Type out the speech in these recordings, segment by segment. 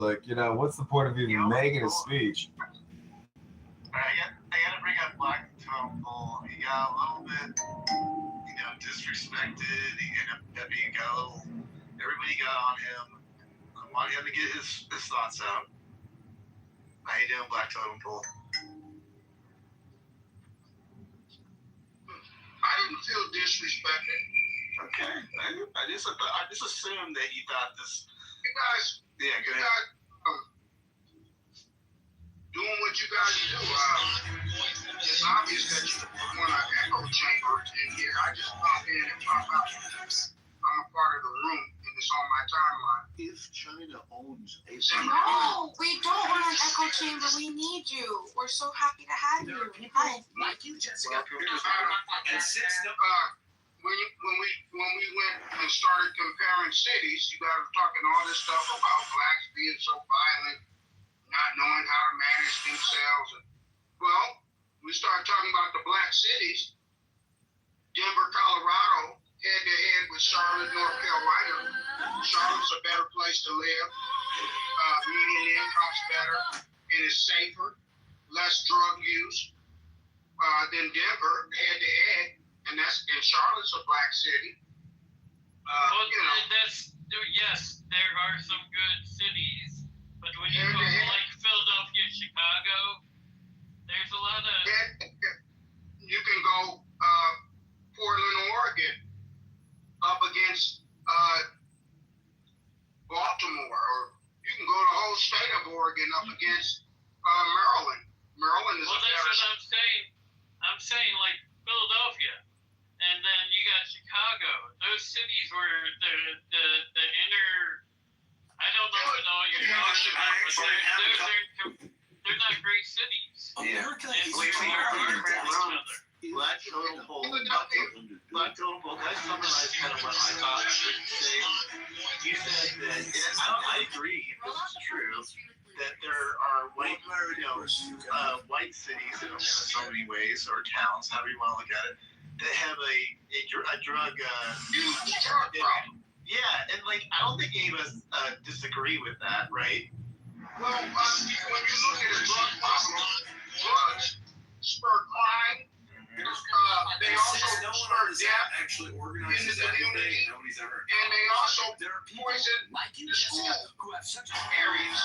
Like, what's the point of even making a speech? I gotta bring up Black Temple. He got a little bit, disrespected. He got a little. Everybody got on him. I want him to get his thoughts out. How you doing, Black Temple? I didn't feel disrespected. Okay, I just assumed that you thought this. You guys, yeah, go ahead. Guys, doing what you guys do. It's obvious that you want an echo chamber in here. I just pop in and pop out. I'm a part of the room, and it's on my timeline. If China owns a no, we don't want an echo chamber. We need you. We're so happy to have you. Hi. Like you, Jessica. When we went and started comparing cities, you guys were talking all this stuff about blacks being so violent, not knowing how to manage themselves. Well, we started talking about the black cities. Denver, Colorado, head-to-head with Charlotte, North Carolina. Charlotte's a better place to live. Median income's better, and it's safer. Less drug use than Denver, head-to-head. And Charlotte's a black city. Yes, there are some good cities, but when you go to like Philadelphia, Chicago, there's a lot of. You can go Portland, Oregon, up against Baltimore, or you can go the whole state of Oregon up against Maryland. Maryland is. Well, that's what I'm saying. I'm saying like Philadelphia. And then you got Chicago. Those cities were the inner. I don't know what all you're talking about, but they're not great cities. America is Black Totem Pole. Black Totem Pole. Can I summarize kind of what I thought you would say? You said that, and I agree, if this is true, that there are white cities in so many ways, or towns, however you want to look at it, that have a drug yeah, and like I don't think any of us disagree with that, right? Well, when you look at a drug problem, drugs spur crime. They also spur death actually in organizes the community, nobody's ever. and they also poison Like you, the school Jessica, who have such areas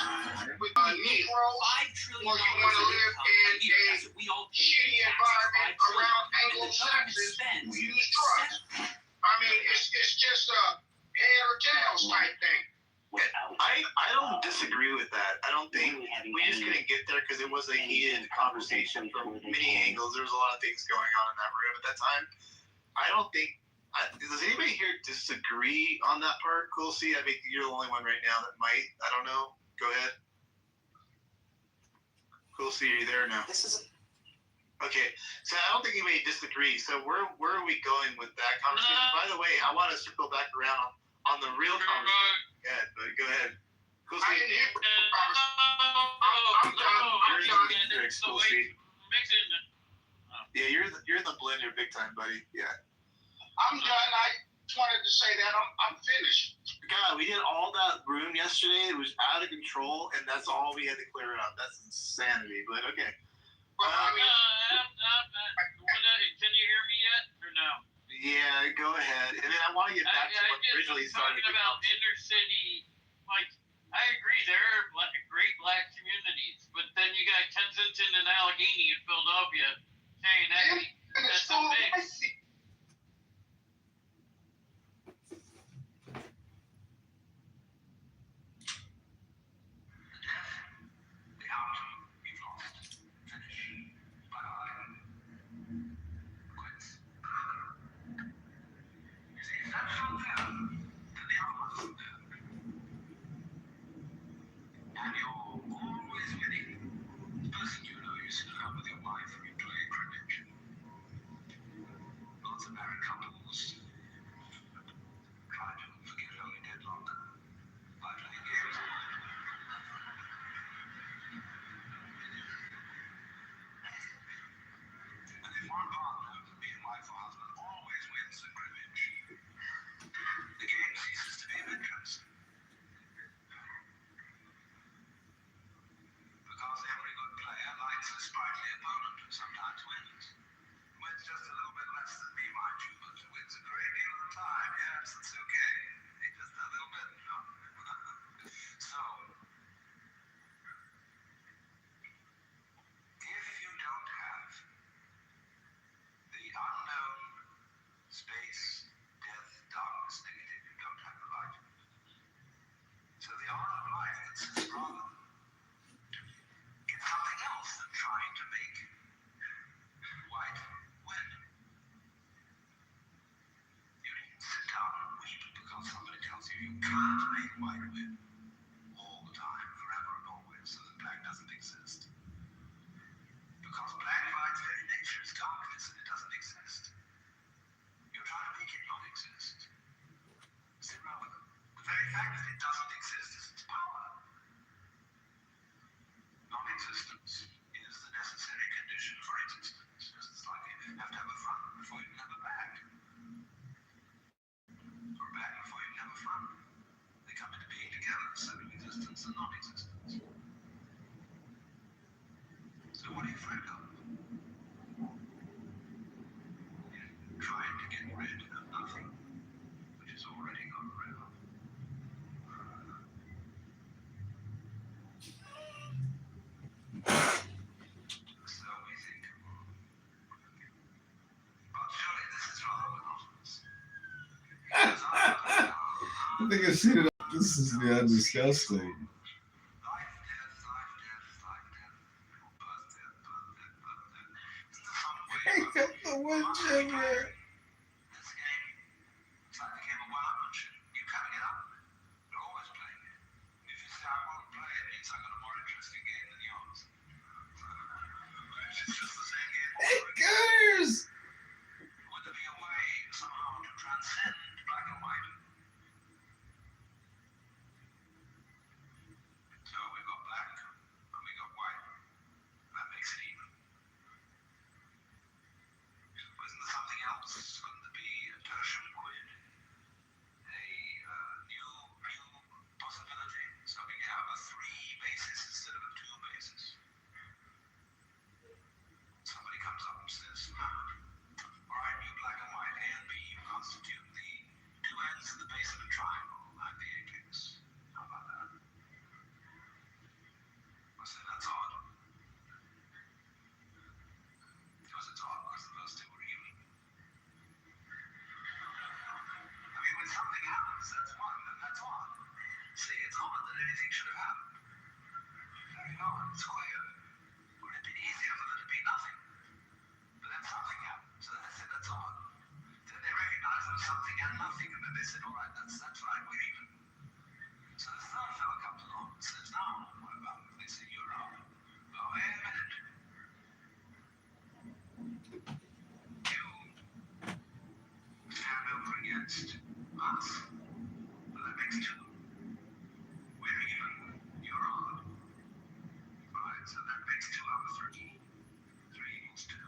with Negroes, $5 trillion or you want to live in a shitty environment around Anglo-Saxons who use drugs. I mean, it's just a head or tails type thing. I don't disagree with that. I don't think we just couldn't get there because it was a heated conversation from many angles. There was a lot of things going on in that room at that time. I don't think. Does anybody here disagree on that part? Cool. See, I think you're the only one right now that might. I don't know. Go ahead. Cool. See, are you there now? Okay. So I don't think anybody disagrees. So where are we going with that conversation? By the way, I want to circle back around on the real conversation. Go ahead. Cool. I didn't hear I'm done. Yeah, you're in the blender big time, buddy. Yeah. I'm done. I just wanted to say that I'm finished. God, we did all that room yesterday. It was out of control, and that's all we had to clear up. That's insanity. But okay. Well, I mean, Can you hear me yet, or no? Yeah, go ahead. And then I want to get back to what originally started. Talking about inner city, like I agree, there are like great black communities, but then you got Kensington and Allegheny in Philadelphia saying that's a mix. fights a sprightly opponent who sometimes wins. Wins just a little bit less than me, mind you, but wins a great deal of the time. Yes, it's okay. Just a little bit. No. So, if you don't have the unknown space, death, darkness, negative, you don't have the light. So the art of life consists rather in something else than trying to make white win. You can sit down and weep because somebody tells you you can't make white win all the time, forever and always, so that black doesn't exist. Because black by its very nature is darkness and it doesn't exist. You're trying to make it not exist. It's irrelevant. The very fact that it doesn't exist is its power. Non-existence is the necessary condition for existence. Just as like you have to have a front before you can have a back. Or a back before you can have a front. They come into being together, separate existence and non-existence. So what are you afraid of? You're trying to get rid of nothing, which is already got rid of. So we think, but surely this is rather monotonous. Because I think I've seen it. This is beyond disgusting. life, death, birth, death, birth, death. Pick up the wood chipper. This game, it's like the game of one-upmanship. You can't get up. You're always playing it. If you say I won't play, it means I got a more interesting game than yours. It's just the same game. Hey, Goose! Would there be a way somehow to transcend black and white? So we've got black and we got white. That makes it even. Isn't there something else? Couldn't there be a tertium quid? A new possibility? So we can have a 3 basis instead of a 2 basis. Somebody comes up and says, all right, you black and white, A and B, you constitute the 2 ends of the base of a triangle, like the apex. How about that? I say that's odd. Because it's odd because the first 2 were even. I mean, when something happens, that's one, and that's odd. See, it's odd that anything should have happened. No, it's clear. Would it be easier for there to be nothing? But then something happened, so they said that's odd. Then they recognized there was something and nothing, and then they said, all right, that's right, we're even. So the third fellow comes along and says, now, what about if they say you're out? Well, wait a minute. You stand over against us. Well, that makes 2. We're even. You're odd. Alright, so that makes 2 out of 3. 3 equals 2.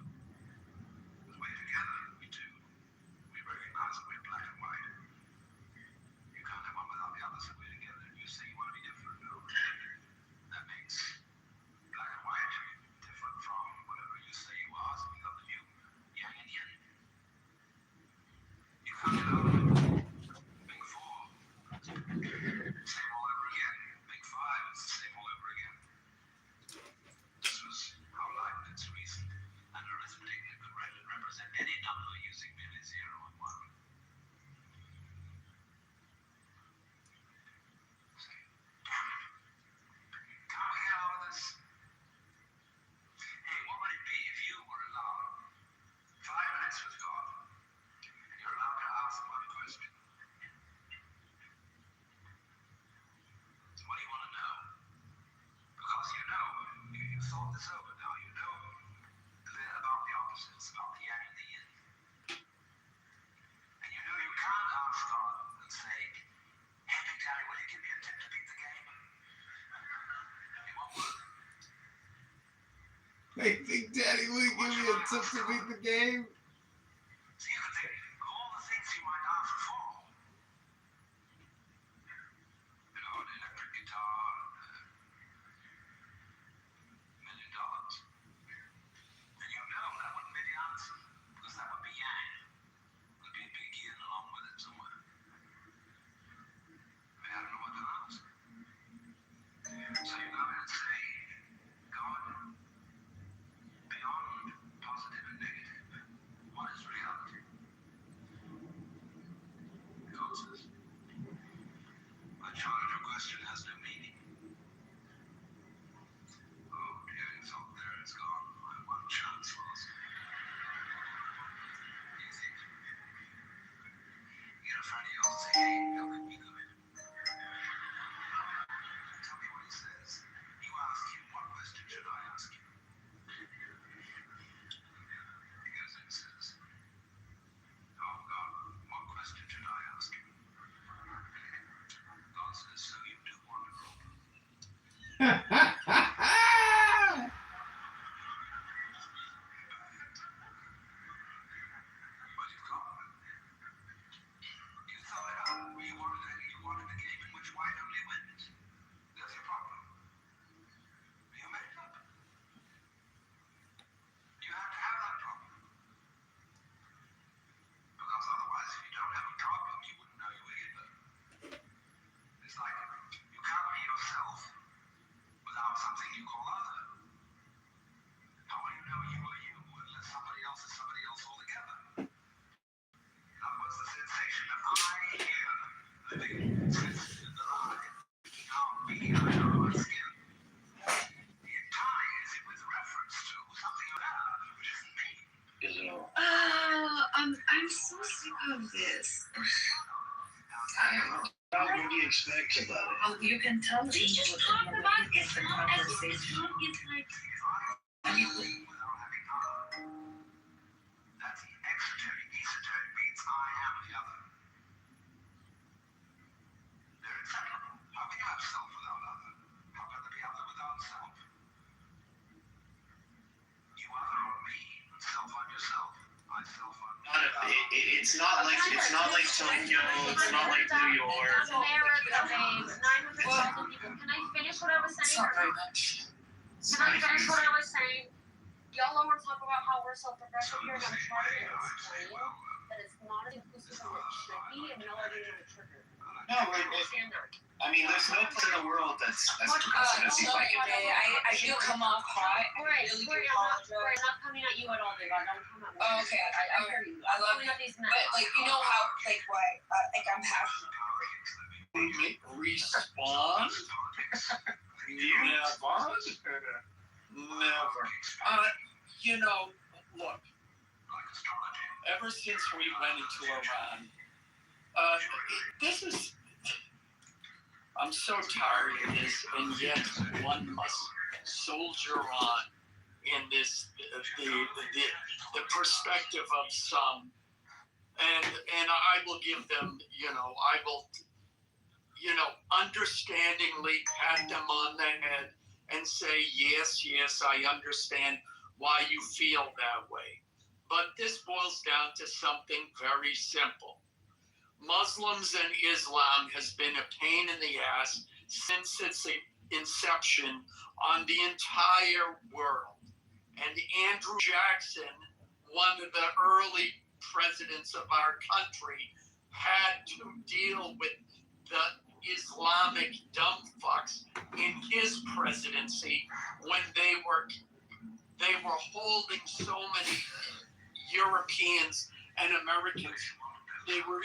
Because we're together, we 2. We recognize that we're black and white. You can't have one without the other, so we're together. You say you want to be different. No. That makes black and white different from whatever you say you are. So we got the new yang and yin. You can't get out of it. Big 4. Same all over again. Big 5 is the same all over again. This was how Leibniz reasoned, and arithmetic could represent any number using merely 0 and 1. See? Can't we get out of this? Hey, what would it be if you were allowed 5 minutes with God, and you're allowed to ask one question? What do you want to know? Because you know, you thought this over now, you know about the opposites, about the yang and the yin. And you know you can't ask God and say, hey, Big Daddy, will you give me a tip to beat the game? It won't work. Hey, Big Daddy, will you give me a tip to beat the game? So you can think of all the things you might ask for. You know, an electric guitar, $1 million. I'm so sick of this. What do you expect about it? Well, you can tell me Just what talk the about is the conversation. it's like That's exoteric. Esoteric means I am the other. They're inseparable. How can you have self without other? How can there be other without self? You other on me, and self on yourself. I self on me. It's not like Tokyo. It's not like New York. America, babes. 900,000 people. Can I finish what I was saying? It's not very much. Can I finish what I was saying? Y'all don't want to talk about how we're self-progressive here, and I'm trying to explain that it's not as inclusive as it should be, and y'all are doing it trigger. No, Understand that. I mean, there's no place in the world that's as progressive as you like it. I do come off hot. I Right, really do I'm not coming at you at all, babe. I don't come at you. Oh, okay, I hear you. I love coming you. at these men. But like, you know how, like, why? Like, I'm passionate. Respond? Never. You know, look. Ever since we went into Iran, this is. I'm so tired of this, and yet one must soldier on in this the perspective of some, and I will give them, I will, understandingly pat them on the head and say, yes, I understand why you feel that way. But this boils down to something very simple. Muslims and Islam has been a pain in the ass since its inception on the entire world. And Andrew Jackson, one of the early presidents of our country, had to deal with the Islamic dumb fucks in his presidency when they were holding so many Europeans and Americans. They were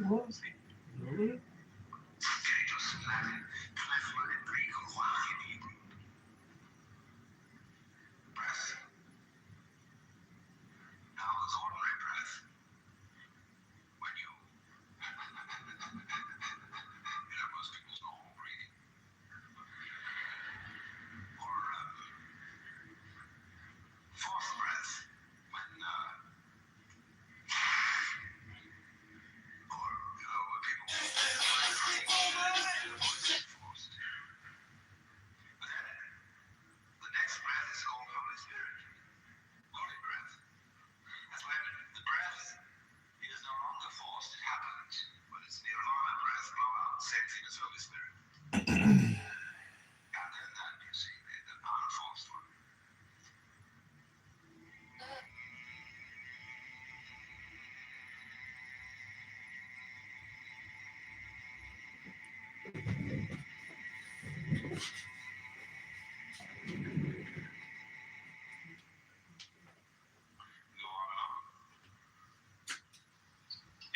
was? Remember?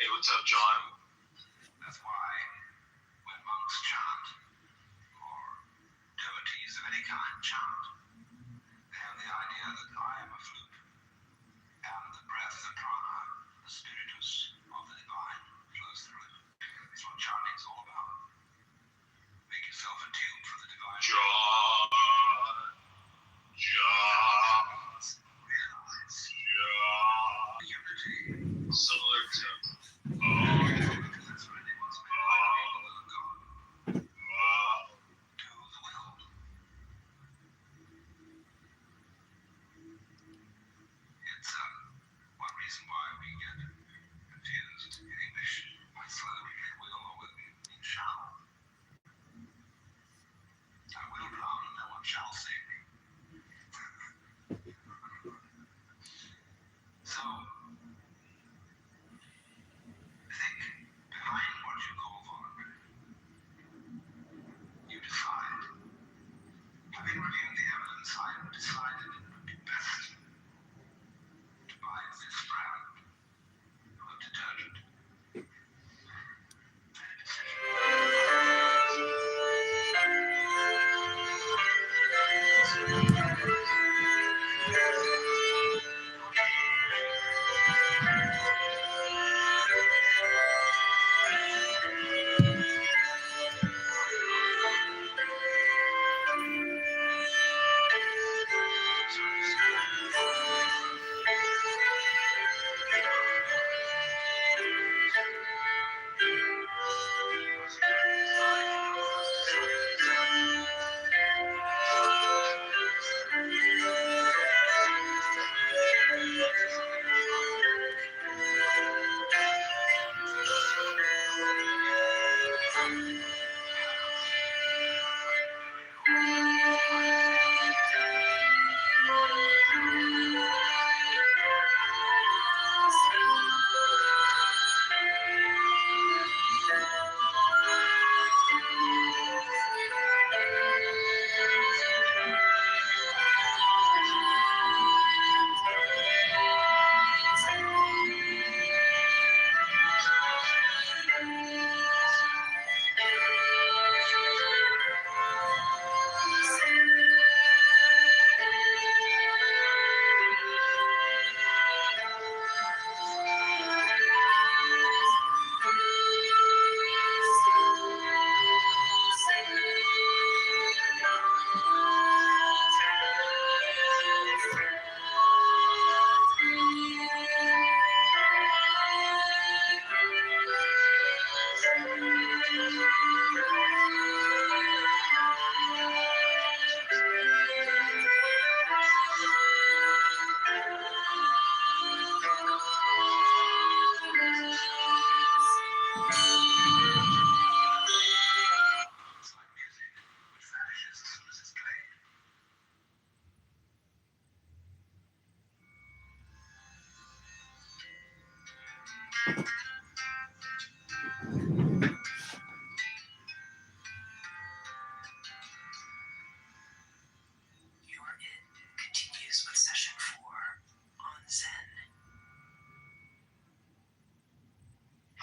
Hey, what's up, John? That's why when monks chant, or devotees of any kind chant, they have the idea that I am a flute, and the breath, the prana, the spiritus of the divine flows through it. It's what chanting is all about. Make yourself attuned for the divine. John. Realize unity. Similar to that's really what's made the will of God. Do the will. It's one reason why we get confused in English. I swear we get will over in shall. I will drown and no one shall save me. So, think behind what you call voluntary. You decide. Having reviewed the evidence, I have decided it would be best to buy this brand of detergent.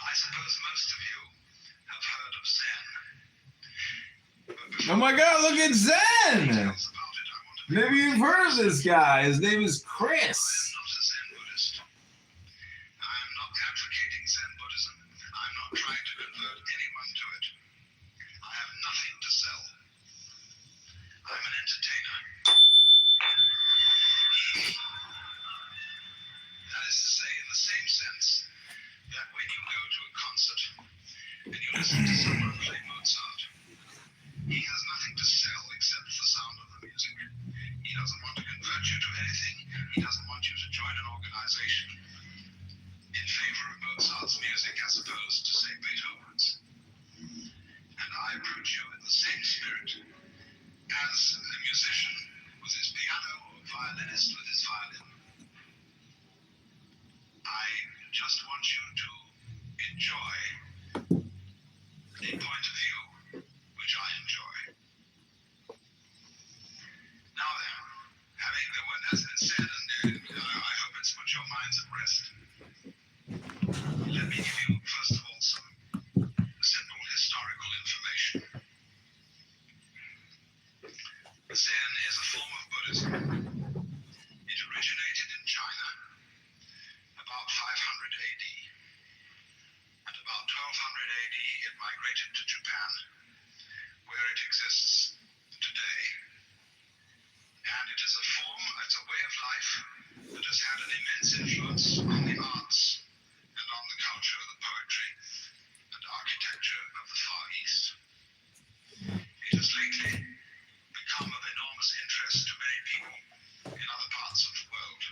I suppose most Oh my God, look at Zen! Maybe you've heard of this guy. His name is Chris. I'm not advocating Zen Buddhism. I'm not trying to convert anyone to it. I have nothing to sell. I'm an entertainer. That is to say, in the same sense that when you go to a concert and you listen to someone play Mozart, he has nothing to sell except the sound of the music. He doesn't want to convert you to anything. He doesn't want you to join an organization in favor of Mozart's music as opposed to, say, Beethoven's. And I approach you in the same spirit as a musician with his piano or a violinist with his violin. I just want you to enjoy a point of view which I enjoy. Now then, when that's been said, and I hope it's put your minds at rest, let me give you, first of all, some simple historical information. Zen is a form of Buddhism. It originated in China about 500 AD. At about 1200 AD, it migrated to Japan, where it exists today. And it is it's a way of life that has had an immense influence on the arts and on the culture, the poetry, and architecture of the Far East. It has lately become of enormous interest to many people in other parts of the world.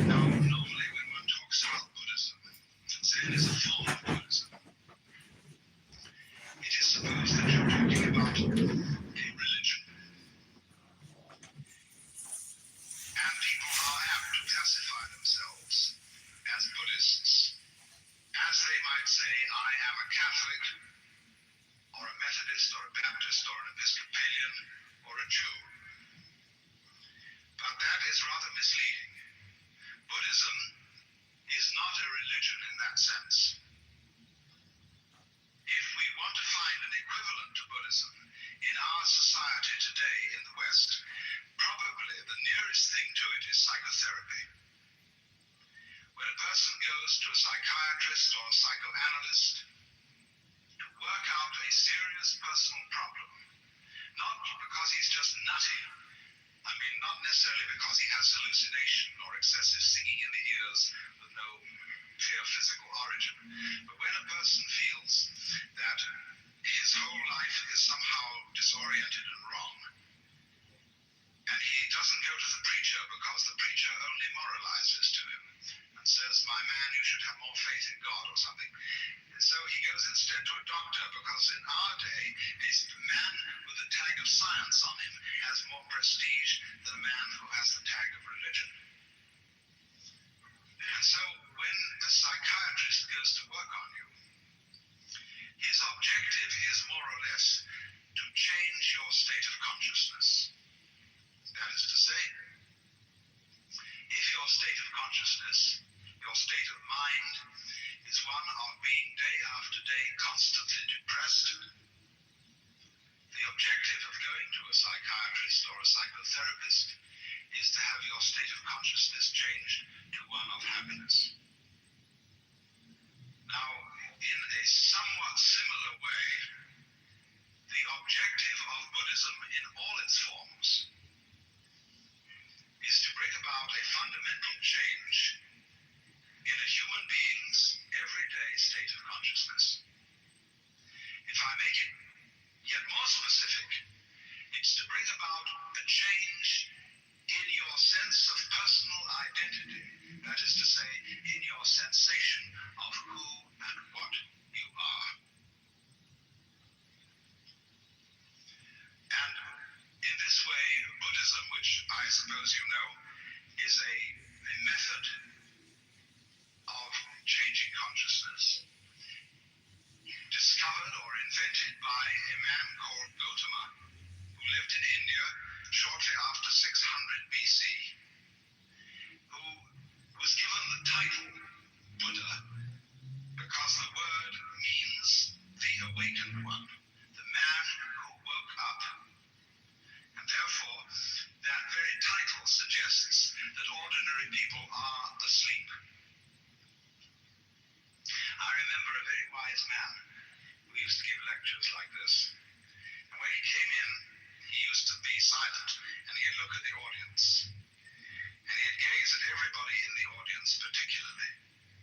Now, normally when one talks about Buddhism, Zen is a form of Buddhism. It is supposed that you're talking about a religion. And people are apt to classify themselves as Buddhists, as they might say, I am a Catholic, or a Methodist, or a Baptist, or an Episcopalian, or a Jew. But that is rather misleading. Buddhism is not a religion in that sense. If we want to find an equivalent to Buddhism in our society today in the West, probably the nearest thing to it is psychotherapy. When a person goes to a psychiatrist or a psychoanalyst to work out a serious personal problem, not because he's just nutty, not necessarily because he has hallucination or excessive singing in the ears with no clear physical origin, but when a person feels that his whole life is somehow disoriented and wrong, and he doesn't go to the preacher because the preacher only moralizes to him and says, my man, you should have more faith in God or something. So he goes instead to a doctor because in our day, a man with the tag of science on him has more prestige than a man who has the tag of religion. And so when a psychiatrist goes to work on you, his objective is more or less to change your state of consciousness. That is to say, if your state of consciousness, your state of mind, is one of being day after day constantly depressed, the objective of going to a psychiatrist or a psychotherapist is to have your state of consciousness changed to one of happiness. Now, in a somewhat similar way, the objective of Buddhism in all its forms is to bring about a fundamental change in a human being's everyday state of consciousness. If I make it yet more specific, it's to bring about a change in your sense of personal identity, that is to say, in your sensation of who and what you are. And in this way, Buddhism, which I suppose you know, is a method of changing consciousness, discovered or invented by a man called Gautama, who lived in India shortly after 600 BC, who was given the title Buddha because the word means the awakened. suggests that ordinary people are asleep. I remember a very wise man who used to give lectures like this. And when he came in, he used to be silent and he'd look at the audience. And he'd gaze at everybody in the audience particularly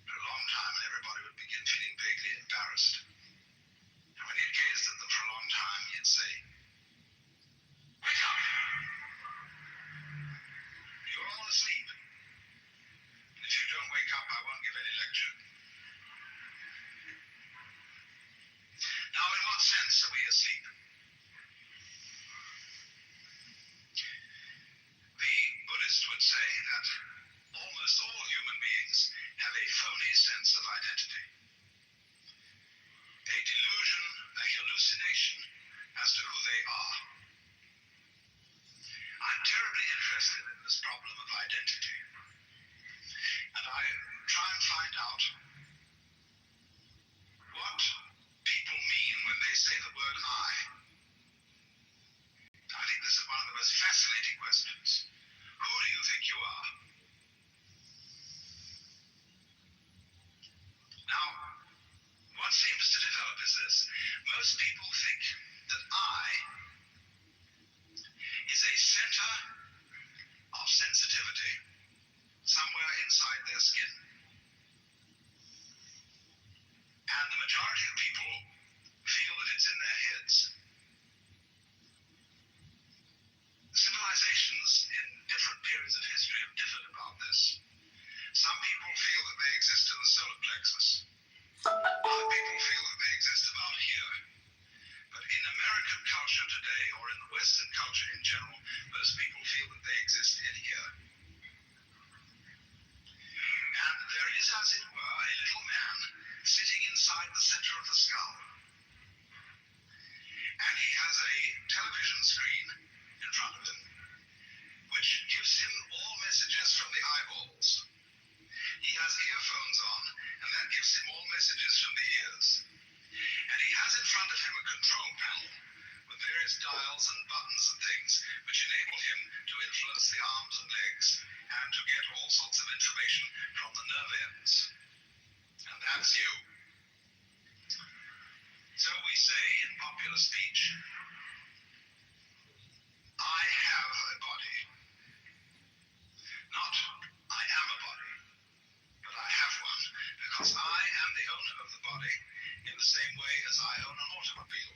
for a long time, and everybody would begin feeling vaguely embarrassed. And when he'd gazed at them for a long time, he'd say, "Wake up! You're all asleep. And if you don't wake up, I won't give any lecture." Now, in what sense are we asleep? The Buddhist would say that almost all human beings have a phony sense of identity. A delusion, a hallucination as to who they are. I'm terribly interested in this problem of identity. And I try and find out what people mean when they say the word I. I think this is one of the most fascinating questions. Who do you think you are? Now, what seems to develop is this. Most people think that I is a center of sensitivity somewhere inside their skin. And the majority of people feel that it's in their heads. Civilizations in different periods of history have differed about this. Some people feel that they exist in the solar plexus. Other people feel that they exist about here. But in American culture today, or in the Western culture in general, most people feel that they exist in here. And there is, as it were, a little man sitting inside the center of the skull. And he has a television screen in front of him, which gives him all messages from the eyeballs. He has earphones on, and that gives him all messages from the ears. And he has in front of him a control panel with various dials and buttons and things which enable him to influence the arms and legs and to get all sorts of information from the nerve ends. And that's you. So we say in popular speech, I have a body. Not I am a body, but I have one, because I am the owner of the body in the same way as I own an automobile.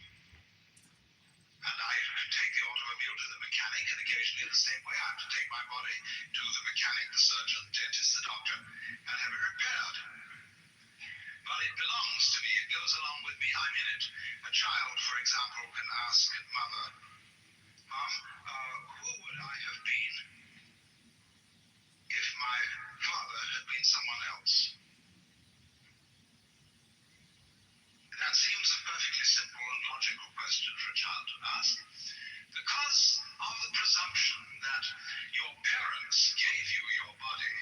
And I take the automobile to the mechanic, and occasionally in the same way I have to take my body to the mechanic, the surgeon, the dentist, the doctor, and have it repaired. But it belongs to me, it goes along with me, I'm in it. A child, for example, can ask mother, Mom, who would I have been if my father had been someone else? That seems a perfectly simple and logical question for a child to ask, because of the presumption that your parents gave you your body,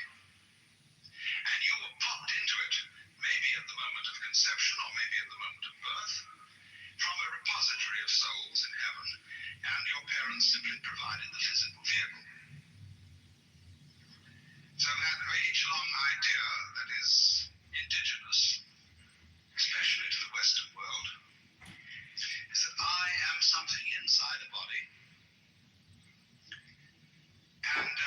and you were popped into it, maybe at the moment of conception or maybe at the moment of birth, from a repository of souls in heaven, and your parents simply provided the physical vehicle. So that age-long idea that is indigenous, especially to the Western world, is that I am something inside a body. And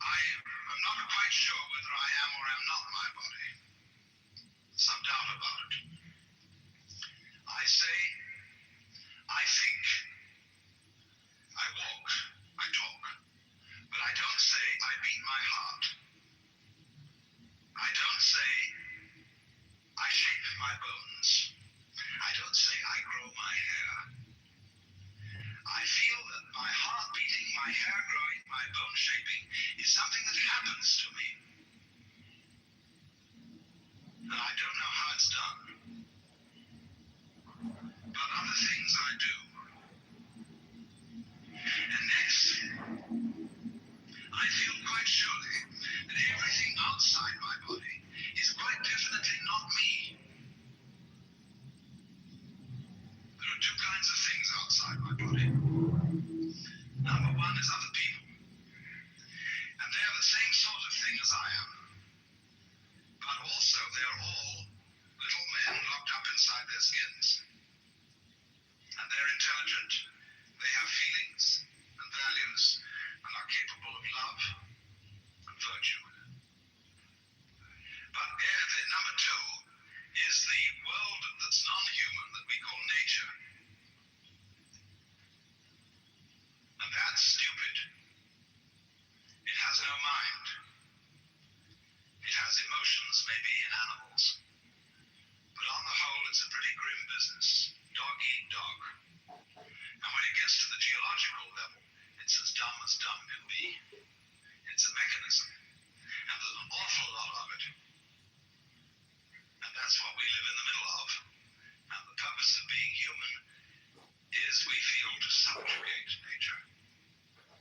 I am not quite sure whether I am or am not my body. Some doubt about it. I say, I think, I walk, I talk, but I don't say I beat my heart. I don't say I shape my bones. I don't say I grow my hair. I feel that my heart beating, my hair growing, my bone shaping is something that happens to me. And I don't know how it's done. But other things I do. And next, I feel quite surely that everything outside my body is quite definitely not me. There are two kinds of things outside my body. Number one is other people. geological level, it's as dumb can be. It's a mechanism. And there's an awful lot of it. And that's what we live in the middle of. And the purpose of being human is, we feel, to subjugate nature,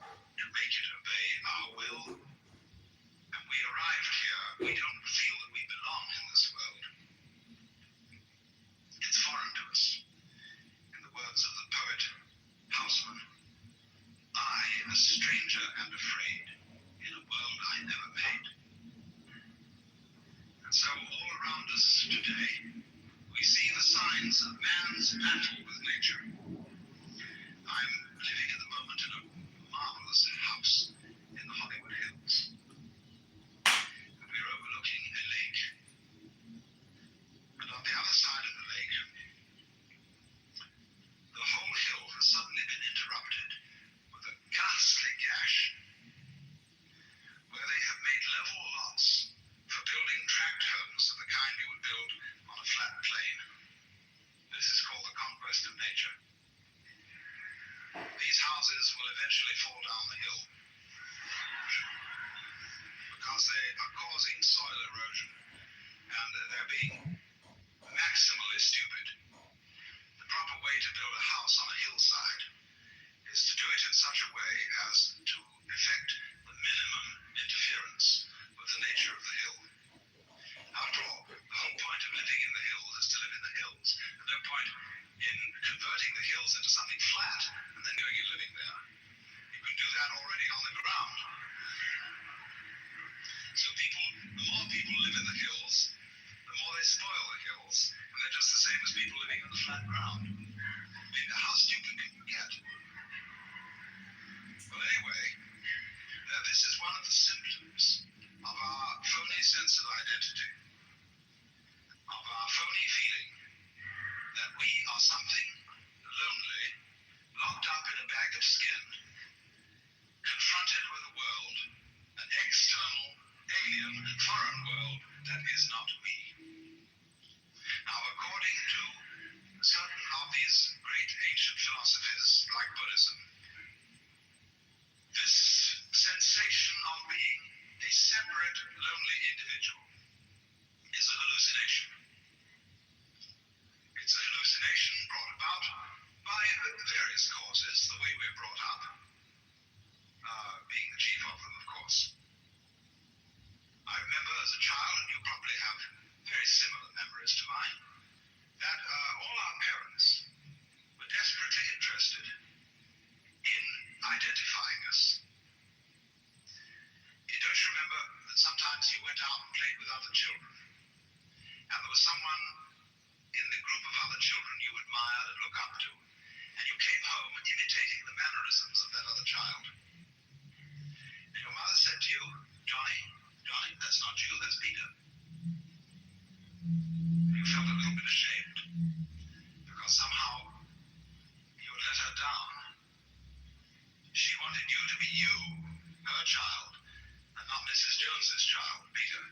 to make it obey our will. And we arrived here, we don't feel that we belong in this world. It's foreign to us. In the words of the poet Houseman, I, a stranger and afraid, in a world I never made. And so all around us today, we see the signs of man's battle with nature. I'm living at the moment in a marvelous house in the Hollywood Hills. And we're overlooking a lake. And on the other side of the lake, the whole hill has suddenly been interrupted with a ghastly gash where they have made level lots for building tract homes of the kind you would build on a flat plain. This is called the conquest of nature. These houses will eventually fall down the hill because they are causing soil erosion and they're being maximally stupid. The proper way to build a house on a hillside is to do it in such a way as to effect the minimum interference with the nature of the hill. After all, the whole point of living in the hills is to live in the hills. There's no point in converting the hills into something flat and then going and living there. You can do that already on the ground. So the more people live in the hills, the more they spoil the hills, and they're just the same as people living on the flat ground. I mean, how stupid can you get? Well, anyway, this is one of the symptoms of our phony sense of identity, of our phony feeling that we are something lonely, locked up in a bag of skin, confronted with a world, an external, alien, foreign world that is not we. Now, according to certain of these great ancient philosophies like Buddhism, this sensation of being a separate, lonely individual is a hallucination. It's a hallucination brought about by various causes, the way we're brought up, being the chief of them, of course. I remember as a child, and you probably have very similar memories to mine, that all our parents were desperately interested in identifying us. Don't you remember that sometimes you went out and played with other children, and there was someone in the group of other children you admired and looked up to, and you came home imitating the mannerisms of that other child. And your mother said to you, Johnny, that's not you, that's Peter. You felt a little bit ashamed, because somehow you had let her down. She wanted you to be you, her child, and not Mrs. Jones's child, Peter.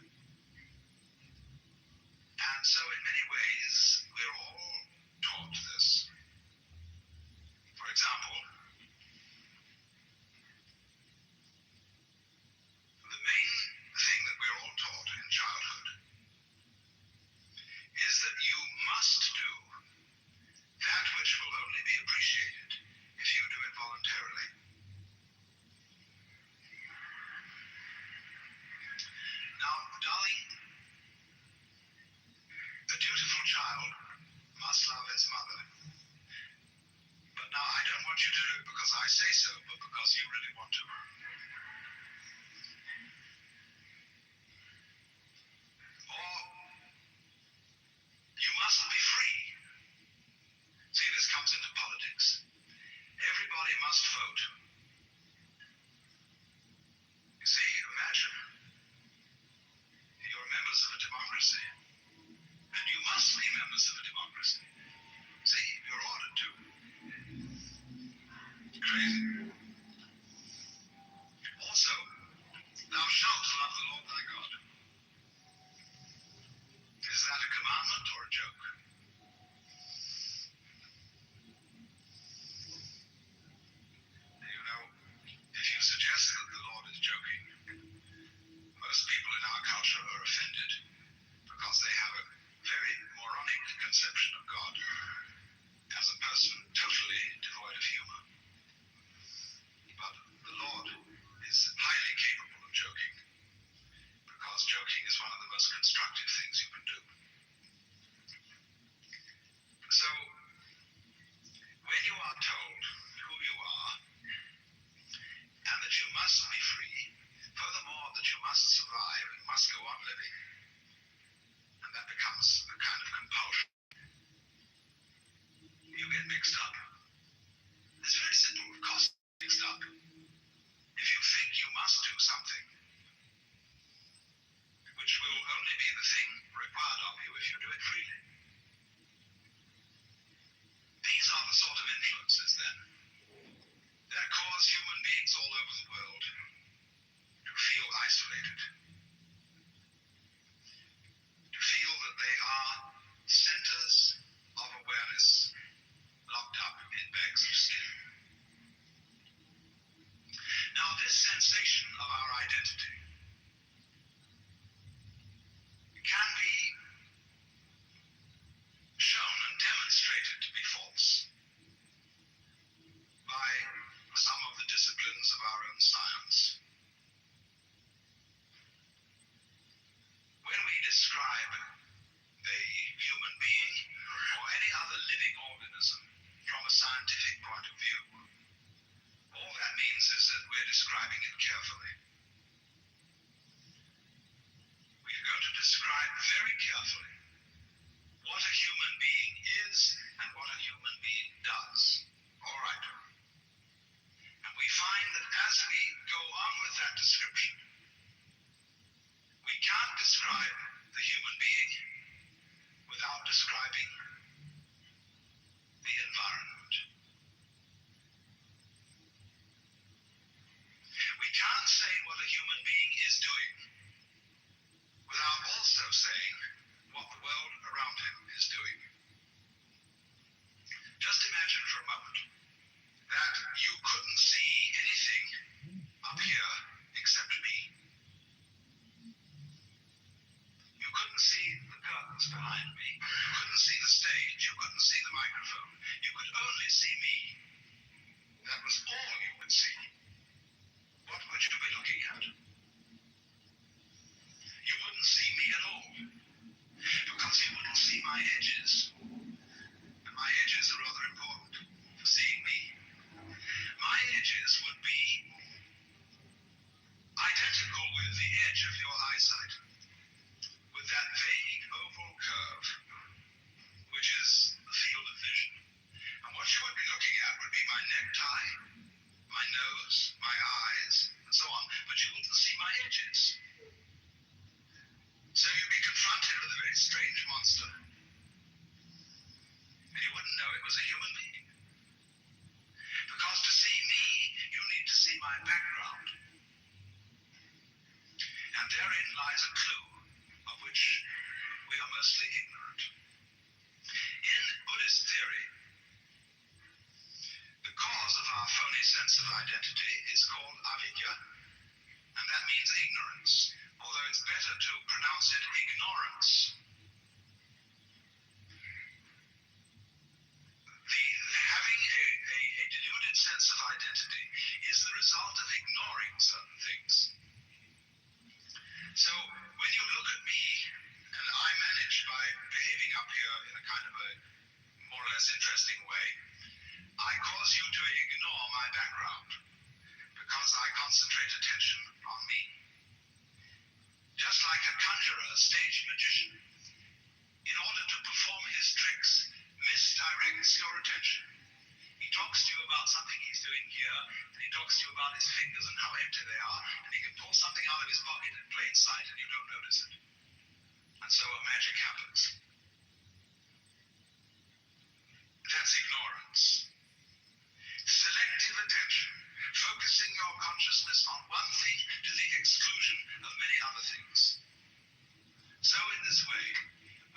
And so in many ways, we're all taught this. For example, the main thing that we're all taught in childhood is that you must do that which will only be appreciated if you do it voluntarily. Now, darling, a dutiful child must love its mother. But now I don't want you to do it because I say so, but because you really want to. Or you must be free. See, this comes into politics. Everybody must vote. You see, imagine you're members of a democracy, and you must be members of a democracy. See, you're ordered to. Crazy. Also, thou shalt love the Lord thy God. Is that a commandment or a joke? some of the disciplines of our own science. When we describe a human being or any other living organism from a scientific point of view, all that means is that we're describing it carefully. We're going to describe very carefully what a human being is and what a human being does. All right. And we find that as we go on with that description, we can't describe the human being without describing the environment. We can't say what a human being is doing without also saying what the world around him is doing. Just imagine for a moment that you couldn't see anything up here except me. You couldn't see the curtains behind me. You couldn't see the stage. You couldn't see the microphone. You could only see me. That was all you would see. What would you be looking at? You wouldn't see me at all, because you wouldn't see my edges. And my edges are rather important for seeing me. My edges would be identical with the edge of your eyesight, with that vague oval curve, which is the field of vision. And what you would be looking at would be my necktie, my nose, my eyes, and so on, but you wouldn't see my edges. So you'd be confronted with a very strange monster, and you wouldn't know it was a human being. Because to see me, you need to see my background. And therein lies a clue of which we are mostly ignorant. In Buddhist theory, the cause of our phony sense of identity is called avidya, and that means ignorance, although it's better to pronounce it ignorance. Having a deluded sense of identity is the result of ignoring certain things. So when you look at me, and I manage by behaving up here in a kind of a more or less interesting way, I cause you to ignore my background because I concentrate attention on me. Just like a conjurer, a stage magician, in order to perform his tricks, misdirects your attention. He talks to you about something he's doing here, and he talks to you about his fingers and how empty they are, and he can pull something out of his pocket in plain sight and you don't notice it. And so a magic happens. That's ignorance. Selective attention, focusing your consciousness on one thing to the exclusion of many other things. So in this way,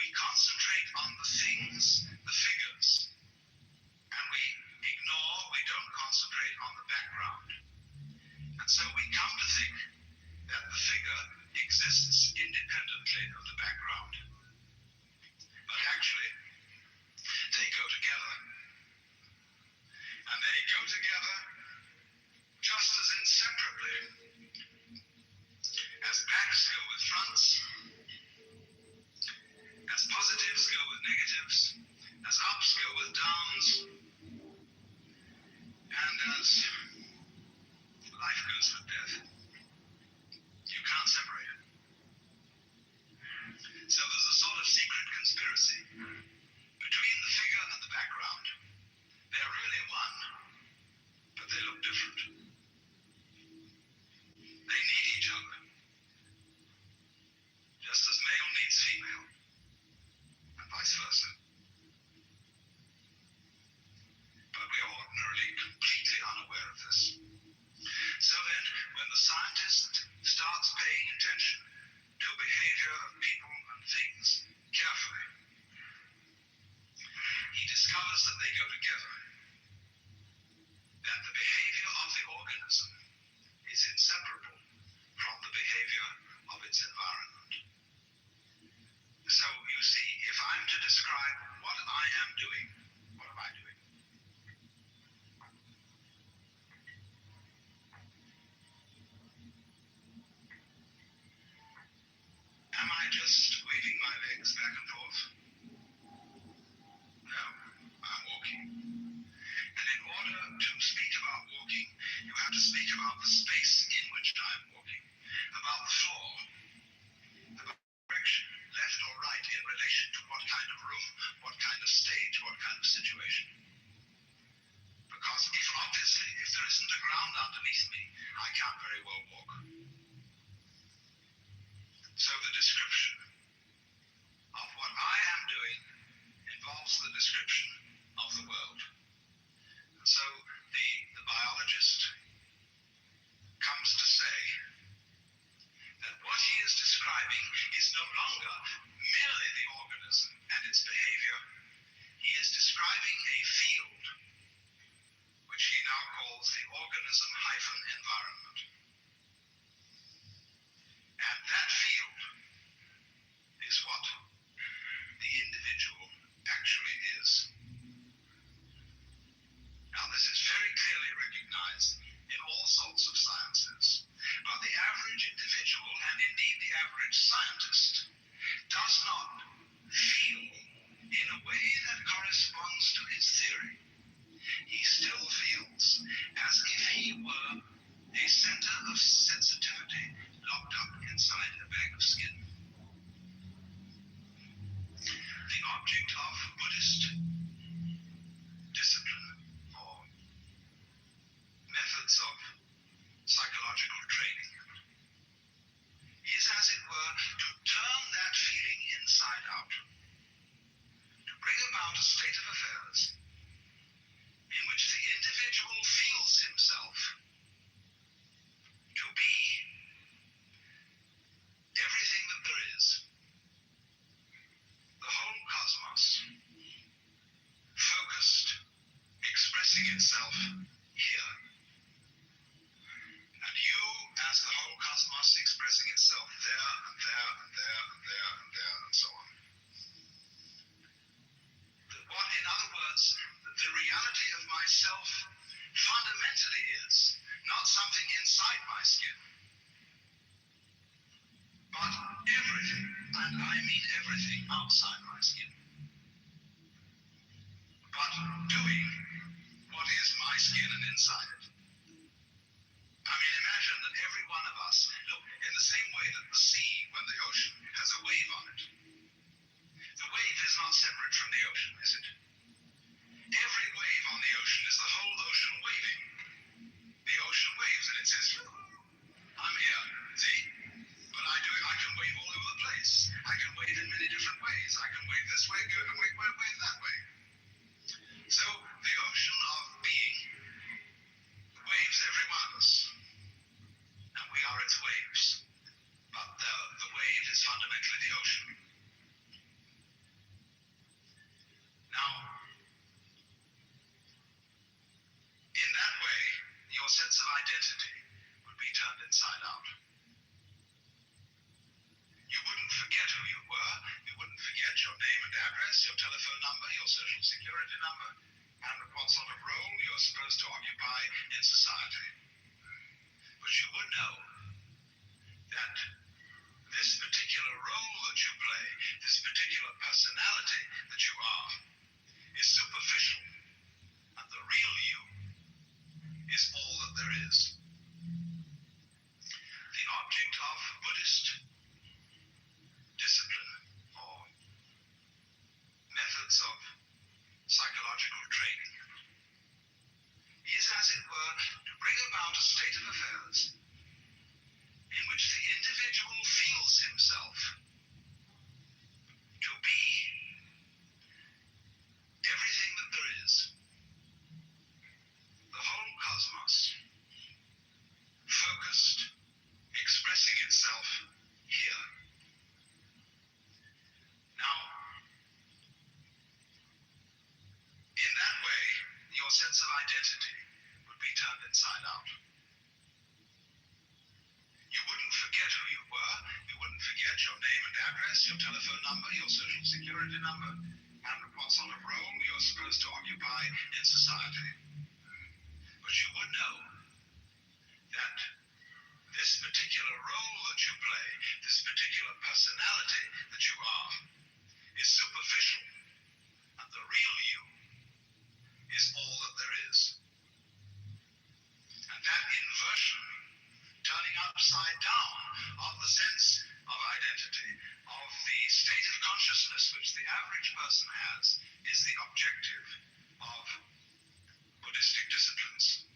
we concentrate on the things, the figures, and we don't concentrate on the background. And so we come to think that the figure exists independently of the background. But actually, they go together. And they go together just as inseparably as backs go with fronts, as positives go with negatives, as ups go with downs, and as life goes with death. You can't separate it. So there's a sort of secret conspiracy between the figure and the background. They're really one, but they look different. They need each other, just as male needs female, and vice versa. But we are ordinarily completely unaware of this. So then, when the scientist starts paying attention to behavior of people and things carefully, he discovers that they go together, that the behavior of the organism is inseparable from the behavior of its environment. So you see, if I'm to describe what I am doing, what am I doing? isn't a ground underneath me, I can't very well walk. So the description of what I am doing involves the description of the world. And so the biologist comes to say that what he is describing is no longer merely the organism and its behavior. He is describing a field, which he now calls the organism-environment. And that field is what the individual actually is. Now, this is very clearly recognized in all sorts of sciences, but the average individual, and indeed the average scientist, does not feel in a way that corresponds to his theory. He still feels as if he were a center of sensitivity locked up inside a bag of skin. The object of Buddhist discipline or methods of psychological training is, as it were, to turn that feeling inside out, to bring about a state of affairs in which the individual feels himself to be everything that there is, the whole cosmos, focused, expressing itself here. And you, as the whole cosmos, expressing itself there and there and there and there and there and so on. What, in other words, the reality of myself fundamentally is not something inside my skin, but everything, and I mean everything outside my skin. But doing what is my skin and inside it. I mean, imagine that every one of us, look, in the same way that the sea, when the ocean has a wave on it, the wave is not separate from the ocean, is it? Every wave on the ocean is the whole ocean waving. The ocean waves and it says, I'm here, see? But I can wave all over the place. I can wave in many different ways. I can wave this way, go and wave that way. So the ocean of being waves every one of us. And we are its waves. But the wave is fundamentally the ocean. Now, in that way, your sense of identity would be turned inside out. You wouldn't forget who you were. You wouldn't forget your name and address, your telephone number, your social security number, and what sort of role you're supposed to occupy in society. But you would know that this particular role that you play, this particular personality that you are, is superficial, and the real you is all that there is. The object of Buddhist discipline or methods of psychological training is, as it were, to bring about a state of affairs in which the individual feels himself to be everything that there is, the whole cosmos, focused, expressing itself here. Now, in that way, your sense of identity would be turned inside out. You wouldn't forget who you were. You wouldn't forget your name and address, your telephone number, your social security number, and what sort of role you're supposed to occupy in society. But you would know that this particular role that you play, this particular personality that you are, is superficial, and the real you is all that there is. And that inversion, turning upside down of the sense of identity, of the state of consciousness which the average person has, is the objective of Buddhistic disciplines.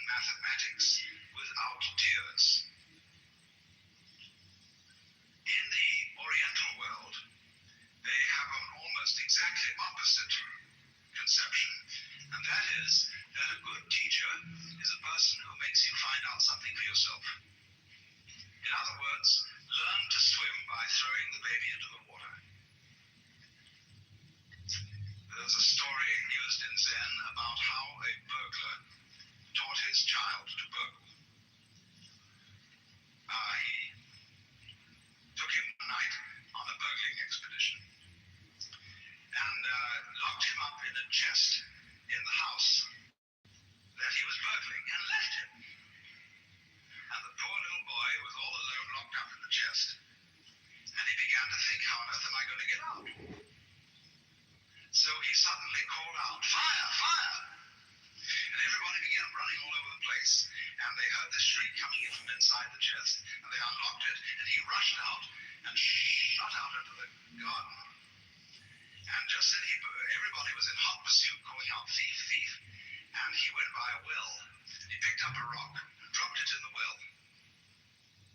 mathematics without tears. In the Oriental world, they have an almost exactly opposite conception, and that is that a good teacher is a person who makes you find out something for yourself. In other words, learn to swim by throwing the baby into the water. There's a story used in Zen about how a burglar taught his child to burgle. He took him one night on a burgling expedition and locked him up in a chest in the house that he was burgling and left him. And the poor little boy was all alone, locked up in the chest, and he began to think, how on earth am I going to get out? So he suddenly called out, fire, fire! And everybody began running all over the place, and they heard the shriek coming in from inside the chest, and they unlocked it, and he rushed out and shot out into the garden. And just then everybody was in hot pursuit, calling out, thief, thief. And he went by a well, and he picked up a rock and dropped it in the well.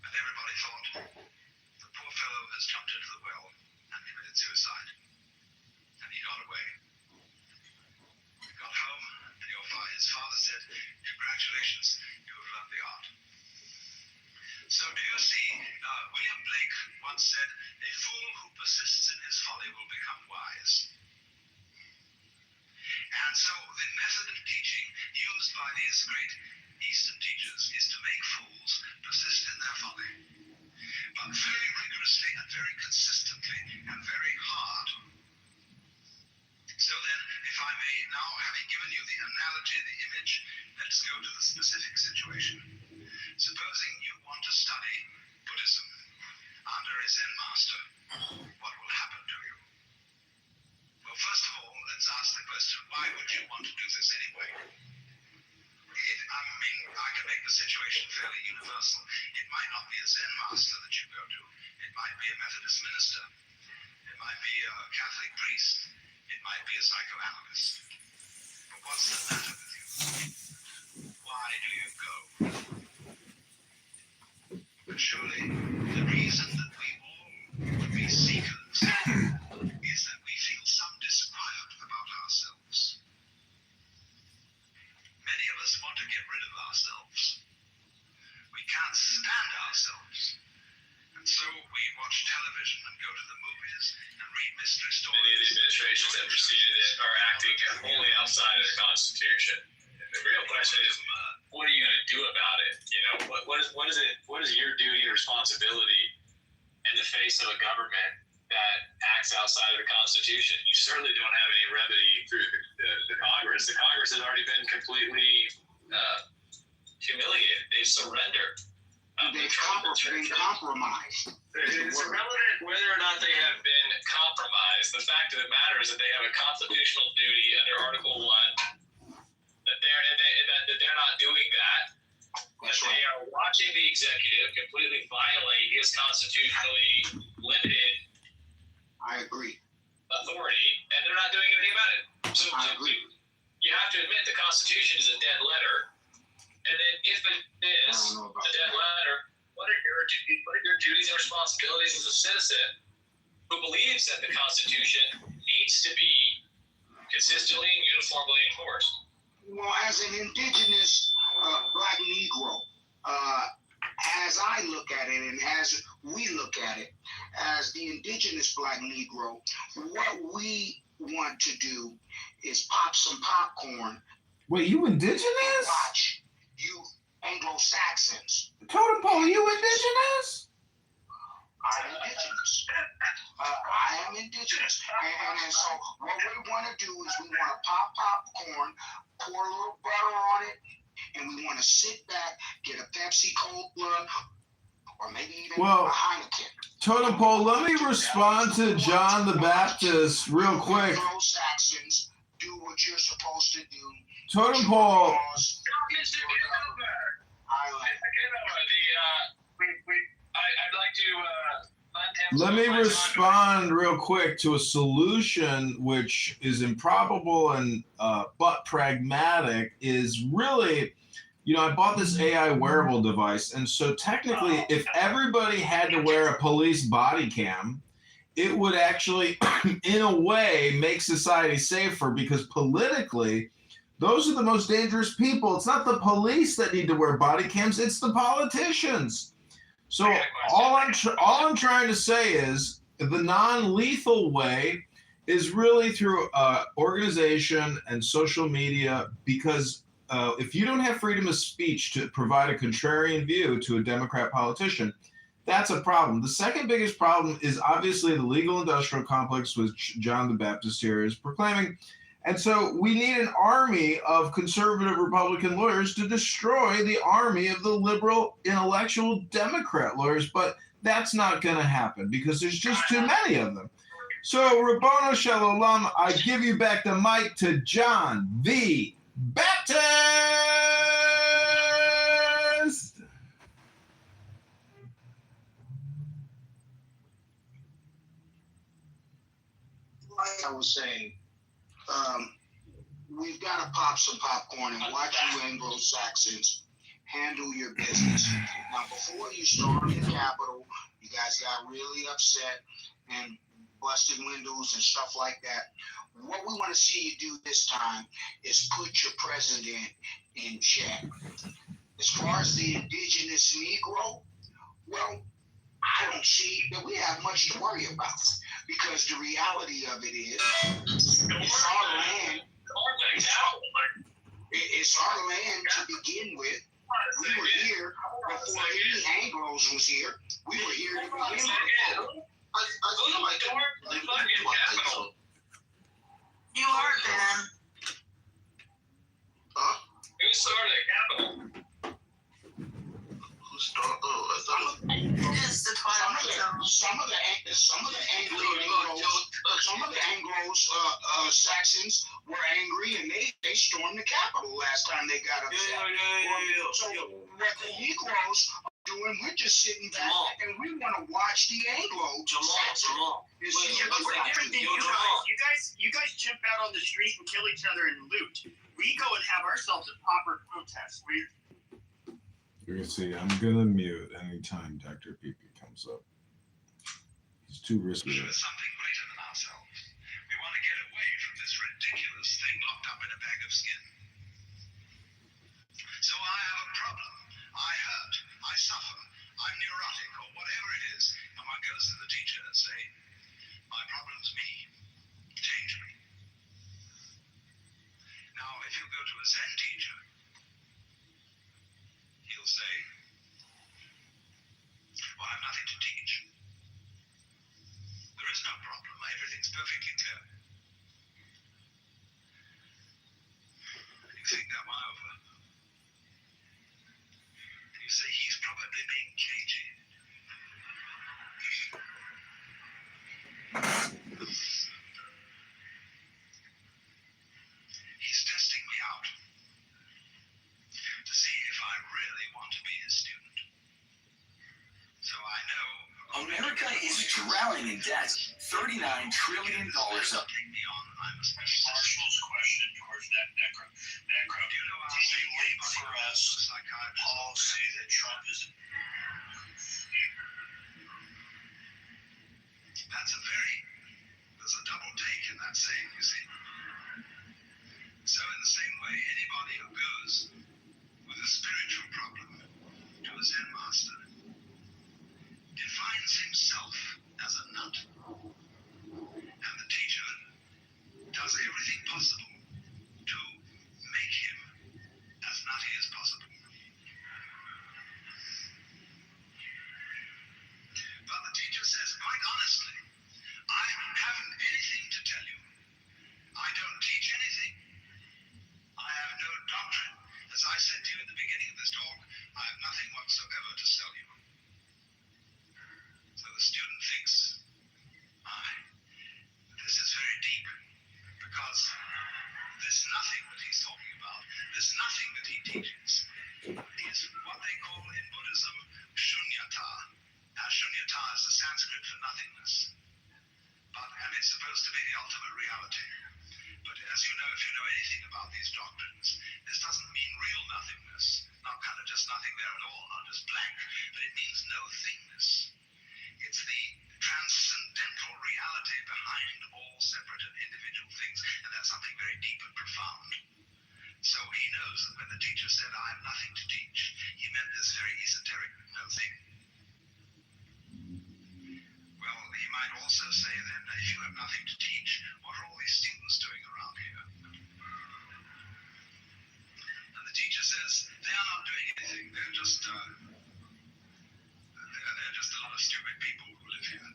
And everybody thought, the poor fellow has jumped into the well and committed suicide. And he got away. He got home, and his father said, congratulations, you have learned the art. So do you see, William Blake once said, a fool who persists in his folly will become wise. And so the method of teaching used by these great Eastern teachers is to make fools persist in their folly, but very rigorously and very consistently and very hard. So then, if I may now, having given you the analogy, the image, let's go to the specific situation. Supposing you want to study Buddhism under a Zen master, what will happen to you? Well, first of all, let's ask the question, why would you want to do this anyway? I can make the situation fairly universal. It might not be a Zen master that you go to. It might be a Methodist minister. It might be a Catholic priest. It might be a psychoanalyst. But what's the matter with you? Why do you go? But surely, the reason that we all would be seekers is that we feel some disquiet about ourselves. Many of us want to get rid of ourselves. We can't stand ourselves. And so we watch television and go to the movies and read mystery stories. Many of the administrations that preceded it are acting wholly outside of the Constitution. The real question is, what are you going to do about it? You know, what is your duty or responsibility in the face of a government that acts outside of the Constitution? You certainly don't have any remedy through the Congress. The Congress has already been completely humiliated. They've surrendered. They've been compromised. It's irrelevant whether or not they have been compromised. The fact of the matter is that they have a constitutional duty under Article 1 that they're not doing that. That they are watching the executive completely violate his constitutionally limited authority, and they're not doing anything about it. So you have to admit the Constitution is a dead letter. And then if it is a dead letter, what are your duties and responsibilities as a citizen who believes that the Constitution needs to be consistently and uniformly enforced? Well, as an indigenous black Negro, as I look at it and as we look at it, as the indigenous black Negro, what we want to do is pop some popcorn. Wait, you indigenous? Watch you Anglo-Saxons. Totem Pole, you indigenous? I'm indigenous. I am indigenous. And so what we want to do is we want to pop popcorn, pour a little butter on it, and we want to sit back, get a Pepsi Cola, or maybe even a Heineken. Totem Pole, let me respond to John the Baptist real quick. Anglo-Saxons, do what you're supposed to do. Totem Pole. I'd like to let me respond real quick to a solution which is improbable and but pragmatic, is really you know, I bought this AI wearable device, and so technically, if everybody had to wear a police body cam, it would actually, in a way, make society safer because politically, those are the most dangerous people. It's not the police that need to wear body cams, it's the politicians. So all I'm trying to say is the non-lethal way is really through organization and social media, because if you don't have freedom of speech to provide a contrarian view to a Democrat politician, that's a problem. The second biggest problem is obviously the legal industrial complex, which John the Baptist here is proclaiming. And so we need an army of conservative Republican lawyers to destroy the army of the liberal intellectual Democrat lawyers. But that's not going to happen because there's just too many of them. So, Rabbono Shalom, I give you back the mic to John the Baptist. Like I was saying, we've got to pop some popcorn and watch you Anglo-Saxons handle your business. Now, before you stormed the Capitol, you guys got really upset and busted windows and stuff like that. What we want to see you do this time is put your president in check. As far as the indigenous Negro, well, I don't see that we have much to worry about, because the reality of it is it's our land. It's our land to begin with. We were here before any Anglos was here. We were here to begin with. I feel like You are, Ben. Huh? Who started the Capitol? Who started? Oh, I thought It is the Twilight Zone. some of the Anglo-Saxons were angry, and they stormed the Capitol last time they got upset. So what the Negroes are doing, we're just sitting back and we want to watch the Anglo-Saxons. You guys chimp out on the street and kill each other and loot. We go and have ourselves a proper protest. You can see I'm gonna mute anytime Dr. Pepe comes up. It's too risky. There is something greater than ourselves. We want to get away from this ridiculous thing locked up in a bag of skin. So I have a problem. I hurt. I suffer. I'm neurotic, or whatever it is. And one goes to the teacher and say, "My problem's me. Change me." Now, if you go to a Zen teacher, he'll say, "Well, I've nothing to teach. There is no problem. Everything's perfectly clear." You think that one over. You say he's probably being cagey. He's testing me out to see if I really want to be his student. So I know America is drowning in debt. $39 trillion up. take me on. I'm a specialist. Marshall's question towards that necro. Necro, Do you know how did you many wait for us psychiatrists policy that Trump isn't? There's a double take in that saying, you see. So in the same way, anybody who goes with a spiritual problem to a Zen master defines himself as a nut. And the teacher does everything possible to make him as nutty as possible. But the teacher says, quite honestly, I haven't anything to tell you. I don't teach anything. I have no doctrine. As I said to you at the beginning of this talk, nothing there at all, not just blank, but it means no thingness. It's the transcendental reality behind all separate and individual things, and that's something very deep and profound. So he knows that when the teacher said, I have nothing to teach, he meant this very esoteric no thing. Well, he might also say then, if you have nothing to teach, what are all these students doing around here? And the teacher says, they are not doing anything, they're just a lot of stupid people who live here.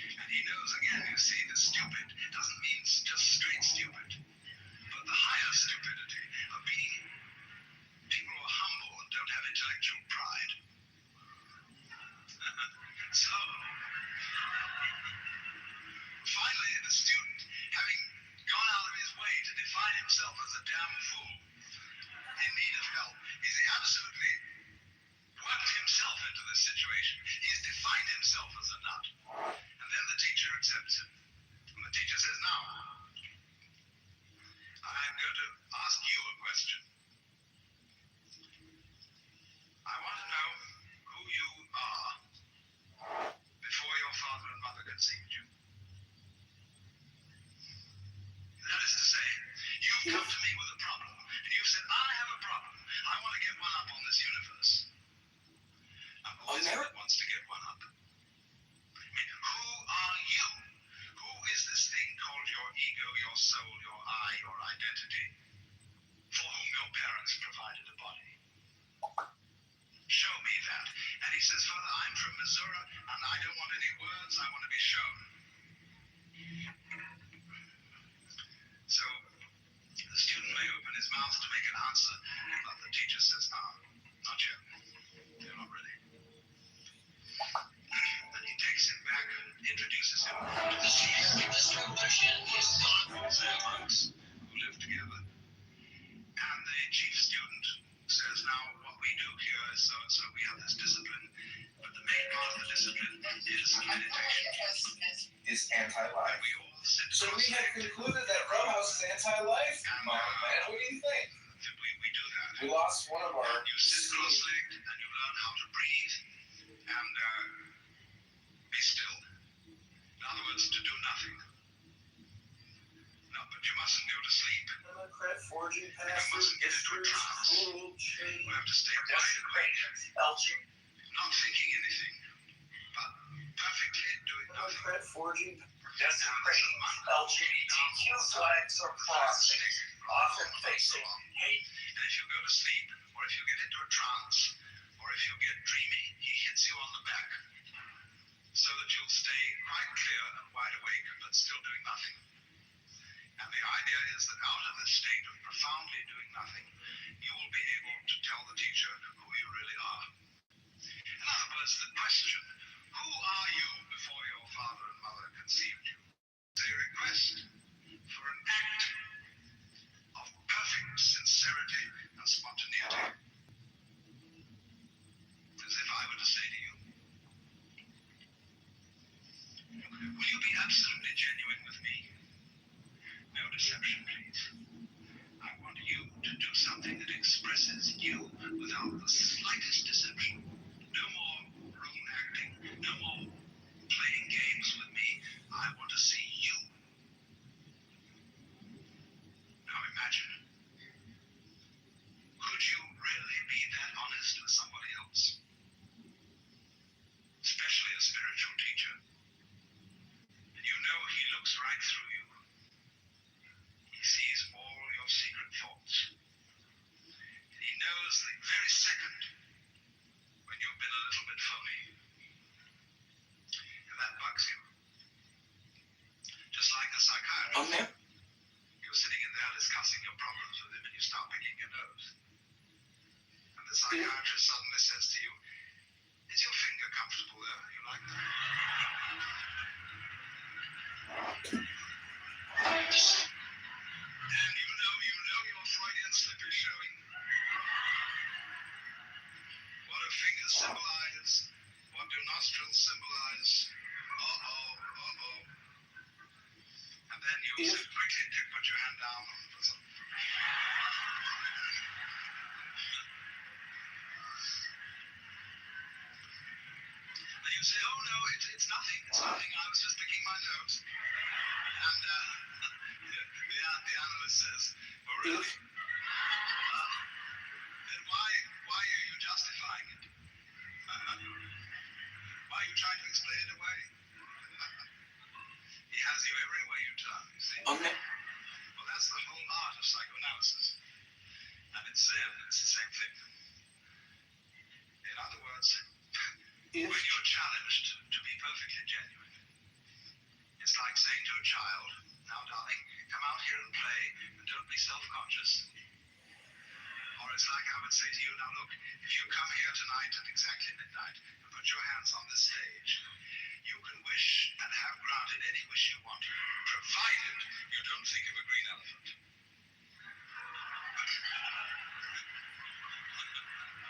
And he knows, again, you see, the stupid doesn't mean just straight stupid, but the higher stupidity of being people who are humble and don't have intellectual pride. So, finally, the student, having gone out of his way to define himself as a damn fool in need of help, he's absolutely worked himself into this situation. He's defined himself as a nut. And then the teacher accepts him. And the teacher says, now, I'm going to ask you a question. I want to know who you are before your father and mother conceived you. That is to say, you've come to me with a problem, and you've said, I have a problem. I want to get one up on this universe. I'm always one wants to get one up. I mean, who are you? Who is this thing called your ego, your soul, your I, your identity, for whom your parents provided a body? Show me that. And he says, Father, I'm from Missouri, and I don't want any words, I want to be shown. So, the student may open his mouth to make an answer, but the teacher says, no, not yet. You're not ready. And he takes him back and introduces him to the chief revolution, his monks who live together. And the chief student says, now, what we do here is so we have this discipline, but the main part of the discipline is meditation. Is anti-life. And we all sit So we have concluded that Roadhouse is anti-life? Come on, man. What do you think? we do that. We lost one of our... You sit cross-legged and you learn how to breathe and be still. In other words, to do nothing. No, but you mustn't go to sleep. Democrat forging You past mustn't get into a trance. cool chain. You have to stay wide awake, not thinking anything, but perfectly doing nothing. Democrat forging... Desecrating LGBTQ flags or crossing, often facing hate. And if you go to sleep, or if you get into a trance, or if you get dreamy, he hits you on the back, so that you'll stay quite clear and wide awake, but still doing nothing. And the idea is that out of this state of profoundly doing nothing, you will be able to tell the teacher who you really are. In other words, the question, who are you before your father and mother conceived you? It's a request for an act of perfect sincerity and spontaneity. As if I were to say to you, will you be absolutely genuine with me? No deception, please. I want you to do something that expresses you without the slightest deception. No more room acting, no more playing games with me. I want to see you. Now imagine. Could you really be that honest with somebody else? Especially a spiritual teacher. And you know he looks right through you. He sees all your secret thoughts. And he knows the very second when you've been a little bit phony. And that bugs you. Just like the psychiatrist. Okay. You're sitting in there discussing your problems with him and you start picking your nose. And the psychiatrist suddenly says to you, is your finger comfortable there? You like that? And you know your Freudian slip is showing. What do fingers symbolize? What do nostrils symbolize? Uh-oh. And then you quickly put your hand down. say, oh no, it's nothing. It's nothing. I was just picking my nose. And the analyst says, oh really? Then why are you justifying it? Why are you trying to explain it away? He has you every way you turn, you see. Okay. Well, that's the whole art of psychoanalysis. And it's Zen, it's the same thing. In other words, when you're challenged to be perfectly genuine, it's like saying to a child, now darling, come out here and play and don't be self-conscious. Or it's like I would say to you, now look, if you come here tonight at exactly midnight and put your hands on this stage, you can wish and have granted any wish you want, provided you don't think of a green elephant.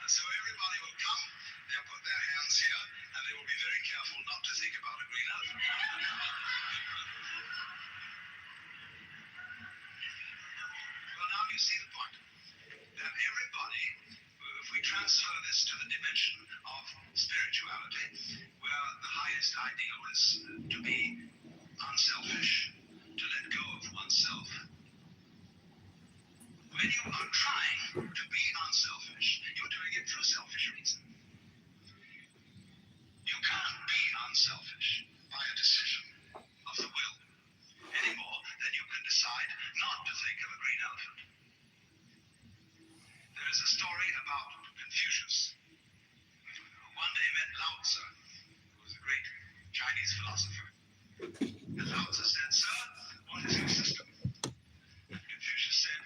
So everybody will come, they'll put their hands here, and they will be very careful not to think about a green elephant. Well, now you see the point. That everybody, if we transfer this to the dimension of spirituality, where the highest ideal is to be unselfish, to let go of oneself. When you are trying to be unselfish, you're doing it for a selfish reason. You can't be unselfish by a decision of the will, any more than you can decide not to think of a green elephant. There is a story about Confucius, who one day met Lao Tzu, who was a great Chinese philosopher. And Lao Tzu said, "Sir, what is your system?" And Confucius said,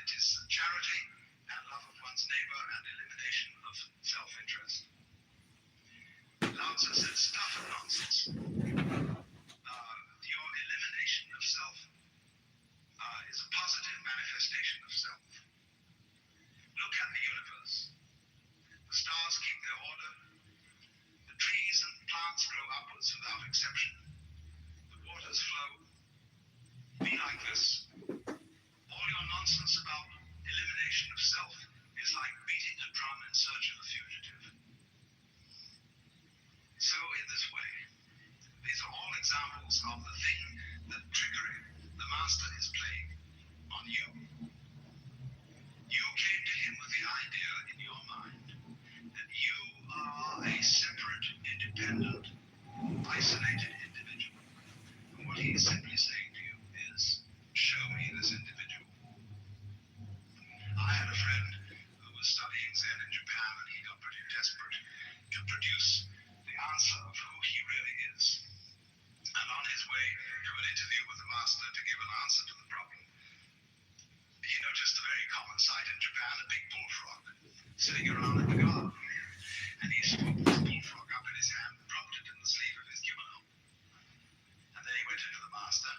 "It is charity and love of one's neighbor and elimination of self-interest." Lao Tzu said, "Stuff and nonsense. Your elimination of self is a positive manifestation of self. Look at the universe. The stars keep their order. The trees and plants grow upwards without exception. The waters flow. Be like this. All your nonsense about elimination of self is like beating a drum in search of a fugitive." So in this way, these are all examples of the thing that trickery, the master is playing on you. You came to him with the idea in your mind that you are a separate, independent, isolated individual. And what he is simply saying to you is, show me this individual. I had a friend who was studying Zen in Japan, and he got pretty desperate to produce the answer of who he really is. And on his way to an interview with the master to give an answer to the problem, he noticed a very common sight in Japan, a big bullfrog sitting around in the garden. And he swooped this bullfrog up in his hand and dropped it in the sleeve of his kimono. And then he went into the master,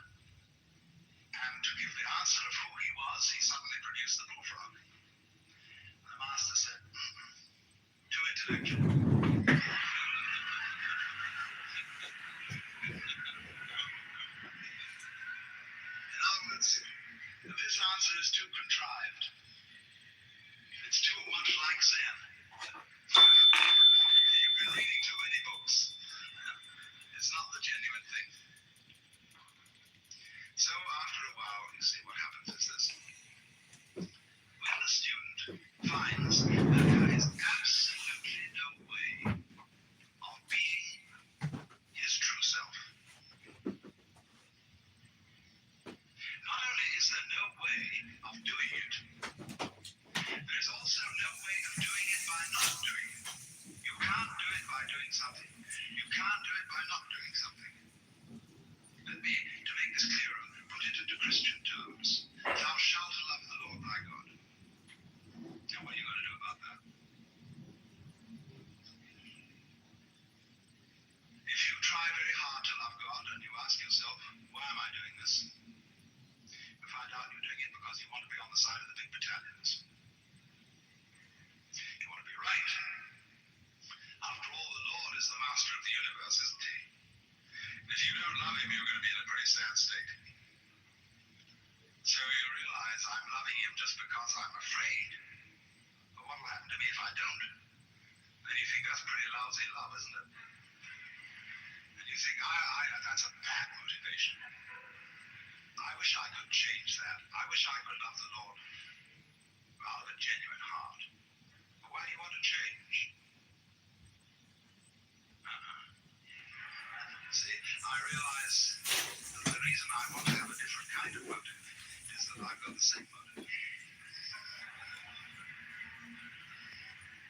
and to give the answer of who he was, he suddenly produced the bullfrog. And the master said, too intellectual. In other words, this answer is too contrived. It's too much like Zen. You've been reading too many books. It's not the genuine thing. So after a while, you see, what happens is this. When the student finds that there is absolutely no way of being his true self, not only is there no way of doing it, there's also no way of doing it by not doing it. You can't do it by doing something. You can't do it by not doing something. Let me, to make this clearer, put it into Christian terms. Thou shalt love the Lord thy God. Now what are you going to do about that? If you try very hard to love God and you ask yourself, why am I doing this? You find out you're doing it because you want to be on the side of the big battalions. You want to be right. After all, the Lord is the master of the universe, isn't he? If you don't love him, you're going to be in a pretty sad state. So you realize I'm loving him just because I'm afraid. But what will happen to me if I don't? Then you think that's pretty lousy love, isn't it? You think that's a bad motivation? I wish I could change that. I wish I could love the Lord out of a genuine heart. But why do you want to change? See, I realize that the reason I want to have a different kind of motive is that I've got the same motive.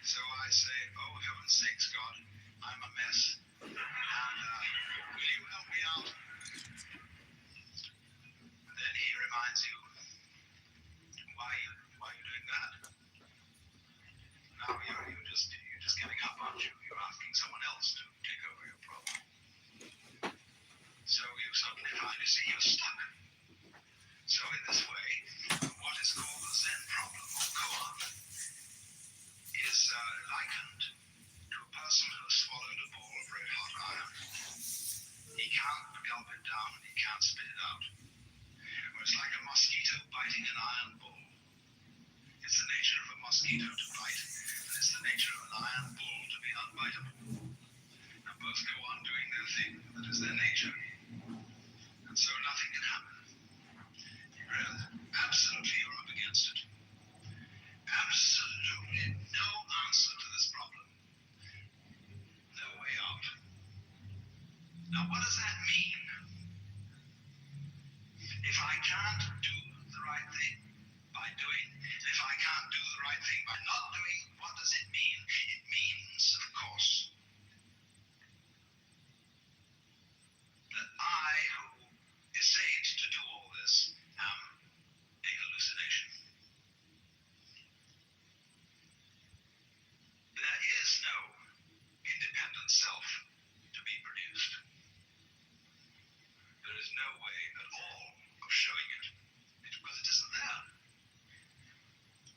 So I say, oh, heaven's sakes, God, I'm a mess. And will you help me out? And then he reminds you, why are you doing that? Now you're just giving up, aren't you? You're asking someone else to take over your problem. So you suddenly find, you see, you're stuck. So in this way, what is called the Zen problem, or koan, is likened to a person who swallowed a ball of red hot iron. He can't gulp it down and he can't spit it out. Or it's like a mosquito biting an iron bull. It's the nature of a mosquito to bite, and it's the nature of an iron bull to be unbiteable. And both go on doing their thing, that is their nature. And so nothing can happen. Absolutely you're up against it. Absolutely no answer to this problem. No way out. Now what does that mean? If I can't do the right thing by doing, if I can't do the right thing by not doing, what does it mean? It means, of course, that I, who essayed to do all this, am a hallucination. There is no independent self to be produced. There is no way at all of showing it, because it isn't there.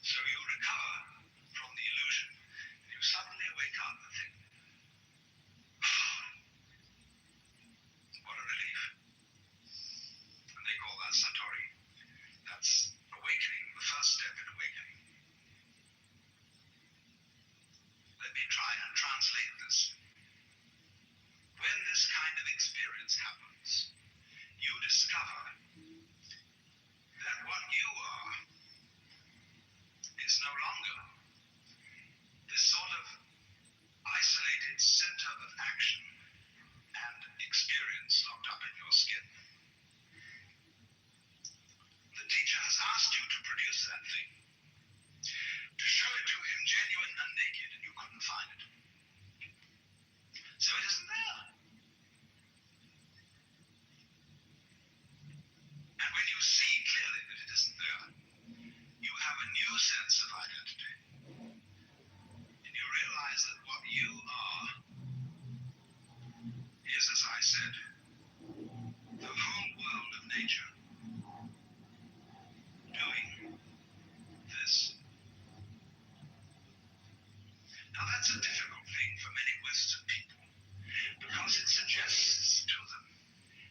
So you recover from the illusion, and you suddenly wake up and think, what a relief. And they call that Satori. That's awakening, the first step in awakening. Let me try and translate this. When this kind of experience happens, you discover that what you are is no longer this sort of isolated center of action and experience locked up in your skin. The teacher has asked you to produce that thing, to show it to him genuine and naked, and you couldn't find it. So it isn't there. And when you see clearly that it isn't there, you have a new sense of identity. And you realize that what you are is, as I said, the whole world of nature doing this. Now that's a difficult thing for many Western people, because it suggests to them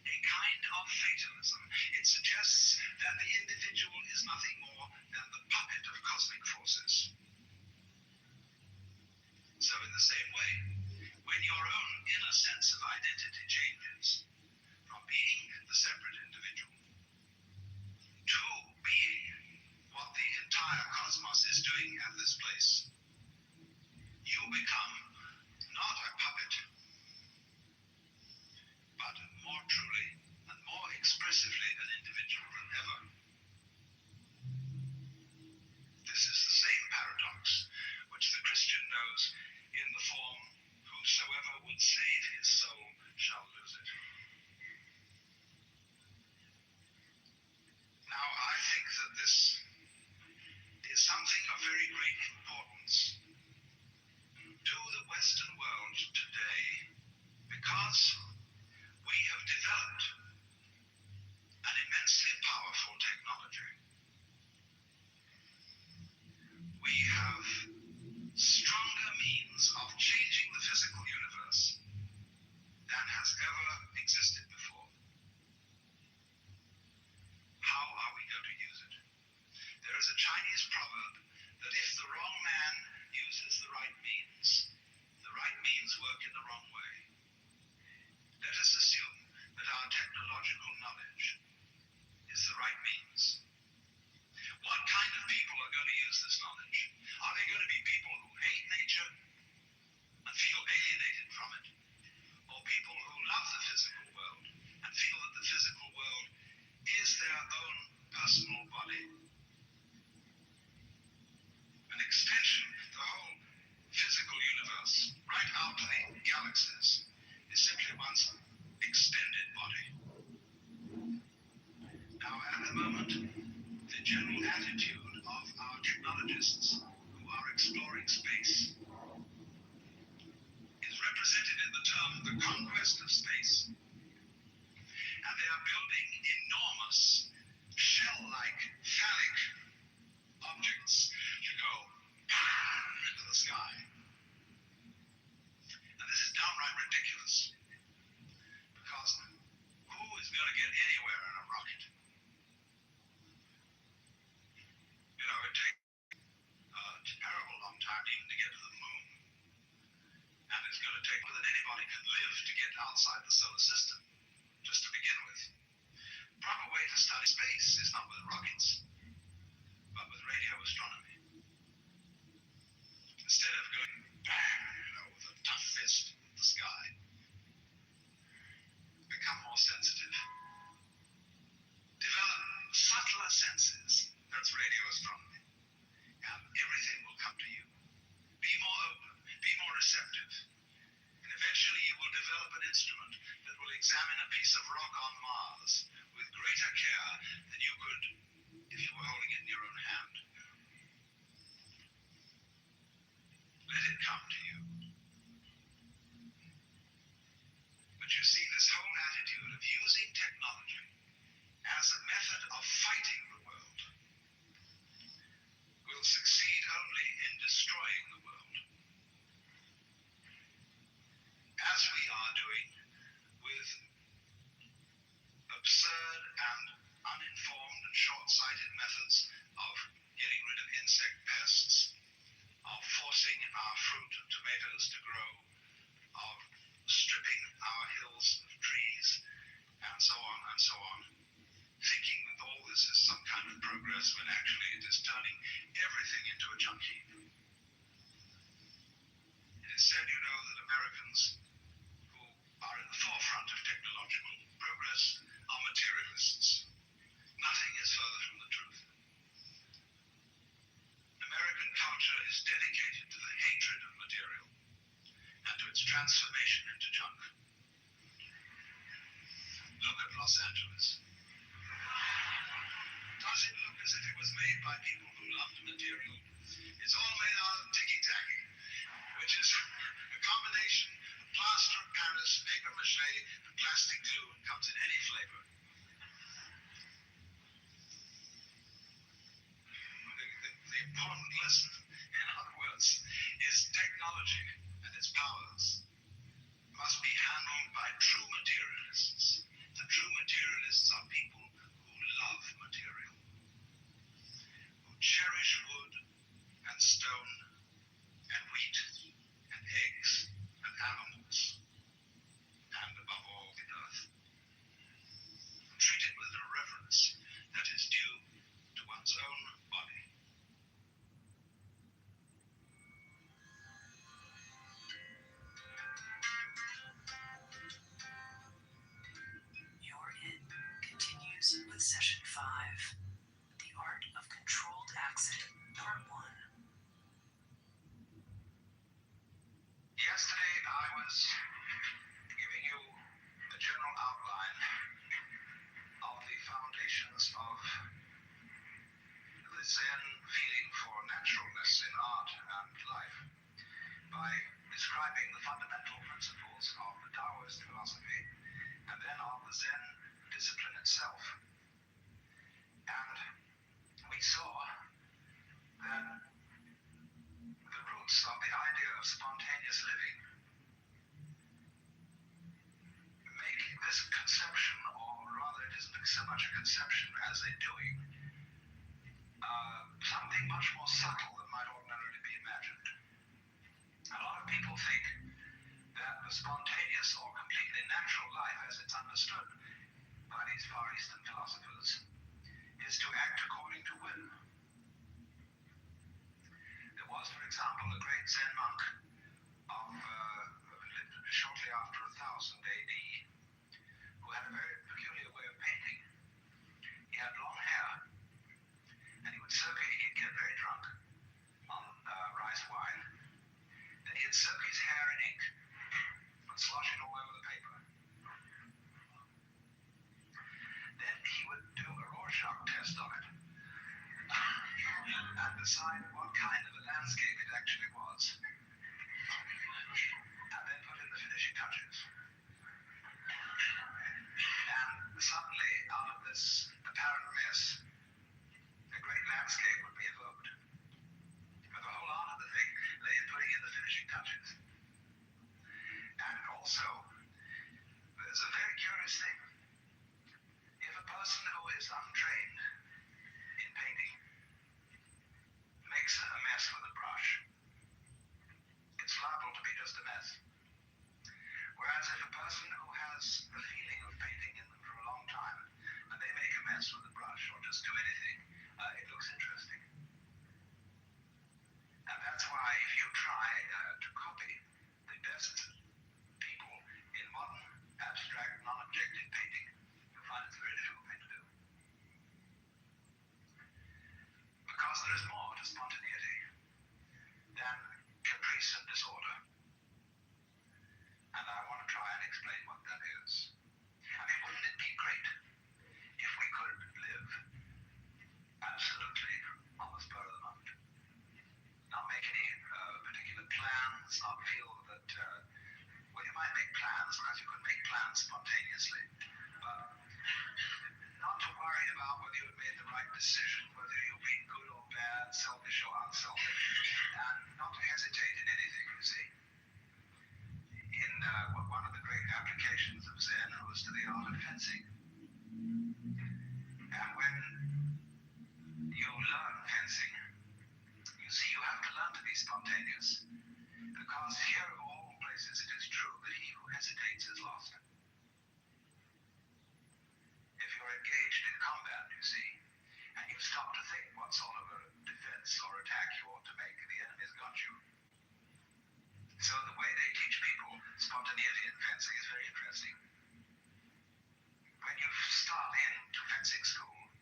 a kind of fatalism. It suggests that the individual is nothing more than the puppet of cosmic forces. So in the same way, when your own inner sense of identity changes from being the separate individual to being what the entire cosmos is doing at this place, you become not a puppet, but more truly and more expressively an individual than ever. This is the same paradox which the Christian knows in the form, whosoever would save his soul shall lose it. Now, I think that this is something of very great importance to the Western world today, because we have developed an immensely powerful technology. We have stronger means of changing the physical universe programmed even to get to the moon. And it's going to take more than anybody can live to get outside the solar system, just to begin with. Proper way to study space is not with rockets, but with radio astronomy. Instead of going bang, with a tough fist at the sky, become more sensitive. Develop subtler senses. That's radio astronomy. And everything will come to you. Be more open, be more receptive. And eventually you will develop an instrument that will examine a piece of rock on Mars with greater care than you could if you were holding it in your own hand. Let it come to you. But you see, this whole attitude of using technology as a method of fighting the world will succeed only in destroying the world. As we are doing with absurd and uninformed and short-sighted methods of getting rid of insect pests, of forcing our fruit and tomatoes to grow, of stripping our hills of trees, and so on and so on, thinking that all this is some kind of progress when actually it is turning everything into a junk heap. It is said, you know, that Americans who are in the forefront of technological progress are materialists. Nothing is further from the truth. American culture is dedicated to the hatred of material and to its transformation into junk. Look at Los Angeles. Does it look as if it was made by people who loved material? It's all made out of ticky-tacky, which is a combination of plaster of Paris, paper mache, and plastic glue, and comes in any flavor. The important lesson, in other words, is technology and its powers must be handled by true materialists. The true materialists are people who love material, who cherish wood and stone and wheat and eggs and animals, and above all the earth. Treat it with the reverence that is due to one's own body. Your In continues with Session 5, The Art of Controlled Accident, Part 1. Yesterday I was giving you a general outline of the foundations of the Zen feeling for naturalness in art and life by describing the fundamental principles of the Taoist philosophy and then of the Zen discipline itself. And we saw that the roots of the idea of spontaneous living make this conception, or rather it isn't so much a conception as a doing, something much more subtle than might ordinarily be imagined. A lot of people think that the spontaneous or completely natural life as it's understood by these Far Eastern philosophers is to act according to whim. There was, for example, a great Zen monk lived shortly after 1000 AD who had a very peculiar way of painting. He had long hair, and he'd get very drunk on rice wine. Then he'd soak his hair in ink and slosh it all over the paper. Then he would do a Rorschach test on it and decide what kind of a landscape it actually was, and then put in the finishing touches. And suddenly, out of this apparent mess, a great landscape would be evoked. But the whole art of the thing lay in putting in the finishing touches. And also, there's a very curious thing. If a person who is untrained in painting makes a mess with a brush, just a mess. Whereas if a person who has the feeling of painting in them for a long time, and they make a mess with a brush or just do anything, it looks interesting. And that's why if you try to copy the best people in modern, abstract, non-objective painting, you'll find it's a very difficult thing to do. Because there is more to spontaneity than caprice and disorder. And I want to try and explain what that is. I mean, wouldn't it be great if we could live absolutely on the spur of the moment? Not make any particular plans, not feel that, well, you might make plans because you could make plans spontaneously, but not to worry about whether you had made the right decision, whether you've been good or bad, selfish or unselfish, and not to hesitate in anything, you see. In one of the great applications of Zen was to the art of fencing. And when you learn fencing, you see you have to learn to be spontaneous. Because here of all places it is true that he who hesitates is lost. If you're engaged in combat, you see, and you stop to think what sort of a defense or attack you ought to make, the enemy's got you. So the way they teach people spontaneity in fencing is very interesting. When you start into fencing school,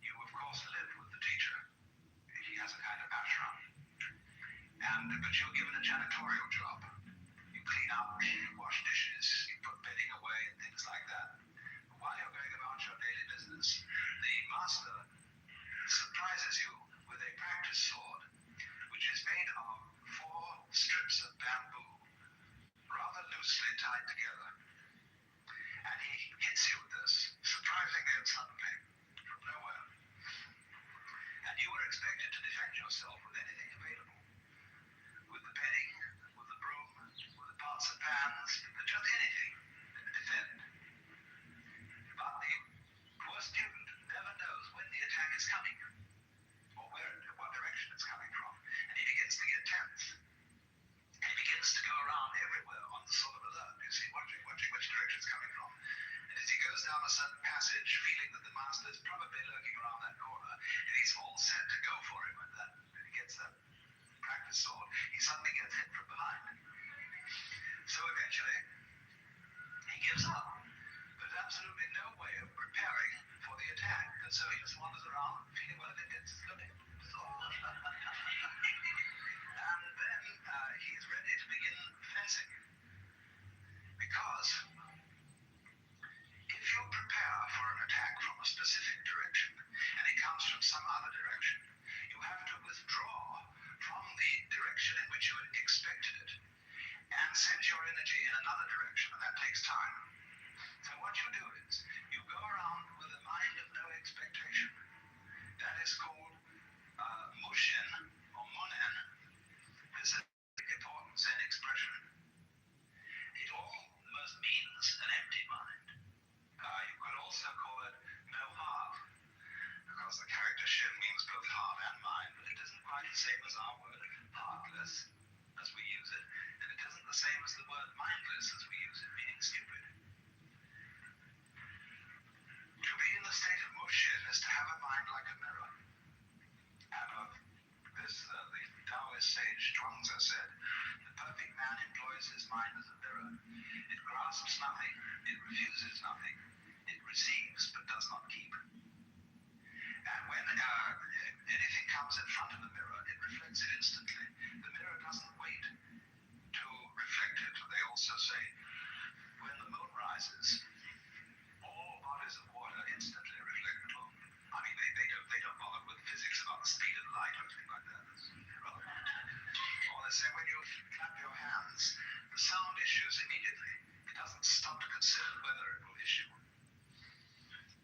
you of course live with the teacher. He has a kind of ashram. But you're given a janitorial job. You clean up, you wash dishes, you put bedding away and things like that. But while you're going about your daily business, the master surprises you with a practice sword, which is made of 4 strips of bamboo, rather loosely tied together. And he hits you with this, surprisingly and suddenly, from nowhere. And you were expected to defend yourself with anything available. With the bedding, with the broom, with the pots and pans, just anything to defend. But the poor student never knows when the attack is coming, or what direction it's coming from. And he begins to get tense. And he begins to go around everywhere on the sort of alert, you see, watching which direction it's coming from. And as he goes down a certain passage, feeling that the master is probably lurking around that corner, and he's all set to go for him, and then he gets that practice sword, he suddenly gets hit from behind. So eventually, he gives up. There's absolutely no way of preparing for the attack, and so he just wanders around feeling well if it gets good. And then he's ready to begin fencing. Because if you prepare for an attack from a specific direction, and it comes from some other direction, you have to withdraw from the direction in which you had expected it, and send your energy in another direction, and that takes time. So what you do is, you go around with a mind of no expectation. That is called mushin, or munen. This is an important Zen expression. It almost means an empty mind. You could also call it no heart, because the character shin means both heart and mind, but it isn't quite the same as our word heartless, as we use it, and it isn't the same as the word mindless as we use it, meaning stupid. To be in the state of mushin is to have a mind like a mirror. And of this, the Taoist sage Zhuangzi said, the perfect man employs his mind as a mirror. It grasps nothing, it refuses nothing, it receives but does not keep. And when anything comes in front of the mirror, it reflects it instantly. The mirror doesn't wait to reflect it. They also say, when the moon rises, all bodies of water instantly reflect the moon. I mean, they don't bother with physics about the speed of light or anything like that. It's irrelevant. Or they say, when you clap your hands, the sound issues immediately. It doesn't stop to consider whether it will issue.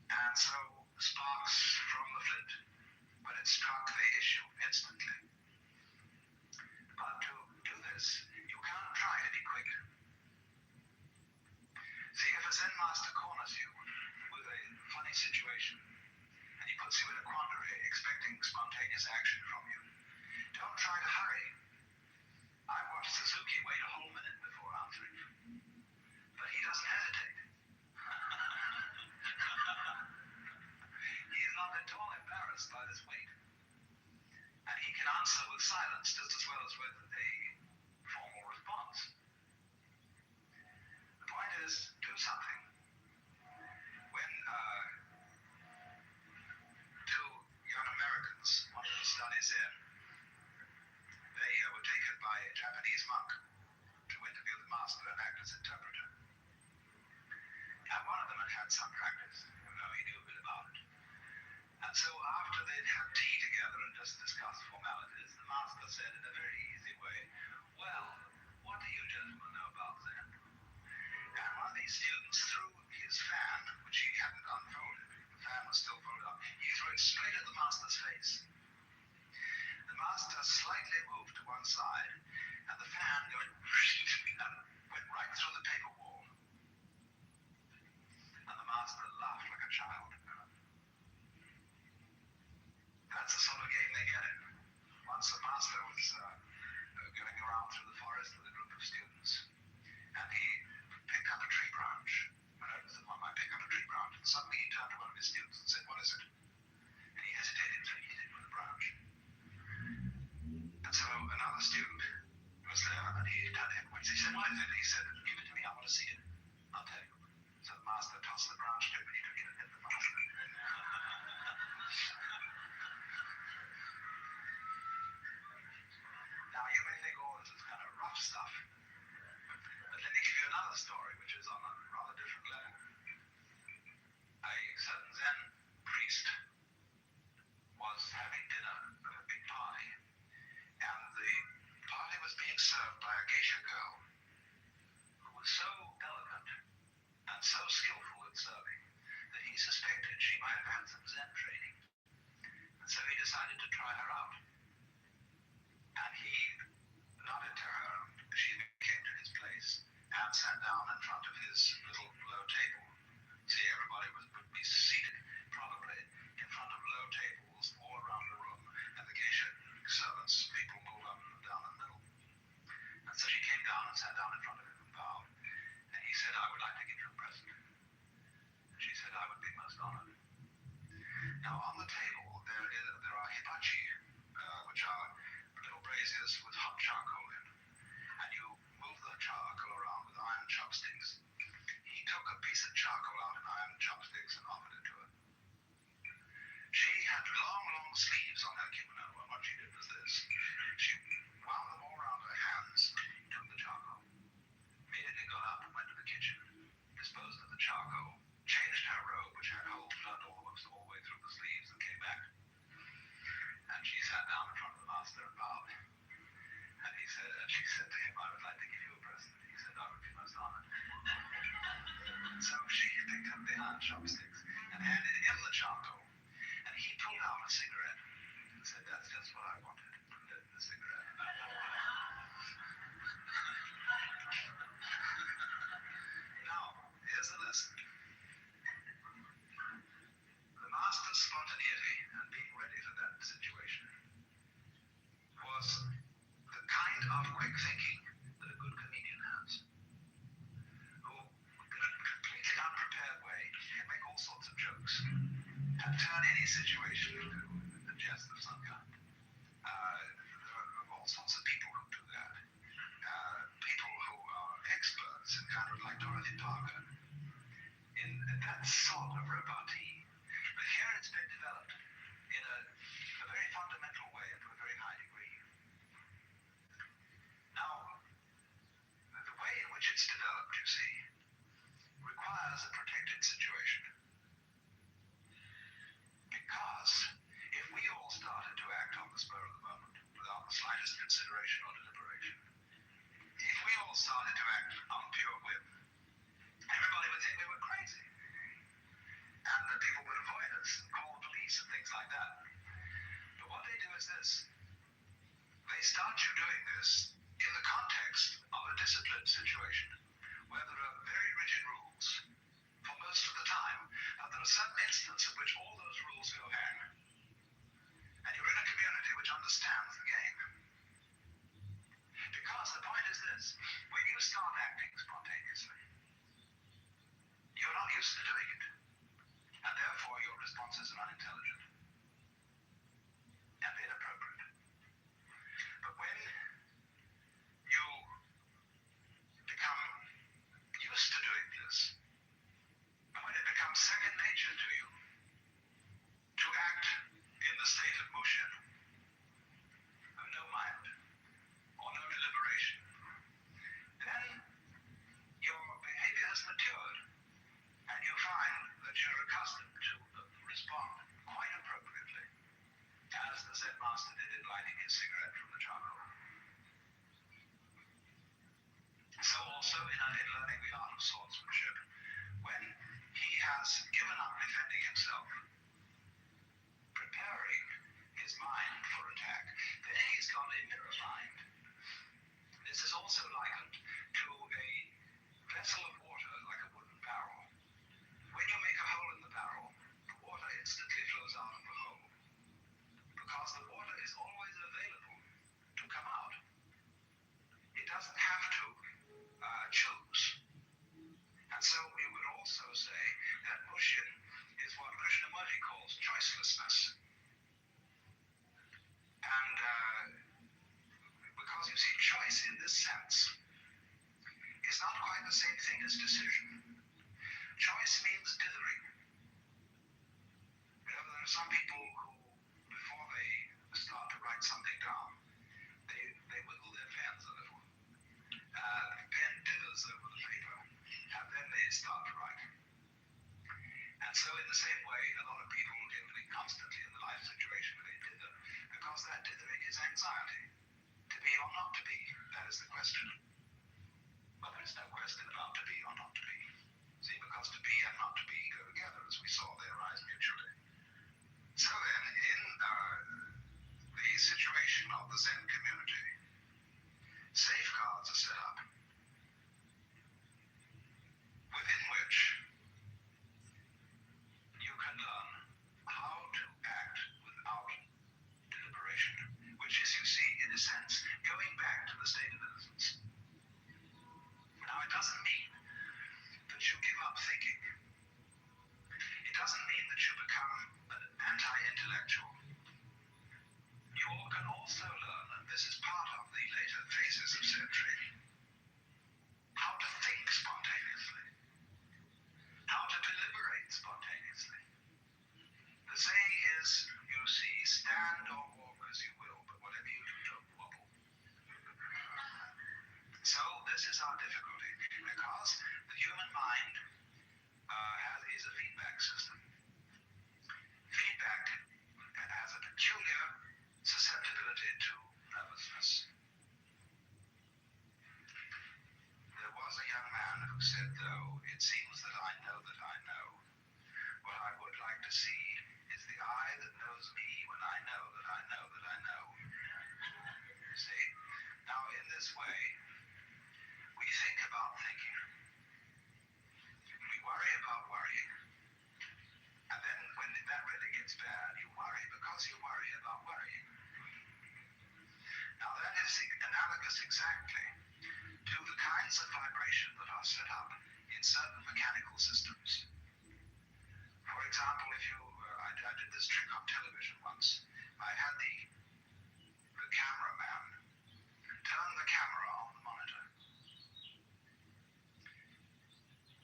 And so sparks from the flint, when it's struck, they issue instantly. But to do this, you can't try to be quick. See, if a Zen master corners you with a funny situation, and he puts you in a quandary, expecting spontaneous action from you, don't try to hurry. I watched Suzuki wait a do something. When two young Americans wanted to study Zen, they were taken by a Japanese monk to interview the master and act as interpreter. And one of them had had some practice, he knew a bit about it. And so after they'd had tea together and just discussed formalities, the master said in a very easy way, "Well, what do you gentlemen know about Zen?" And one of these students threw his fan, which he hadn't unfolded. The fan was still folded up. He threw it straight at the master's face. The master slightly moved to one side, and the fan went right through the paper wall. And the master laughed like a child. That's the sort of game they get in. Once the master was going around through the forest with a group of students, and he picked up a tree branch. One might pick up a tree branch, and suddenly he turned to one of his students and said, "What is it?" And he hesitated to hit it with the branch. And so another student was there, and he turned to him once. He said, "What is it?" He said, "Give it to me, I want to see it. I'll tell you." So the master tossed the branch to him, and he took it and hit the master. Now, you may think all this is kind of rough stuff, but let me give you another story, which is on a rather different level. A certain Zen priest was having dinner at a big party, and the party was being served by a geisha girl who was so elegant and so skillful at serving that he suspected she might have had some Zen training, and so he decided to try her out. And he nodded to her. She came to his place and sat down in front of his little low table. See, everybody would be seated probably in front of low tables all around the room, and the geisha servants, people move up and down the middle. And so she came down and sat down in front of him and bowed. And he said, "I would like to give you a present." And she said, "I would be most honored." Now, on the table, there are hibachi, which are little braziers with hot charcoal in. And you move the charcoal around with iron chopsticks. He took a piece of charcoal out in iron chopsticks and offered it to her. She had long, long sleeves on her kimono, and what she did was this. She wound them all around her hands, took the charcoal, immediately got up and went to the kitchen, disposed of the charcoal, changed her robe, which had holes blood all the way through the sleeves, and came back. And she sat down in front of the master and bowed. And she said to him, "I would like to give you a present." He said, "I would be most honored." So she picked up the iron chopsticks and handed him the charcoal. And he pulled out a cigarette and said, "That's just what I wanted, the cigarette." Now, here's the lesson. The master's spontaneity and being ready for that situation was the kind of quick thinking that a good comedian has, who, in a completely unprepared way, can make all sorts of jokes and turn any situation into a jest of some kind. There are all sorts of people who do that. People who are experts in kind of like Dorothy Parker in that sort of repartee. But here it's been developed in a very fundamental way and to a very high degree. Now, the way in which it's developed, you see, requires a protected situation. Because if we all started to act on the spur of the moment without the slightest consideration or deliberation, if we all started to act on pure whim, everybody would think we were crazy. And that people would avoid us and call the police and things like that. But what they do is this. They start you doing this in the context of a disciplined situation where there are very rigid rules for most of the time. Now, there are certain instances in which all those rules go hang. And you're in a community which understands the game. Because the point is this. When you start acting spontaneously, you're not used to doing it. And therefore your responses are unintelligent and inappropriate. But when you become used to doing this, you see, choice in this sense is not quite the same thing as decision. Choice means dithering. You know, there are some people who, before they start to write something down, they wiggle their pens a little. The pen dithers over the paper, and then they start to write. And so in the same way, a lot of people live constantly in the life situation where they dither, because that dithering is anxiety. To be or not to be, that is the question. But there is no question about to be or not to be. See, because to be and not to be go together, as we saw, they arise mutually. So then, in the situation of the Zen community, safeguards are set up within which you can learn how to act without deliberation, which is, you see, in a sense, going back to the state of innocence. Now, it doesn't mean that you give up thinking. It doesn't mean that you become an anti-intellectual. You can also learn, and this is part of the later phases of Zen training, how to think spontaneously, how to deliberate spontaneously. The saying is, you see, stand or walk as you will, but whatever you do, don't wobble. So this is our difficulty, because the human mind is a feedback system. Feedback has a peculiar susceptibility to nervousness. There was a young man who said, though, it seems that I know, what I would like to see is the eye that knows me when I know that I know that I know. See? Now, in this way, we think about thinking. We worry about worrying. And then when that really gets bad, you worry because you worry about worrying. Now, that is analogous exactly to the kinds of vibration that are set up in certain mechanical systems. For example, if you, I did this trick on television once. I had the cameraman turn the camera on the monitor.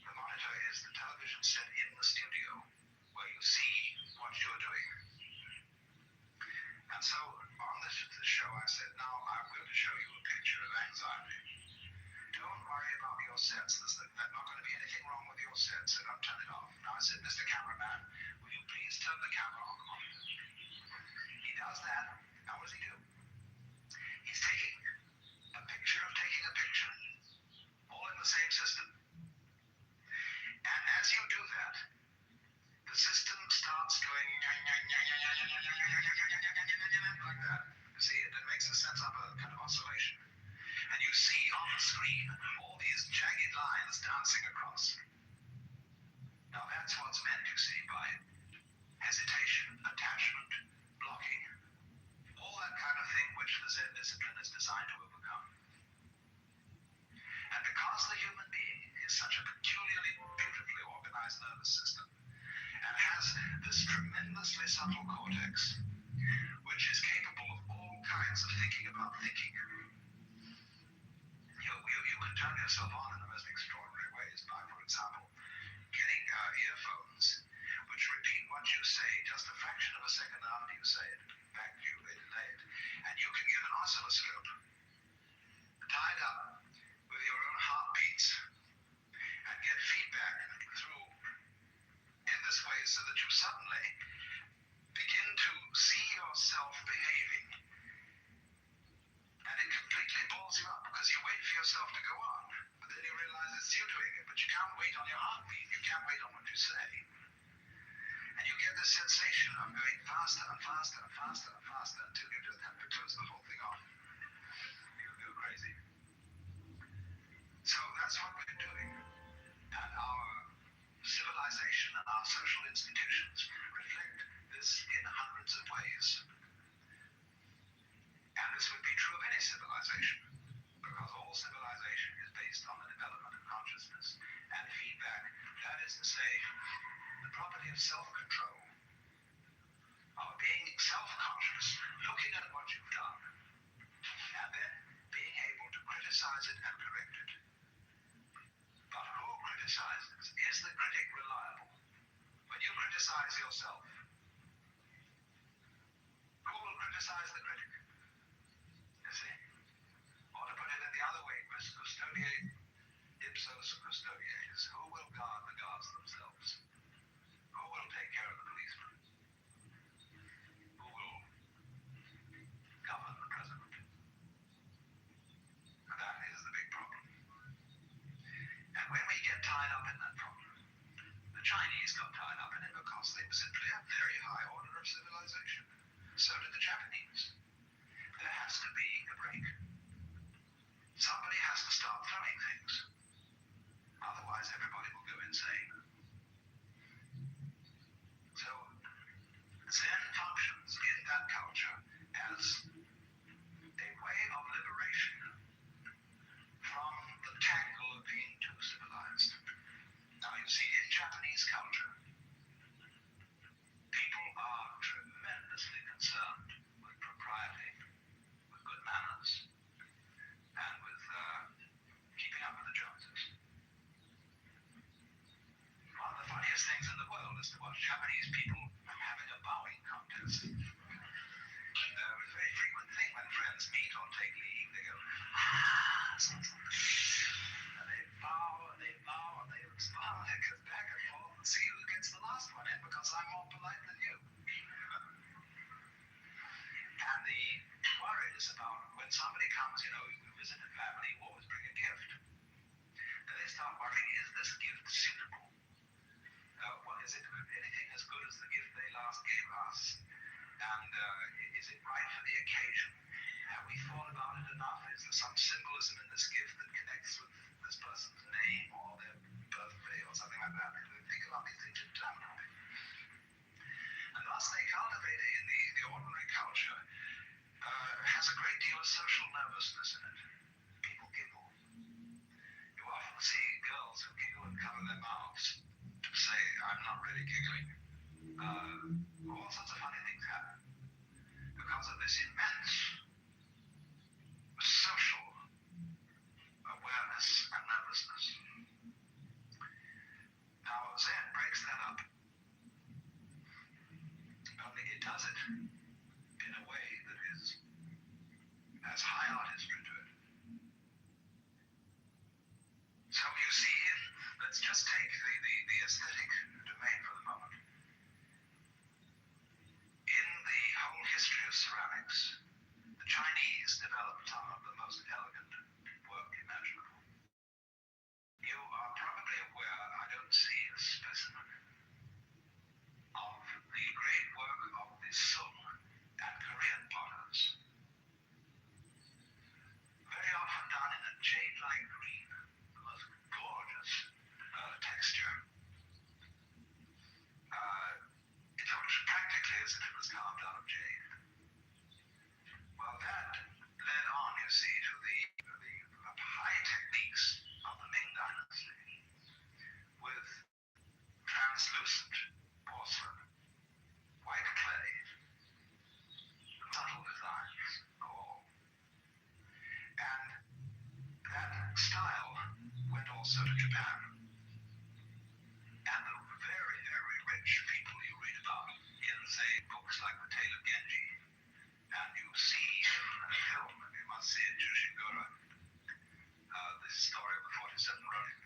The monitor is the television set in the studio where you see what you're doing. And so on this show I said, now I'm going to show you a picture of anxiety. Don't worry about your sets. There's not going to be anything wrong with your sets, so don't turn it off. Now I said, Mr. Cameraman, will you please turn the camera on the monitor? He does that. Now what does he do? He's taking a picture of taking a picture, all in the same system. And as you do that, the system starts going like that. You see, it makes a sense of a kind of oscillation. And you see on the screen all these jagged lines dancing across. Now that's what's meant, you see, by hesitation, attachment, blocking, all that kind of thing which the Zen discipline is designed to overcome. And because the human being is such a peculiarly, beautifully organized nervous system, and has this tremendously subtle cortex, which is capable of all kinds of thinking about thinking, you can turn yourself on in the most extraordinary ways by, for example, getting earphones which repeat what you say just a fraction of a second after you say it. In fact, they delay it. And you can get an oscilloscope tied up with your own heartbeats and get feedback through in this way so that you suddenly begin to see yourself behaving. And it completely balls you up because you wait for yourself to go on, but then you realize it's you doing it, but you can't wait on your heartbeat, you can't wait on what you say. And you get this sensation of going faster and faster and faster and faster until you just have to close the whole thing off. You go crazy. So that's what we're doing. And our civilization and our social institutions reflect this in hundreds of ways. And this would be true of any civilization, because all civilization is based on the development of consciousness and feedback. That is to say, the property of self-control, of being self-conscious, looking at what you've done, and then being Chinese got tied up in it because they simply have very high order of civilization. So did the Japanese. There has to be a break. Somebody has to start throwing things. Otherwise, everybody will go insane. So, Zen functions in that culture as a way of liberation from the tangle of being too civilized. Now, you see, in Japanese culture, people are tremendously concerned with propriety, with good manners, and with keeping up with the Joneses. One of the funniest things in the world is to watch Japanese people having a bowing contest. It's a very frequent thing when friends meet or take leave. They go, and they bow, and they bow, and they smile, and they go back and forth and see who gets the last one in because I'm more polite than you. And the worry is about when somebody comes, you visit a family, you always bring a gift. And they start worrying, is this gift suitable? Is it anything as good as the gift they last gave us? And is it right for the occasion? Have we thought about it enough? Is there some symbolism in this gift that connects with this person's name or their birthday or something like that? They think about these things internally. And thus they cultivate in the ordinary culture has a great deal of social nervousness in it. People giggle. You often see girls who giggle and cover their mouths to say, I'm not really giggling. All sorts of funny things happen because of this immense social awareness and nervousness. Now, Zen breaks that up. Only it does it in a way that has high artistry to it. So you see, let's just take the aesthetic domain for the moment. In the whole history of ceramics, the Chinese developed some of the most elegant work imaginable. You are probably aware, I don't see a specimen of the great work of the Sung and Korean potters. Very often done in a jade-like green, the most gorgeous texture. It looks practically as if it was carved out of jade. Well, that led on, you see, to the high techniques of the Ming Dynasty, with translucent porcelain, white clay, subtle designs, all. And that style went also to Japan. And the very, very rich people you read about in, say, books like The Tale of Genji, and you see in a film, and you must see it, Jushiguro, the story of the 47 Ronin.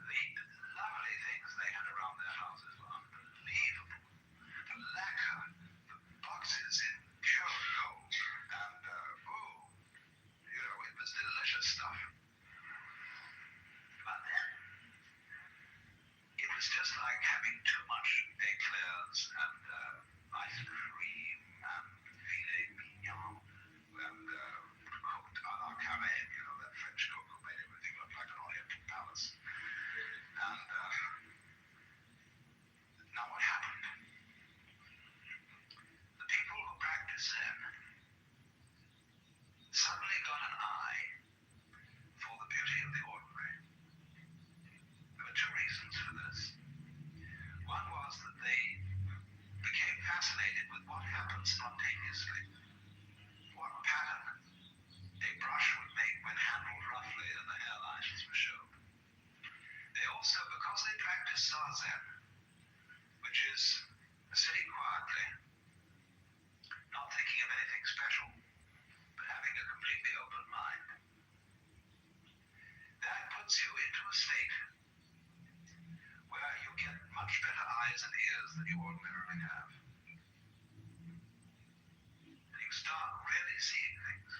The lovely things they had around their houses were unbelievable. The lacquer, the boxes in pure gold, and it was delicious stuff. But then, it was just like having too much eclairs and ice cream and filet mignon and cooked à la carême, that French cook who made everything look like an Oriental palace. And now what happened? The people who practice Zen suddenly got an eye for the beauty of the ordinary. There were two reasons for this. One was that they became fascinated with what happened spontaneously. What pattern a brush would make when handled roughly and the hairlines were shown. They also, because they practiced Zazen, which is sitting quietly, not thinking of anything special, but having a completely open mind, that puts you into a state where you get much better eyes and ears than you ordinarily have. And you start really seeing things.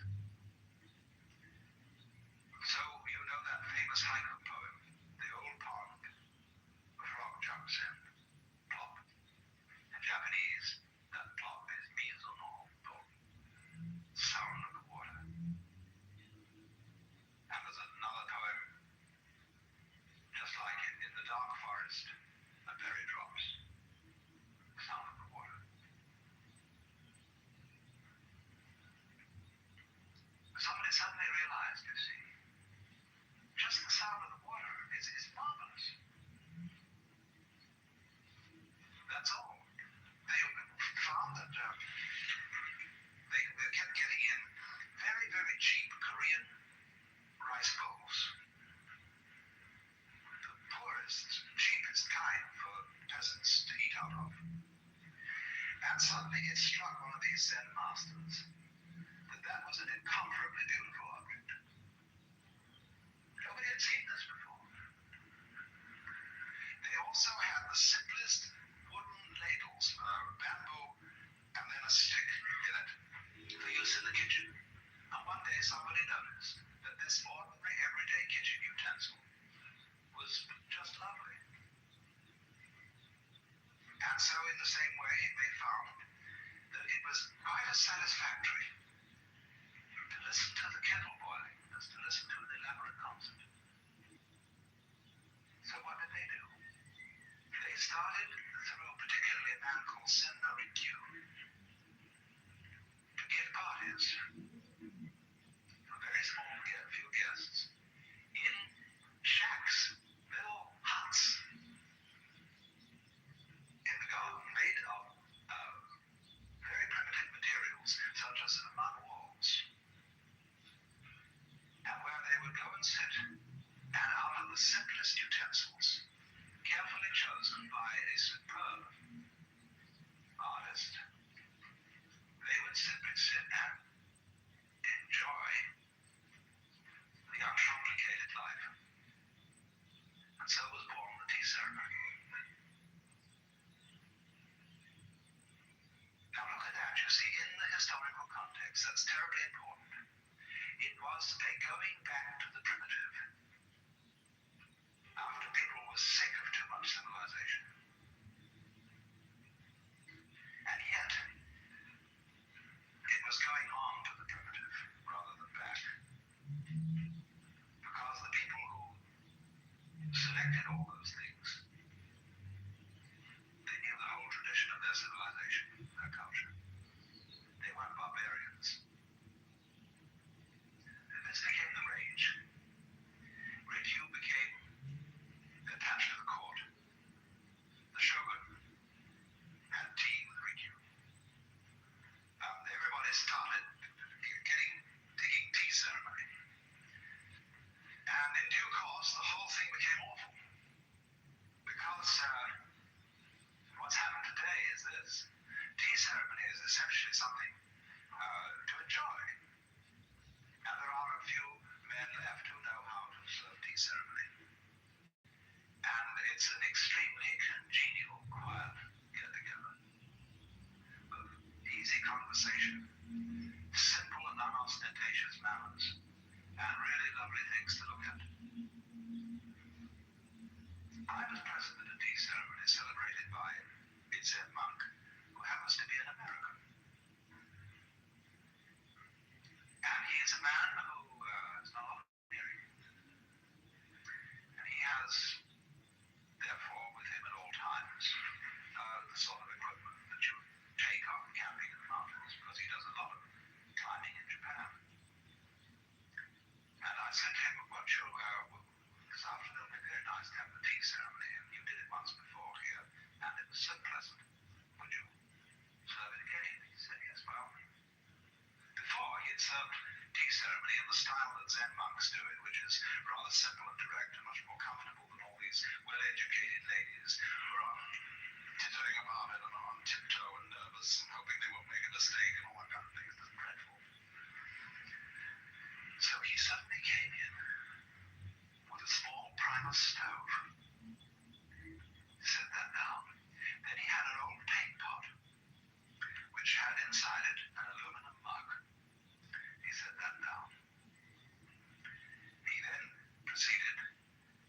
So, you know that famous haiku poem, The Old Pond, a frog jumps in. these Zen masters that was an incomparably beautiful object. Nobody had seen this before. They also had the simplest wooden ladles, bamboo, and then a stick in it for use in the kitchen. And one day somebody noticed that this ordinary, everyday kitchen utensil was just lovely. And so in the same way, they found that it was quite as satisfactory to listen to the kettle boiling as to listen to an elaborate concert. So what did they do? They started through particularly a man called Senno Rikyu to give parties for very small, few guests in shacks, little huts in the garden made of very primitive materials such as mud walls, and where they would go and sit, and out of the simplest utensils, carefully chosen by a superb artist, they would simply sit and enjoy the uncomplicated life. And so was born the tea ceremony. Now look at that. You see, in the historical context, that's terribly important. It was a going back to the primitive after people were sick of too much civilization. And yet, it was going on to the primitive rather than back. Because the people who selected all those things, they knew the whole tradition of their civilization, their culture. They weren't barbarians. And this became the rage. Rikyu became attached to the court. The shogun had tea with Rikyu. Everybody started taking tea ceremony. And in due course, the whole thing became awful. Because what's happened today is this. Tea ceremony is essentially something to enjoy. And there are a few men left who know how to serve tea ceremony. And it's an extremely congenial, quiet get-together. Of easy conversation, simple and unostentatious manners, and really lovely things to look at. I was present at a tea ceremony celebrated by a Zen monk who happens to be an American. And he is a man who is not ordinary. And he has, therefore, with him at all times, the sort of equipment that you take on camping in the mountains, because he does a lot of climbing in Japan. And I said to him, "Won't you, this afternoon would be very nice to have the tea ceremony, and you did it once before here, and it was so pleasant. Would you serve it again?" He said, "Yes, well." Before, he had served tea ceremony in the style that Zen monks do it, which is rather simple and direct and much more comfortable than all these well-educated ladies who are on tittering about it and on tiptoe and nervous and hoping they won't make a mistake and all that kind of thing. It's just dreadful. So he suddenly came in with a small primus stove. He set that down. Then he had an old paint pot, which had inside it an aluminum mug. He set that down. He then proceeded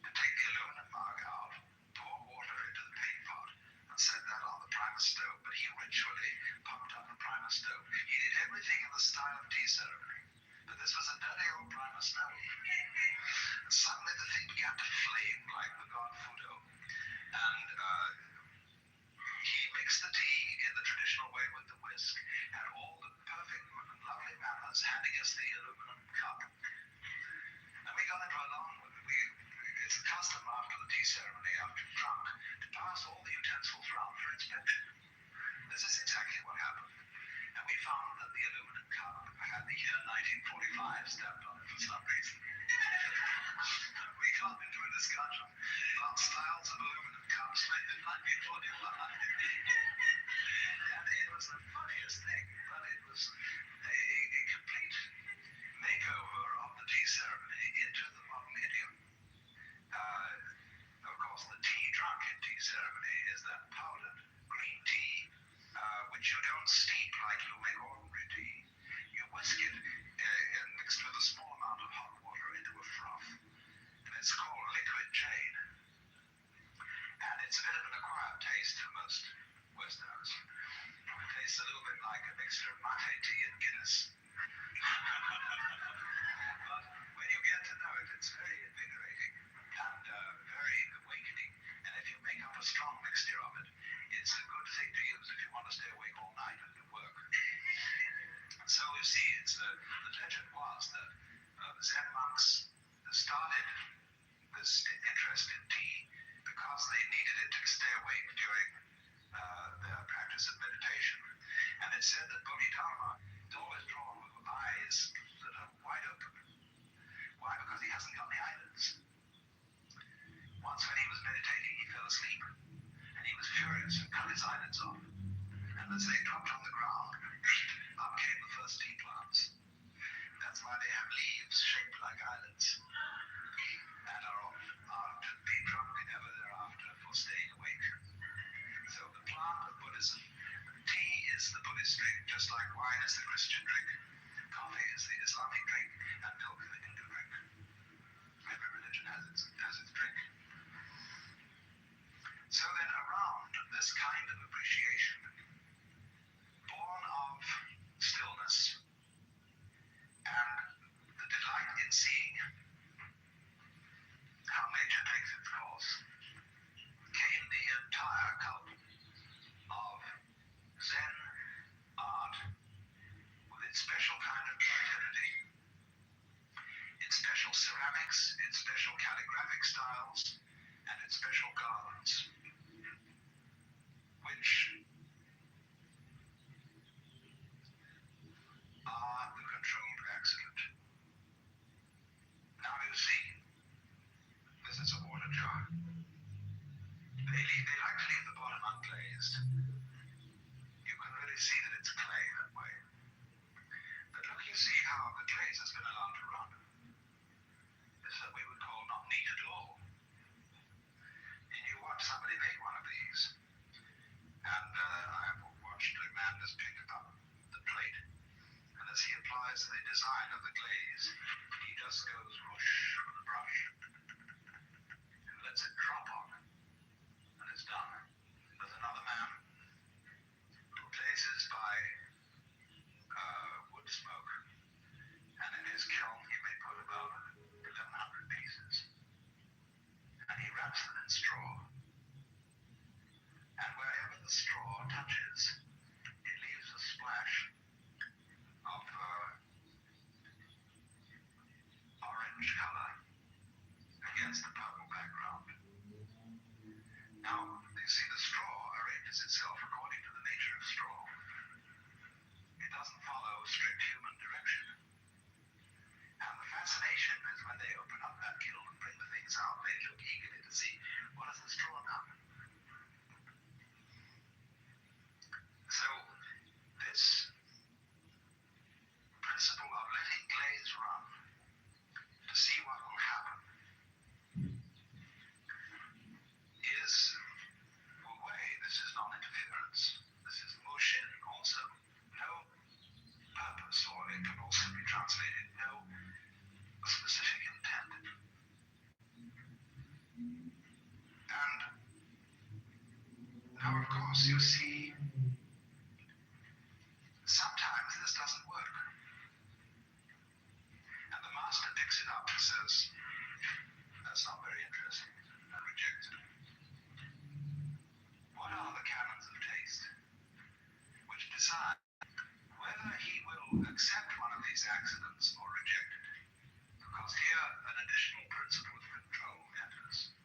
to take the aluminum mug out, pour water into the paint pot, and set that on the primus stove. But he ritually pumped up the primus stove. He did everything in the style of tea ceremony. But this was a dirty old primus stove. And suddenly the thing began to flame like the god Fudo. And he mixed the tea in the traditional way with the whisk, and all the perfect and lovely manners, handing us the aluminum cup. And we got into a long, it's a custom after the tea ceremony, after you've drunk, to pass all the utensils round for inspection. This is exactly what happened. And we found that the aluminum cup had the year 1945 stamped on it for some reason. We got into a discussion about styles of aluminum cups made in 1945. And it was the funniest thing. But which you don't steep like you make ordinary tea. You whisk it mixed with a small amount of hot water into a froth. And it's called liquid jade. And it's a bit of an acquired taste for most Westerners. It tastes a little bit like a mixture of mate tea and Guinness. But when you get to know it, it's very invigorating and very awakening. And if you make up a strong mixture of it, it's a good thing to use if you want to stay awake all night and do work. And so you see, the legend was that Zen monks started this interest in tea because they needed it to stay awake during their practice of meditation. And it said that Bodhidharma is always drawn with eyes that are wide open. Why? Because he hasn't got any eyelids. Once when he was meditating, he fell asleep. And he was furious and cut his eyelids off. And as they dropped on the ground, up came the first tea plants. That's why they have leaves shaped like eyelids. And are to be drunk ever thereafter for staying awake. So the plant of Buddhism, tea is the Buddhist drink, just like wine is the Christian drink. Coffee is the Islamic drink, and milk the Hindu drink. Every religion has its drink. So then around this kind of appreciation, born of stillness and the delight in seeing how nature takes its course, came the entire cult of Zen art with its special kind of creativity, its special ceramics, its special calligraphic styles, and its special gardens, which are the controlled accident. Now you see, this is a water jar. They like to leave the bottom unglazed. You can really see that it's clay that way. But look, you see how the glaze has been allowed to run. It's what we would call not neat at all. And you watch somebody make one of these. And I've watched a man just pick up the plate. And as he applies the design of the glaze, he just goes whoosh with the brush and lets it drop on. And it's done. There's another man who glazes by wood smoke. And in his kiln, he may put about 1,100 pieces. And he wraps them in straw. And wherever the straw touches, it leaves a splash of orange color against the purple background. Now, you see the straw arranges itself according to the nature of straw. It doesn't follow strict human direction. And the fascination is when they open up that kiln and bring the things out, they look eagerly to see what has the straw done. So, this principle of letting glaze run to see what will happen is, a way, this is non-interference. This is mushin also. No purpose, or it can also be translated no specific intent. And now, of course, you see, sometimes this doesn't work. And the master picks it up and says, that's not very interesting, and rejects it. What are the canons of taste which decide whether he will accept one of these accidents or reject it? Because here an additional principle of control enters.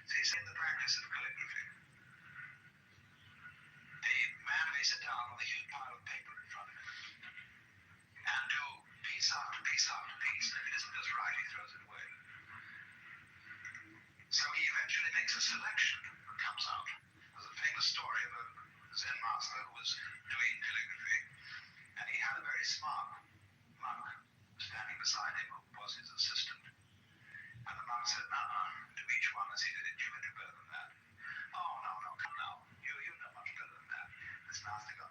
See, in the practice of calligraphy, a man may sit down with a huge pile of paper in front of him and do piece after piece after piece, and if it isn't just right, he throws it away. So he eventually makes a selection that comes out. There's a famous story of a Zen master who was doing calligraphy, and he had a very smart monk standing beside him who was his assistant. And the monk said, to each one as he did it, you can do better than that. Oh, no, come now. You know much better than that. This master got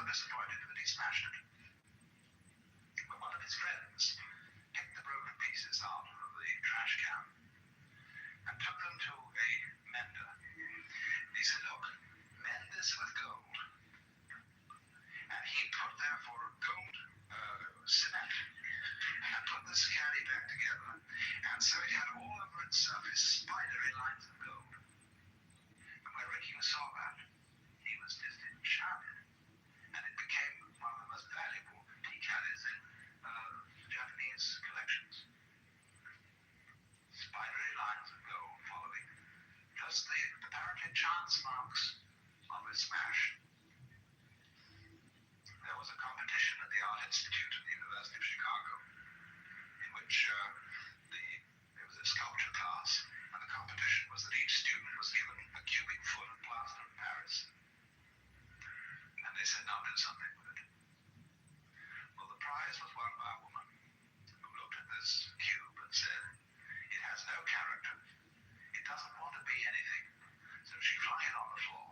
disappointed that he smashed it. But one of his friends picked the broken pieces out of the trash can and took them to a mender. He said, look, mend this with gold. And he put therefore gold cement and put this caddy back together. And so it had all over its surface spidery lines of gold. And when Ricky saw that, he was just enchanted. And it became one of the most valuable tea caddies in Japanese collections. Spidery lines of gold following just the apparently chance marks of a smash. There was a competition at the Art Institute at the University of Chicago in which there was a sculpture class, and the competition was that each student was given a cubic foot of plaster of Paris. And they said, now do something with it. Well, the prize was won by a woman who looked at this cube and said, it has no character. It doesn't want to be anything. So she flung it on the floor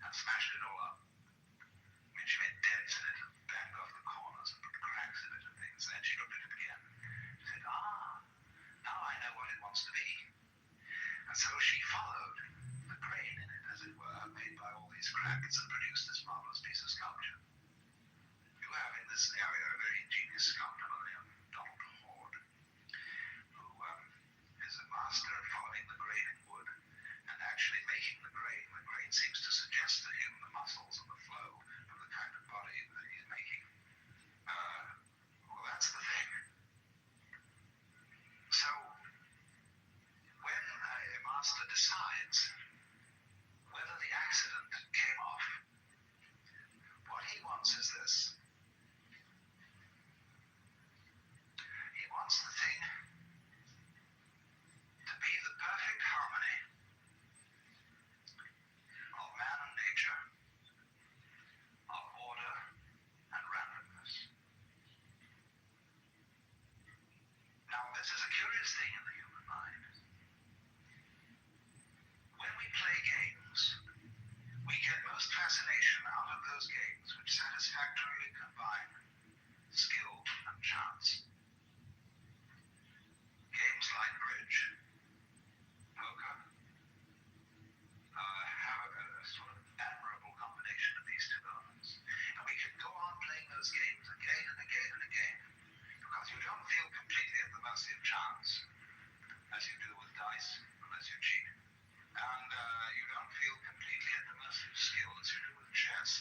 and smashed it all up. I mean, she made dents in it and banged off the corners and put cracks in it and things. Then she looked at it again. She said, now I know what it wants to be. And so she followed the grain in it, as it were, made by all these cracks, and produced this marvelous piece of sculpture. You have in this area a very ingenious sculptor named Donald Hord, who is a master at following the grain in wood and actually making the grain. The grain seems to suggest to him the muscles and the flow of the kind of body that he's making. Well, that's the thing. So, when a master decides whether the accident came off, what he wants is this. He wants the thing to be the perfect harmony of man and nature, of order and randomness. Now, this is a curious thing in the human mind. When we play games, we get most fascination out of those games which satisfactorily combine skill and chance. Games like bridge, poker, have a sort of admirable combination of these two elements. And we can go on playing those games again and again and again, because you don't feel completely at the mercy of chance, as you do with dice, unless you cheat. And you don't feel completely at the mercy of skill, as you do with chess,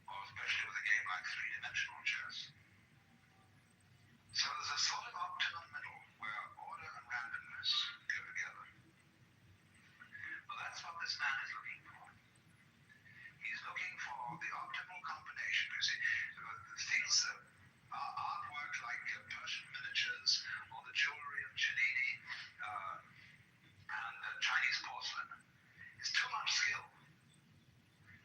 or especially with a game like three-dimensional chess. So there's a sort of optimum middle where order and randomness go together. Well, that's what this man is looking for. He's looking for the optimal combination. You see, the things that are artwork like Persian miniatures or the jewelry of Cellini and Chinese porcelain is too much skill,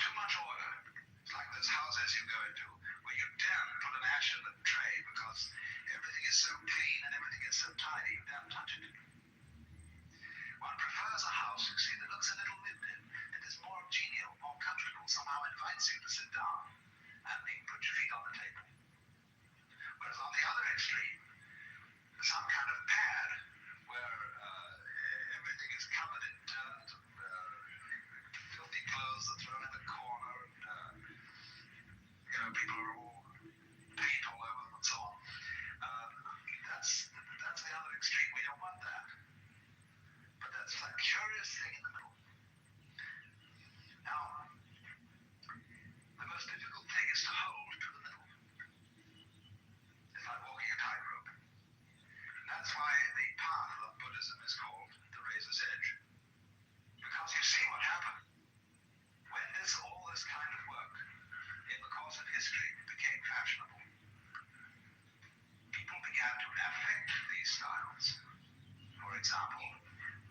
too much order. It's like those houses you go into where you dare put an ash in the tray because everything is so clean and everything is so tidy, you dare touch it. One prefers a house, you see, that looks a little lived-in. It is more genial, more comfortable, somehow invites you to sit down and you put your feet on the table. Whereas on the other extreme, some kind of pad where everything is covered in dirt and filthy clothes are thrown in the corner and people are all paint all over them and so on. That's the other extreme. We don't want that. But that's a curious thing in the middle. Now, the most difficult thing is to hold to the middle. It's like walking a tightrope. That's why the path of Buddhism is called the razor's edge. Because you see what happened. When all this kind of work, in the course of history, became fashionable, people began to affect these styles. For example,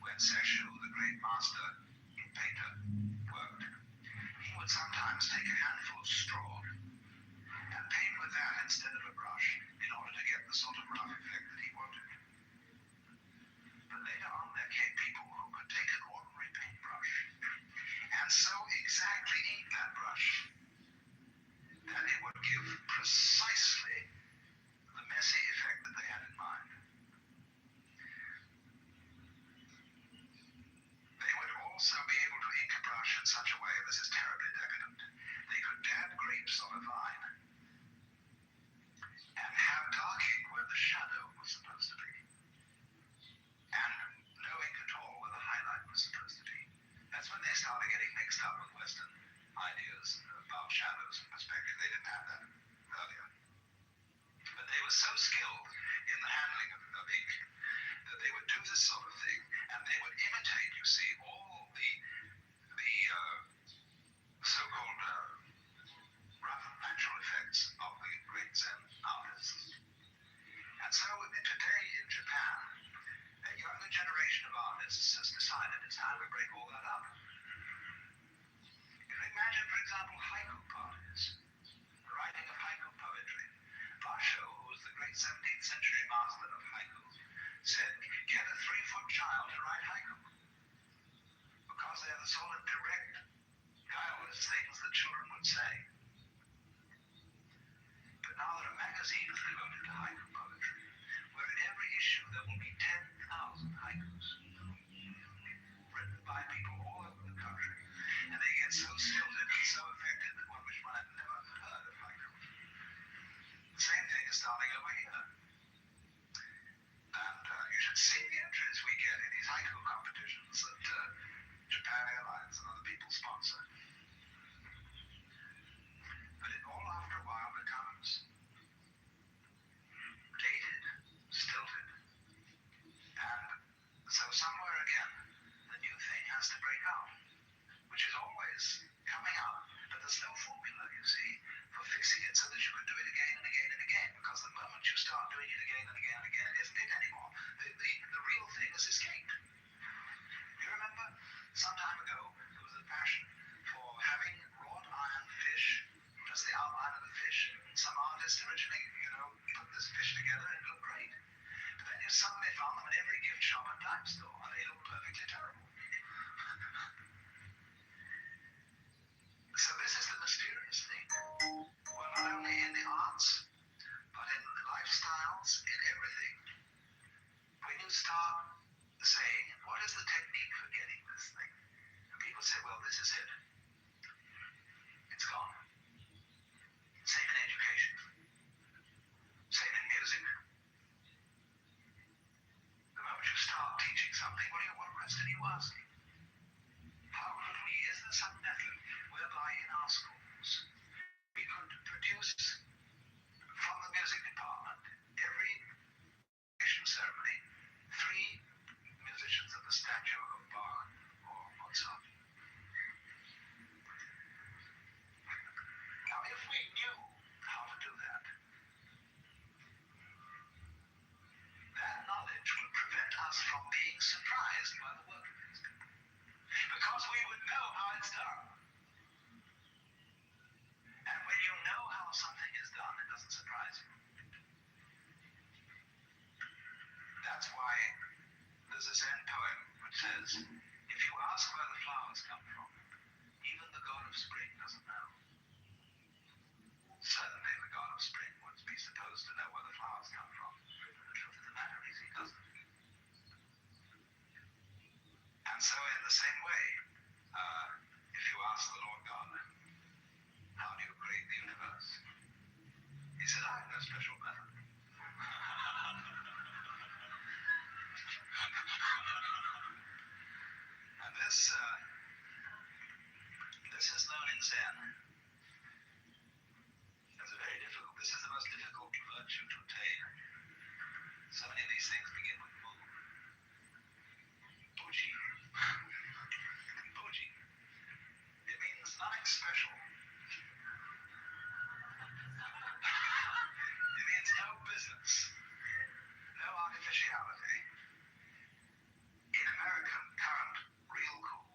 when Seshu, the great master painter, worked, he would sometimes take a handful of straw and paint with that instead of a brush in order to get the sort of rough effect that he wanted. But later on there came people who could take an ordinary paintbrush and so exactly ink that brush ideas about shadows and perspective. They didn't have that earlier. But they were so skilled in the handling of ink that they would do this sort of thing, and they would imitate, you see, all the so-called rough natural effects of the great Zen artists. And so today in Japan, a younger generation of artists has decided it's time to break all that up. You imagine, for example, haiku parties, the writing of haiku poetry. Basho, who was the great 17th century master of haiku, said, get a 3-foot child to write haiku. Because they are the sort of direct, guileless things that children would say. But now there are magazines devoted to haiku poetry, where in every issue there will be 10,000 haikus, written by people all over the country. And they get so stilted and so affected that one wish one had never heard of haiku. The same thing is starting over here. And you should see the entries we get in these haiku competitions that Japan Airlines and other people sponsor. But it all after a while becomes dated, stilted. And so somewhere again, the new thing has to break out, which is always coming out. But there's no formula, you see, for fixing it so that you can do it again and again and again. Because the moment you start doing it again and again and again, it isn't it anymore. The real thing has escaped. You remember, some time ago, there was a passion for having wrought iron fish, just the outline of the fish. Some artists originally, put this fish together and it looked great. But then you suddenly found them in every gift shop and dime store, and they looked perfectly terrible. So this is the mysterious thing. Well, not only in the arts, but in the lifestyles, in everything. When you start saying, what is the technique for getting this thing? And people say, well, this is it. It's gone. Same in education. Same in music. The moment you start teaching something, what question are you asking? How could we, is there some method whereby in our schools we could produce from the music department every ceremony 3 musicians of the stature of Bach or Mozart? Now, if we knew how to do that, that knowledge would prevent us from being surprised by the work of these people. Because we would know how it's done. And when you know how something is done, it doesn't surprise you. That's why there's a Zen poem which says, if you ask where the flowers come from, even the god of spring doesn't know. Certainly the god of spring would be supposed to know where the flowers come from. The truth of the matter is he doesn't. And so in the same way, if you ask the Lord God, how do you create the universe? He said, I have no special method. And this is known in Zen as a very difficult, this is the most difficult virtue to attain. So many of these things begin with Mu. Puji. Puji. It means nothing special. It means no business. No artificiality. In American current, real cool.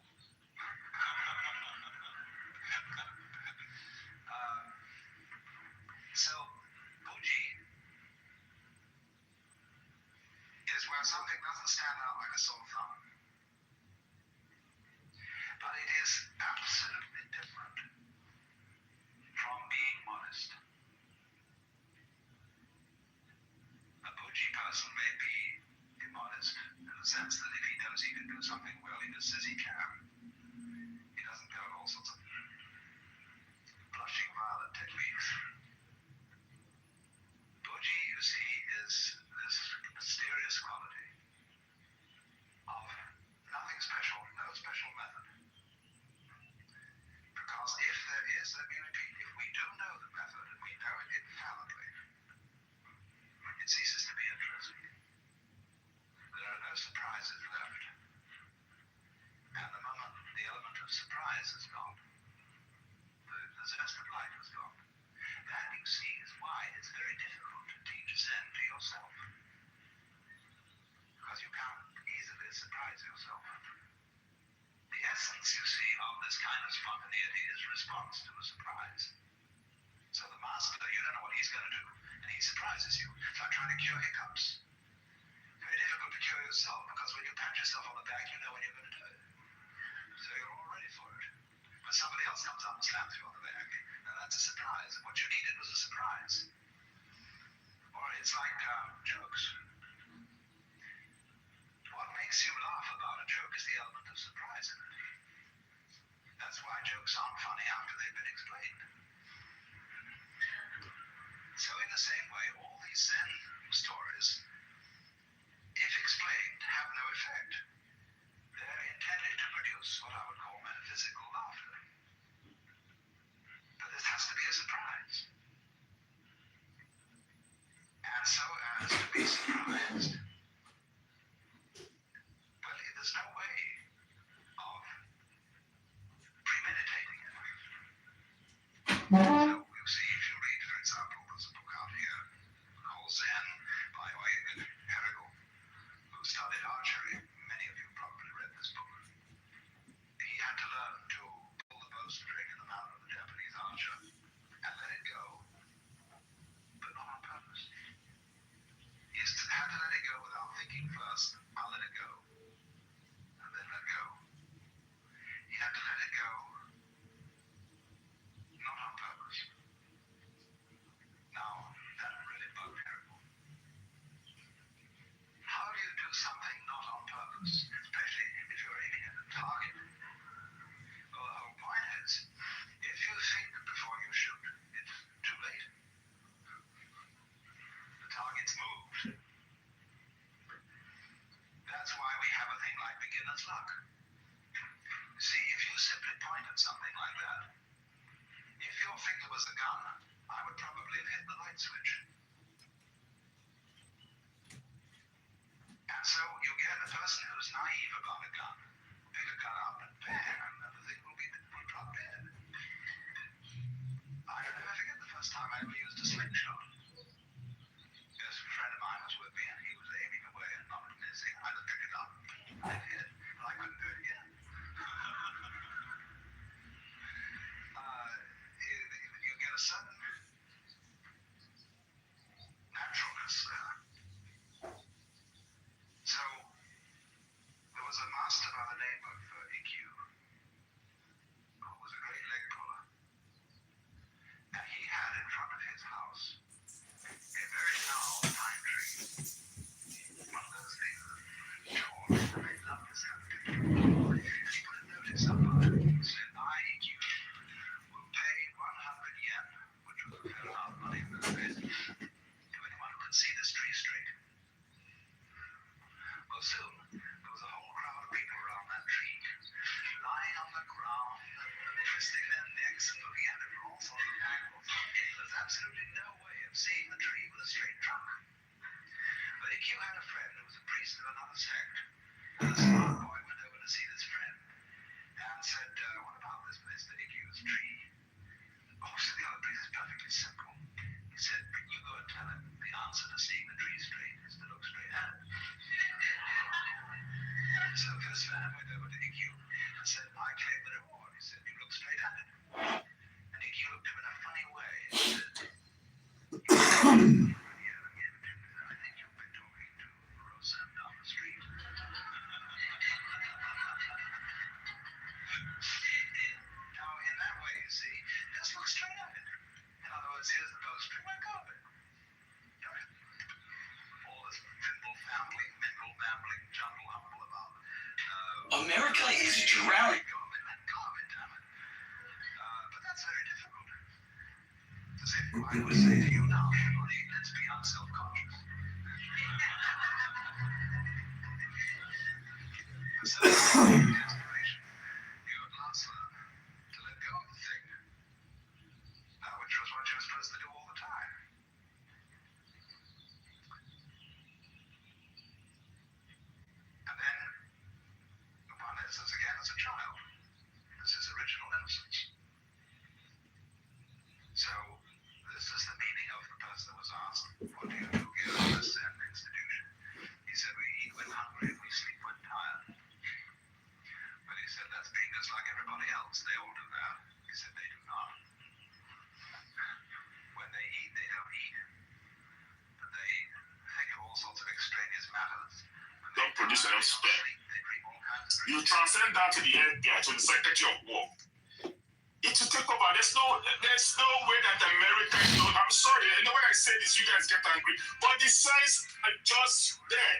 So, Puji is where something doesn't stand out like a sore thumb. But it is absolutely different from being modest. A Puji person may be immodest in the sense that if he knows he can do something well, he just says he can. He doesn't go to all sorts of blushing violet techniques. Puji, you see, is this mysterious quality of nothing special, no special method. Because if let me repeat, if we do know the method and we know it infallibly, it ceases to be interesting. There are no surprises left. And the moment the element of surprise is gone, the zest of life is gone. That, you see, is why it's very difficult to teach Zen to yourself. Because you can't easily surprise yourself. The essence, you see, of this kind of spontaneity is response to a surprise. So the master, you don't know what he's going to do, and he surprises you. It's like trying to cure hiccups. Very difficult to cure yourself, because when you pat yourself on the back, you know when you're going to do it. So you're all ready for it. But somebody else comes up and slaps you on the back, and that's a surprise. What you needed was a surprise. Or it's like jokes. What makes you laugh about a joke is the element of surprise in it. That's why jokes aren't funny after they've been explained. So in the same way, all these Zen stories, if explained, have no effect. They're intended to produce what I would call metaphysical laughter. But this has to be a surprise. And so as to be surprised, well, there's no way of premeditating it. So, you see, if you read, for example, there's a book out here called Zen by Herigel, who studied archery. Many of you probably read this book. He had to learn to pull the bowstring in the mouth of the Japanese archer and let it go, but not on purpose. He had to let it go without thinking first, I'll let it go, and then let go. He had to let it go, not on purpose. Now, that really bugged Herigel. How do you do something not on purpose, especially if you're aiming at a target? Well, the whole point is, if you think before you shoot, it's too late. The target's moved. That's why we have a thing like beginner's luck. See, if you simply point at something like that, if your finger was a gun, I would probably have hit the light switch. And so you get a person who's naive about a gun, pick a gun up and bang, and the thing will drop dead. I don't ever forget the first time I ever used a slingshot. Yes, a friend of mine was with me and he was aiming away and not missing. I just picked it up and hit, but I couldn't do it again. You get a sudden naturalness there. So, there was a master by the name of EQ, who was a great leg puller. And he had in front of his house a very gnarled pine tree. One of those things that George, they love this kind of thing. He put a notice up on it. He said, I, EQ, will pay 100 yen, which was a fair amount of money in those days, to anyone who can see this tree straight. Well, soon, there was a whole crowd of people around that tree, lying on the ground, twisting their necks and looking at it from all sorts of angles. There's absolutely no way of seeing the tree with a straight trunk. But EQ had a friend who was a priest of another sect, and the smart boy went over to see this friend and said, what about this Mr. EQ's tree? Oh, said the other priest, it's perfectly simple. He said, you go and tell him the answer to seeing the tree straight is to look straight at it. So this man went over to EQ and said, I claim the reward. He said, you look straight at it. And EQ looked at him in a funny way and said, I think you've been talking to Roseanne down the street. Now, in that way, you see, just look straight at it. In other words, here's the bowstring, let go of it. All this mental rambling, jumble humble about America is drowning. But that's very difficult. To say, I would say to you now, everybody, let's be unself-conscious. So, desperation, you at last learn to let go of the thing transcend that to the FBI, to the Secretary of War. It will take over. There's no way that America is not. I'm sorry, I know when I say this, you guys get angry, but the signs are just there.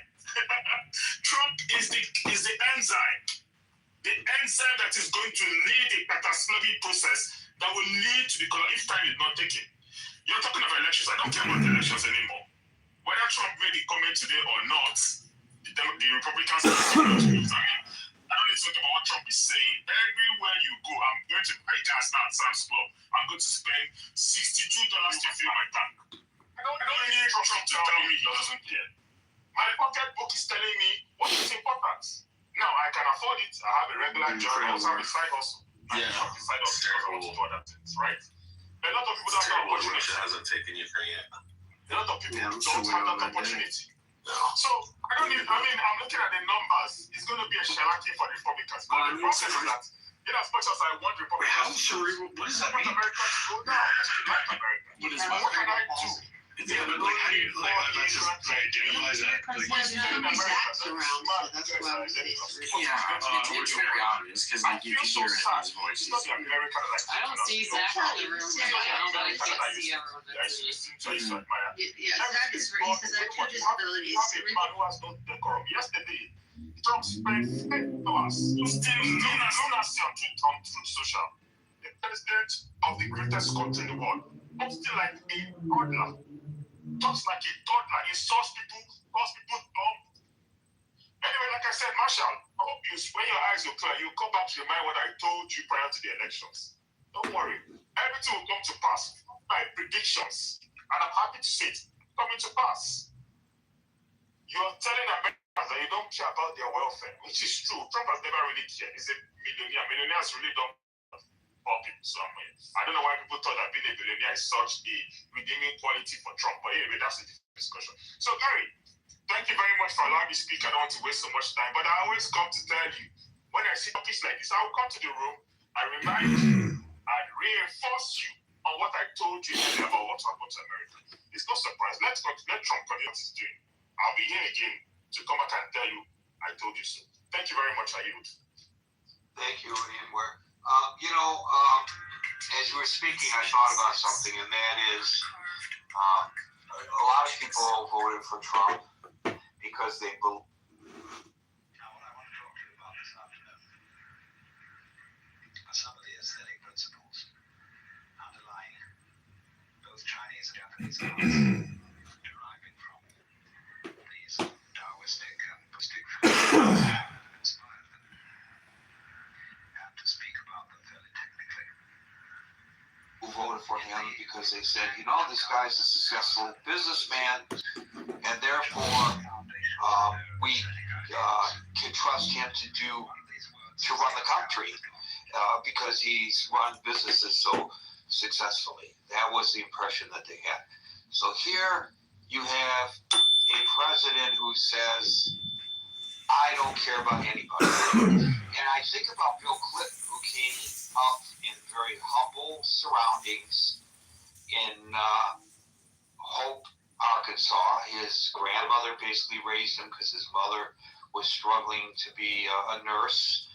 Trump is the enzyme. The enzyme that is going to lead a catastrophic process that will lead to the collapse if time is not taken. You're talking of elections. I don't care about elections anymore. Whether Trump made the comment today or not, the Republicans are going to lose. I don't need to talk about what Trump is saying. Everywhere you go, I'm going to buy gas now at Sam's Club. I'm going to spend $62 to fill my tank. I don't need Trump to tell me he doesn't care. My pocketbook is telling me what is important. Now, I can afford it. I have a regular job. I also have a side hustle. I have a side hustle because I want to do other things, right? A lot of people don't have that opportunity. Russia hasn't taken Ukraine yet. A lot of people don't have that opportunity. So, I'm looking at the numbers. It's going to be a shellacking for the Republicans. But the problem is that, as much as I want Republicans What does that mean? America to go down, what can I do? Yeah, but like, how do you, that's just identify that? There's no exact around, so that's why I was saying. It's very obvious because like you can hear it in his voice. It's not the America that I I don't see Zach in the room right now, but I can't see everyone that's in. Yeah, Zach is right. He says I have two disabilities. A man who has no decorum. Yesterday, Trump spent 8 hours still lunacy on Truth Social. The president of the greatest country in the world, but still like a toddler. Talks like a toddler, insults people, calls people dumb. Anyway, like I said, Marshall, I hope when your eyes are clear, you'll come back to remind what I told you prior to the elections. Don't worry. Everything will come to pass. My predictions, and I'm happy to say it, coming to pass. You're telling Americans that you don't care about their welfare, which is true. Trump has never really cared. He's a millionaire. Millionaires really don't help people somewhere. I don't know why people thought that being a billionaire is such a redeeming quality for Trump. But anyway, that's a different discussion. So, Gary, thank you very much for allowing me to speak. I don't want to waste so much time. But I always come to tell you, when I see topics like this, I will come to the room, I remind you, I reinforce you on what I told you about what happened to America. It's no surprise. Let Trump continue what he's doing. I'll be here again to come back and tell you, I told you so. Thank you very much, Ayud. Thank you, Anwar. As you were speaking, I thought about something, and that is a lot of people voted for Trump because they believe. Now, what I want to talk to you about this afternoon are some of the aesthetic principles underlying both Chinese and Japanese arts deriving from these Taoistic and Buddhistic inspired them. Have to speak about them fairly technically. Who voted for him because they said, this guy's a successful businessman, and therefore we can trust him to run the country because he's run businesses so successfully. That was the impression that they had. So here you have a president who says, I don't care about anybody. And I think about Bill Clinton, who came up in very humble surroundings in Hope, Arkansas. His grandmother basically raised him because his mother was struggling to be a nurse.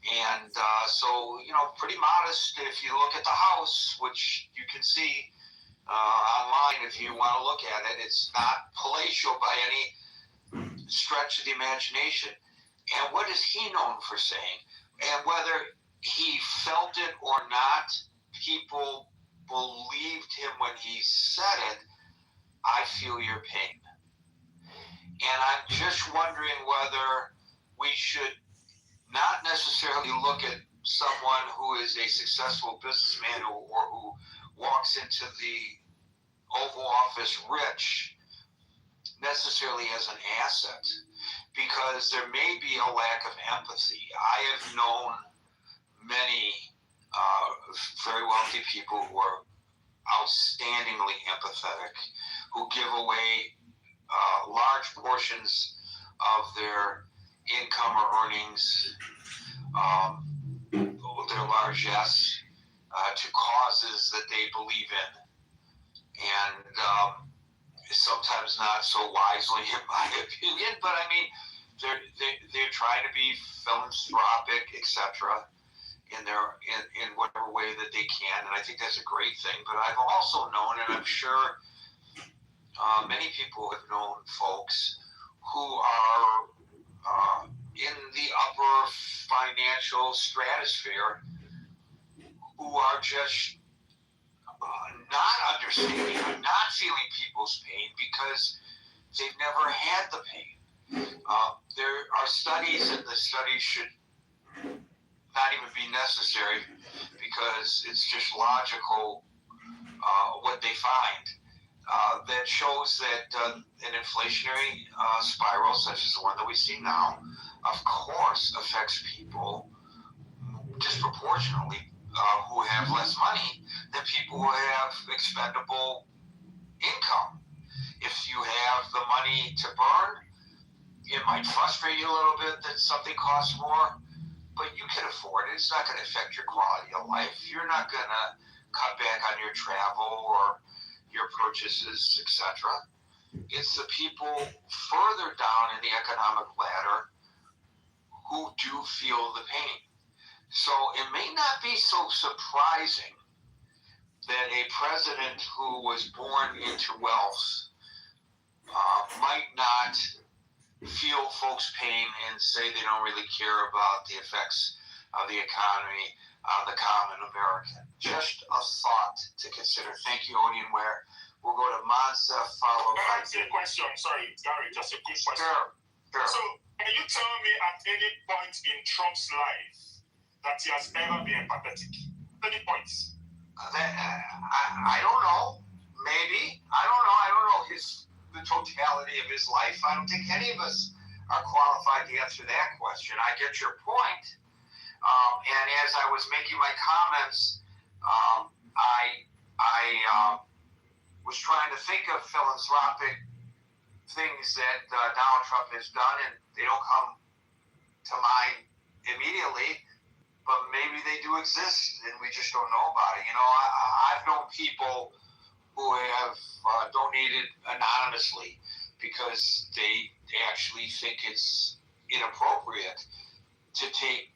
And so, pretty modest. If you look at the house, which you can see online if you want to look at it, it's not palatial by any stretch of the imagination. And what is he known for saying? And whether he felt it or not, people believed him when he said it. I feel your pain. And I'm just wondering whether we should not necessarily look at someone who is a successful businessman or who walks into the Oval Office rich necessarily as an asset, because there may be a lack of empathy. I have known many very wealthy people who are outstandingly empathetic, who give away large portions of their income or earnings, their largesse, to causes that they believe in. And sometimes not so wisely, in my opinion, but I mean, they're trying to be philanthropic, etc. in whatever way that they can, and I think that's a great thing. But I've also known, and I'm sure many people have known folks who are in the upper financial stratosphere who are just not understanding, not feeling people's pain because they've never had the pain. There are studies, and the studies should not even be necessary because it's just logical what they find. That shows that an inflationary spiral such as the one that we see now, of course, affects people disproportionately who have less money than people who have expendable income. If you have the money to burn, it might frustrate you a little bit that something costs more, but you can afford it. It's not going to affect your quality of life. You're not going to cut back on your travel or your purchases, etc. It's the people further down in the economic ladder who do feel the pain. So it may not be so surprising that a president who was born into wealth might not feel folks' pain and say they don't really care about the effects of the economy on the common American. Just a thought to consider. Thank you, Odian Ware. We'll go to Mansa, followed by... Can I ask you a question? Sorry, Gary, just a quick question. Sure. So, can you tell me at any point in Trump's life that he has ever been empathetic? Any points? I don't know. Maybe. I don't know. I don't know the totality of his life. I don't think any of us are qualified to answer that question. I get your point. And as I was making my comments, I was trying to think of philanthropic things that Donald Trump has done, and they don't come to mind immediately, but maybe they do exist, and we just don't know about it. You know, I've known people who have donated anonymously because they actually think it's inappropriate to take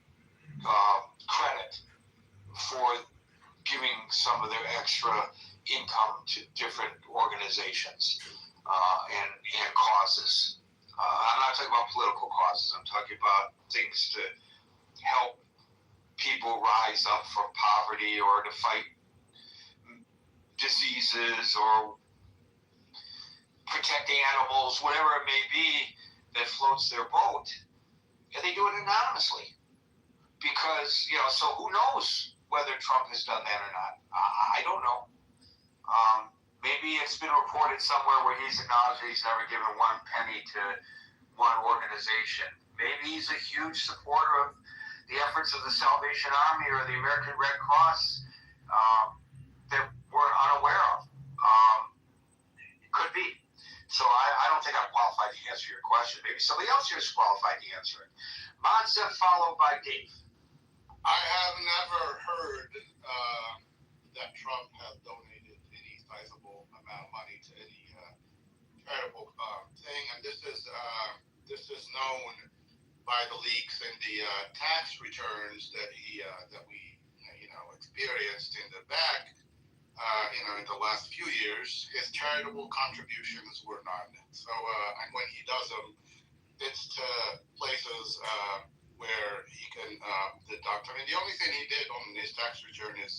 credit for giving some of their extra income to different organizations and causes. I'm not talking about political causes. I'm talking about things to help people rise up from poverty or to fight diseases or protect animals, whatever it may be that floats their boat. And they do it anonymously. Because, you know, so who knows whether Trump has done that or not? I don't know. Maybe it's been reported somewhere where he's acknowledged that he's never given one penny to one organization. Maybe he's a huge supporter of the efforts of the Salvation Army or the American Red Cross that we're unaware of. Could be. So I don't think I'm qualified to answer your question. Maybe somebody else here is qualified to answer it. Monza, followed by Dave. I have never heard that Trump has donated any sizable amount of money to any charitable thing, and this is known by the leaks and the tax returns that we experienced in the back. In the last few years, his charitable contributions were none. So, and when he does them, it's to places where he can deduct. I mean, the only thing he did on his tax return is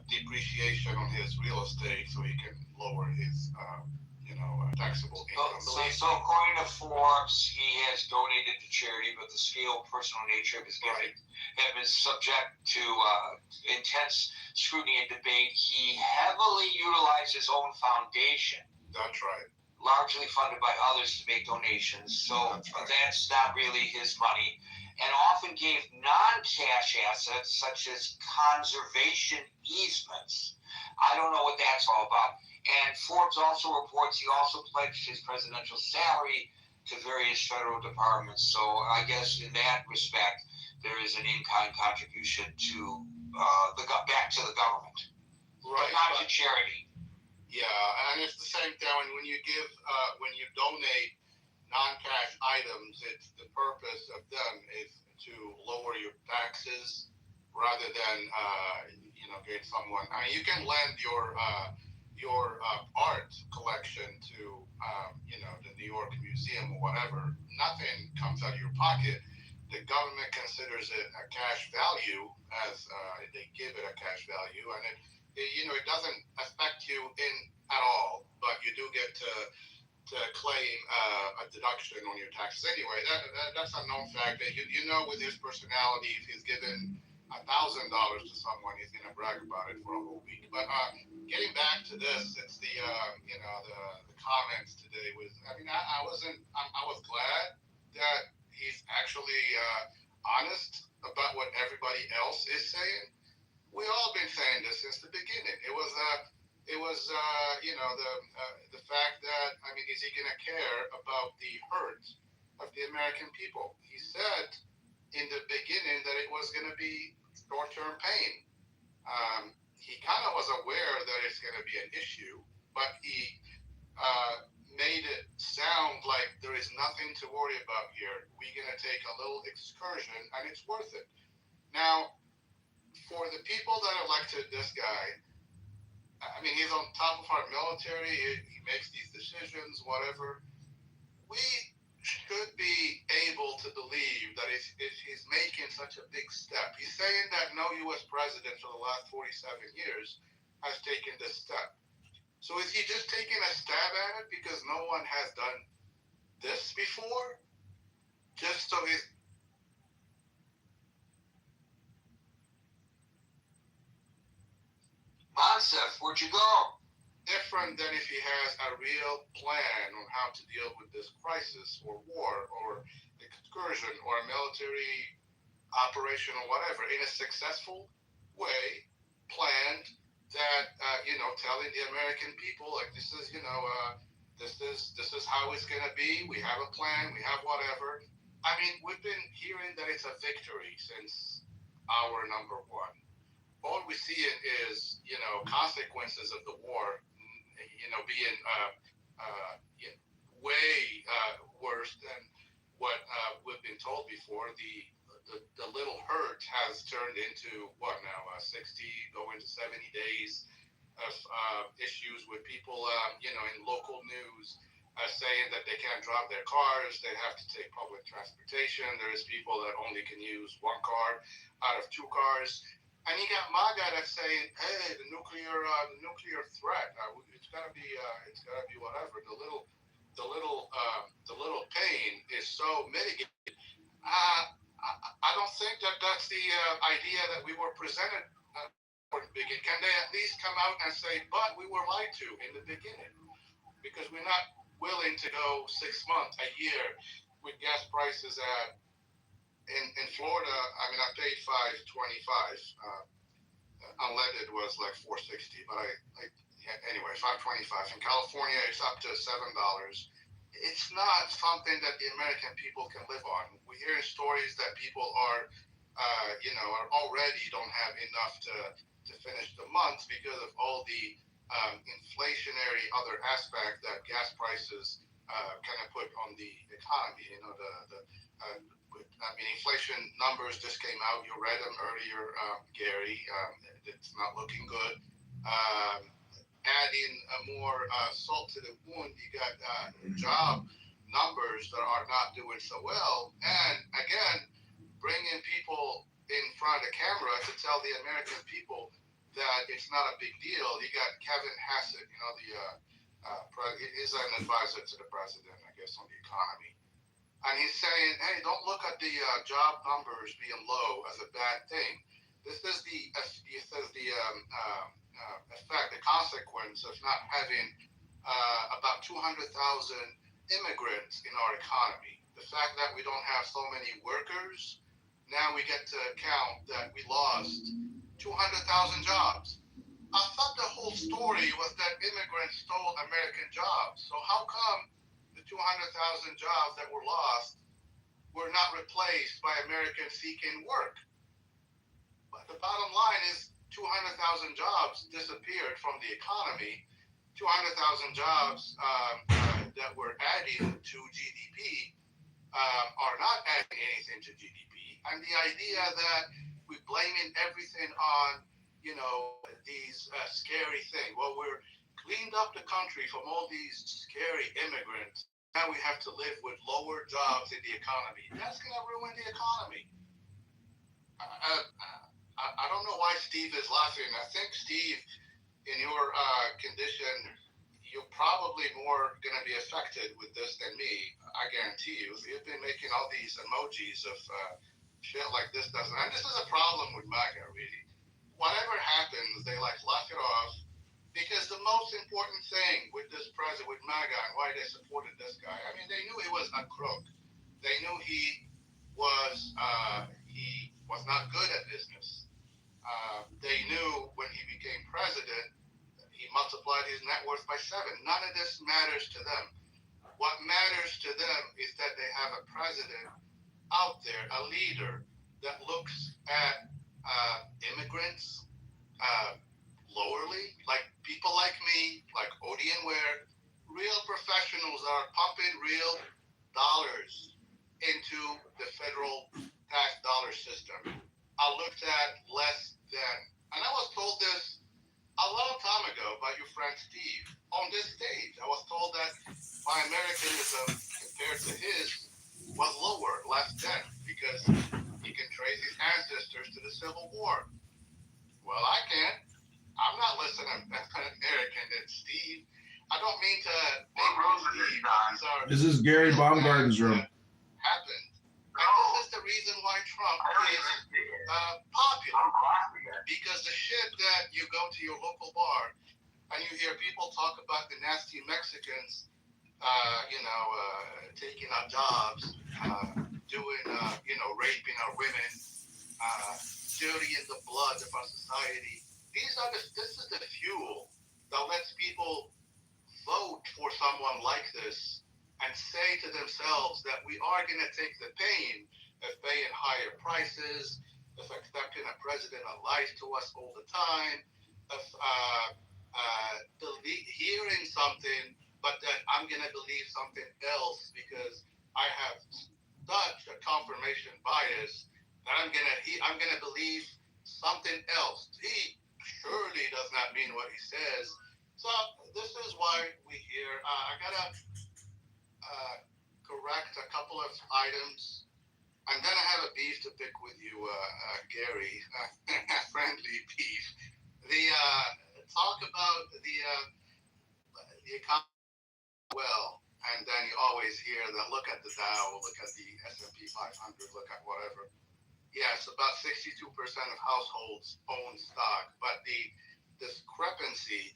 depreciation on his real estate, so he can lower his taxable income. So according to Forbes, he has donated to charity, but the scale, personal nature of his giving have been subject to intense scrutiny and debate. He heavily utilized his own foundation. That's right. Largely funded by others to make donations. So that's not really his money. And often gave non-cash assets such as conservation easements. I don't know what that's all about. And Forbes also reports he also pledged his presidential salary to various federal departments. So I guess in that respect, there is an in-kind contribution to back to the government, right? But not to charity. Yeah, and it's the same thing when you give, when you donate non-cash items, the purpose of them is to lower your taxes rather than get someone. I mean, you can lend your art collection to the New York Museum or whatever. Nothing comes out of your pocket. The government considers it a cash value, as they give it a cash value, and it doesn't affect you at all, but you do get to claim a deduction on your taxes anyway. That's a known fact. That with his personality, if he's given $1,000 to someone, he's going to brag about it for a whole week. But getting back to this, it's the comments today was. I mean, I was glad that he's actually honest about what everybody else is saying. We all been saying this since the beginning. It was the fact that, I mean, is he going to care about the hurt of the American people? He said in the beginning that it was going to be short-term pain. He kind of was aware that it's going to be an issue, but he made it sound like there is nothing to worry about here. We're going to take a little excursion, and it's worth it. Now, for the people that elected this guy, I mean, he's on top of our military. He makes these decisions, whatever. We should be able to believe that if he's making such a big step, he's saying that no U.S. president for the last 47 years has taken this step. So is he just taking a stab at it because no one has done this before? Just so he's... Monsef, where'd you go? Different than if he has a real plan on how to deal with this crisis or war or excursion or a military operation or whatever in a successful way, planned, that telling the American people, like, this is this is how it's gonna be. We have a plan. We have whatever. I mean, we've been hearing that it's a victory since hour number one. All we see is consequences of the war, being way worse than what we've been told before. The little hurt has turned into what now? 60, going to 70 days of issues with people, in local news saying that they can't drive their cars, they have to take public transportation. There's people that only can use one car out of two cars. And you got MAGA that's saying, "Hey, the nuclear threat. It's gotta be whatever. The little pain is so mitigated." I don't think that's the idea that we were presented for the beginning. Can they at least come out and say, "But we were lied to in the beginning," because we're not willing to go 6 months, a year, with gas prices at. In Florida, I mean, I paid $5.25. Unleaded was like $4.60, but anyway, $5.25. In California, it's up to $7. It's not something that the American people can live on. We hear stories that people are already don't have enough to finish the month because of all the inflationary other aspect that gas prices kind of put on the economy. Inflation numbers just came out. You read them earlier, Gary. It's not looking good. Adding more salt to the wound, you got job numbers that are not doing so well. And again, bringing people in front of the camera to tell the American people that it's not a big deal. You got Kevin Hassett, he's an advisor to the president, I guess, on the economy. And he's saying, hey, don't look at the job numbers being low as a bad thing. This is the effect, the consequence of not having about 200,000 immigrants in our economy. The fact that we don't have so many workers, now we get to count that we lost 200,000 jobs. I thought the whole story was that immigrants stole American jobs. So how come the 200,000 jobs that were lost were not replaced by Americans seeking work? But the bottom line is 200,000 jobs disappeared from the economy. 200,000 jobs that we're adding to GDP are not adding anything to GDP. And the idea that we're blaming everything on, these scary things. Well, we're cleaned up the country from all these scary immigrants. Now we have to live with lower jobs in the economy. That's going to ruin the economy. I don't know why Steve is laughing. I think, Steve, in your condition, you're probably more going to be affected with this than me. I guarantee you. You've been making all these emojis of shit like this doesn't. And this is a problem with MAGA, really. Whatever happens, they laugh it off. Because the most important thing with this president, with MAGA, and why they supported this guy, I mean, they knew he was a crook. They knew he was not good at business. They knew when he became president, he multiplied his net worth by 7. None of this matters to them. What matters to them is that they have a president out there, a leader that looks at immigrants lowerly, like people like me, like Odie and Ware, real professionals that are pumping real dollars into the federal tax dollar system are looked at less than. And I was told this a long time ago by your friend Steve on this stage. I was told that my Americanism compared to his was lower, less than, because he can trace his ancestors to the Civil War. Well, I can't. I'm not listening to American and Steve. I don't mean to Steve. This is Gary Baumgarten's room. Happened. And this is the reason why Trump is popular. Because the shit that you go to your local bar and you hear people talk about the nasty Mexicans, taking our jobs, doing, raping our women, dirtying the blood of our society. This is the fuel that lets people vote for someone like this and say to themselves that we are going to take the pain of paying higher prices, of accepting a president that lies to us all the time, of hearing something, but then I'm going to believe something else because I have such a confirmation bias that I'm going to believe something else. He surely does not mean what he says. So this is why we hear. I gotta correct a couple of items, and then I have a beef to pick with you, Gary. Friendly beef. The talk about the economy. Well, and then you always hear that. Look at the Dow. Look at the S&P 500. Look at whatever. Yes, about 62% of households own stock, but the discrepancy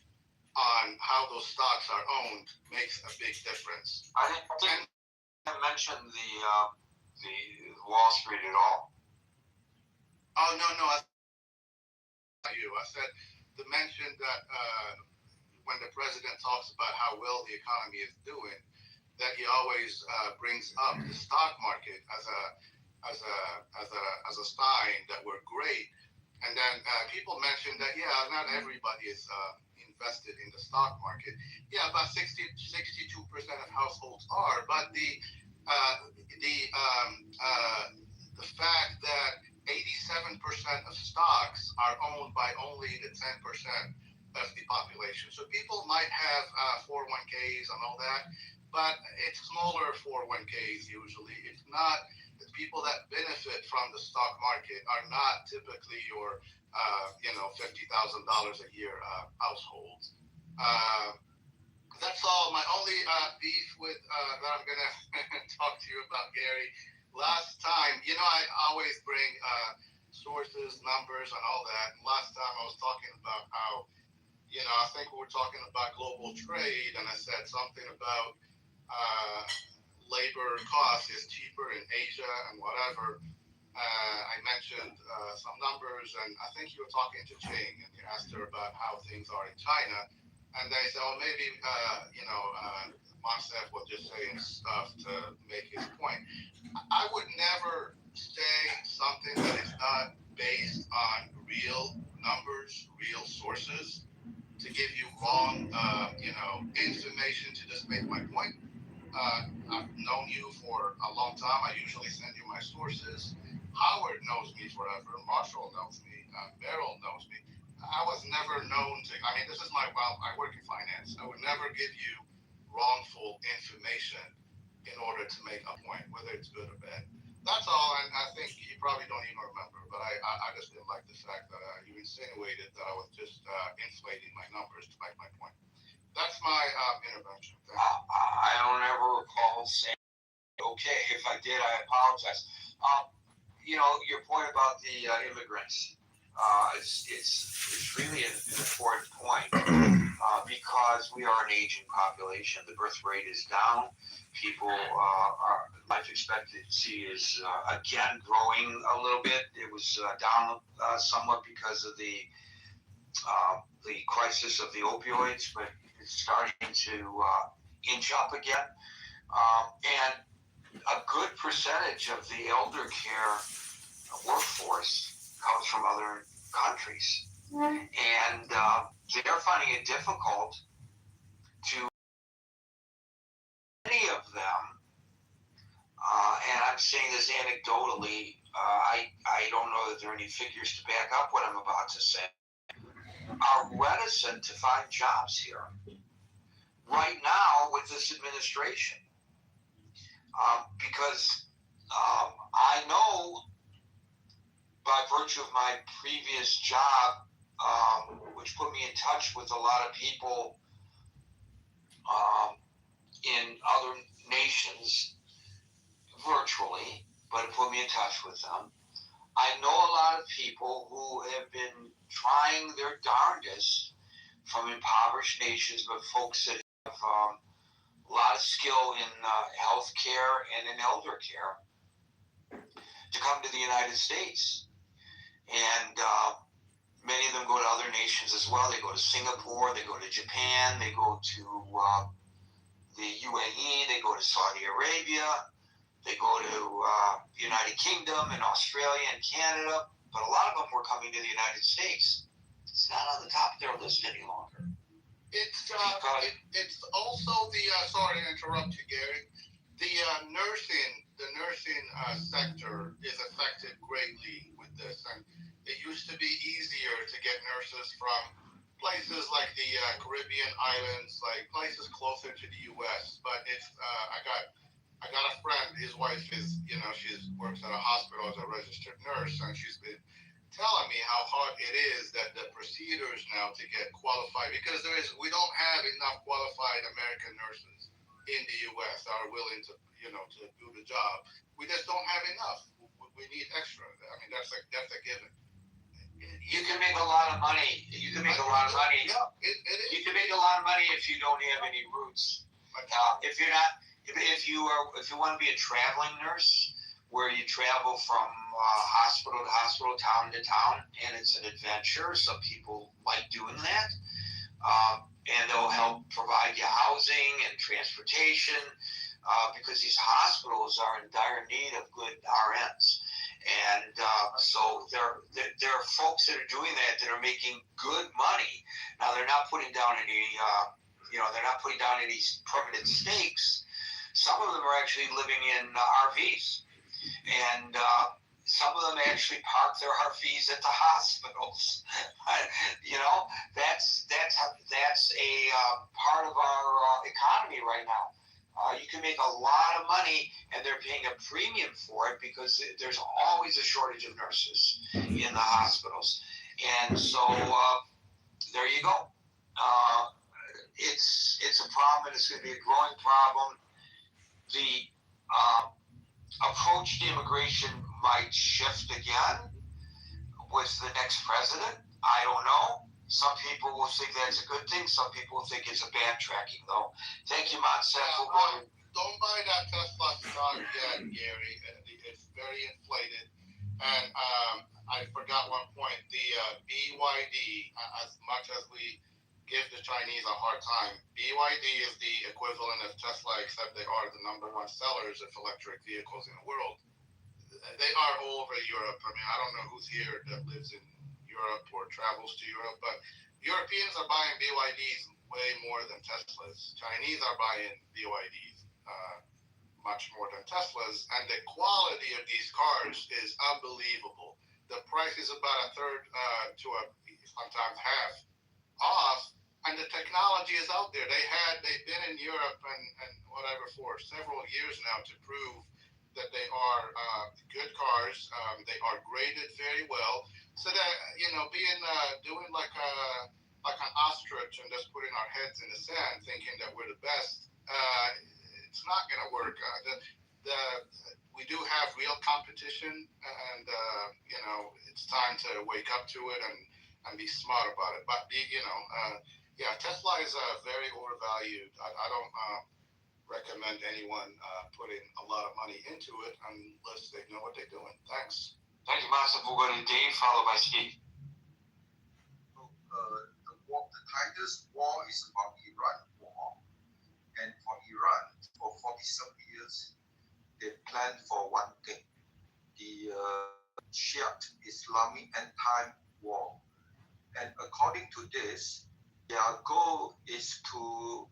on how those stocks are owned makes a big difference. I didn't mention the Wall Street at all. Oh no, I said to mention that when the president talks about how well the economy is doing, that he always brings up the stock market as a sign that we're great. And then people mentioned that, not everybody is invested in the stock market. Yeah, about 62% of households are. But the fact that 87% of stocks are owned by only the 10% of the population. So people might have 401ks and all that, but it's smaller 401ks usually. It's not. The people that benefit from the stock market are not typically your, $50,000 a year households. That's all. My only beef with that I'm gonna talk to you about, Gary. Last time, I always bring sources, numbers, and all that. And last time I was talking about how, I think we were talking about global trade, and I said something about labor cost is cheaper in Asia and whatever. I mentioned some numbers, and I think you were talking to Ching, and you asked her about how things are in China, and they said, well, maybe Monsef was just saying stuff to make his point. I would never say something that is not based on real numbers, real sources, to give you wrong, information to just make my point. I've known you for a long time. I usually send you my sources. Howard knows me forever. Marshall knows me. Beryl knows me. I was never known to. I mean, this is my. Well, I work in finance. I would never give you wrongful information in order to make a point, whether it's good or bad. That's all, and I think you probably don't even remember, but I just didn't like the fact that you insinuated that I was just inflating my numbers to make my point. That's my intervention. I don't ever recall saying, okay, if I did, I apologize. Your point about the immigrants, it's really an important point because we are an aging population. The birth rate is down. People, our life expectancy is again growing a little bit. It was down somewhat because of the crisis of the opioids, but it's starting to inch up again. And a good percentage of the elder care workforce comes from other countries. And they're finding it difficult to many of them, and I'm saying this anecdotally, I don't know that there are any figures to back up what I'm about to say, are reticent to find jobs here right now with this administration. Because I know by virtue of my previous job, which put me in touch with a lot of people in other nations virtually, but it put me in touch with them. I know a lot of people who have been trying their darndest from impoverished nations, but folks that have a lot of skill in health care and in elder care to come to the United States. And many of them go to other nations as well. They go to Singapore, they go to Japan, they go to the UAE, they go to Saudi Arabia, they go to the United Kingdom and Australia and Canada, but a lot of them were coming to the United States. It's not on the top of their list any longer. It's also the sorry to interrupt you, Gary. The nursing sector is affected greatly with this, and it used to be easier to get nurses from places like the Caribbean islands, like places closer to the U.S. But it's I got a friend. His wife is she works at a hospital as a registered nurse, and she's been telling me how hard it is that the procedures now to get qualified, because we don't have enough qualified American nurses in the U.S. that are willing to to do the job. We just don't have enough. We need extra. I mean, that's a given. You can make a lot of money. You can make a lot of money. Yeah, it is. You can make a lot of money if you don't have any roots. If you're not, if you want to be a traveling nurse, where you travel from hospital to hospital, town to town, and it's an adventure. Some people like doing that, and they'll help provide you housing and transportation, because these hospitals are in dire need of good RNs. And so there are folks that are doing that are making good money. Now they're not putting down any they're not putting down any permanent stakes. Some of them are actually living in RVs, and some of them actually park their RVs at the hospitals. That's a part of our economy right now. You can make a lot of money, and they're paying a premium for it because there's always a shortage of nurses in the hospitals. And so there you go. It's a problem, and it's going to be a growing problem. The approach to immigration might shift again with the next president. I don't know. Some people will think that's a good thing. Some people think it's a backtracking, though. Thank you, Montse. Don't buy that Tesla stock yet, Gary. It's very inflated. And I forgot one point. The BYD, as much as we give the Chinese a hard time, BYD is the equivalent of Tesla, except they are the #1 sellers of electric vehicles in the world. They are all over Europe. I mean, I don't know who's here that lives in Europe or travels to Europe, but Europeans are buying BYDs way more than Teslas. Chinese are buying BYDs. much more than Teslas, and the quality of these cars is unbelievable. The price is about a third to sometimes half off, and the technology is out there. They've been in Europe and whatever for several years now to prove that they are good cars. They are graded very well, so that doing like an ostrich and just putting our heads in the sand, thinking that we're the best. It's not going to work. We do have real competition, and it's time to wake up to it and be smart about it. But Tesla is very overvalued. I don't recommend anyone putting a lot of money into it unless they know what they're doing. Thanks. Thank you, Master. We'll go to Dave, followed by Steve. The tightest war is about Iran war. And for Iran, for 47 years, they planned for one thing, the Shiite Islamic anti-war. And according to this, their goal is to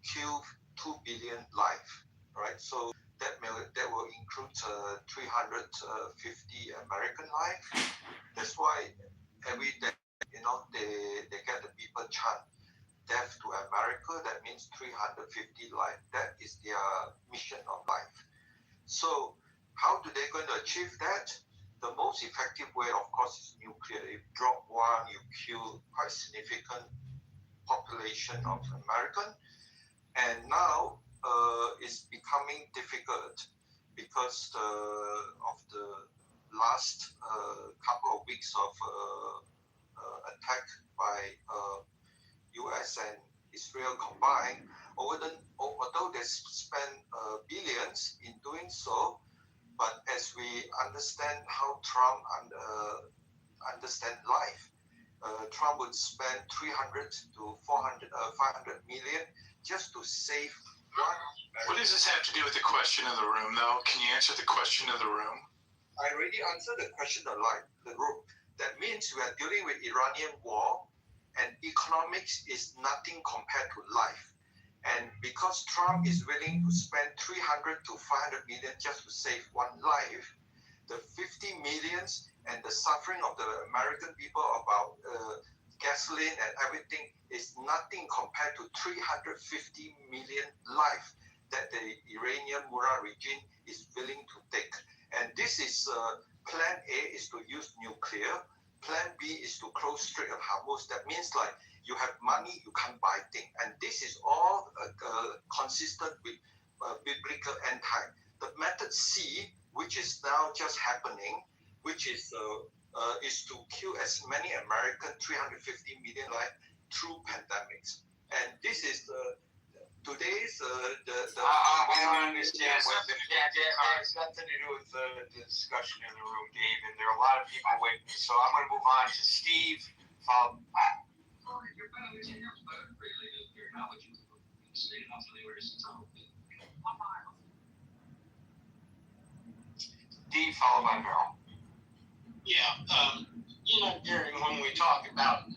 kill 2 billion lives, right? So that will include 350 American lives. That's why every day, they get the people chant death to America. That means 350 lives. That is their mission of life. So how do they going to achieve that? The most effective way, of course, is nuclear. If you drop one, you kill quite significant population of American. And now it's becoming difficult because of the last couple of weeks of attack by U.S. and Israel combined, although they spend billions in doing so, but as we understand how Trump understand life, Trump would spend 300 to 500 million just to save one. What does this have to do with the question of the room, though? Can you answer the question of the room? I already answered the question of the room. That means we are dealing with Iranian war, and economics is nothing compared to life. And because Trump is willing to spend 300 to 500 million just to save one life, the 50 millions and the suffering of the American people about gasoline and everything is nothing compared to 350 million lives that the Iranian Murad regime is willing to take. And this is plan A is to use nuclear. Plan B is to close Strait of Hormuz. That means like you have money, you can buy things. And this is all consistent with biblical anti. The method C, which is now just happening, which is to kill as many American 350 million lives through pandemics. And this is today's I understand. It's nothing to do with the discussion in the room, Dave, and there are a lot of people waiting. So I'm going to move on to Steve. Steve, followed by Merrill. Yeah, Gary, when we talk about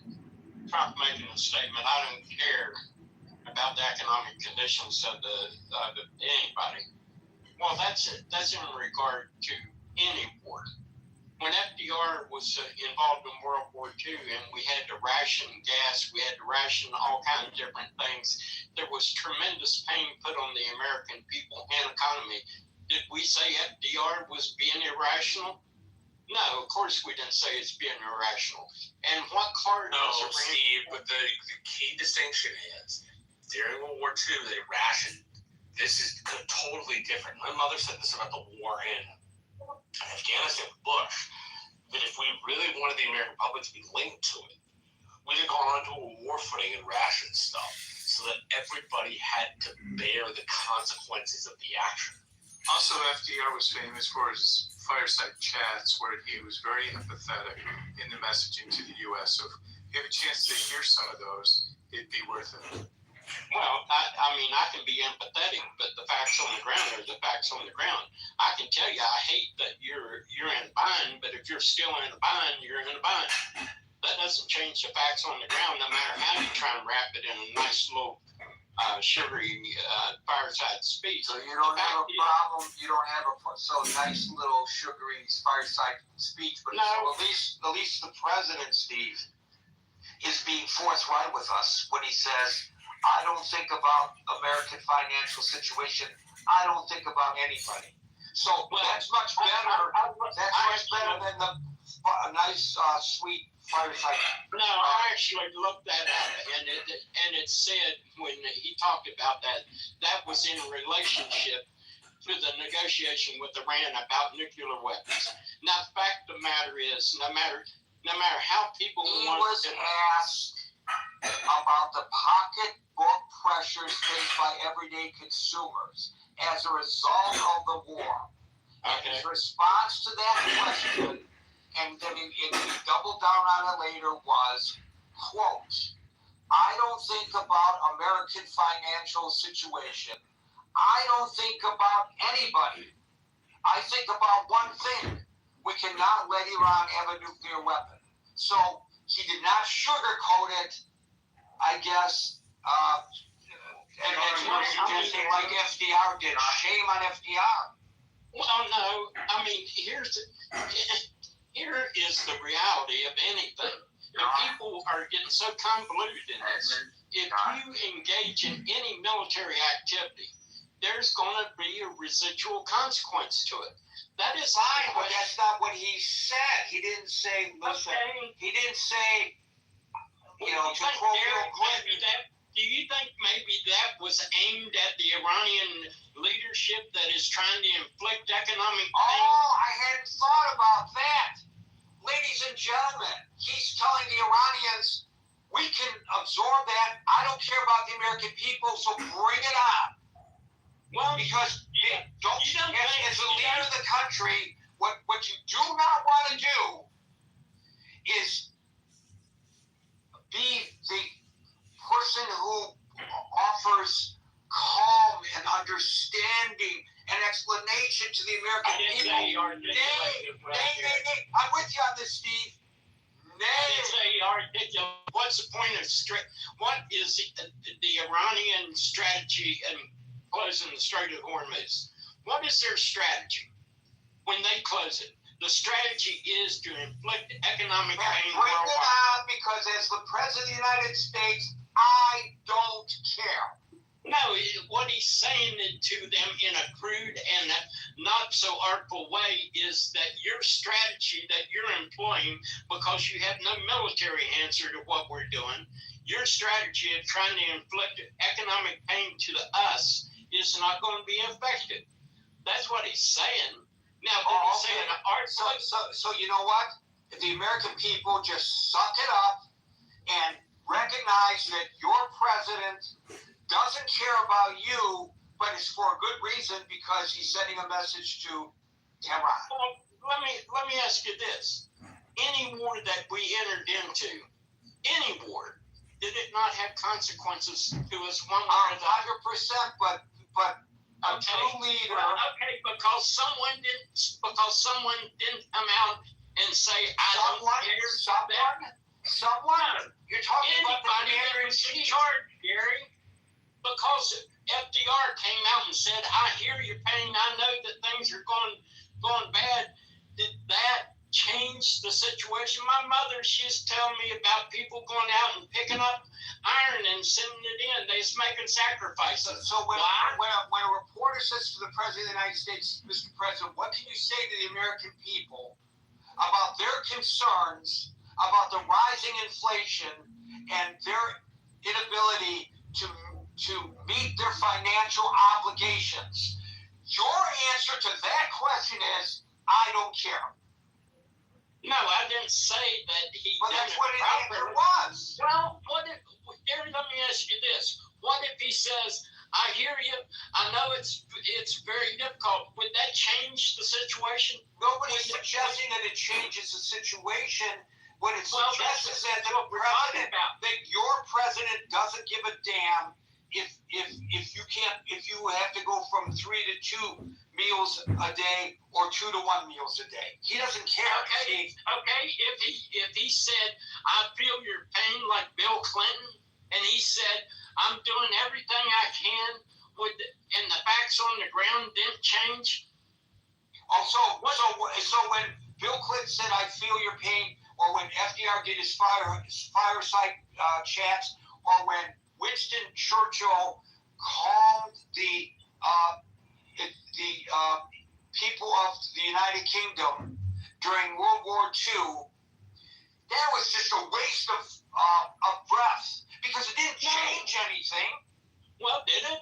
Trump making a statement, I don't care about the economic conditions of anybody. Well, that's it. That's in regard to any war. When FDR was involved in World War II and we had to ration gas, we had to ration all kinds of different things, there was tremendous pain put on the American people and economy. Did we say FDR was being irrational? No, of course we didn't say it's being irrational. And what card No, Steve, but the key distinction is during World War II, they rationed. This is totally different. My mother said this about the war in Afghanistan with Bush, that if we really wanted the American public to be linked to it, we'd have gone onto a war footing and rationed stuff so that everybody had to bear the consequences of the action. Also, FDR was famous for his fireside chats where he was very empathetic in the messaging to the U.S. So if you have a chance to hear some of those, it'd be worth it. Well, I can be empathetic, but the facts on the ground are the facts on the ground. I can tell you, I hate that you're in a bind, but if you're still in a bind, you're in a bind. That doesn't change the facts on the ground, no matter how you try and wrap it in a nice little sugary fireside speech. So you don't have a problem. You don't have a nice little sugary fireside speech, but No. so at least the president, Steve, is being forthright with us when he says, "I don't think about American financial situation. I don't think about anybody." So that's much better. That's much better than the nice, sweet fireside. No, I actually looked that up, and it said when he talked about that was in relationship to the negotiation with Iran about nuclear weapons. Now, the fact of the matter is, no matter how people He want was to asked about the pocketbook pressures faced by everyday consumers as a result of the war. And his response to that question, and then he doubled down on it later, was, quote, "I don't think about American financial situation. I don't think about anybody. I think about one thing. We cannot let Iran have a nuclear weapon." So he did not sugarcoat it, I guess, and as you were suggesting, like FDR did. Shame on FDR. Well, no, I mean, here is the reality of anything. And people are getting so convoluted in this. If you engage in any military activity, there's going to be a residual consequence to it. That is fine, but that's not what he said. He didn't say, listen, he didn't say, to quote Bill Clinton. Do you think maybe that was aimed at the Iranian leadership that is trying to inflict economic pain? Oh, I hadn't thought about that. Ladies and gentlemen, he's telling the Iranians, we can absorb that. I don't care about the American people, so bring it on. Well, because as a leader of the country, what you do not want to do is be the person who offers calm and understanding and explanation to the American people. Nay. I'm with you on this, Steve. What's the point of what is the Iranian strategy in closing the Strait of Hormuz? What is their strategy when they close it? The strategy is to inflict economic pain worldwide. Bring it on, because as the President of the United States, I don't care. No, what he's saying to them in a crude and not so artful way is that your strategy that you're employing, because you have no military answer to what we're doing, your strategy of trying to inflict economic pain to us is not going to be effective. That's what he's saying. Now, so you know what? If the American people just suck it up and recognize that your president doesn't care about you, but it's for a good reason, because he's sending a message to Tehran. Well, let me ask you this: any war that we entered into, any war, did it not have consequences to us one way or the other? 100%, but a true leader. Okay, because someone didn't come out and say, Someone. You're talking about the commander in chief. Gary. Because FDR came out and said, "I hear your pain. I know that things are going bad." Did that change the situation? My mother, she's telling me about people going out and picking up iron and sending it in. They're making sacrifices. So when a reporter says to the President of the United States, "Mr. President, what can you say to the American people about their concerns about the rising inflation and their inability to meet their financial obligations?" Your answer to that question is, "I don't care." No, I didn't say that he. Well, that's what his answer was. Well, Gary, let me ask you this: what if he says, "I hear you. I know it's very difficult." Would that change the situation? Nobody's suggesting that it changes the situation. What it suggests is that your president doesn't give a damn if you have to go from 3 to 2 meals a day or 2 to 1 meals a day. He doesn't care. Okay. If he said, "I feel your pain," like Bill Clinton, and he said, I'm doing everything I can and the facts on the ground didn't change. Also, so when Bill Clinton said, "I feel your pain," or when FDR did his fireside chats, or when Winston Churchill calmed the people of the United Kingdom during World War II, that was just a waste of breath because it didn't change anything. Well, did it?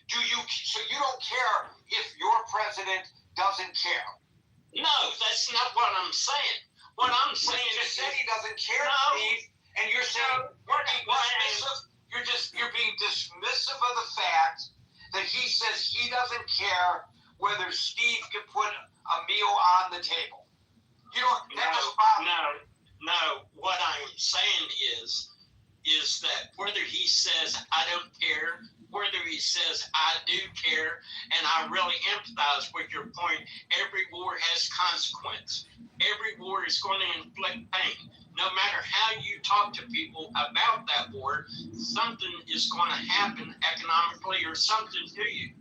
So you don't care if your president doesn't care? No, that's not what I'm saying. What I'm saying you just said he doesn't care, no, Steve, and you're saying you're being dismissive. You're being dismissive of the fact that he says he doesn't care whether Steve can put a meal on the table. You don't. No. What I'm saying is that whether he says I don't care, whether he says I do care, and I really empathize with your point, every war has consequence. Every war is going to inflict pain. No matter how you talk to people about that war, something is going to happen economically or something to you.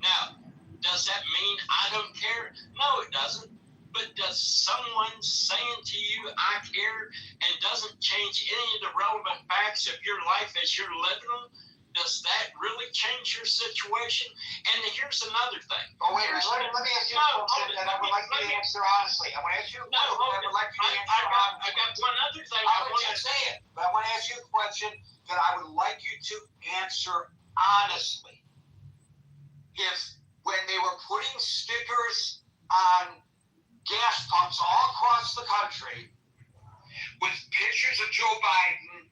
Now, does that mean I don't care? No, it doesn't. But does someone saying to you, I care, and doesn't change any of the relevant facts of your life as you're living them, does that really change your situation? And here's another thing. Oh, wait, let me ask you a question that I would like you to answer honestly. I want to ask you a question I would like you to answer honestly. I got one other thing I want you to say it, but I want to ask you a question that I would like you to answer honestly. If when they were putting stickers on gas pumps all across the country with pictures of Joe Biden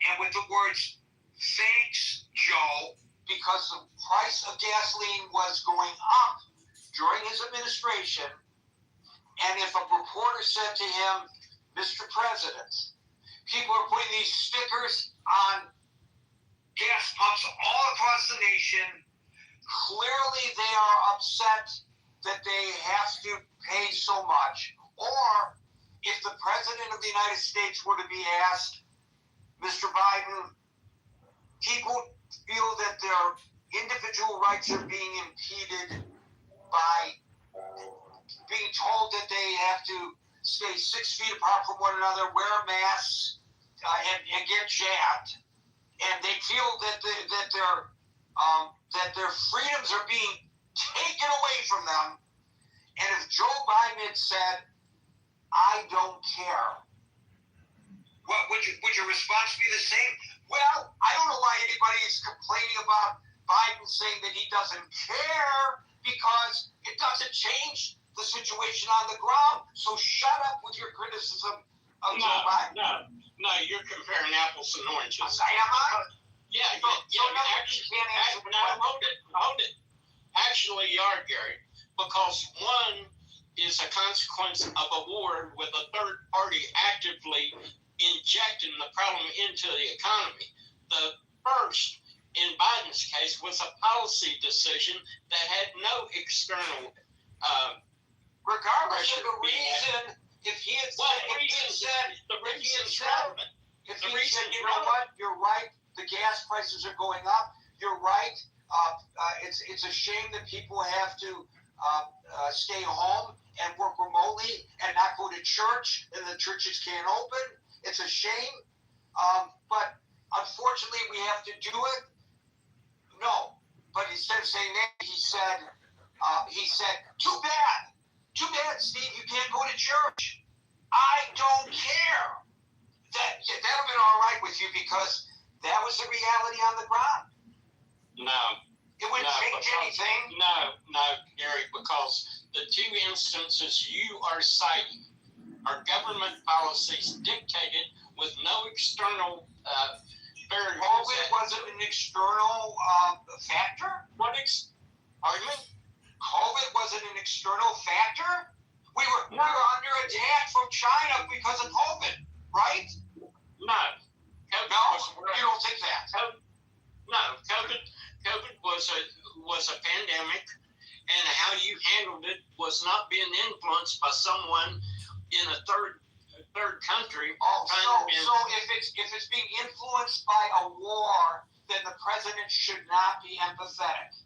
and with the words, "Thanks, Joe," because the price of gasoline was going up during his administration, and if a reporter said to him, "Mr. President, people are putting these stickers on gas pumps all across the nation, clearly they are upset that they have to pay so much," or if the President of the United States were to be asked, "Mr. Biden, people feel that their individual rights are being impeded by being told that they have to stay 6 feet apart from one another, wear masks, and get jabbed, and they feel that their freedoms are being taken away from them," and if Joe Biden had said, "I don't care," would your response be the same? Well, I don't know why anybody is complaining about Biden saying that he doesn't care, because it doesn't change the situation on the ground. So shut up with your criticism of Joe Biden. No, you're comparing apples and oranges. Am I? Yeah. Hold it. Actually, you are, Gary, because one is a consequence of a war with a third party actively injecting the problem into the economy. The first, in Biden's case, was a policy decision that had no external regardless of the reason. If he had said, you know what, you're right, the gas prices are going up, you're right, it's a shame that people have to stay home and work remotely and not go to church, and the churches can't open. It's a shame, but unfortunately we have to do it. No, but instead of saying that, he said, too bad, Steve, you can't go to church. I don't care. That would have been all right with you, because that was the reality on the ground. No. It wouldn't change anything. No, Gary, because the two instances you are citing are government policies dictated with no external variables. COVID wasn't an external factor? Pardon me? COVID wasn't an external factor? We were under attack from China because of COVID, right? No. You don't think that? No. COVID was a pandemic, and how you handled it was not being influenced by someone in a third third country. So if it's being influenced by a war, then the president should not be empathetic.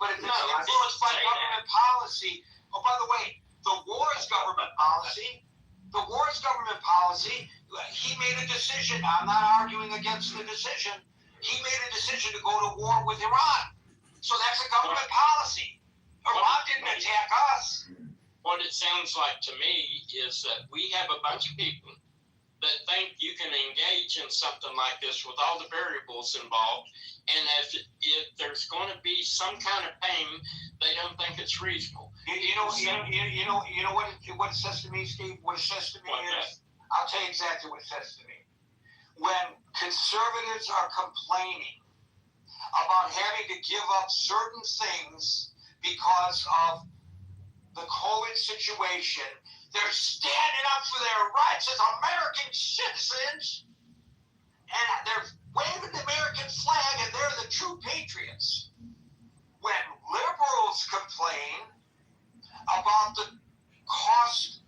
But if it's influenced by government policy, oh, by the way, the war is government policy. The war is government policy. He made a decision. I'm not arguing against the decision. He made a decision to go to war with Iran. So that's a government policy. Iran didn't attack us. What it sounds like to me is that we have a bunch of people that think you can engage in something like this with all the variables involved, and if there's going to be some kind of pain, they don't think it's reasonable. You know what it says to me, Steve? What it says to me is, I'll tell you exactly what it says to me. When conservatives are complaining about having to give up certain things because of the COVID situation, they're standing up for their rights as American citizens, and they're waving the American flag, and they're the true patriots. When liberals complain about the cost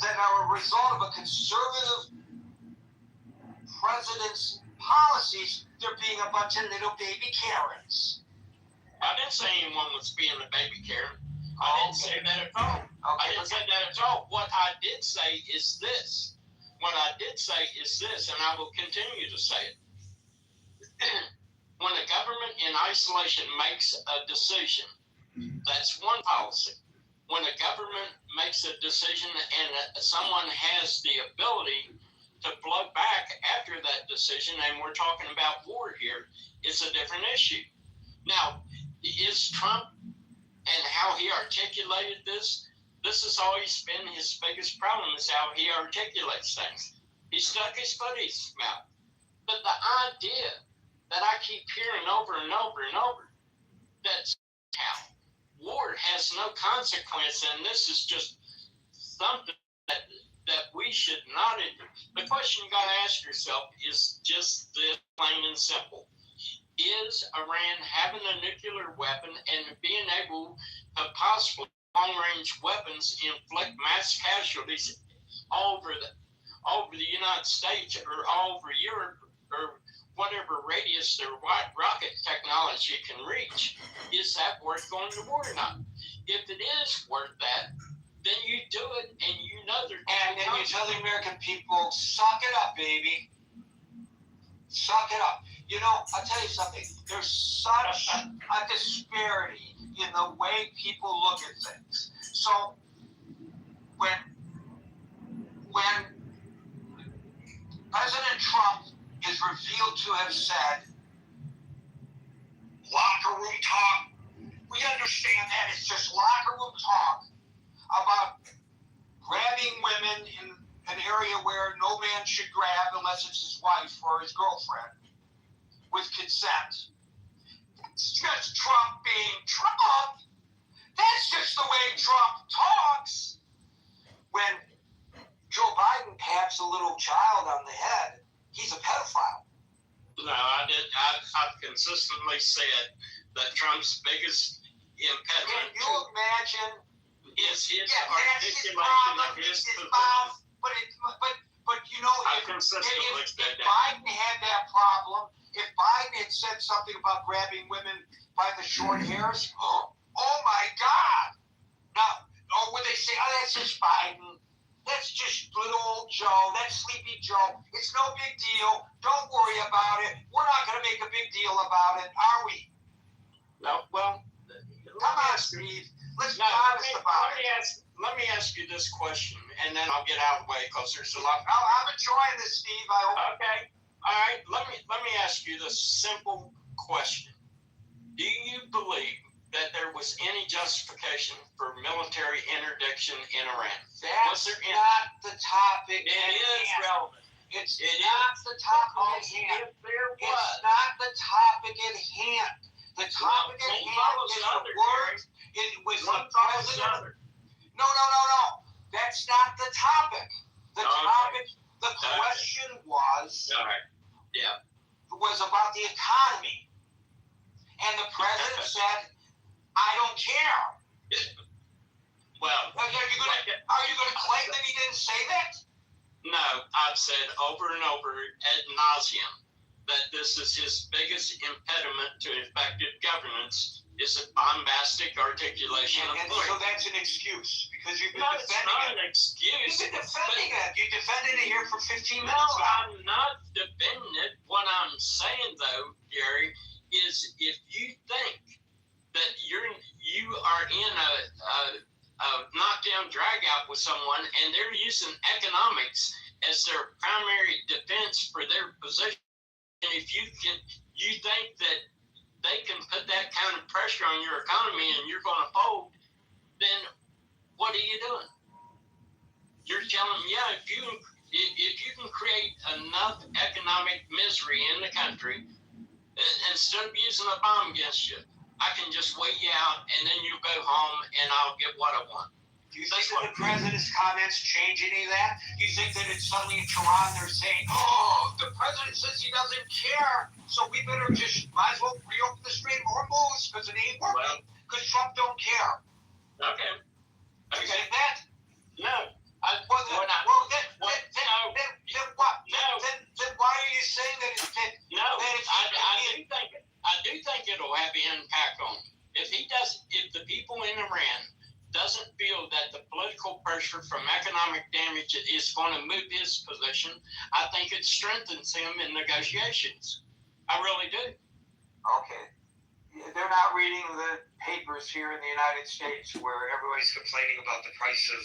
that are a result of a conservative president's policies, they're being a bunch of little baby Karens. I didn't say anyone was being a baby Karen. I didn't say that at all. I didn't say that at all. What I did say is this. What I did say is this, and I will continue to say it. When a government in isolation makes a decision, that's one policy. When a government makes a decision and someone has the ability to blow back after that decision, and we're talking about war here, it's a different issue. Now, is Trump and how he articulated this has always been his biggest problem, is how he articulates things. He stuck his foot in his mouth. But the idea that I keep hearing over and over and over, that how war has no consequence, and this is just something that we should not. The question you got to ask yourself is just this, plain and simple. Is Iran having a nuclear weapon and being able to possibly long-range weapons inflict mass casualties all over the United States or all over Europe or whatever radius their rocket technology can reach? Is that worth going to war or not? If it is worth that, then you do it, and you know they're. And then you tell the American people, suck it up, baby. Suck it up. You know, I'll tell you something. There's such a disparity in the way people look at things. So when President Trump is revealed to have said, locker room talk, we understand that it's just locker room talk about grabbing women in an area where no man should grab unless it's his wife or his girlfriend with consent. It's just Trump being Trump. That's just the way Trump talks. When Joe Biden pats a little child on the head, he's a pedophile. No, I did. I've consistently said that Trump's biggest impediment. Can you imagine? Is his his articulation problem, of his position. But you know, if Biden had that problem, if Biden had said something about grabbing women by the short hairs, oh my God! Now, or would they say, oh, that's just Biden? That's just little old Joe. That's Sleepy Joe. It's no big deal. Don't worry about it. We're not going to make a big deal about it, are we? No. Well, come on, Steve. Let's be honest about it. Let me ask you this question, and then I'll get out of the way because there's a lot. I'm enjoying this, Steve. I hope. Okay. All right. Let me ask you this simple question: do you believe that there was any justification for military interdiction in Iran? That's not the topic. It is relevant. It's not the topic at hand. It's not the topic at hand. The topic at hand is the word. It was the president. No. That's not the topic. The topic. The question was. All right. Yeah. Was about the economy, and the president said, "I don't care." Well, are you going to claim that he didn't say that? No, I've said over and over ad nauseum that this is his biggest impediment to effective governance is a bombastic articulation of And points. so that's an excuse because you've been No, it's defending not it. an excuse. You've been defending it. You defended it here for 15 minutes. No, now. I'm not defending it. What I'm saying, though, Gary, is if you think that you are in a knockdown drag out with someone and they're using economics as their primary defense for their position, and if you think that they can put that kind of pressure on your economy and you're going to fold, then what are you doing? You're telling me, yeah, if you can create enough economic misery in the country, instead of using a bomb against you, I can just wait you out and then you go home and I'll get what I want. Do you think that the president's comments change any of that? Do you think that it's suddenly in Tehran they're saying, oh, the president says he doesn't care, so we better just might as well reopen the Strait of Hormuz because it ain't working because Trump don't care? Okay. Do you think that? No. Then what? Then why are you saying that it's I do think it'll have an impact on him. If the people in Iran doesn't feel that the political pressure from economic damage is going to move his position, I think it strengthens him in negotiations. I really do. Okay. They're not reading the papers here in the United States where everybody's complaining about the price of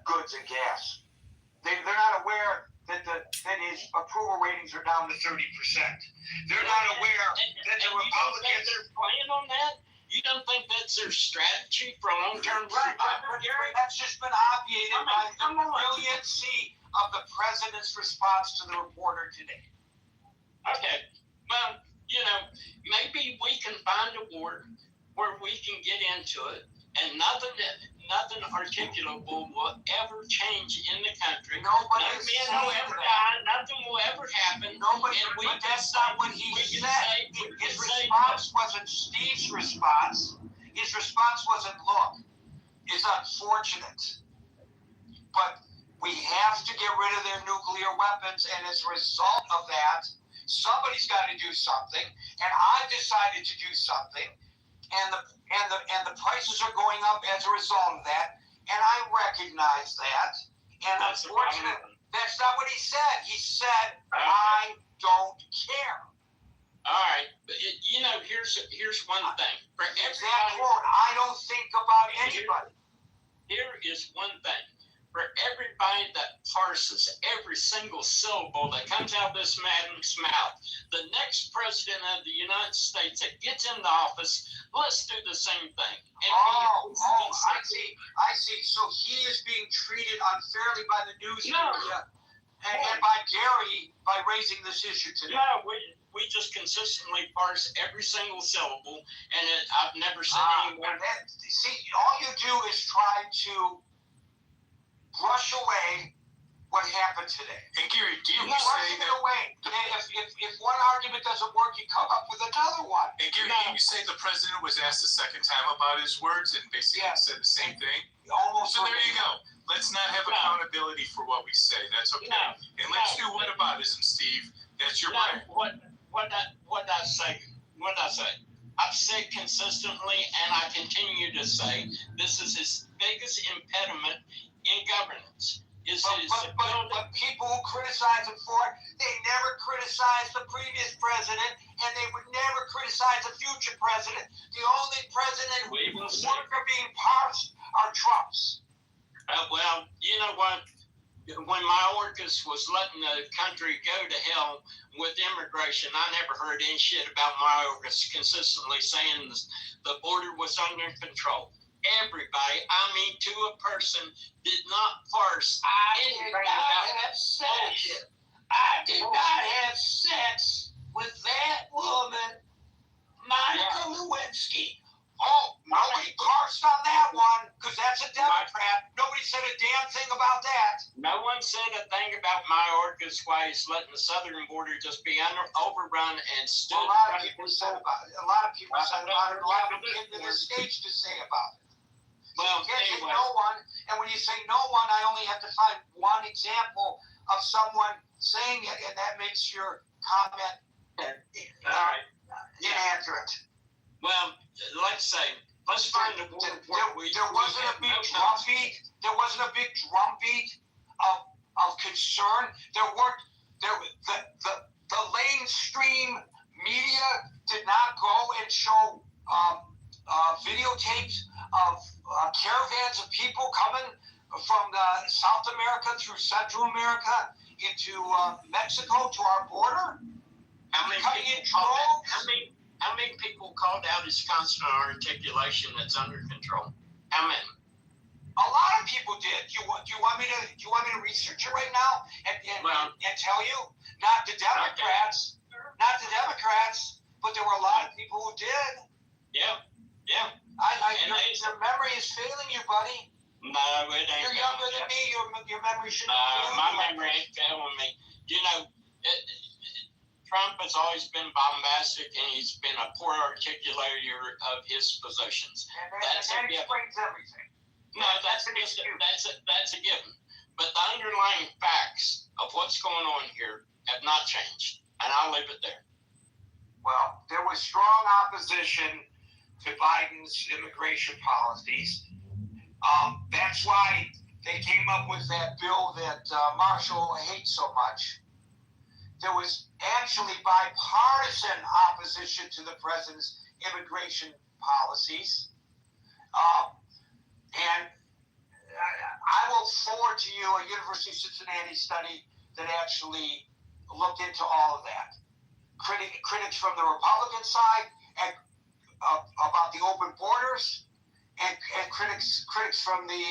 goods and gas. They're not aware that his approval ratings are down to 30%. They're not aware that the Republicans are playing on that. You don't think that's their strategy for long-term survival? Right, that's just been obviated by the brilliancy of the president's response to the reporter today. Okay, well, maybe we can find a board where we can get into it, and nothing articulable will ever change in the country. Nobody no man will ever die. Nothing will ever happen. Nobody. But that's not what he said. His response wasn't Steve's response. His response wasn't, look, it's unfortunate, but we have to get rid of their nuclear weapons, and as a result of that, somebody's got to do something, and I've decided to do something, and the prices are going up as a result of that, and I recognize that. And unfortunately, that's not what he said. He said, I don't care. All right, but here's one thing. For exact quote, I don't think about anybody. Here is one thing. For everybody that parses every single syllable that comes out of this man's mouth, the next president of the United States that gets into office, let's do the same thing. I see. So he is being treated unfairly by the news media and by Gary by raising this issue today. No, we just consistently parse every single syllable, and I've never seen anyone. See, all you do is try to brush away what happened today. And Gary, do you say that away? If one argument doesn't work, you come up with another one. And Gary, you say the president was asked a second time about his words and basically said the same thing? Almost. So there you go. Let's not have accountability for what we say. That's okay. And let's do whataboutism, Steve. That's your right. What I say? I've said consistently, and I continue to say, this is his biggest impediment in governance. But people who criticize him for it, they never criticize the previous president, and they would never criticize a future president. The only president whose work are being parsed are Trump's. Well, you know what? When Mayorkas was letting the country go to hell with immigration, I never heard any shit about Mayorkas consistently saying the border was under control. Everybody, I mean to a person, did not parse anything about bullshit. I did not have sex with that woman, Monica Lewinsky. Oh, nobody parsed on that one, because that's a Democrat. Nobody said a damn thing about that. No one said a thing about Mayorkas while he's letting the southern border just be overrun and stood. A lot of people said about it. A lot of people said about it. A lot of people in the States to say about it. You can't say no one, and when you say no one, I only have to find one example of someone saying it, and that makes your comment inaccurate. Well, let's find the board. There wasn't a big drumbeat. There wasn't a big drumbeat of concern. The mainstream media did not go and show videotapes of caravans of people coming from South America through Central America into Mexico to our border. How many people called out his constant articulation that's under control? How many? A lot of people did. Do you want me to research it right now and tell you? Not the Democrats, but there were a lot of people who did. Yeah. Your memory is failing you, buddy. No, it ain't. You're younger than me. Your memory should be failing my you. memory ain't failing me. Trump has always been bombastic, and he's been a poor articulator of his positions. That explains everything. No, that's a given. But the underlying facts of what's going on here have not changed, and I'll leave it there. Well, there was strong opposition to Biden's immigration policies. That's why they came up with that bill that Marshall hates so much. There was actually bipartisan opposition to the president's immigration policies. And I will forward to you a University of Cincinnati study that actually looked into all of that. Critics from the Republican side and about the open borders, and critics from the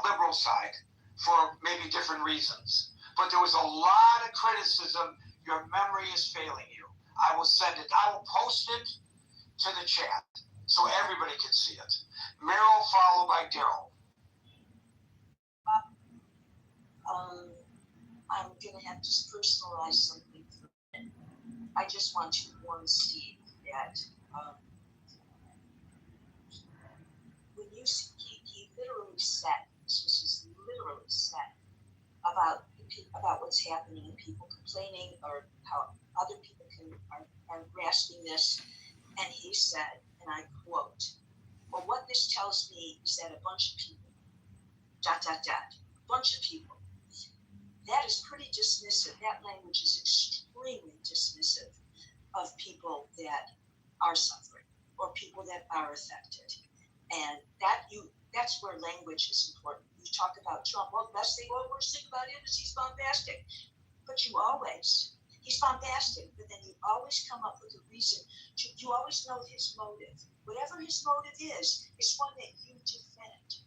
liberal side for maybe different reasons. But there was a lot of criticism. Your memory is failing you. I will send it. I will post it to the chat so everybody can see it. Meryl, followed by Daryl. I'm going to have to personalize something for a minute. I just want to warn Steve that when he literally said, this was just literally said, about what's happening and people complaining or how other people are grasping this, and he said, and I quote, well, what this tells me is that a bunch of people, bunch of people, that is pretty dismissive. That language is extremely dismissive of people that are suffering or people that are affected. And that's where language is important. You talk about Trump, well, worst thing about him is he's bombastic. But he's bombastic, but then you always come up with a reason. You always know his motive. Whatever his motive is one that you defend.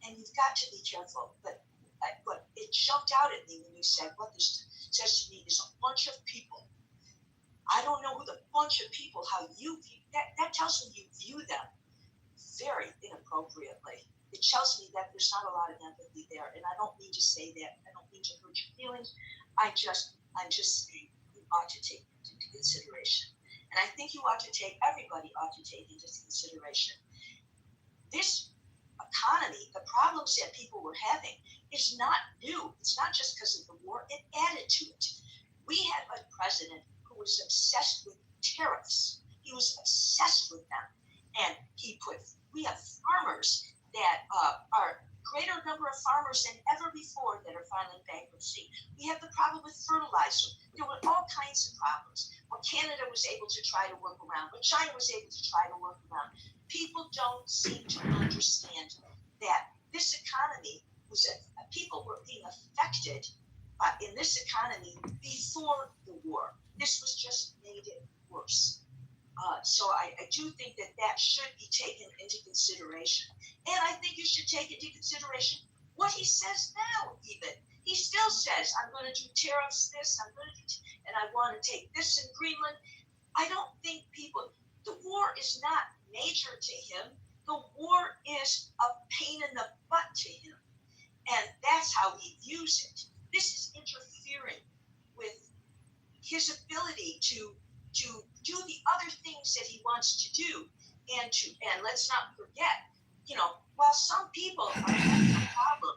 And you've got to be careful. But it jumped out at me when you said, what this says to me is a bunch of people. I don't know who the bunch of people, how you view, that tells me you view them very inappropriately. It tells me that there's not a lot of empathy there, and I don't mean to say that. I don't mean to hurt your feelings. I'm just saying you ought to take it into consideration, and I think everybody ought to take into consideration this economy. The problems that people were having is not new. It's not just because of the war. It added to it. We had a president who was obsessed with tariffs. He was obsessed with them, and we have farmers that are greater number of farmers than ever before that are filing bankruptcy. We have the problem with fertilizer. There were all kinds of problems. What Canada was able to try to work around, what China was able to try to work around. People don't seem to understand that this economy people were being affected in this economy before the war. This was just made it worse. So I do think that should be taken into consideration. And I think you should take into consideration what he says now, even. He still says, I'm going to do tariffs this, and I want to take this in Greenland. I don't think the war is not major to him. The war is a pain in the butt to him. And that's how he views it. This is interfering with his ability to do the other things that he wants to do. And let's not forget while some people are having a problem,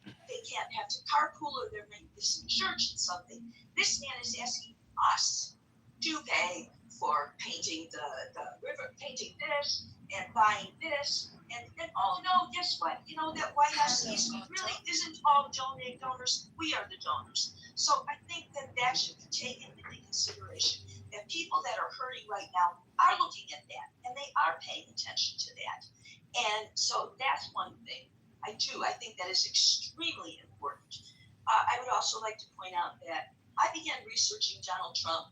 they can't have to carpool or they're missing church and something. This man is asking us to pay for painting the river, painting this and buying this. And oh no, guess what? That White House really isn't all donors. We are the donors. So I think that should be taken into consideration. That people that are hurting right now are looking at that and they are paying attention to that. And so that's one thing. I think that is extremely important. I would also like to point out that I began researching Donald Trump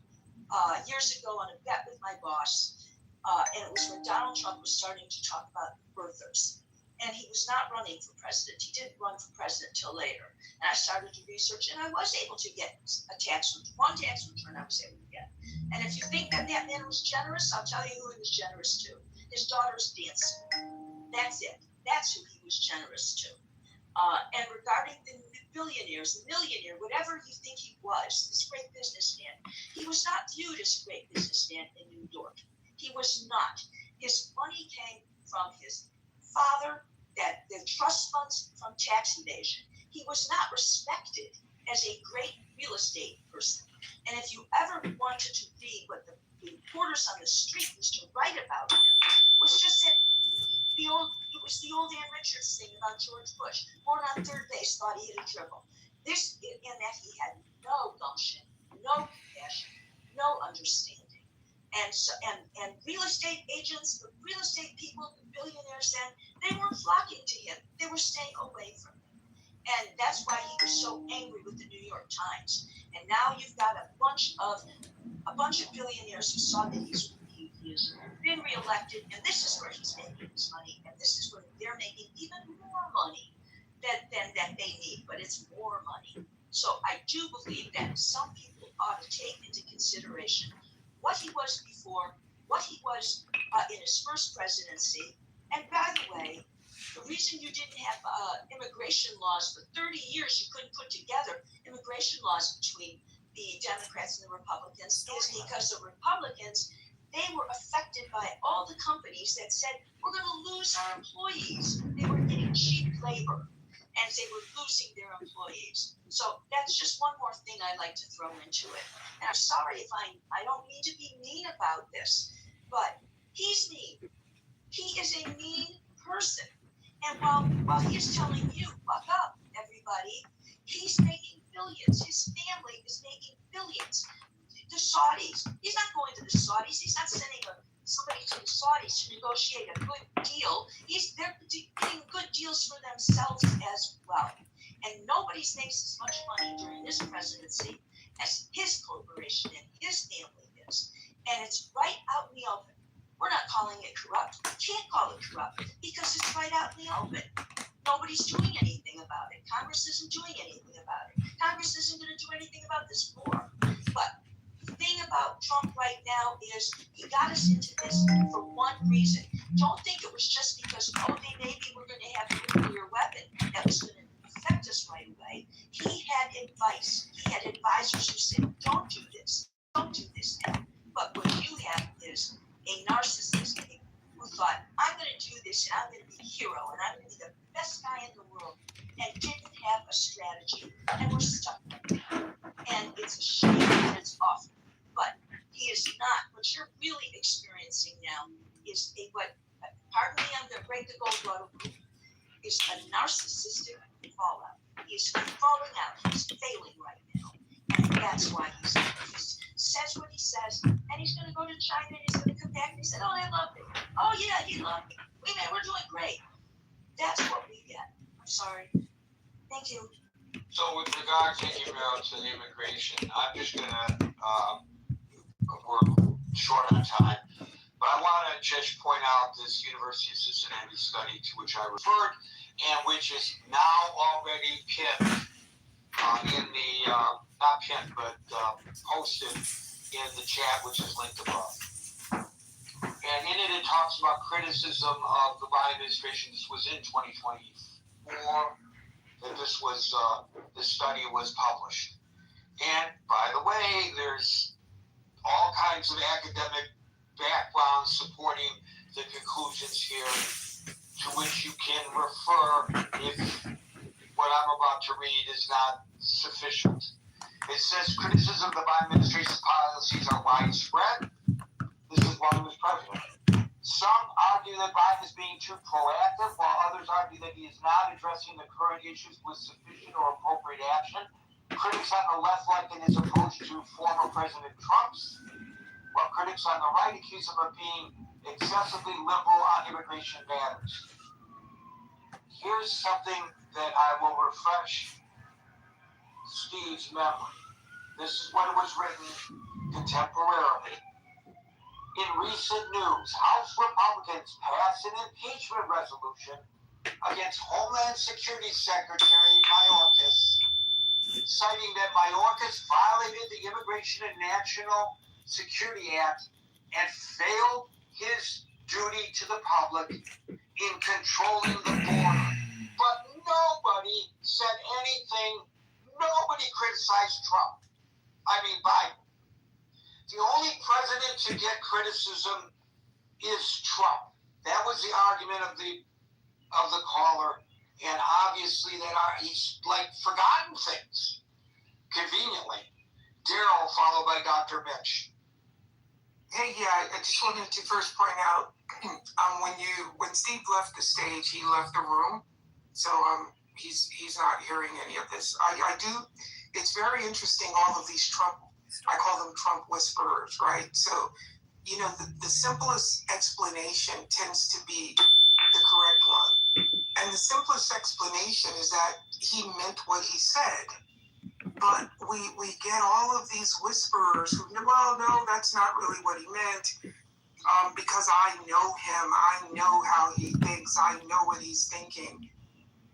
years ago on a bet with my boss. And it was when Donald Trump was starting to talk about birthers. And he was not running for president. He didn't run for president till later. And I started to research, and I was able to get one tax return I was able to get. And if you think that man was generous, I'll tell you who he was generous to. His daughter's dancing. That's it. That's who he was generous to. And regarding the billionaires, the millionaire, whatever you think he was, this great businessman, he was not viewed as a great businessman in New York. He was not. His money came from his father, that the trust funds from tax evasion. He was not respected as a great real estate person. And if you ever wanted to read what the reporters on the street used to write about him, was just that it was the old Ann Richards thing about George Bush. Born on third base, thought he hit a triple. This, in that he had no gumption, no compassion, no understanding. And real estate agents, the real estate people, the billionaires then, they weren't flocking to him. They were staying away from him. And that's why he was so angry with the New York Times. And now you've got a bunch of billionaires who saw that he's been reelected, and this is where he's making his money, and this is where they're making even more money than they need, but it's more money. So I do believe that some people ought to take into consideration what he was before, what he was in his first presidency. And by the way, the reason you didn't have immigration laws for 30 years, you couldn't put together immigration laws between the Democrats and the Republicans, is because the Republicans, they were affected by all the companies that said, we're going to lose our employees. They were getting cheap labor, and they were losing their employees. So that's just one more thing I'd like to throw into it. And I'm sorry if I don't mean to be mean about this, but he's mean. He is a mean person. And while he is telling you, buck up, everybody, he's making billions. His family is making billions. The Saudis, he's not going to the Saudis. He's not sending somebody to the Saudis to negotiate a good deal. They're getting good deals for themselves as well. And nobody makes as much money during this presidency as his corporation and his family is. And it's right out in the open. We're not calling it corrupt. We can't call it corrupt because it's right out in the open. Nobody's doing anything about it. Congress isn't doing anything about it. Congress isn't going to do anything about this war. But the thing about Trump right now is he got us into this for one reason. Don't think it was just because, maybe we're going to have a nuclear weapon that was going to affect us right away. He had advice. He had advisors who said, don't do this. Don't do this now. But what you have is a narcissist who thought, I'm going to do this and I'm going to be a hero and I'm going to be the best guy in the world, and didn't have a strategy, and we're stuck. And it's a shame and it's awful. But he is not, what you're really experiencing now is pardon me, I'm going to break the gold bottle rule, is a narcissistic fallout. He's falling out. He's failing right now. And that's why he says what he says, and he's going to go to China and he's going to come back and he said, oh, they loved it. Oh, yeah, he loved it. We're doing great. That's what we get. I'm sorry. Thank you. So with regard to immigration, I'm just going to, we're short on time, but I want to just point out this University of Cincinnati study to which I referred, and which is now already pinned in the, not pinned, but posted in the chat, which is linked above. And in it talks about criticism of the Biden administration. This was in 2024 that this study was published. And by the way, there's all kinds of academic backgrounds supporting the conclusions here. to which you can refer if what I'm about to read is not sufficient. It says criticism of the Biden administration's policies are widespread. This is while he was president. Some argue that Biden is being too proactive, while others argue that he is not addressing the current issues with sufficient or appropriate action. Critics on the left liken his approach to former President Trump's, while critics on the right accuse him of being excessively liberal on immigration matters. Here's something that I will refresh Steve's memory. This is what it was written contemporarily. In recent news, House Republicans passed an impeachment resolution against Homeland Security Secretary Mayorkas, citing that Mayorkas violated the Immigration and National Security Act and failed his duty to the public in controlling the border. But nobody said anything. Nobody criticized Trump. I mean, Biden. The only president to get criticism is Trump. That was the argument of the caller, and obviously that he's like forgotten things conveniently. Daryl, followed by Dr. Mitch. Hey, yeah, I just wanted to first point out when Steve left the stage, he left the room, so he's not hearing any of this. I do. It's very interesting. All of these Trump. I call them Trump whisperers, right? So, the simplest explanation tends to be the correct one. And the simplest explanation is that he meant what he said. But we get all of these whisperers who, well, no, that's not really what he meant. Because I know him, I know how he thinks, I know what he's thinking.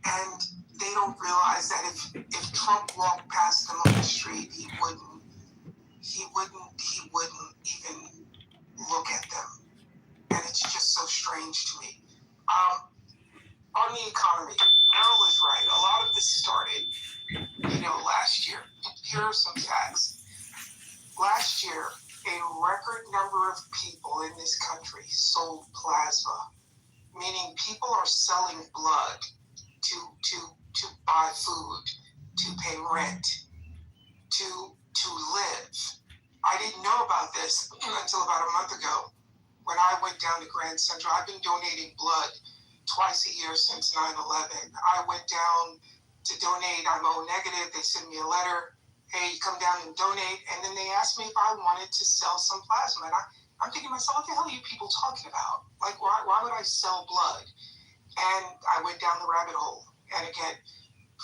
And they don't realize that if Trump walked past them on the street, he wouldn't even look at them. And it's just so strange to me. On the economy, Meryl is right. A lot of this started, last year. Here are some facts. Last year, a record number of people in this country sold plasma, meaning people are selling blood to buy food, to pay rent, to live. I didn't know about this until about a month ago when I went down to Grand Central. I've been donating blood twice a year since 9/11. I went down to donate. I'm O negative. They sent me a letter. Hey, come down and donate. And then they asked me if I wanted to sell some plasma. And I'm thinking to myself, what the hell are you people talking about? Like, why would I sell blood? And I went down the rabbit hole. And again,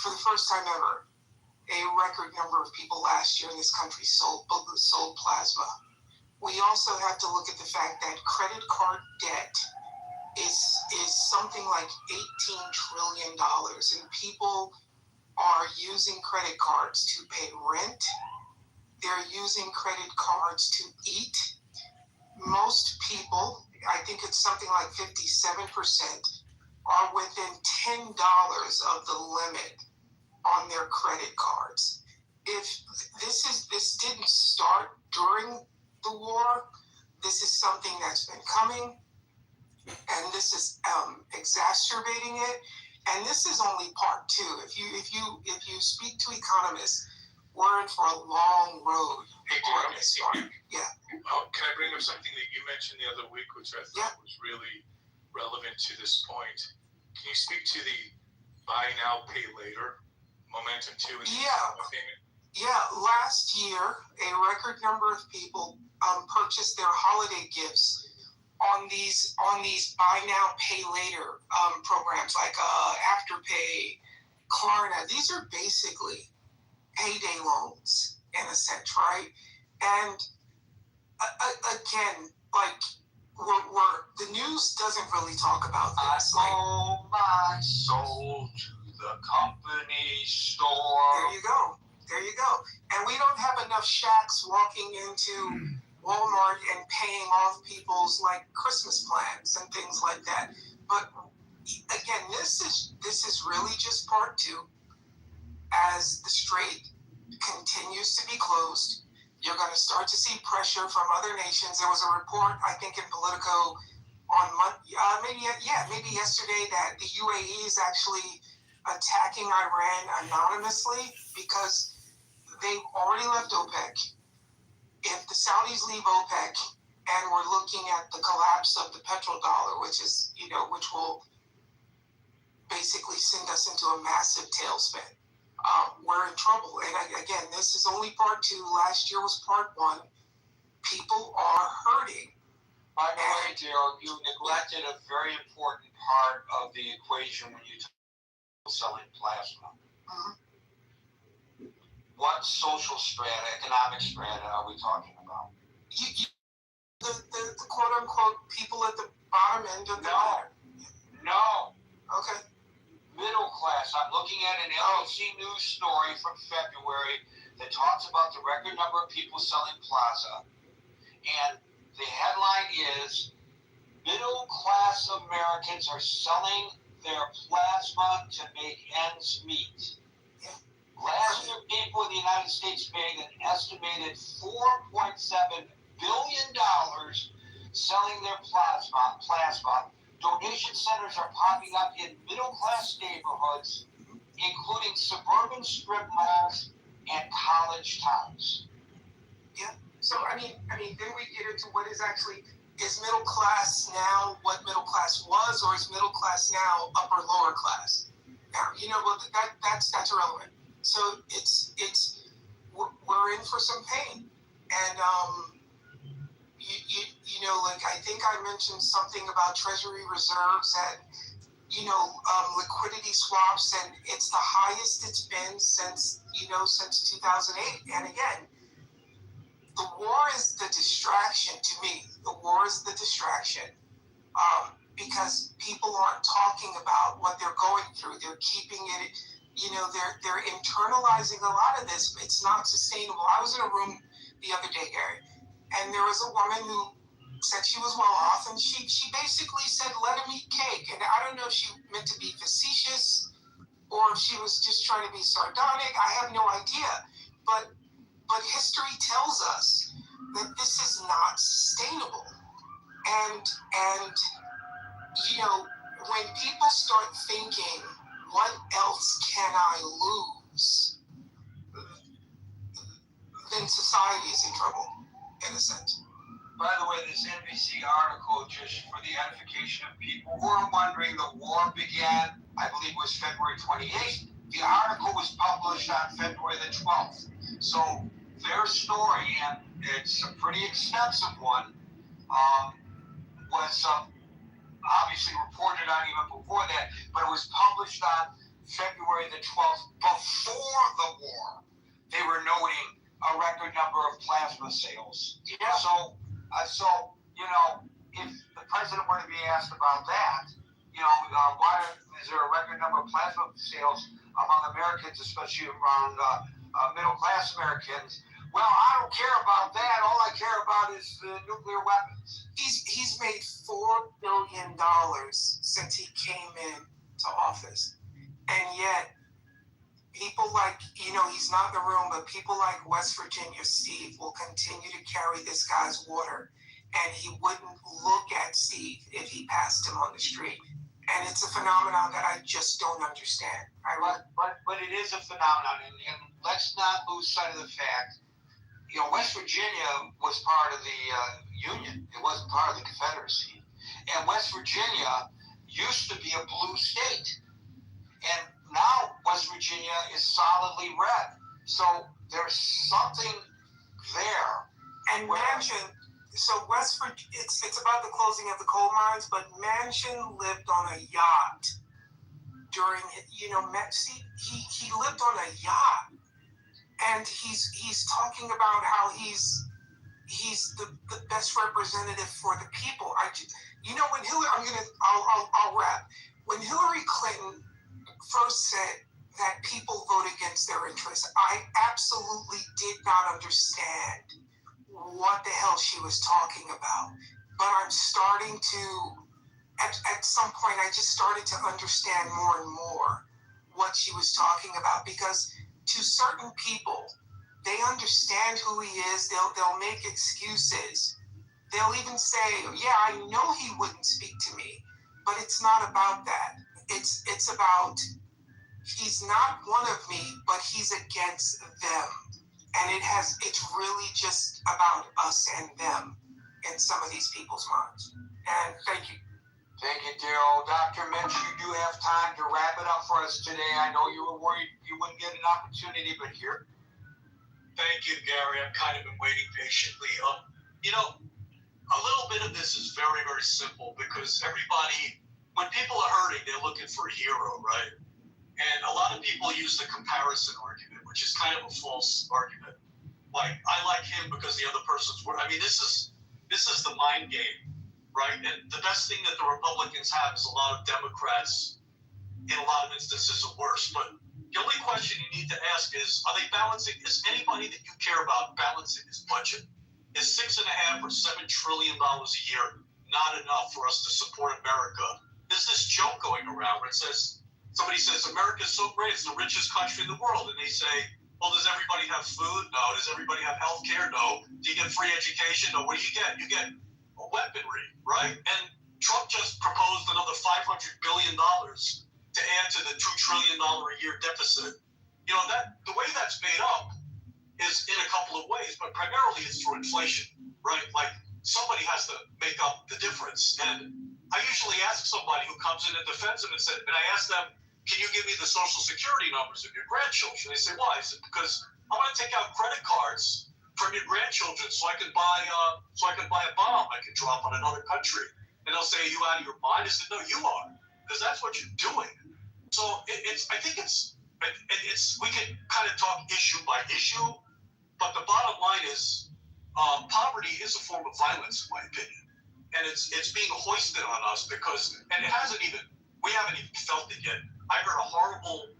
for the first time ever, a record number of people last year in this country sold plasma. We also have to look at the fact that credit card debt is something like $18 trillion, and people are using credit cards to pay rent. They're using credit cards to eat. Most people, I think it's something like 57%, are within $10 of the limit on their credit cards. If this didn't start during the war, this is something that's been coming, and this is exacerbating it. And this is only part two. If you speak to economists, we're in for a long road. Hey, Daryl. Yeah. Can I bring up something that you mentioned the other week, which I thought was really relevant to this point? Can you speak to the buy now, pay later momentum too? Yeah, last year, a record number of people purchased their holiday gifts on these buy now, pay later programs like Afterpay, Klarna. These are basically payday loans in a sense, right? And again, like the news doesn't really talk about this. I sold my soul to the company store. There you go. And we don't have enough shacks walking into Walmart and paying off people's like Christmas plans and things like that. But again, this is really just part two. As the strait continues to be closed, you're going to start to see pressure from other nations. There was a report, I think, in Politico maybe yesterday, that the UAE is actually attacking Iran anonymously because they've already left OPEC. If the Saudis leave OPEC, and we're looking at the collapse of the petrodollar, which will basically send us into a massive tailspin, we're in trouble. And again, this is only part 2. Last year was part 1. People are hurting. By the way, Daryl, you neglected a very important part of the equation when you talk about selling plasma. Mm-hmm. What social strata, economic strata are we talking about? The quote-unquote people at the bottom end of the ladder. No. Okay. Middle class. I'm looking at an LBC News story from February that talks about the record number of people selling plasma. And the headline is, middle class Americans are selling their plasma to make ends meet. Yeah. Last year, people in the United States made an estimated $4.7 billion selling their plasma. Donation centers are popping up in middle-class neighborhoods, including suburban strip malls and college towns. Yeah. So I mean, then we get into what is actually, is middle class now what middle class was, or is middle class now upper lower class? Now, that's irrelevant. So we're in for some pain, and I think I mentioned something about Treasury reserves and liquidity swaps, and it's the highest it's been since 2008. And again, the war is the distraction to me. The war is the distraction because people aren't talking about what they're going through. They're keeping it, they're internalizing a lot of this. It's not sustainable. I was in a room the other day, Gary, and there was a woman who said she was well off, and she basically said, let him eat cake. And I don't know if she meant to be facetious or if she was just trying to be sardonic. I have no idea. But history tells us that this is not sustainable. And when people start thinking, what else can I lose? Then society is in trouble, in a sense. By the way, this NBC article, just for the edification of people who are wondering, the war began, I believe it was February 28th. The article was published on February the 12th. So their story, and it's a pretty extensive one, was obviously reported on even before that, but it was published on February the 12th before the war. They were noting a record number of plasma sales. Yeah. So if the president were to be asked about that, why is there a record number of plasma sales among Americans, especially around middle-class Americans? Well, I don't care about that. All I care about is the nuclear weapons. He's made $4 billion since he came into office, and yet people like, he's not in the room, but people like West Virginia Steve will continue to carry this guy's water, and he wouldn't look at Steve if he passed him on the street. And it's a phenomenon that I just don't understand. But it is a phenomenon, and let's not lose sight of the fact, West Virginia was part of the Union. It wasn't part of the Confederacy. And West Virginia used to be a blue state. And now West Virginia is solidly red. So there's something there. And Manchin, so West Virginia, it's about the closing of the coal mines, but Manchin lived on a yacht during, he lived on a yacht. And he's talking about how he's the best representative for the people. When Hillary, I'll wrap. When Hillary Clinton first said that people vote against their interests, I absolutely did not understand what the hell she was talking about. But I'm starting to, at some point, I just started to understand more and more what she was talking about, because to certain people, they understand who he is. They'll make excuses. They'll even say, yeah, I know he wouldn't speak to me, but it's not about that. It's about he's not one of me, but he's against them. And it's really just about us and them in some of these people's minds. And thank you. Thank you, Daryl. Dr. Mitch, you do have time to wrap it up for us today. I know you were worried you wouldn't get an opportunity, but here. Thank you, Gary. I've kind of been waiting patiently. A little bit of this is very, very simple because everybody, when people are hurting, they're looking for a hero, right? And a lot of people use the comparison argument, which is kind of a false argument. Like, I like him because the other person's worse. I mean, this is the mind game, right? And the best thing that the Republicans have is a lot of Democrats, in a lot of instances, are worse. But the only question you need to ask is, are they balancing? Is anybody that you care about balancing this budget? Is $6.5 or $7 trillion a year not enough for us to support America? There's this joke going around where somebody says, America's so great, it's the richest country in the world. And they say, well, does everybody have food? No. Does everybody have health care? No. Do you get free education? No. What do you get? You get weaponry, right? And Trump just proposed another $500 billion to add to the $2 trillion a year deficit. You know, the way that's made up is in a couple of ways, but primarily it's through inflation, right? Like, somebody has to make up the difference. And I usually ask somebody who comes in and defends him and I ask them, can you give me the social security numbers of your grandchildren? They say, why? I said, because I want to take out credit cards from your grandchildren so I can buy a bomb I can drop on another country. And they'll say, are you out of your mind? I said, no, you are, because that's what you're doing. So I think we can kind of talk issue by issue, but the bottom line is poverty is a form of violence, in my opinion. And it's being hoisted on us we haven't even felt it yet. I heard a horrible,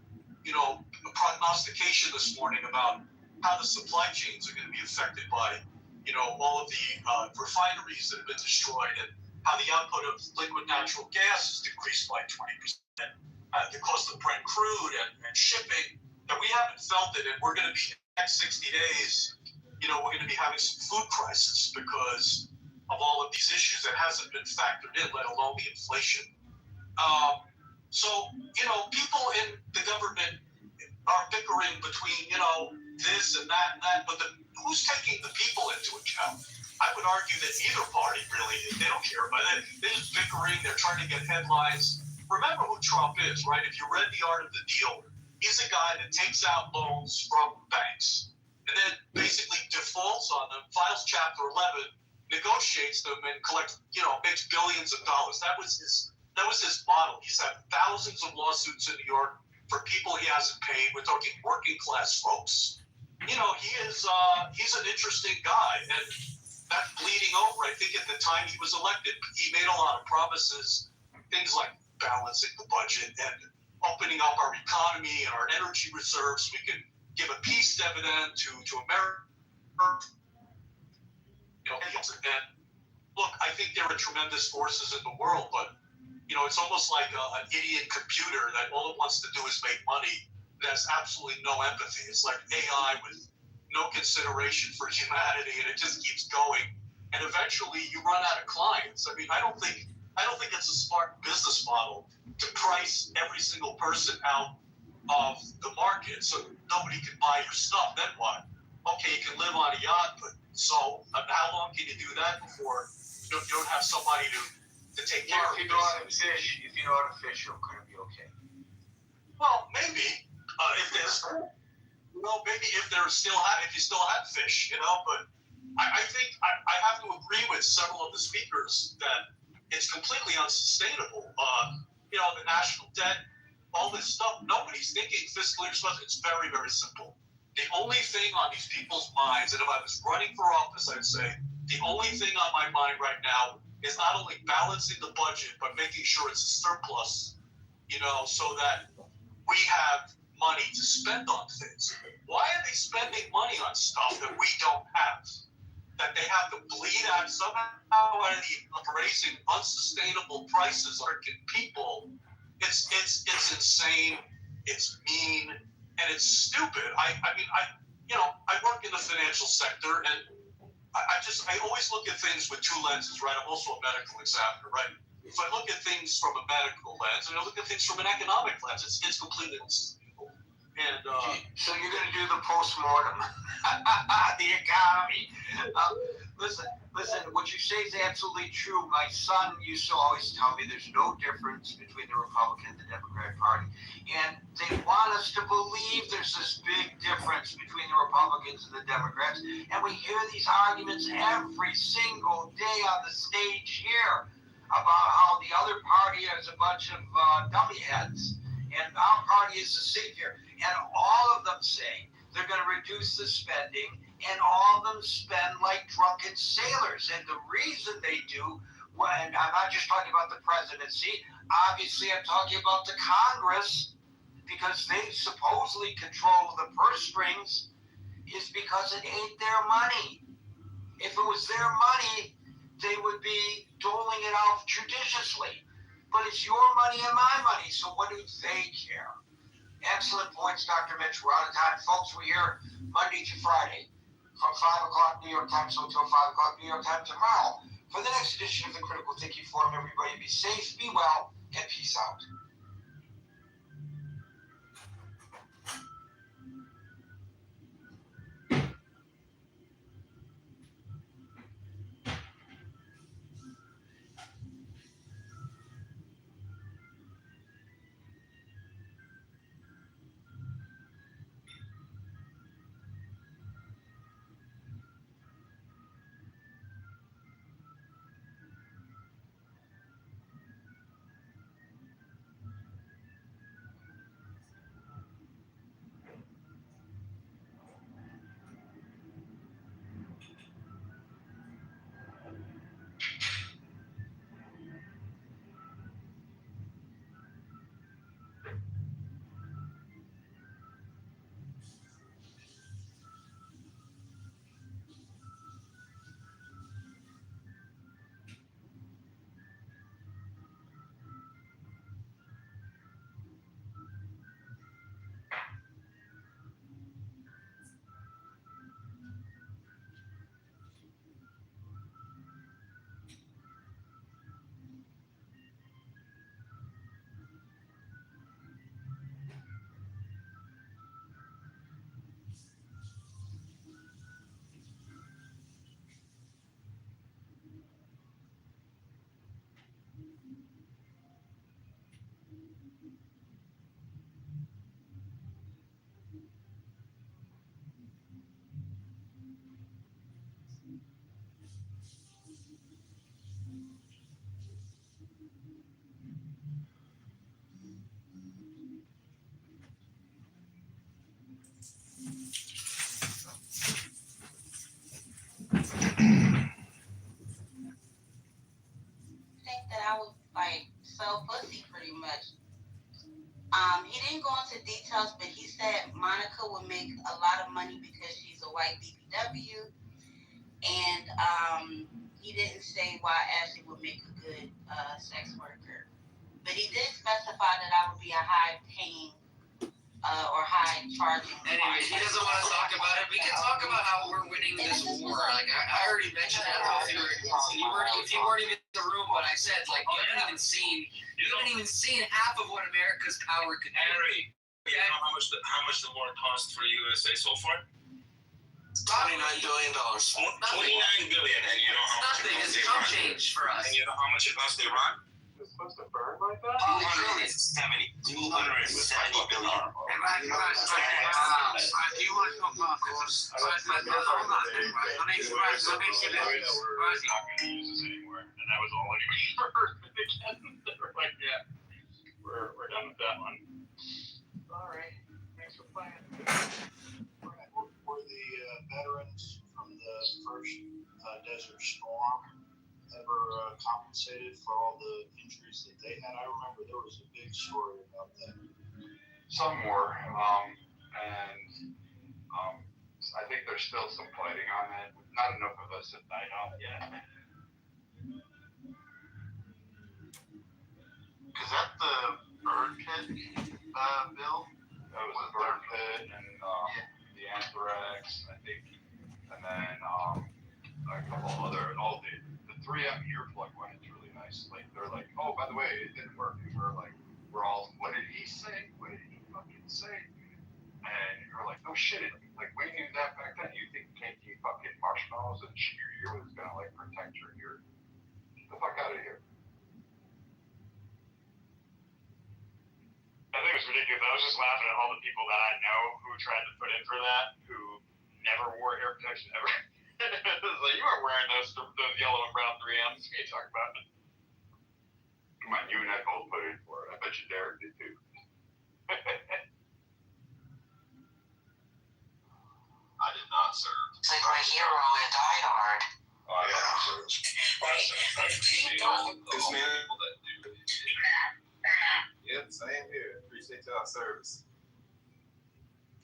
prognostication this morning about how the supply chains are going to be affected by, all of the refineries that have been destroyed and how the output of liquid natural gas has decreased by 20%. The cost of Brent crude and shipping, that we haven't felt it, and we're going to be in the next 60 days, we're going to be having some food crisis because of all of these issues that hasn't been factored in, let alone the inflation. People in the government are bickering between, this and that, but who's taking the people into account? I would argue that either party really, they don't care about it. They're just bickering, they're trying to get headlines. Remember who Trump is, right? If you read The Art of the Deal, he's a guy that takes out loans from banks and then basically defaults on them, files Chapter 11, negotiates them, and collects, makes billions of dollars. That was his model. He's had thousands of lawsuits in New York for people he hasn't paid. We're talking working class folks. He's an interesting guy, and that's bleeding over. I think at the time he was elected, he made a lot of promises, things like balancing the budget and opening up our economy and our energy reserves so we can give a peace dividend to America. And look, I think there are tremendous forces in the world, but it's almost like an idiot computer that all it wants to do is make money. There's absolutely no empathy. It's like AI with no consideration for humanity, and it just keeps going. And eventually, you run out of clients. I mean, I don't think it's a smart business model to price every single person out of the market so nobody can buy your stuff. Then what? Okay, you can live on a yacht, but so how long can you do that before you don't have somebody to take care of? If you know how to fish, you're going to be okay. Well, maybe if you still have fish, but I think I have to agree with several of the speakers that it's completely unsustainable. The national debt, all this stuff, nobody's thinking fiscally responsible. It's very, very simple. The only thing on these people's minds, and if I was running for office, I'd say the only thing on my mind right now is not only balancing the budget, but making sure it's a surplus, so that we have money to spend on things. Why are they spending money on stuff that we don't have? That they have to bleed out somehow out of raising unsustainable prices on people. It's insane. It's mean, and it's stupid. I work in the financial sector, and I always look at things with two lenses, right? I'm also a medical examiner, right? If I look at things from a medical lens and I look at things from an economic lens, it's completely unsustainable. And so you're going to do the post-mortem, the economy. Listen, what you say is absolutely true. My son used to always tell me there's no difference between the Republican and the Democratic Party. And they want us to believe there's this big difference between the Republicans and the Democrats. And we hear these arguments every single day on the stage here about how the other party is a bunch of dummy heads and our party is the savior. And all of them say they're going to reduce the spending, and all of them spend like drunken sailors. And the reason they do, and I'm not just talking about the presidency, obviously I'm talking about the Congress, because they supposedly control the purse strings, is because it ain't their money. If it was their money, they would be doling it out judiciously. But it's your money and my money, so what do they care? Excellent points, Dr. Mitch. We're out of time. Folks, we're here Monday to Friday from 5 o'clock New York time until 5 o'clock New York time tomorrow for the next edition of the Critical Thinking Forum. Everybody be safe, be well, and peace out. I was like so pussy pretty much. He didn't go into details, but he said Monica would make a lot of money because she's a white BBW, and he didn't say why Ashley would make a good sex worker. But he did specify that I would be a high-paying or high-charging. Anyway, he doesn't want to talk about it. We can talk about how we're winning this war. Like I already mentioned that earlier. If you weren't even in the room, but I said like you haven't even seen half of what America's power could do. Henry, you know how much the war cost for USA so far? $29 billion. $29 billion, and you know how much nothing. It's chump change for us. And you know how much it cost Iran? It's supposed to burn like that? $270 billion. And that was all anyway. Like, yeah, we're done with that one. All right, thanks for playing. Were the veterans from the first Desert Storm ever compensated for all the injuries that they had? I remember there was a big story about that. Some were, and I think there's still some fighting on it. Not enough of us have died off yet. Is that the bird pit bill? That was the bird pit and the anthrax, I think, and then a a couple other, and all the 3M earplug one is really nice. Like they're like, oh, by the way, it didn't work. And we're all, what did he say? What did he fucking say? And you're like, no shit. Like we knew that back then. You think taking fucking marshmallows and shit your ear was gonna like protect your ear? Get the fuck out of here. I think it was ridiculous. I was just laughing at all the people that I know who tried to put in for that, who never wore ear protection ever. It was like, you weren't wearing those yellow and brown 3Ms. What are you talking about? Come on, you and I both put in for it. I bet you Derek did too. I did not serve. It's like my hero and died hard. Oh, yeah. This man. Yep, same here. Appreciate y'all service.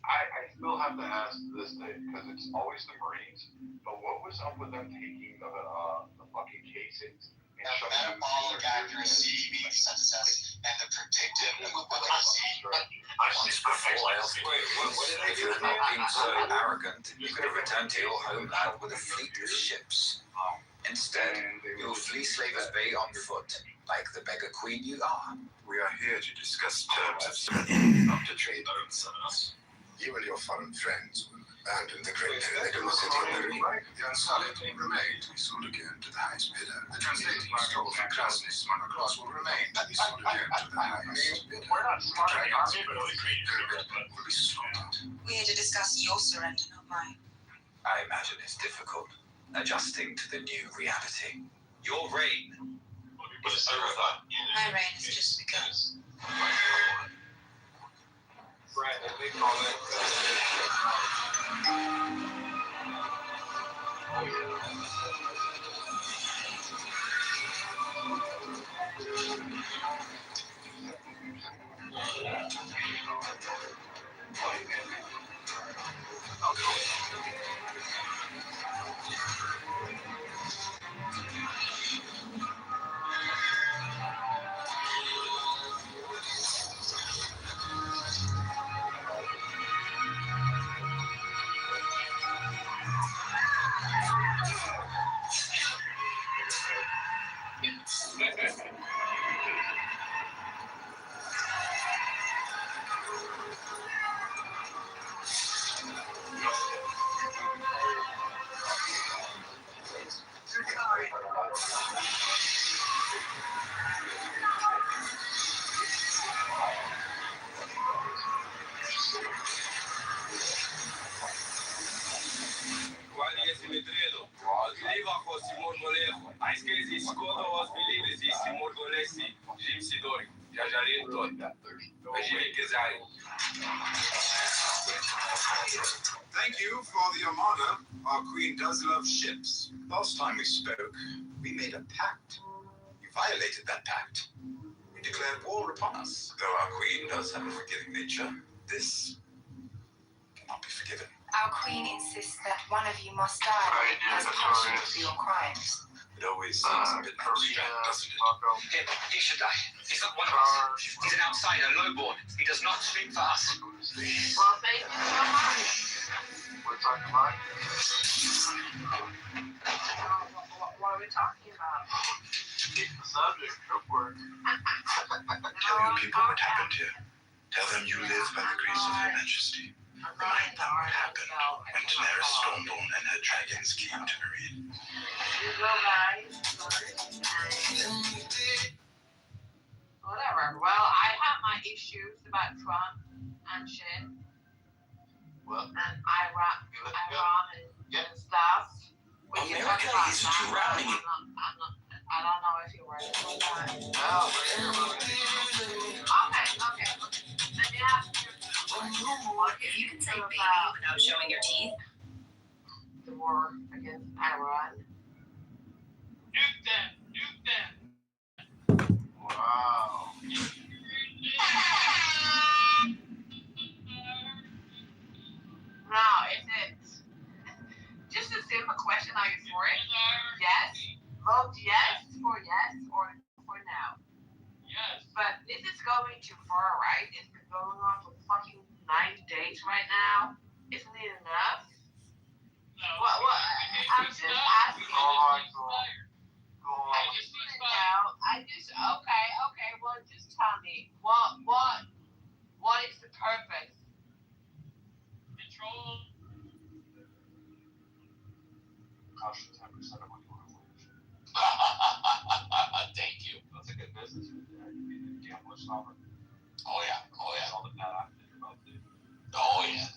I still have to ask to this day, because it's always the Marines, but what was up with them taking the fucking casings and shoving them in Metabolic accuracy means success, and the predictive accuracy. If you had not been so arrogant, you could have returned to your homeland with a fleet of ships. Instead, you'll flee Slavers Bay on foot, like the beggar queen you are. We are here to discuss terms of not to trade us. You and your foreign friends will abandon the great pyramid in the city of Marine. The Unsullied remain to be sold again to the highest bidder. The translating stole from Krasnus monocross will remain to be sold again to the highest bidder. We're not smart in the army, but will be slaughtered. We're here to discuss your surrender, not mine. I imagine it's difficult, adjusting to the new reality. Your reign is over. My reign has just begun. Brandon, they call that Thank you for the armada. Our queen does love ships. Last time we spoke, we made a pact. You violated that pact. You declared war upon us. Though our queen does have a forgiving nature, this cannot be forgiven. Our queen insists that one of you must die as punishment for your crimes. It always seems a bit abstract, doesn't it? He should die. He's not one of us. He's an outsider, lowborn. He does not speak for us. Well, thank you so much. We're talking about. What are we talking about? Get the subject. Go for it. Tell your people what happened here. Tell them you live by the grace of Her Majesty. Remind them what happened when Daenerys Stormborn and her dragons came to Marine. Whatever. Well, I have my issues about Trump and shit. Well, and Iran and stuff. America is drowning in... I don't know if you were. Okay. Then you have to. If you can say baby without showing your teeth. The war against Iran. Nuke them. Wow. Now, is it just a simple question? Are you for it? Yes. Vote yes or for no. Yes. But this is going too far, right? It's been going on for fucking 9 days right now. Isn't it enough? No. What? I'm just asking. costs you 10% of what you want to lose. Thank you. That's a good business right there. You can be a gambler stopper. Oh yeah. All the data that you're about to do. Oh yeah.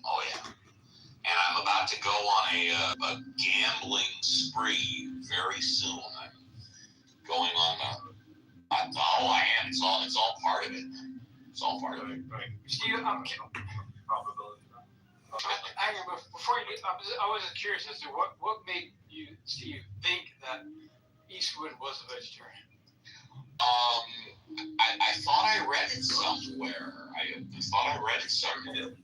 And I'm about to go on a gambling spree very soon. I'm going on I am. It's all part of it. It's all part of it. Steve, Probability. Before you, I was curious as to what made you, Steve, think that Eastwood was a vegetarian. I thought I read it somewhere. I thought I read it somewhere.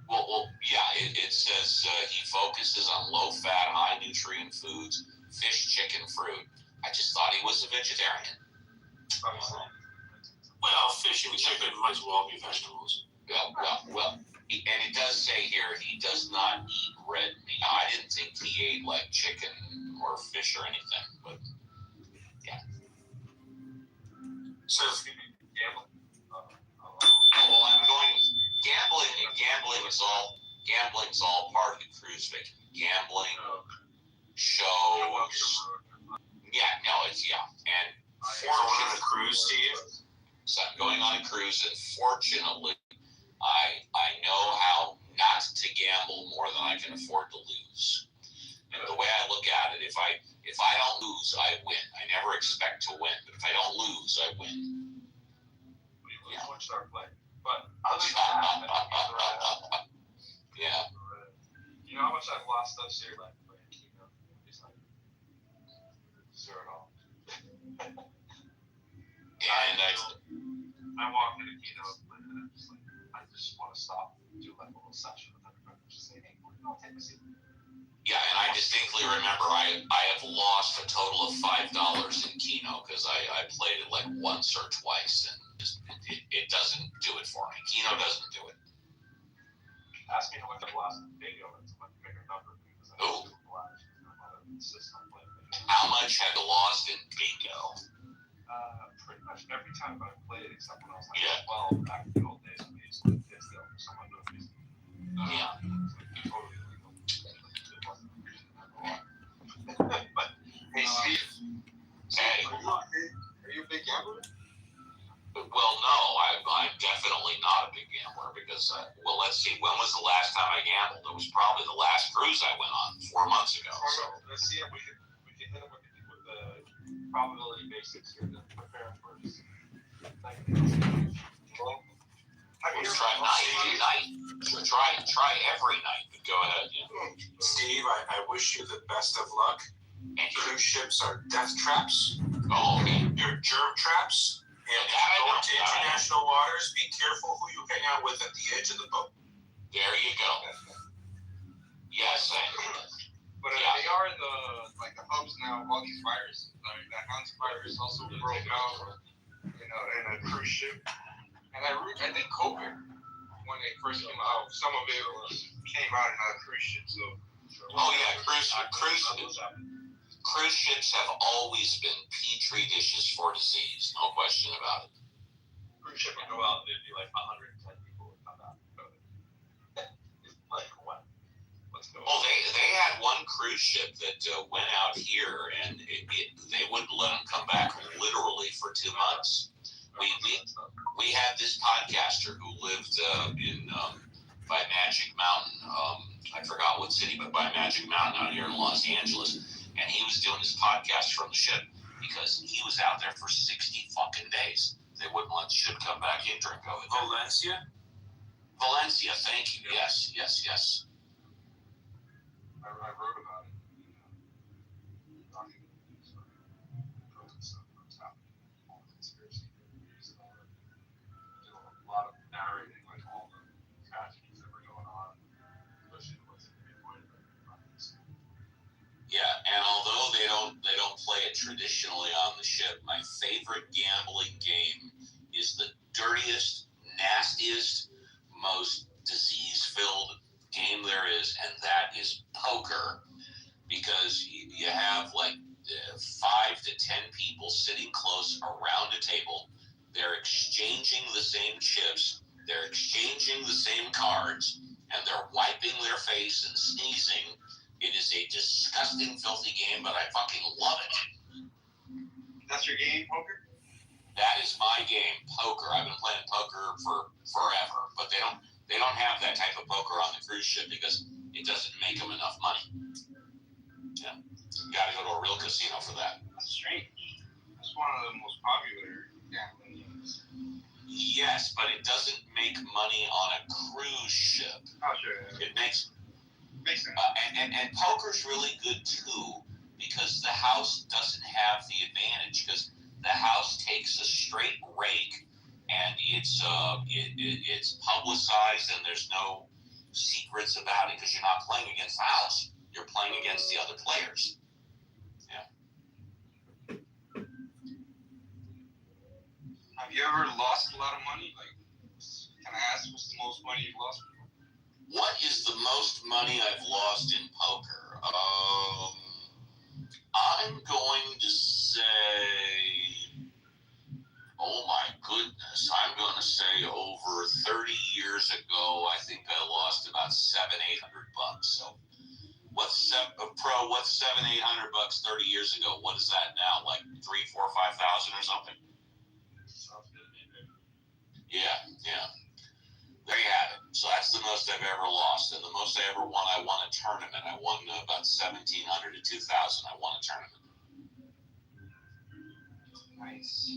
Well, yeah, it says he focuses on low-fat, high-nutrient foods, fish, chicken, fruit. I just thought he was a vegetarian. Well, fish and chicken might as well be vegetables. Well, and it does say here he does not eat red meat. I didn't think he ate like chicken or fish or anything, but yeah. So, gambling. Well, I'm going gambling's all part of the cruise vacation. Gambling, shows. Yeah, no, it's and going on a cruise, Steve. So I'm going on a cruise, and fortunately, I know how not to gamble more than I can afford to lose. And the way I look at it, if I don't lose, I win. I never expect to win, but if I don't lose, I win. Yeah. Start playing. But other than that, yeah. You know how much I've lost this year, like playing Kino? It's like $0. And I walked into Kino and I'm just like, I just want to stop and do like a little session with everybody. Just say, hey, take a seat. Yeah, and I distinctly remember I have lost a total of $5 in Keno because I played it like once or twice, and just, it doesn't do it for me. Keno doesn't do it. Ask me how much I've lost in bingo. It's a much bigger number because I was consistent playing bingo. How much have you lost in bingo? Pretty much every time I've played, except when I was like 12 back in the old days when we used to play kids still. Someone knew me. Yeah. Totally illegal. But hey, Steve. Hey. Are you a big gambler? Well, no, I'm definitely not a big gambler because, let's see, when was the last time I gambled? It was probably the last cruise I went on 4 months ago. So. Let's see if we can hit it with the probability basics here to prepare for this. We'll try night. We'll try every night, but go ahead. Yeah. Steve, I wish you the best of luck. Cruise ships are death traps. Oh, okay. They're germ traps. And going to international waters, be careful who you hang out with at the edge of the boat. There you go. Yes. But they are the hubs now of all these viruses. Like that Hans virus also broke out, in a cruise ship. And I think COVID, when they first came out, some of it came out in a cruise ship. So. Oh yeah, cruise ships have always been petri dishes for disease. No question about it. Cruise ship would go out and there'd be like 110 people would come out. Like what? What's going on? Well, they had one cruise ship that went out here, and they wouldn't let them come back literally for 2 months. We had this podcaster who lived by Magic Mountain. I forgot what city, but by Magic Mountain out here in Los Angeles. And he was doing his podcast from the ship because he was out there for 60 fucking days. They wouldn't let the ship come back in during COVID. Valencia, thank you. Yes. I wrote about it. Conspiracy theories and all that. A lot of narrating, like all the tragedies that were going on, especially what's in the point. Yeah, and although they don't play it traditionally on the ship, my favorite gambling game is the dirtiest, nastiest, most disease-filled game there is, and that is poker. Because you have like 5 to 10 people sitting close around a table. They're exchanging the same chips. They're exchanging the same cards, and they're wiping their face and sneezing. It is a disgusting, filthy game, but I fucking love it. That's your game, poker? That is my game, poker. I've been playing poker for forever, but they don't have that type of poker on the cruise ship because it doesn't make them enough money. Yeah, you got to go to a real casino for that. That's strange. That's one of the most popular gambling games. Yes, but it doesn't make money on a cruise ship. Oh, sure. It makes sense. And poker's really good too because the house doesn't have the advantage because the house takes a straight rake and it's publicized and there's no secrets about it because you're not playing against the house. You're playing against the other players. Yeah. Have you ever lost a lot of money? Like, can I ask what's the most money you've lost? What is the most money I've lost in poker? I'm going to say, oh my goodness, I'm going to say over 30 years ago, I think I lost about $700-800. So what's $700-800 30 years ago? What is that now? Like 3, 4, 5,000 or something? Yeah. There you have it. So that's the most I've ever lost. And the most I ever won, I won a tournament. I won about $1,700 to $2,000. I won a tournament. Nice.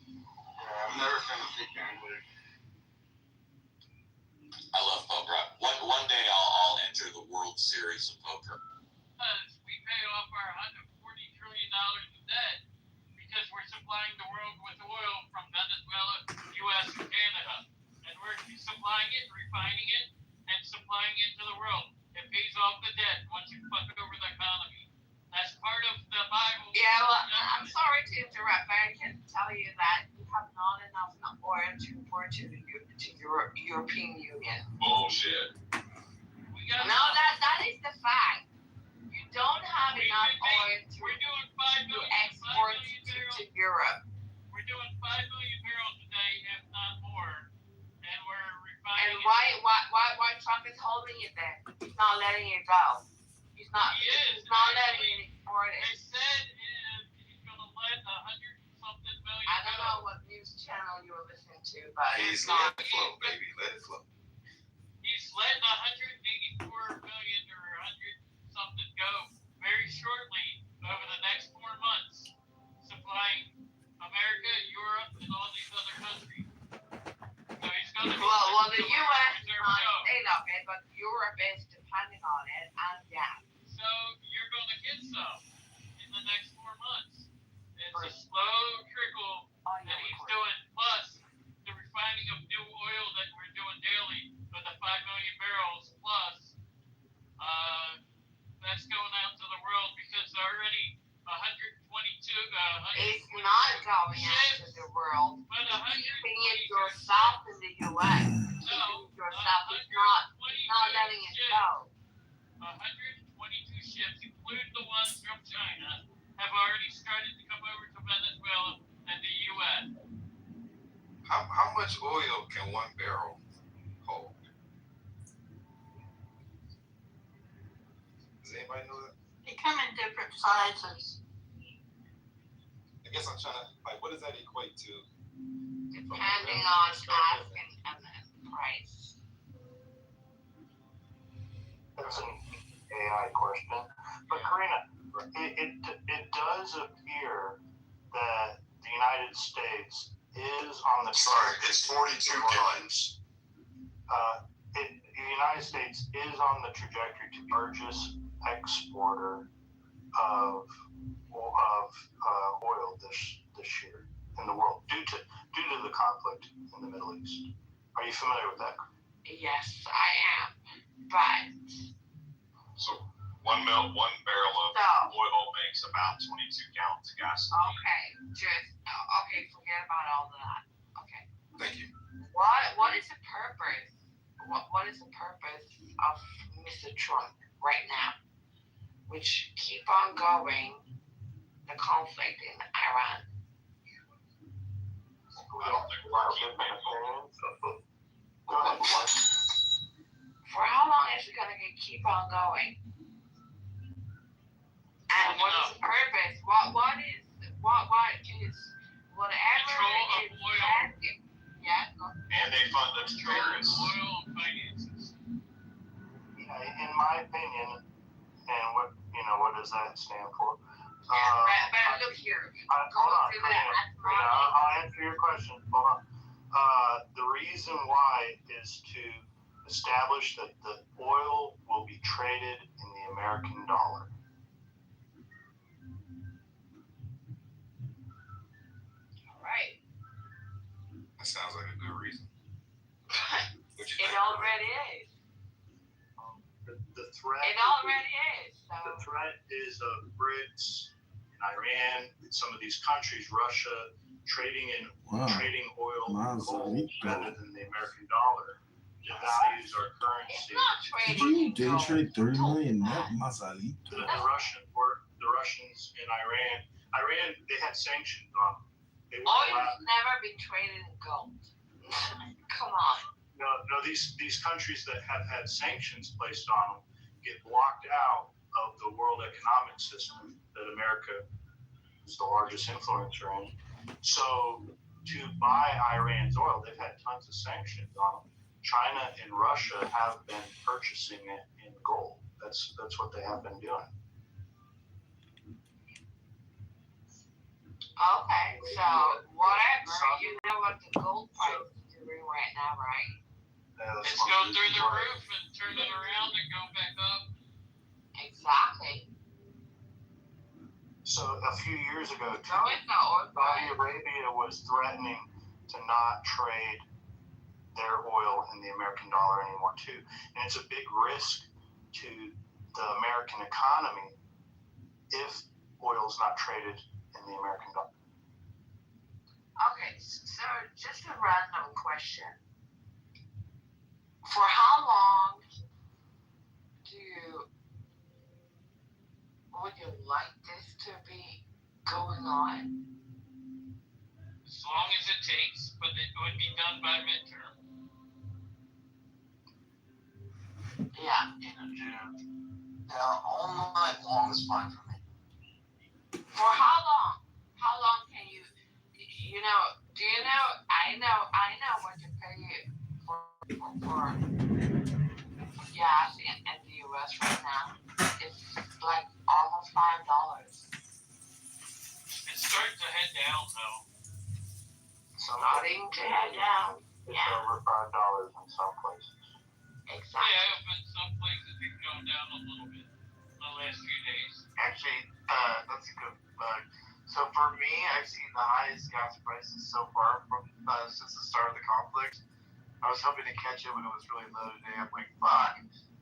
Yeah, I've never been a big gambler. I love poker. One day I'll enter the World Series of poker. We pay off our $140 trillion in debt because we're supplying the world with oil from Venezuela, U.S., and Canada. And we're supplying it, refining it, and supplying it to the world. It pays off the debt once you fuck over the economy. That's part of the Bible. Yeah, well, I'm sorry to interrupt, but I can tell you that you have not enough oil to import to the European Union. Bullshit. No, that is the fact. You don't have enough oil to export to Europe. We're doing 5 million barrels a day, if not more. And we're And refining. why Trump is holding it then? He's not letting it go. He's not letting it export it. They said he's going to let 100-something million. I don't know what news channel you're listening to, but He's it's not. let it flow, baby. Let it flow. He's letting 184 million or 100-something go very shortly over the next 4 months, supplying America, Europe, and all these other countries. So he's going to Well, the U.S. is not a state of it, but Europe is depending on it, and yeah. So you're going to get some in the next 4 months. It's a slow trickle that he's doing. Plus, the refining of new oil that we're doing daily with the 5 million barrels plus, that's going out to the world because already 122. It's not going out to the world. But Keeping it yourself in the U.S. No, yourself is not letting it go. 122 ships, including the ones from China, have already started to come over to Venezuela and the U.S. How much oil can one barrel hold? Does anybody know that? They come in different sizes. I guess I'm trying to, what does that equate to? Depending on asking and the price. That's an AI question. But Karina, it does appear that the United States is on the Sorry, it's 42 guns. The United States is on the trajectory to be the largest exporter of oil this year in the world due to the conflict in the Middle East. Are you familiar with that? Yes, I am. But So one barrel of oil makes about 22 gallons of gasoline. Forget about all of that. Okay. Thank you. What is the purpose? What is the purpose of Mr. Trump right now, which keep on going the conflict in Iran? I don't think we're keeping it going. For how long is it going to keep on going? And what is the purpose? What is whatever Control of is oil. happening? Yeah. And they fund the terrorists. Oil finances. In my opinion, and what does that stand for? But look here. Hold on, Karina, I'll answer your question. Hold on. The reason why is to establish that the oil will be traded in the American dollar. All right. That sounds like a good reason. It already is. The threat. It already is. So. The threat is of BRICS, Iran, some of these countries, Russia, trading oil and gold rather than the American dollar. It values our currency. It's not trading. Did you day trade 30 million net Mazalito? The Russians in Iran, they had sanctions on them. Oil's never been traded in gold. Come on. No, these countries that have had sanctions placed on them get blocked out of the world economic system that America is the largest influencer in. So to buy Iran's oil, they've had tons of sanctions on them. China and Russia have been purchasing it in gold. That's what they have been doing. Okay, so whatever, you know what the gold price is doing right now, right? Let's go through the roof and turn it around and go back up. Exactly. So a few years ago, Saudi Arabia was threatening to not trade their oil in the American dollar anymore too. And it's a big risk to the American economy if oil is not traded in the American dollar. Okay, so just a random question. For how long would you like this to be going on? As long as it takes, but it would be done by midterm. Yeah. All night long is fine for me. For how long? How long can you do you know, I know what you pay for gas in the US right now. It's like almost $5. It's starting to head down though. Starting to head down. It's over $5 in some places. Exactly. Yeah, but some places it's gone down a little bit in the last few days. Actually, that's a good so for me, I've seen the highest gas prices so far from since the start of the conflict. I was hoping to catch it when it was really low today. I'm like, fuck.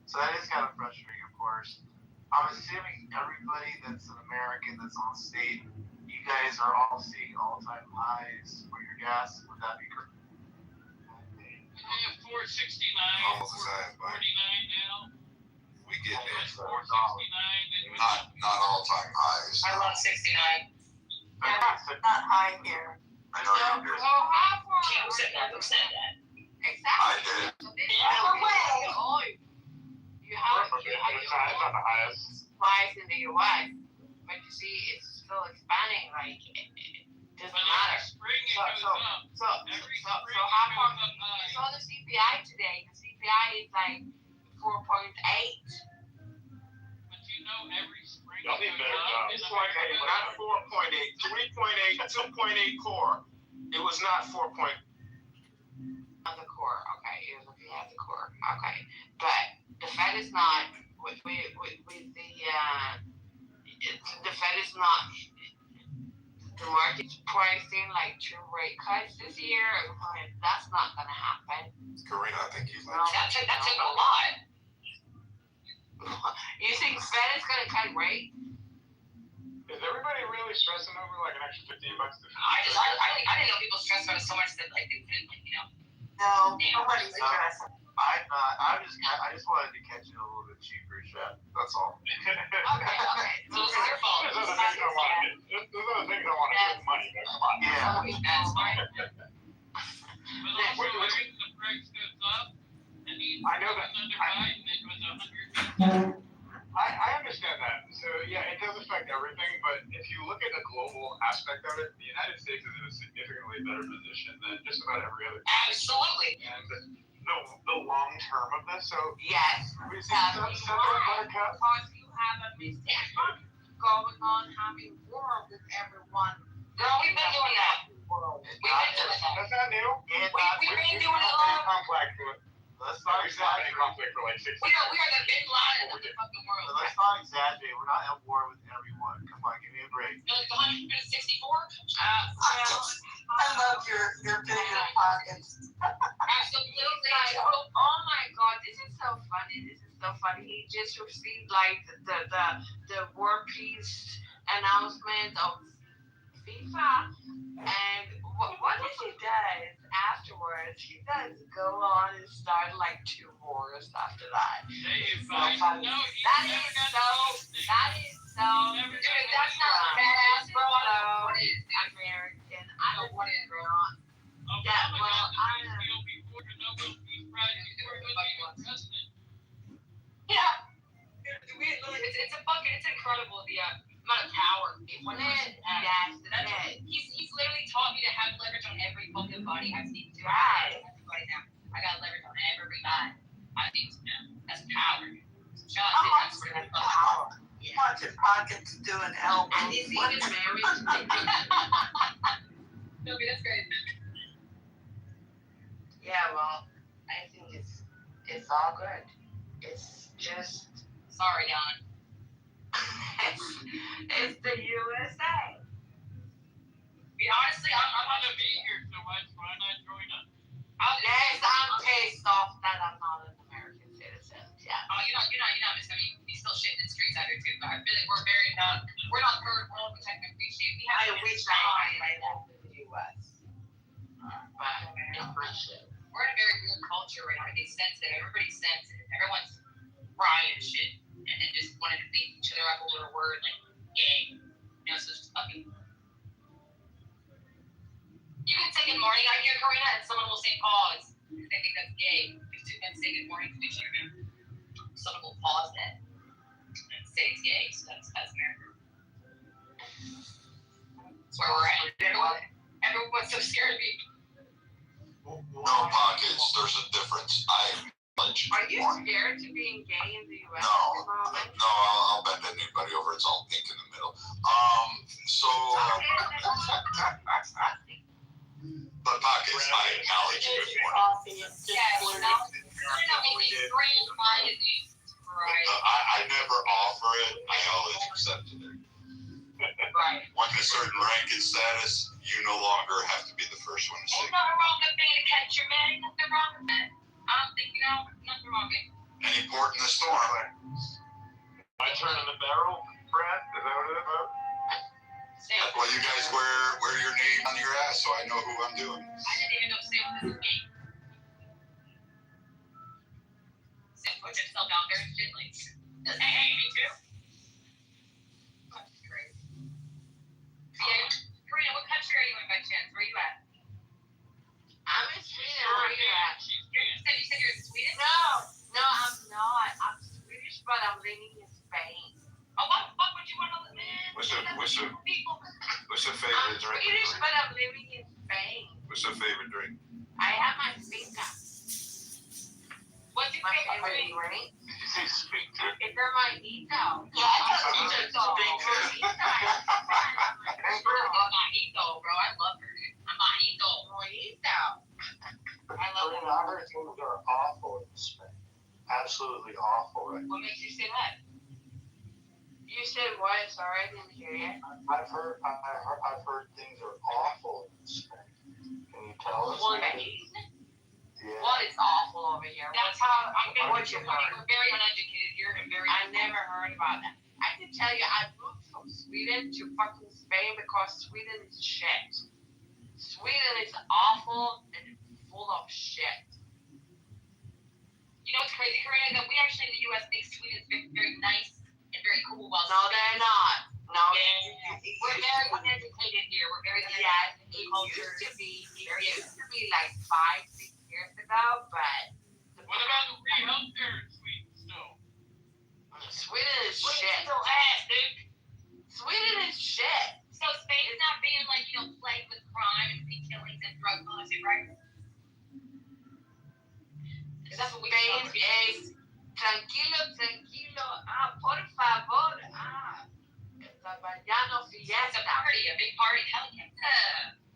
So that is kind of frustrating, of course. I'm assuming everybody that's an American that's on state, you guys are all seeing all-time highs for your gas. Would that be correct? Yeah, 469, Almost as high as 49 now. We get there. 469. Not all-time highs. I love 69. Not high here. I know you do. How far? Who said that? Who said that? Exactly. I did. So this is you have the highest price in the US, but you see it's still expanding. Like it doesn't matter. Spring it goes up. So how come you saw the CPI today? The CPI is like 4.8. But you know every spring Y'all need it better goes job. up. It's like, hey, not 4.8, 3.8, 2.8 core. It was not 4. On the core, okay. You're looking at the core, okay. But the Fed is not with the Fed is not. The market's pricing like 2 rate cuts this year. That's not gonna happen. Karina, I think he's like. That took a lot. You think Fed is gonna cut rate? Is everybody really stressing over like an extra $15 to I didn't know people stressed about it so much that like they couldn't, No, nobody's stressing. I'm not. I just wanted to catch it a little bit cheaper, Chef. That's all. Okay. So it's their fault. There's other things I want to do. There's other things I want to do with money. But come on. Yeah. That's smart. But also, when the price goes up and I know that. I understand that. So yeah, it does affect everything, but if you look at the global aspect of it, the United States is in a significantly better position than just about every other country. Absolutely. And the long term of this, so Yes. we see some buttercup. Because you have a mistake going on having war with everyone. Girl, we've been doing that. We've been doing that. That's not new. We've been doing it long. Complex. Let's not We've been in exaggerate. conflict for like 60 We are the Bin Laden of the fucking world. Let's not exaggerate. We're not at war with everyone. Come on, give me a break. Like 164? I love your bigger pockets. Absolutely. Oh my God, this is so funny. He just received like the World Peace announcement of FIFA, and what does he do afterwards? He does go on and start like 2 wars after that. That is so. Dude, that's not badass, bro. What is American? I don't want it, bro. Yeah, well, it's incredible the amount of power. He's literally taught me to have leverage on every fucking body I speak to. Right now, I got leverage on every guy I speak to now. That's power. That's power. Watch your pockets do an elbow. And he's even married. No, but that's great. Yeah, well, I think it's all good. It's just sorry, Don. it's the USA. Honestly, I'm not gonna be here so much. Why not join us? Yes, I'm pissed off that I'm not an American citizen. Yeah. Oh, you're not. I mean, we still shit in the streets out here too. But I feel like we're not third world, which I can appreciate. I wish I lived in the U.S. But I appreciate. We're in a very weird culture right now. It's sensitive. Everybody's sensitive. Everyone's crying and shit, and then just wanted to beat each other up over a word like gay. So it's just fucking. You can say good morning out here, Karina, and someone will say pause because they think that's gay. If 2 men say good morning to each other, someone will pause that and say it's gay. So that's America. That's where we're at. Everyone's so scared of me. No pockets. There's a difference. Are you scared to being gay in the U.S. No, I'll bend anybody over. It's all pink in the middle. But pockets, I acknowledge it before. I never offer it. I always accept it. Right. When a certain rank and status, you no longer have to be the first one to say. Ain't nothing wrong with being a catcher, man. Ain't nothing wrong with that. I don't think, nothing wrong with it. Any port in the storm. My turn in the barrel, Brad? Is that what it is about? Well, you guys wear your name on your ass so I know who I'm doing. I didn't even know Sam was this game. Sam puts himself out there and shit like, hey, me too. That's crazy. Yeah, Karina, what country are you in by chance? Where are you at? I'm in Sweden. Where are you at? You said you're in Sweden? No, I'm not. I'm Swedish, but I'm living in Spain. Oh, what the fuck would you want to live in? What's your favorite I'm drink? Swedish, but I'm living in Spain. What's your favorite drink? I have my finca. What's your favorite drink? Did you say speak to? It's a mojito. Yeah, it's a mojito. Mojito, bro. I love her, dude. A mojito. I love her. I heard things are awful in Spain. Absolutely awful. Right? What makes you say that? You said what? Sorry, I didn't hear you. I've heard things are awful in Spain. Can you tell us? Yeah. What is awful over here? That's how what you're learning. We're very uneducated here and very. I never heard about that. I can tell you, I moved from Sweden to fucking Spain because Sweden is shit. Sweden is awful and full of shit. You know what's crazy, Karina? That we actually in the U.S. think Sweden is very, very nice and very cool. While no, they're not. No, we're very uneducated here. We're very uneducated. It used to be like 5-6 years ago, but the What about the free healthcare in Sweden still? Sweden is Sweden's shit. still ass, dude. Sweden is shit. So Spain is not being like, plagued with crime and killings and drug policy, right? That's what Spain is tranquilo. Por favor. La mañana fiesta. It's a party, a big party. Hell yeah.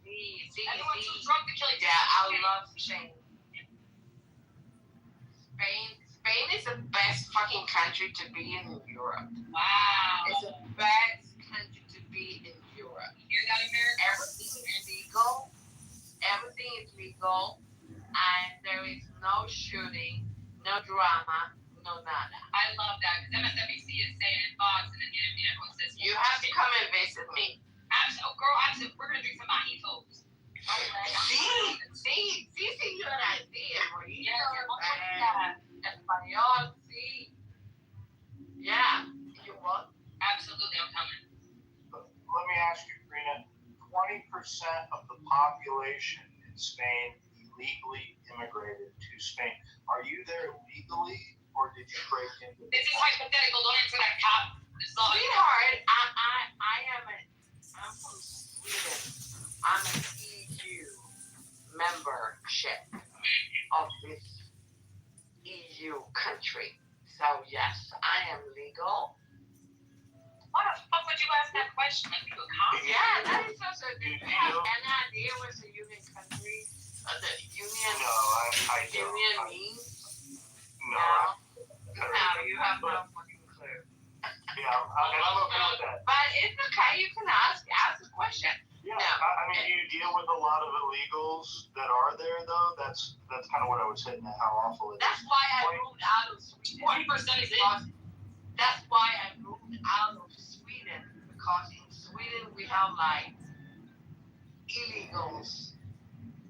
Sí. Everyone's too drunk to kill each Yeah, other. I love Spain. Spain is the best fucking country to be in Europe. Wow. It's the best country to be in Europe. You hear that, America? Everything is legal, and there is no shooting, no drama, no nada. I love that, because MSNBC is saying in Fox, and then everyone says, You have to come and visit me. Absolutely, girl, we're going to drink some mojitos. Sí, señora, sí, Yeah, español, sí. Yeah, you what? absolutely, I'm coming. Let me ask you, Karina, 20% of the population in Spain illegally immigrated to Spain. Are you there legally, or did you break into the This is hypothetical, don't answer that, cop. Sweetheart, I'm from Sweden. I'm an EU membership of this EU country. So yes, I am legal. Why the fuck would you ask that question? Like, you a cop? Yeah, that is so good. Do you have any idea what the union country, the union? No, I don't. Union means? No. No, you have no fucking clue. Yeah, I'm okay with that. But it's okay. You can ask the question. Yeah, I mean, do you deal with a lot of illegals that are there, though? That's kind of what I was hitting at, how awful it is. That's why I moved out of Sweden. 20% is it. That's why I moved out of Sweden, because in Sweden we have like illegals,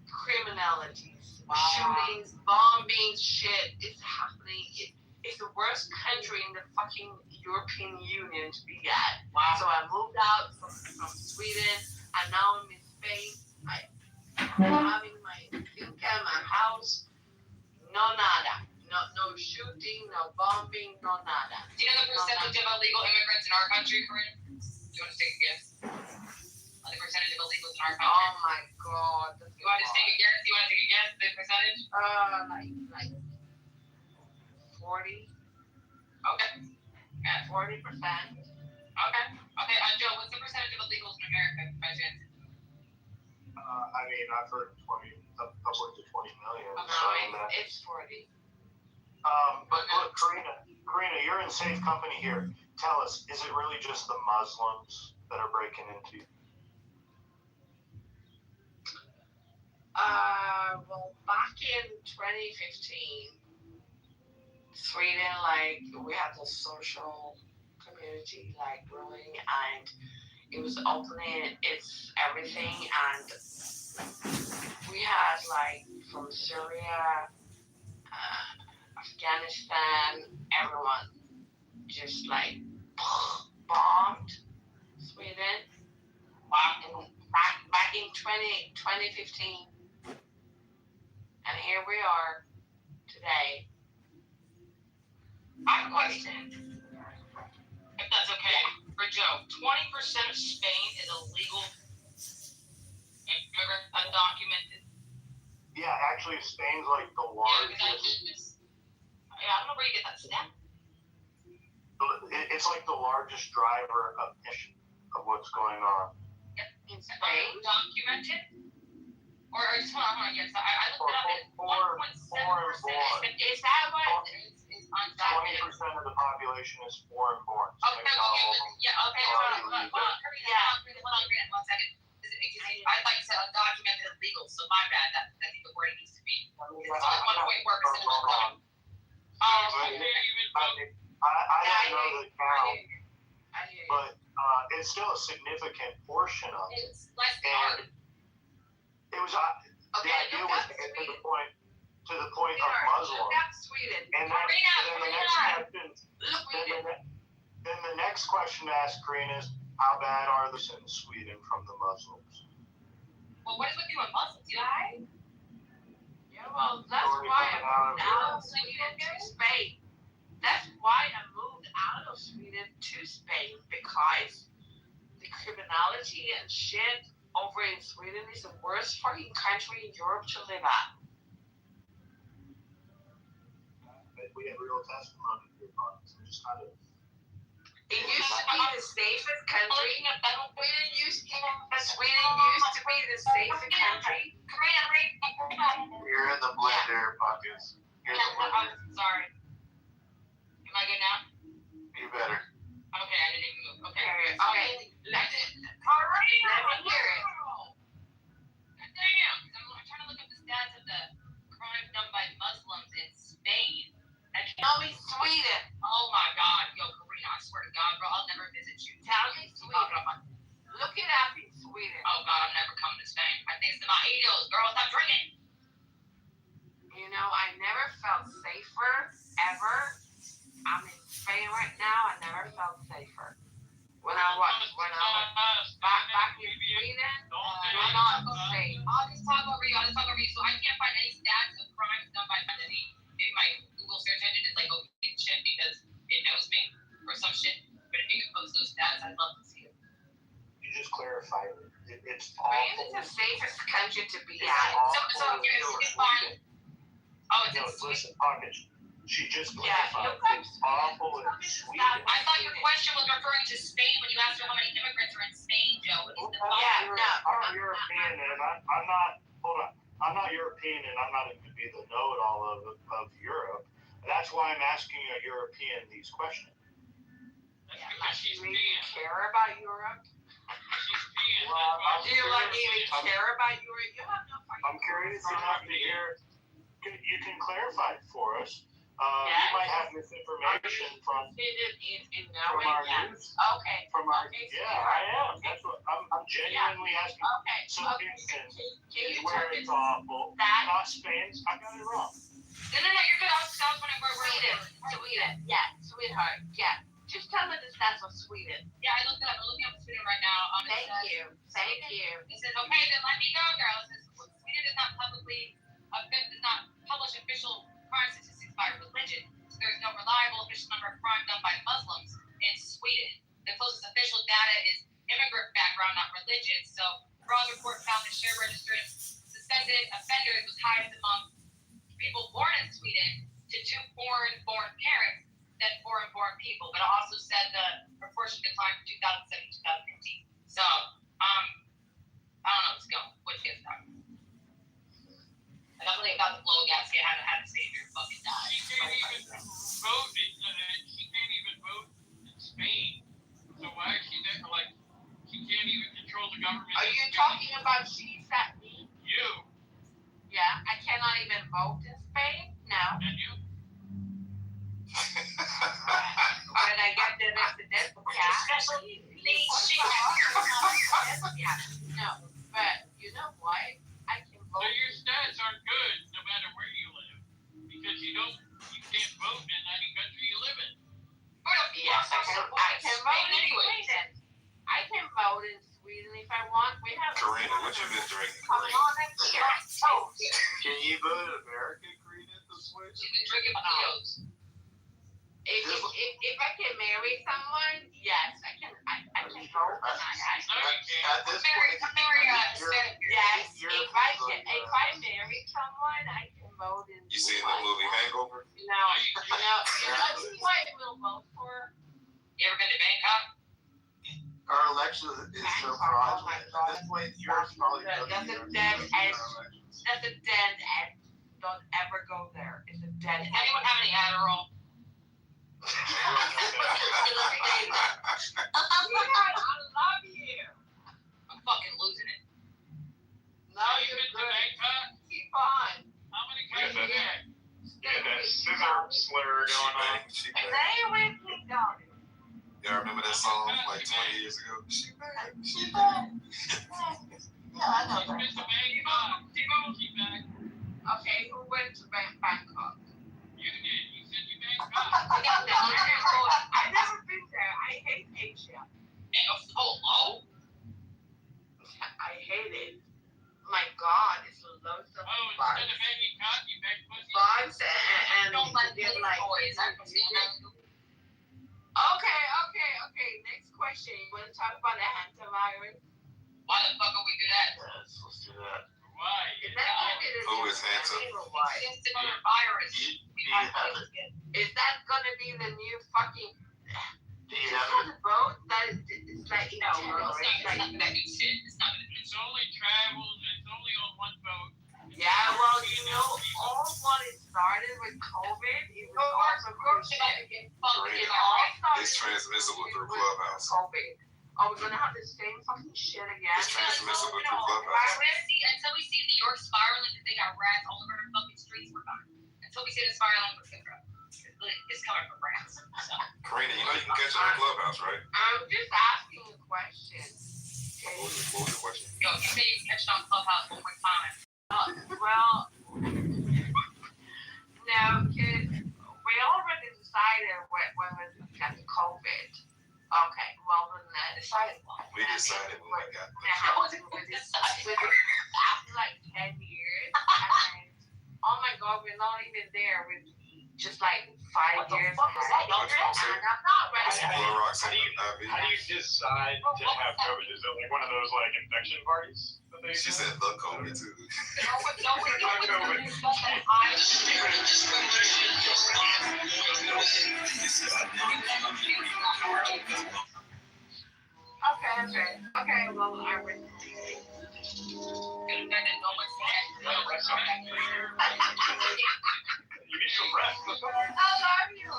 criminalities, shootings, bombings, shit. It's happening. It's the worst country in the fucking European Union to be at. Wow. So I moved out from Sweden, and now I'm in Spain. I'm having my finca, my house. No nada. No shooting, no bombing, no nada. Do you know the percentage of illegal immigrants in our country, Corinne? Do you want to take a guess? The percentage of illegals in our country? Oh my god. You want to take a guess? The percentage? Like 40. Okay. Yeah, 40%. Okay, Joe, what's the percentage of illegals in America, by chance? I mean, I've heard upwards of 20 million. No, So it's 40. but look, Karina, you're in safe company here. Tell us, is it really just the Muslims that are breaking into you? Well, back in 2015, Sweden, like, we had the social community, like, growing, and it was opening its everything, and we had, like, from Syria, Afghanistan, everyone just, like, bombed Sweden. Back in 2015. And here we are today. I have a question, if that's okay, for Joe. 20% of Spain is illegal immigrant, undocumented. Yeah, actually, Spain's like the largest. I don't know where you get that stat. It's like the largest driver of what's going on. In Spain? Undocumented? Or just hold on, yes. I looked it up. It's 1.7%. Is that what is undocumented? 20% of the population is foreign-born. Okay, hold on. One second. I thought you said undocumented illegal, so my bad. I think the wording needs to be. It's only 1.4%. I don't know the count, but it's still a significant portion of it. It's less than it was the idea was to get to the point of Muslim. And then the next question to ask Karina is, how bad are the in Sweden from the Muslims? Well, what is with you and Muslims? You alright? Yeah, Yeah, well, that's why I moved out of Sweden to Spain. That's why I moved out of Sweden to Spain, because the criminality and shit over in Sweden is the worst fucking country in Europe to live at. We have real testimony here, Marcus. I'm just kind of. It used to be the safest country. Sweden used to be the safest country. You're in the blender, Marcus. You're in the blender. Sorry. Am I good now? You better. Okay, I didn't even move. Okay. Let me hear it. Damn, I'm trying to look up the stats of the crimes done by Muslims in Spain. Tell me Sweden. Oh my God, yo, Karina, I swear to God, bro, I'll never visit you. Tell me Sweden. Look it up in Sweden. Oh God, I'm never coming to Spain. I think it's the Mahitos, girl. Stop drinking. You know, I never felt safer ever. I'm in Spain right now. I never felt safer. When I was back in Sweden, I'm not safe. I'll just talk over you. So I can't find any stats of crimes done by Kennedy. If my Google search engine is like okay shit because it knows me or some shit. But if you can post those stats, I'd love to see it. You just clarified it. It's Spain awful. is the safest country to be It's at. So if you find. Oh, it's in Sweden. Listen, Marcus. She just Yeah, clarified. It's awful in Sweden. I thought your question was referring to Spain when you asked her how many immigrants are in Spain, Joe. I'm European, and I'm not. Hold on. I'm not European, and I'm not going to be the know-it-all of Europe. That's why I'm asking a European these questions. Yeah, like you even care about Europe? Well, do you like even care about Europe? You have no fucking. I'm curious enough to hear. You can clarify it for us. You might have misinformation from our news. Okay. I am. That's what I'm genuinely asking. Okay. So is where it's awful. Not Spain. I got it wrong. No, you're good. I was wondering where Sweden. Yeah, sweetheart. Yeah. Just tell me the stats of Sweden. Yeah, I looked it up. I'm looking up Sweden right now. Thank you. It says, okay, then let me go, girl. It says, Sweden does not publish official crime statistics by religion. So there is no reliable official number of crime done by Muslims in Sweden. The closest official data is immigrant background, not religion. So Raw's report found that share registered suspended offenders was highest among people born in Sweden to 2 foreign-born parents than foreign-born people. But it also said the proportion declined from 2007 to 2015. So, I don't know what's going. What gets done? And I'm really about to blow a gasket. I haven't had a savior fucking die. She can't even vote. She can't even vote in Spain. So why is she there? Like, she can't even control the government. Are you talking about she's that me? You. Yeah, I cannot even vote in Spain. No. And you? When I get the residential Especially shit. Yeah. No, but you know what? I can vote. So your stats aren't good no matter where you live. Because you can't vote in any country you live in. Yes, I can vote in Sweden. I can vote in Sweden if I want. We have. Karina, what you been drinking? Come on and here. Can you vote in America, Karina, at the Switch? She's been drinking Mahitos. If I can marry someone, yes, I can vote. At this point, yes, if I marry someone, I can vote in. You seen the movie Hangover? No, who I will vote for. You ever been to Bangkok? our election is so fraudulent. At this point, yours probably That's a dead end. That's a dead end. Don't ever go there. It's a dead end. Anyone have any Adderall? I love you. I'm fucking losing it. No, you're good. Keep on. How many times that scissor slur going on. Stay with me, darling. Y'all remember that song like 20 years ago? She back. She back. Yeah, I know that. Okay, who went to Bangkok? You did. You said you Bangkok. I've never been there. I hate Asia. Oh, I hate it. My God, it's loads of fun. Instead of Bangkok, question. You want to talk about the hantavirus? Why the fuck would we do that? Yes, let's do that. Why? Is that Who is handsome? It's another virus. Is that gonna be the new fucking? Do you have it? The boat that is like No, it's not gonna do shit. It's not gonna do It's only travels. It's only on one boat. Yeah, well, you know, all what it started with COVID, it was also cruise ship. It all started It's transmissible through Clubhouse. COVID. Are we gonna have the same fucking shit again? It's transmissible through Clubhouse. Until we see New York spiraling, because they got rats all over the fucking streets, we're fine. Until we see the spiraling, we're good. It's coming from rats. So. Karina, you know you can catch it on Clubhouse, right? I'm just asking a question. What was the question? Yo, you say you catch it on Clubhouse one more time. Well, no, because we already decided when we got the COVID. Okay, well, then decided what? We decided when we got after like 10 years. And, oh my God, we're not even there. We're just like 5 years. What the fuck is that, y'all? And I'm not ready. How do you decide to have COVID? Is it like one of those like infection parties? She said the COVID too. Okay, well, I would. You need some rest. I love you.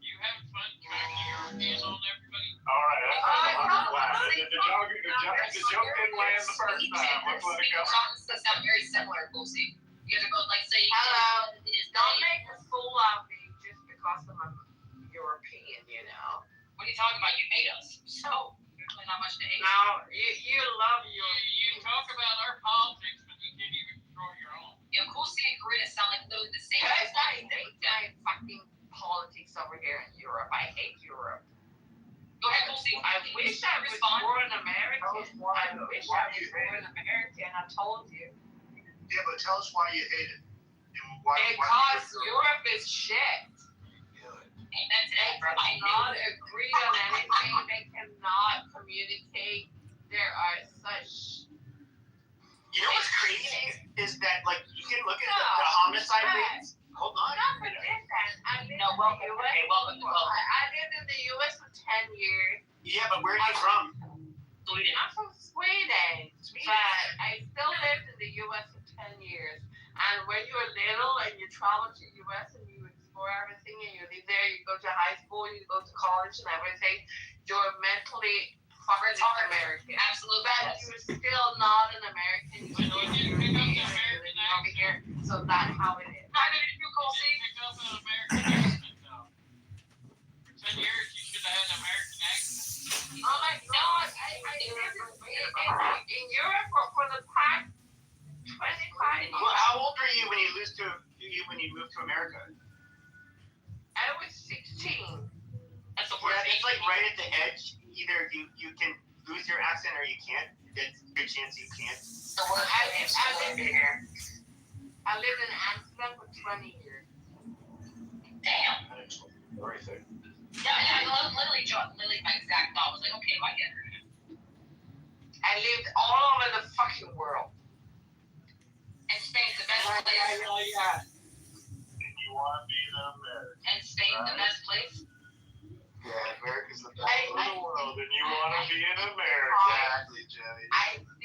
You having fun trying to European on everybody? All right, I'm glad. The joke didn't land the first time. Let's let it go. They sound very similar, Lucy. You have to go, like, say, Hello. Don't make a fool out of me just because I'm a European, you know. What are you talking about? You hate us. So, there's really not much to hate. No, you love your. You talk about our politics, but you can't even control your own. Yeah, Lucy and Karina sound like literally the same. I hate my fucking politics over here in Europe. I hate Europe. Go ahead, Lucy. I wish I was born American. I wish I was born American. I told you. Yeah, but tell us why you hate it. Because Europe is shit. Amen to They that, bro. cannot agree on anything. They cannot communicate. There are such. You know what's crazy is that, like, you can look at the homicide rates. Hold on. Not for this. I lived in the welcome. US. Okay, welcome. I lived in the US for 10 years. Yeah, but where are you from? Sweden. I'm from Sweden. But I still lived in the US for 10 years. And when you're little and you travel to the US and you explore everything and you live there, you go to high school, you go to college and everything, you're mentally fucking American. Absolutely. But you're still not an American. You're over here. So that's how it is. How did you call You pick up an American accent, though. For 10 years, you should have had an American accent. Oh my God! I lived in Europe for the past 25 years. Well, how old were you when you moved to America? I was 16. That's the Yeah, worst. it's like right at the edge. Either you can lose your accent or you can't. There's a good chance you can't. I lived in Amsterdam for 20 years. Damn. Everything. Yeah, literally my exact thought was like, okay, well, I get her. I lived all over the fucking world. And Spain's the best place. Yeah. And you want to be an American. And Spain's the best place. Yeah, America's the best in the world, and you want to be an American. Exactly, Jenny.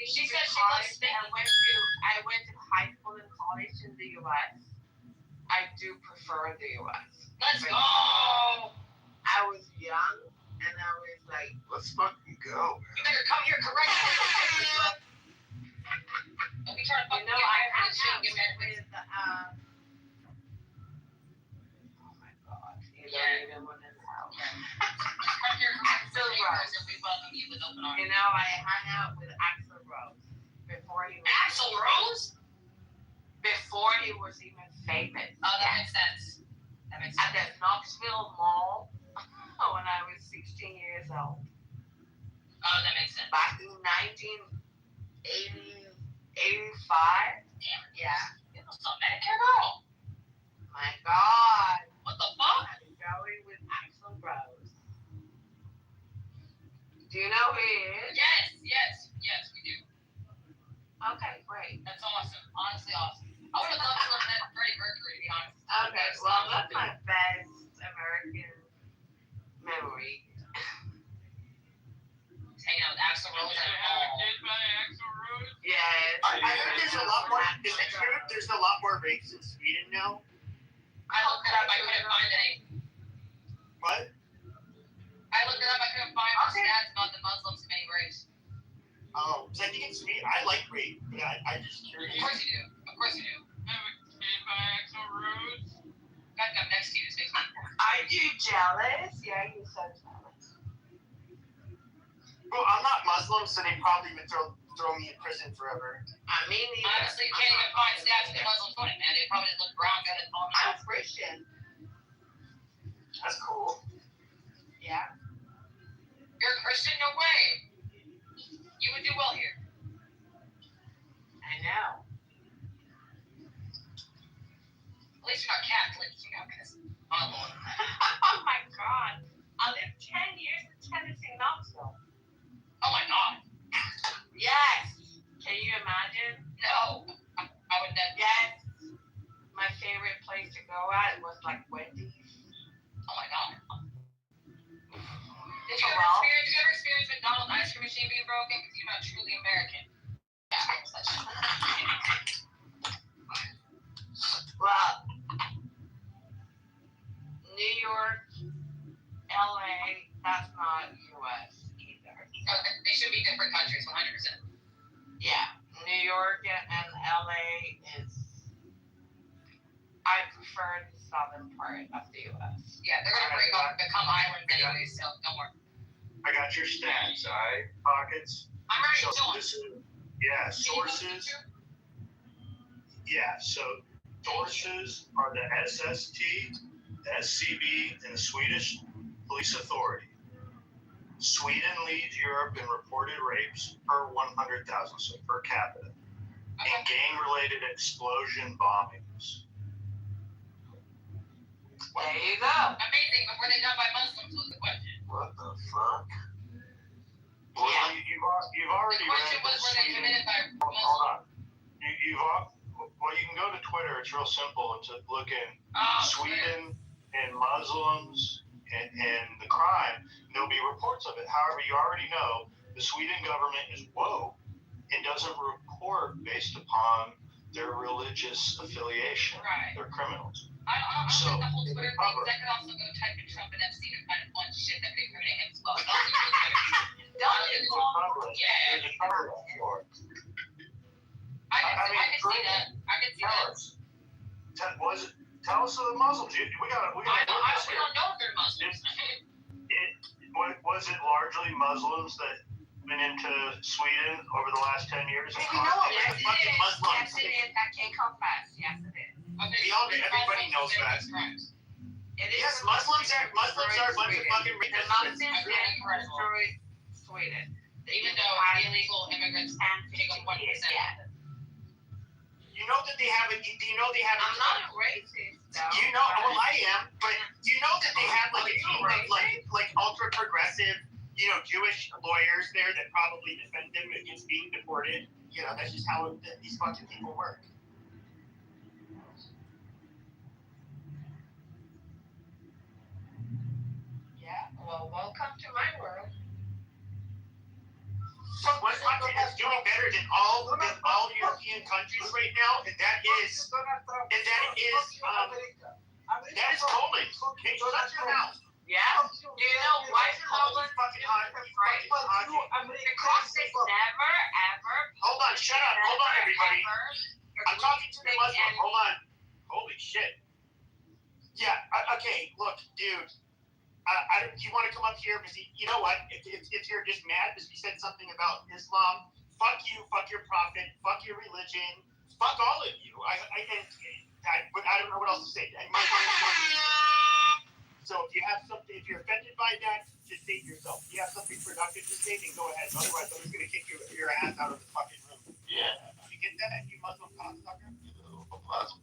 She said she loves Spain. I went to high school and college in the U.S. I do prefer the U.S. Let's go. I was young, and I was like, let's fucking go, man. You better come here, correct me. Don't be trying to fucking get married for this shit. Get married with oh my God. You Yeah. don't even want to know. Come here, Axel Rose, and we welcome you with open arms. You know, I hung out with Axel Rose before he was Axl Rose? Before he was even famous. Oh, that makes sense. That makes At sense. the Knoxville Mall when I was 16 years old. Oh, that makes sense. Back in 1985. Damn it. Yeah. You know something, Medicare girl. My God. What the rapes in Sweden now? I looked it up. I couldn't find any. What? I looked it up. I couldn't find stats about the Muslims committing rapes. Oh, because I think it's me. I like rape, but I'm just curious. Of course you do. Of course you do. I'm a kid by Axl Rose. Got up next to you. So Are you jealous? Yeah, you're so jealous. Well, I'm not Muslim, so they probably would throw me in prison forever. I mean, honestly, you can't even find stats of the Muslims doing it, man. They probably just look brown, got it all. I'm Christian. That's cool. Yeah. You're a Christian? No way. You would do well here. I know. At least you're not Catholic, you know, because my Lord. Oh my God. I lived 10 years in Tennessee, Knoxville. Oh my God. Yes. Can you imagine? No. I would never. Yes. My favorite place to go at was like Wendy's. Oh my God. Did you ever experience McDonald's ice cream machine being broken? Because you're not truly American. Yeah, well, New York, LA, that's not US either. No, they should be different countries, 100%. Yeah, New York and LA is. I prefer the southern part of the US. Yeah, they're gonna become islands anyway, so don't worry. I got your stats, alright? Pockets. I'm ready So to this is, yeah, sources. Yeah, so sources are the SST, the SCB, and the Swedish Police Authority. Sweden leads Europe in reported rapes per 100,000, so per capita, and gang-related explosion bombings. There you go. Amazing, but were they done by Muslims was the question. What the fuck? Well, Yeah. you've already The question read was, were they committed by Hold Muslims? on. Well, you can go to Twitter. It's real simple. It's look in Sweden and Muslims and the crime. There'll be reports of it. However, you already know the Sweden government is woke and doesn't report based upon their religious affiliation. Right. They're criminals. I don't So, think the whole Twitter thing, cover. because I could also go type in Trump and Epstein and find a bunch of shit that would incriminate him as well. Don't you There's a cover. Yeah. There's a cover for it. I can see that. I can see that. Tell us of the Muslims. We got we don't know if they're Muslims. Was it largely Muslims that went into Sweden over the last 10 years? We know it was fucking Muslims. Yes, it is. That can't come fast. Yes, it is. Everybody knows that. Yes, Muslims are a bunch of fucking The Muslims destroyed Sweden. Even though illegal immigrants take up 1%. Yeah. You know that they have it. Do you know they have? I'm not a racist, though. You know, well, I am, but you know that they have like a team of like ultra progressive, Jewish lawyers there that probably defend them against being deported. You know, that's just how these fucking people work. Yeah. Well, welcome to my world. Washington is doing better than all European countries right now, and that is Poland. Hey, shut your mouth. Yeah. Do you know why Poland fucking hot? Because they never ever. Hold on, shut up. Hold on, everybody. I'm talking to the Muslim. Hold on. Holy shit. Yeah. Okay. Look, dude. Do you want to come up here? Because you know what? If you're just mad because we said something about Islam, fuck you, fuck your prophet, fuck your religion, fuck all of you. I don't know what else to say. So if you have something, if you're offended by that, just say it yourself. If you have something productive to say, then go ahead. Otherwise, I'm just gonna kick your ass out of the fucking room. Yeah. You get that, you Muslim cocksucker? Muslim.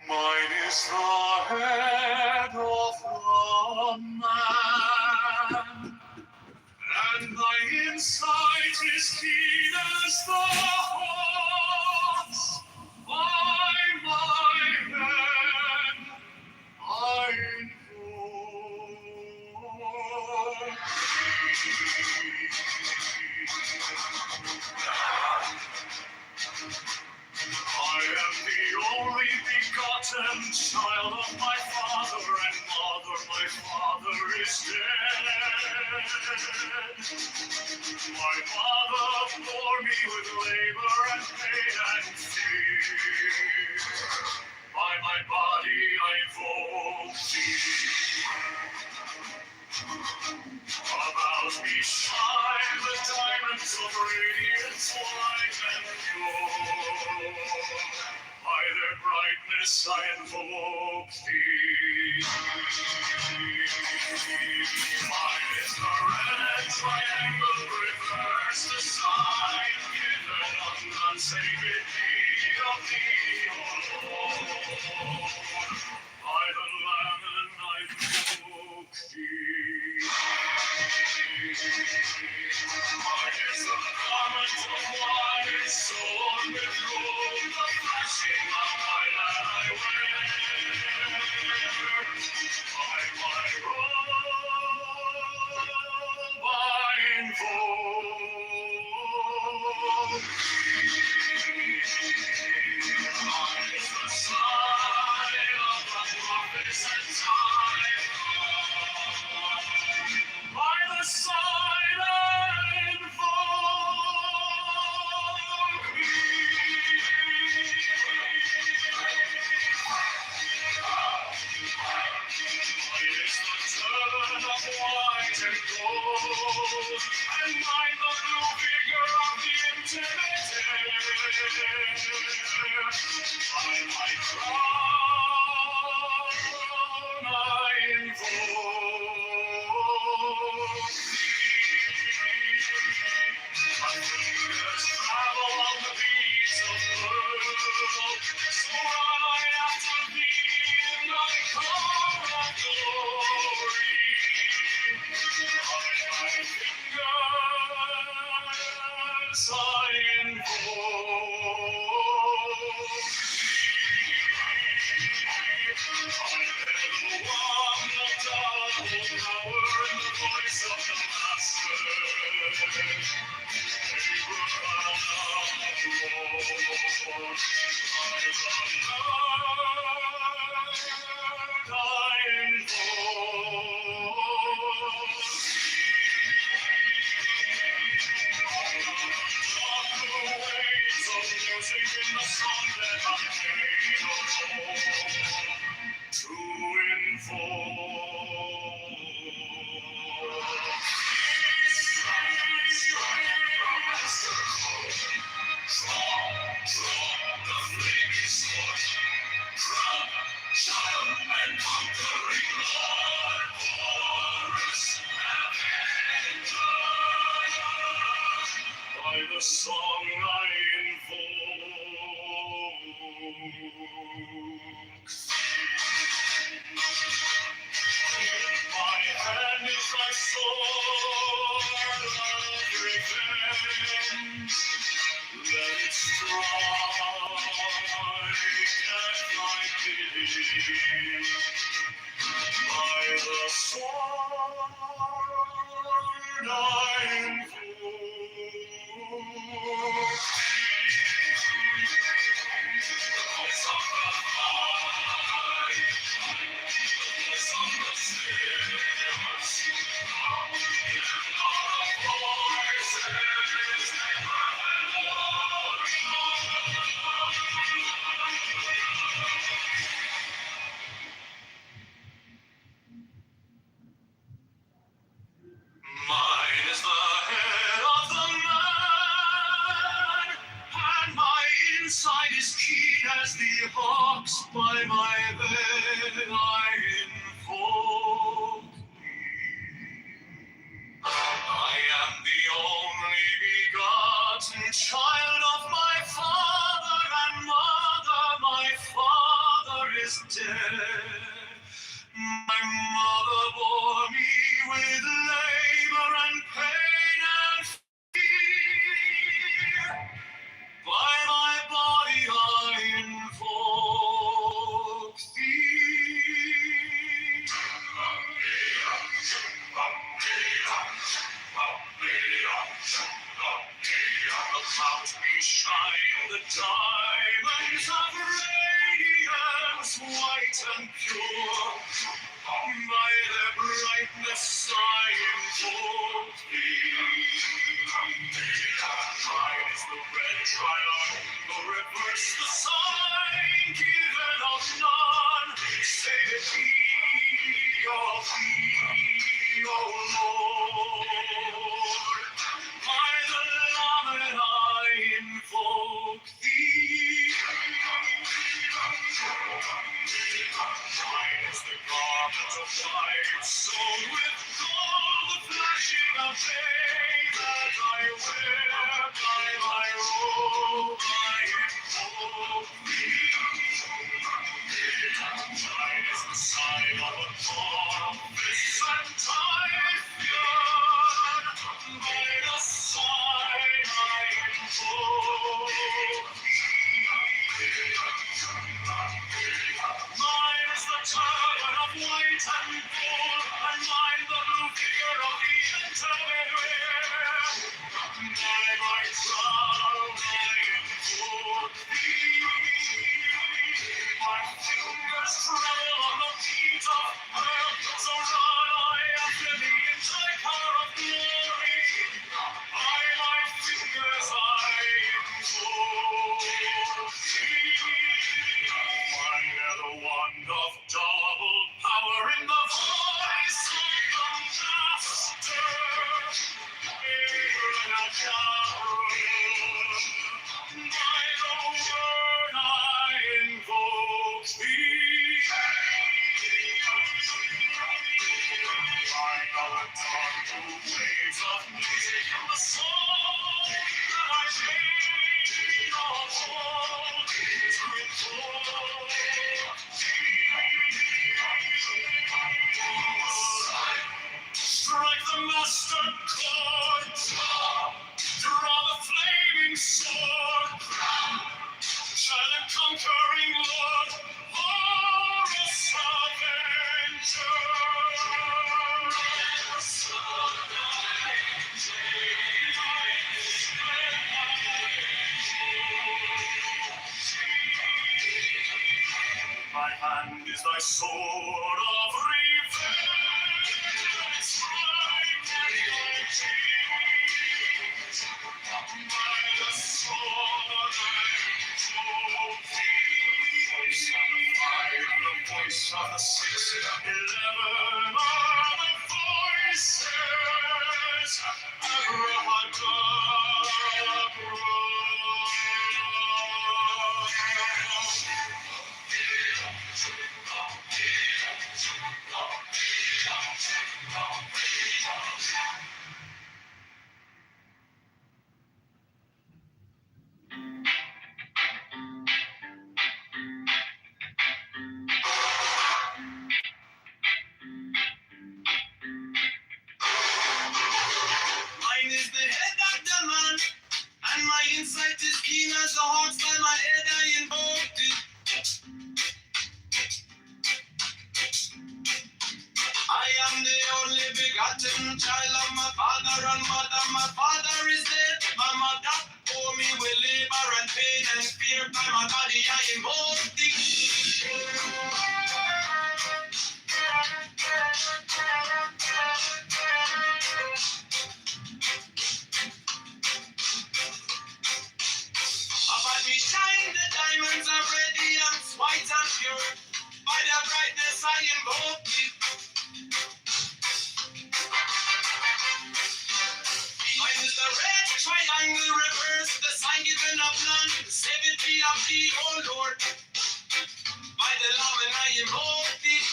Mine is the head of one man, and thy insight is keen as the heart. By my head, My mother bore me with labor and pain and fear. By my body I invoke thee. About me shine the diamonds of radiance white and pure. By their brightness I invoke thee. Mine is the red triangle, reverse the sign, given on unsacred need of thee, O Lord. By the Lamb and I invoke thee. Mine is the garment of white, sown with gold, the flashing of my light I wear. By my robe I invoke thee. Mine is the sign of the prophets and time. By the side I invoke thee. Mine is the turban of white and gold, and mine the blue vigor of the intimidated. By my crown I invoke thee. My fingers travel on the beats of pearl, so run I after thee in thy car of glory. By my fingers I invoke thee. I pedal on the double power in the voice of the Master. By the song I invoke my hand is thy sword of revenge. Let it strike at thy bidding. By the sword I invoke Mine is the head of the man, and my inside is keen as the ox. By my bed I invoke thee. of thee, O Lord. By the Lamb I invoke thee. Mine is the garment of white, sewn with gold, the flashing of day that I wear. By my robe I invoke thee. Mine is the sign of a compass and Typhoon. By the sign I invoke thee. Mine is the turban of white and gold, and mine the blue figure of the interwear. By my crown I invoke thee. My fingers tremble on the beat of pearl, so run I after thee in thy car of glory. By my fingers I invoke thee. Mine are the wand of double power in the voice of the Master. Aaron and Aaron, by the word I invoke thee. Mine are the dawn waves of music and the song that I made of old to invoke thee. Strike the master chord, draw the flaming sword, silent conquering Lord, Horus Avenger. My hand is thy sword of revenge, strike at thy cheek. By the sword I invoke thee. Voice of the fire, the voice of the 611 are the voices. Mine is the head of the man, and my insight is keen as the hawk's by my head I invoked it. I am the only begotten child of my father and mother. My father is dead, my mother bore me with labor and pain and fear. By my body I invoke thee. Upon me shine the diamonds of radiance, white and pure. By their brightness I invoke thee. Mine is the red triangle reverse, the sign given of none. Save it be of thee, O Lord. By the Lamb and I invoke thee.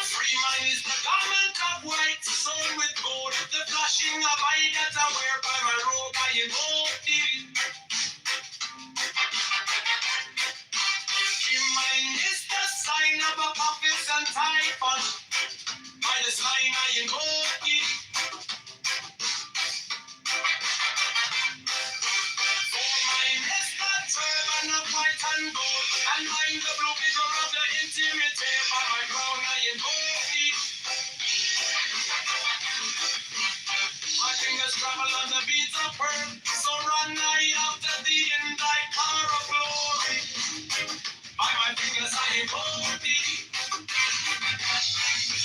Free mine is the garment of white, sewn with gold, the flashing of eye that I wear. By my robe I invoke thee. Mine is the sign of Apophis and Typhon. By the sign I invoke thee. For mine is the turban of white and gold, and mine the blue figure of the intimate. By my crown I invoke thee. My fingers travel on the beats of pearl, so run I after thee in thy car of glory. By my fingers I invoke thee.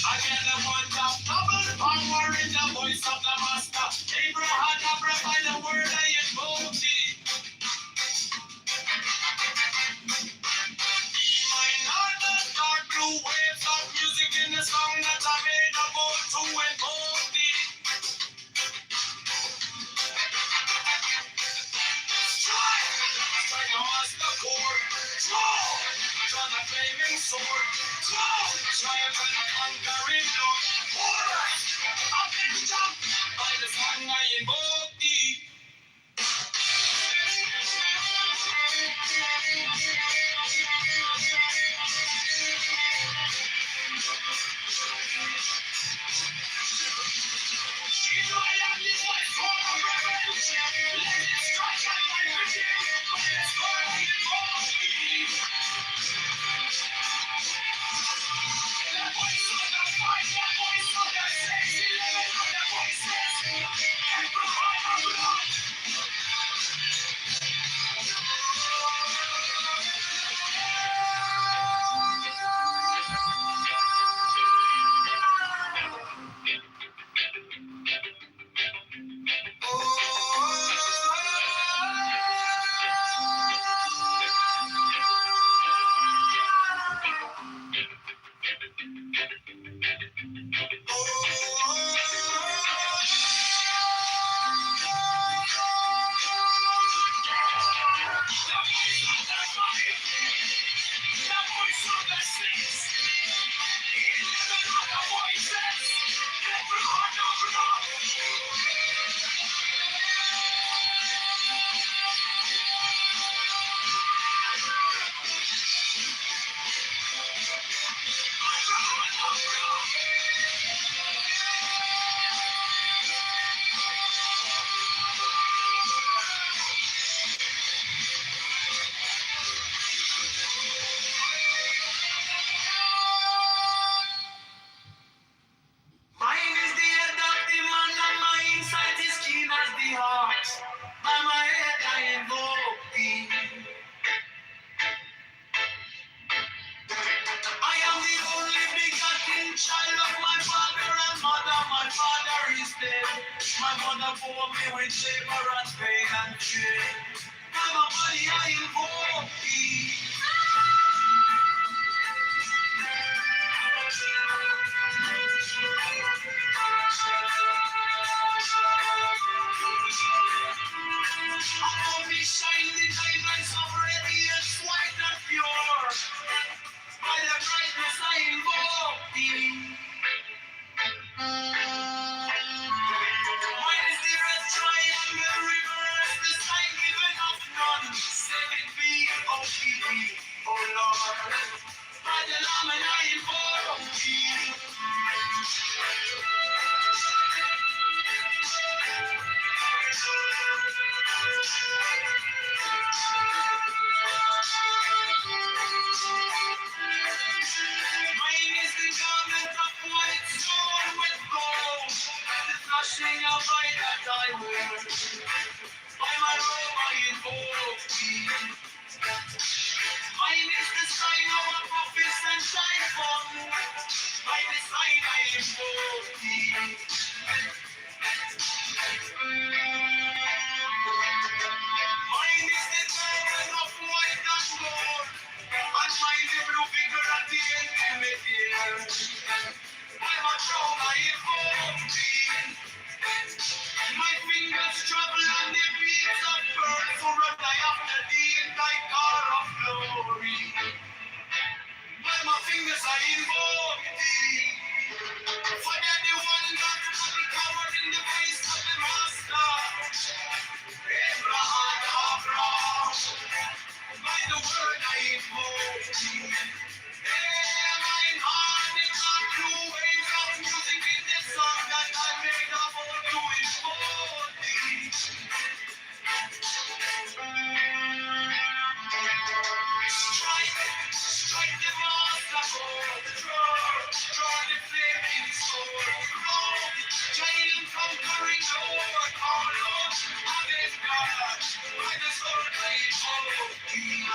I get the one of double power in the voice of the Master. Abraham, by the word I invoke thee. triumph and conquering love. Alright, I've been jumped by the song I invoke thee. Mine is the head of the man and my insight is keen as the heart. By my head I invoke thee. I am the only begotten child of my father and mother. My father is dead. My mother bore me with labor and pain and shame. By my body I invoke thee. Above me shine the diamonds of radiance, white and pure. By the brightness I invoke thee. Mine is the red triangle river, as the sign given of none. Save it be, O thee, O Lord. By the Lamb and I invoke thee. Mine is the garment of white stone with gold, the flashing of light that I wear. By my robe I invoke thee. Mine is the sign of a prophet and shine from. By the sign I invoke thee. Mine is the garment of white and gold, and mine the blue figure at the intimate year. By my throne I invoke thee. My fingers travel on the beats of birds, so run I after thee in thy car of glory. By my fingers I invoke thee. For they're the one that will be covered in the face of the Master. Abraham. By the word I invoke thee. Mine heart is not two waves of music in the song that I made of all to invoke thee. Strike the master chord, draw the flaming sword, roll the giant conquering Lord, our Lord, Amen God, by the sword I invoke thee.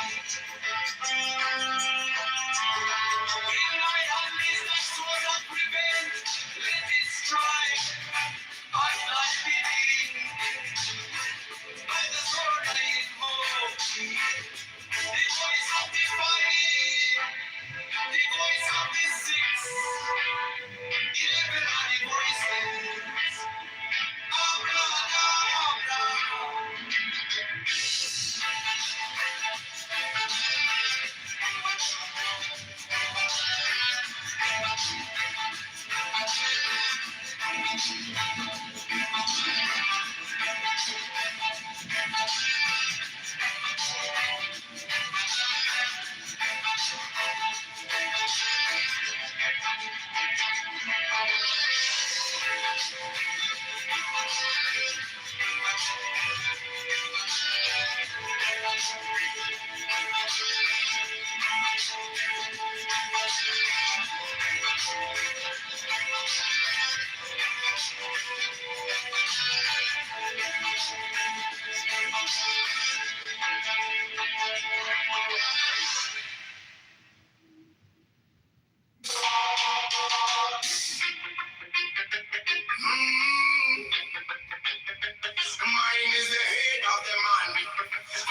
Mine is the head of the man,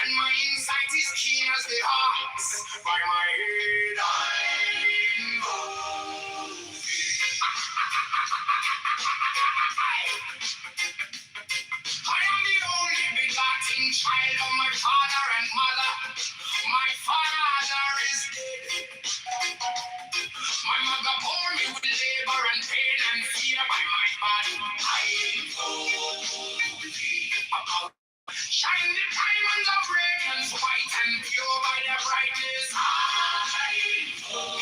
and my insight is keen as the ox. By my head I move. I am the only begotten child of my father and mother. My father is dead. My mother bore me with labor and pain and fear by my body. I know about shine the diamonds of radiance, white and pure by their brightness. I know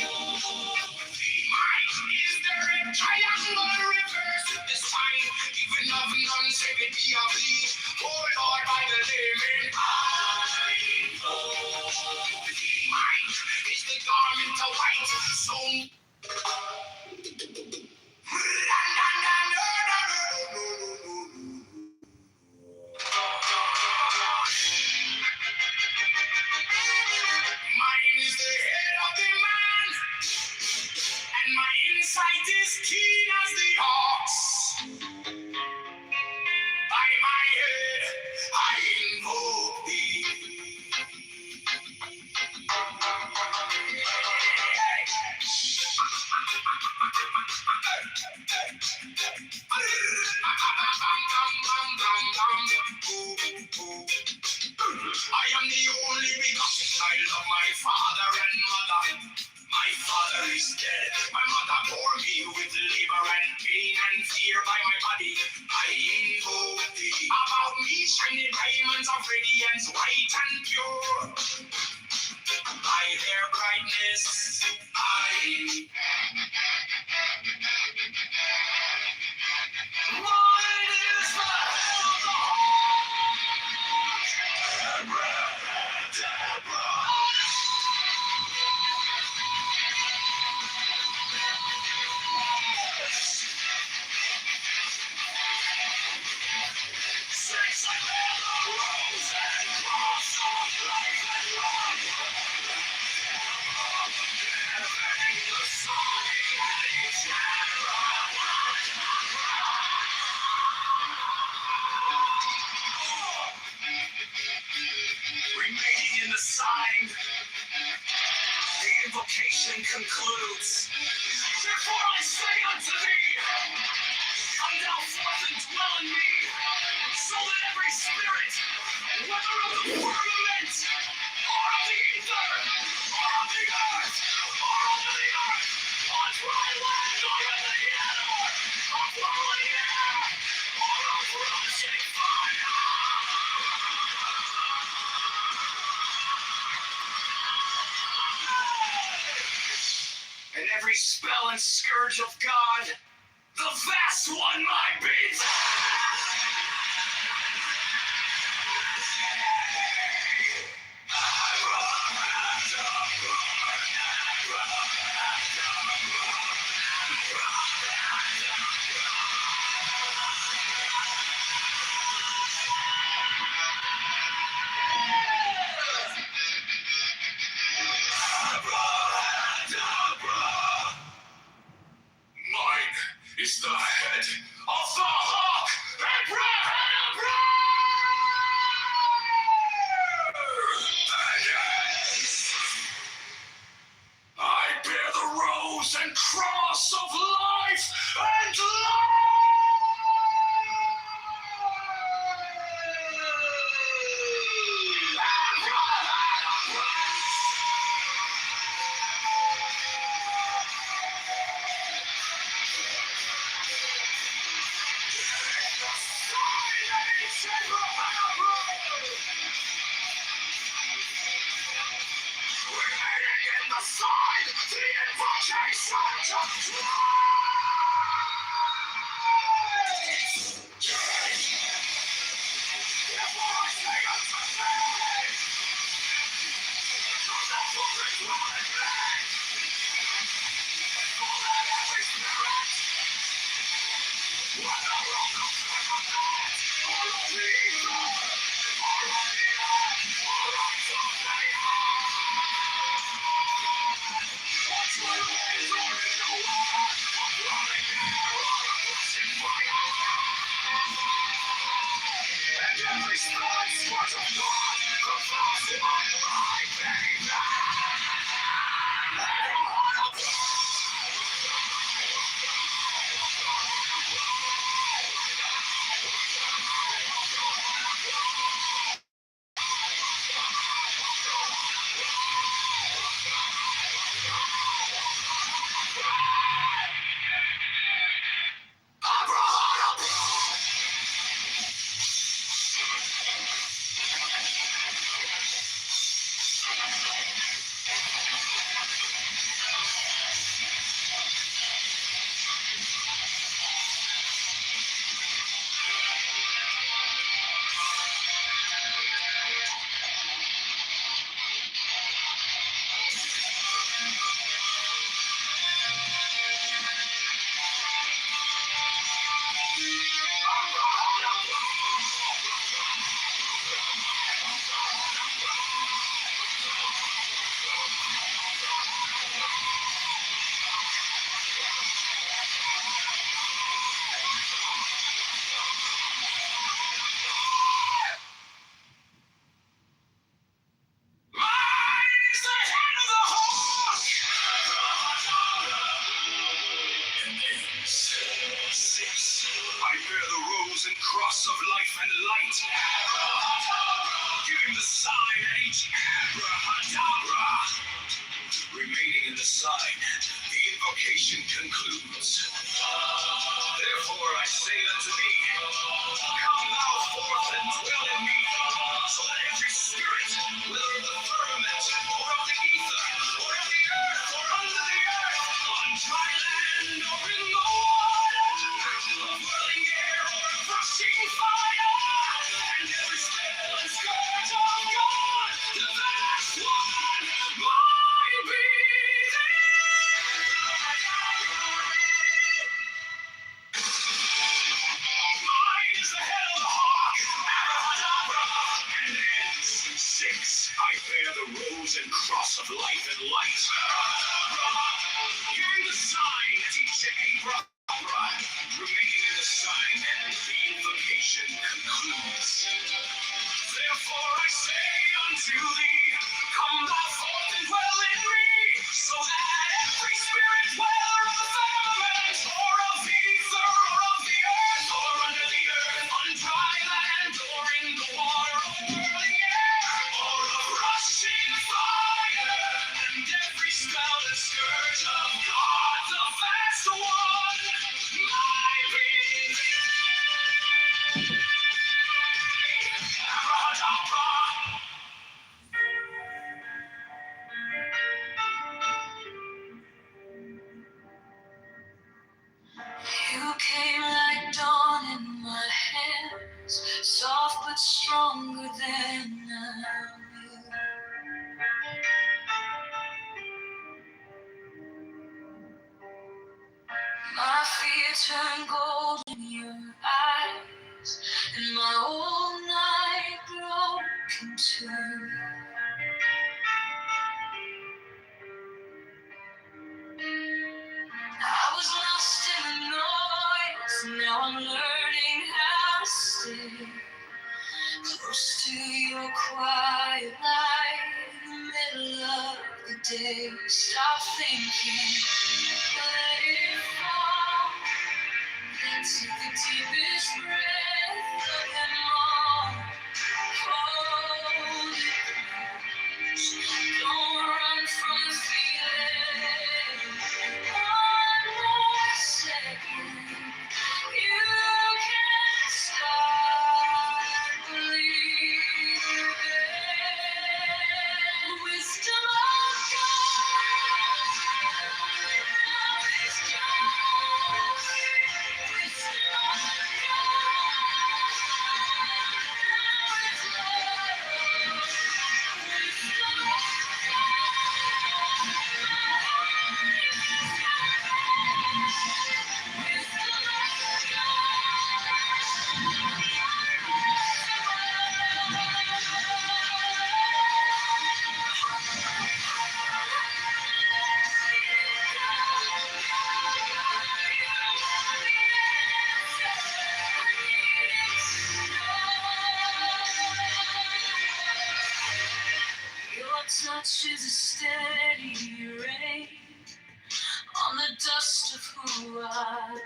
mine is the red triangle reverse with the sign, giving of none save it be of thee. Oh Lord, by the layman. I know mine is the garment of white, so mine is the head of the man, and my insight is keen as the ox. By my head I invoke thee. I am the only begotten child of my father and mother. My father is dead. My mother bore me with labor and pain and fear by my body. I invoke thee. About me shine the diamonds of radiance, white and pure. By their brightness, I. Mine is the head of the remaining in the sign, the invocation concludes. Therefore I say unto thee, come thou forth and dwell in me, so that every spirit, whether of the firmament, or of the ether, or of the earth, or under the earth, on dry land, or in the air, or flowing air, or of rushing fire, and every spell and scourge of God, the vast one might be. Mine is the head of the hawk, Abraham. I bear the rose and cross of life and in the side, the invocation to I bear the rose and cross of life and light. Hearing the sign as each Abra, remaining in the sign, the invocation concludes. Therefore I say unto thee, come thou forth and dwell in me, so that every spirit, whether of the firmament, or of the ether, or of the earth, or under the earth, on dry land, or in the water, or whirling air, or of rushing fire, and every spell and scourge of God, the vast one, my being. You came like dawn in my hands, soft but stronger than I will. My fear turned gold in your eyes, and my whole night broken too. I was lost in the noise, now I'm learning how to stay close to your quiet light in the middle of the day. Stop thinking, let it fall. Take the deepest breath of them all. Hold it close. Don't run from the feeling. One more second. You can start believing. Wisdom of God. Knowledge God. Wisdom of Your touch is a steady rain on the dust of who I was.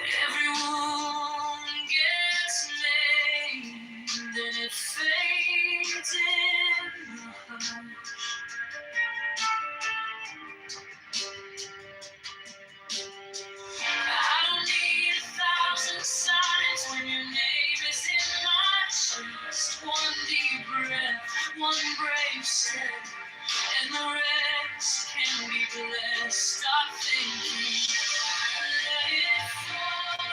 Every wound gets named, then it fades in the heart. I don't need 1,000 signs when your name is in my chest. One deep breath, one brave step, and the rest can be blessed. Stop thinking, let it fall.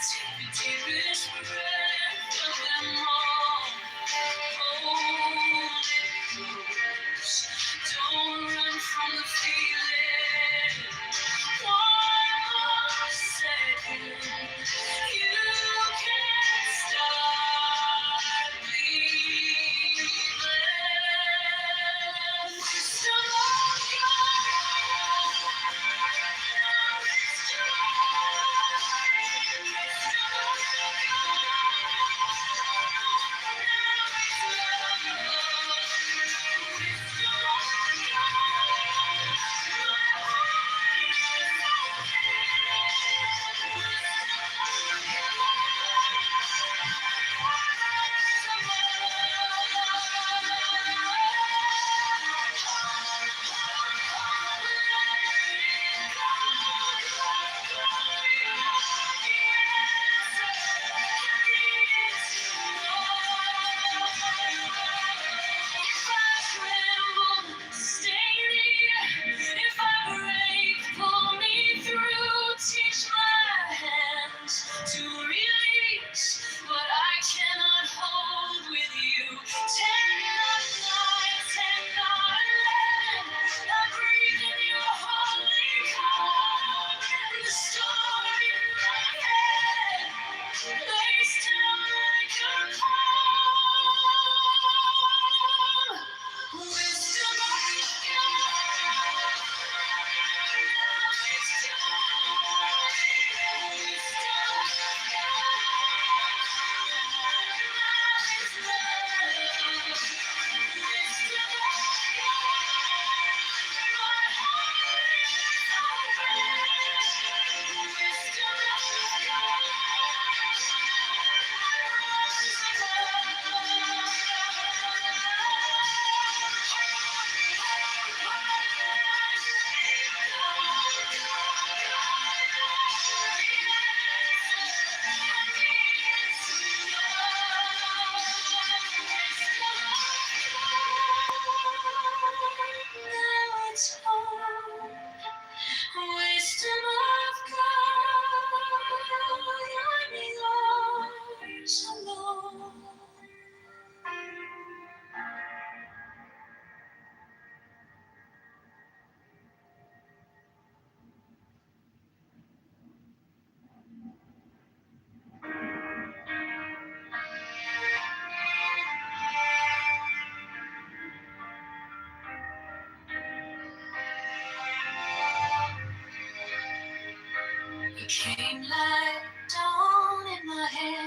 Take the deepest breath of them all. Hold it close. Don't run from the feeling. One more second. You can start believing. Wisdom of God. Knowledge God. Wisdom of God.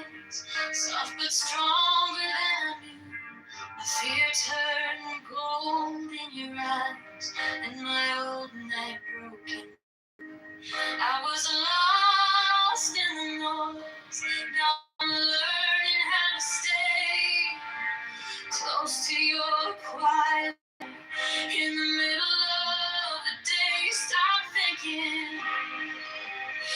hands, soft but stronger than I knew. The fear turned gold in your eyes, and my old night broken. I was lost in the noise, now I'm learning how to stay close to your quiet. In the middle of the day, stop thinking,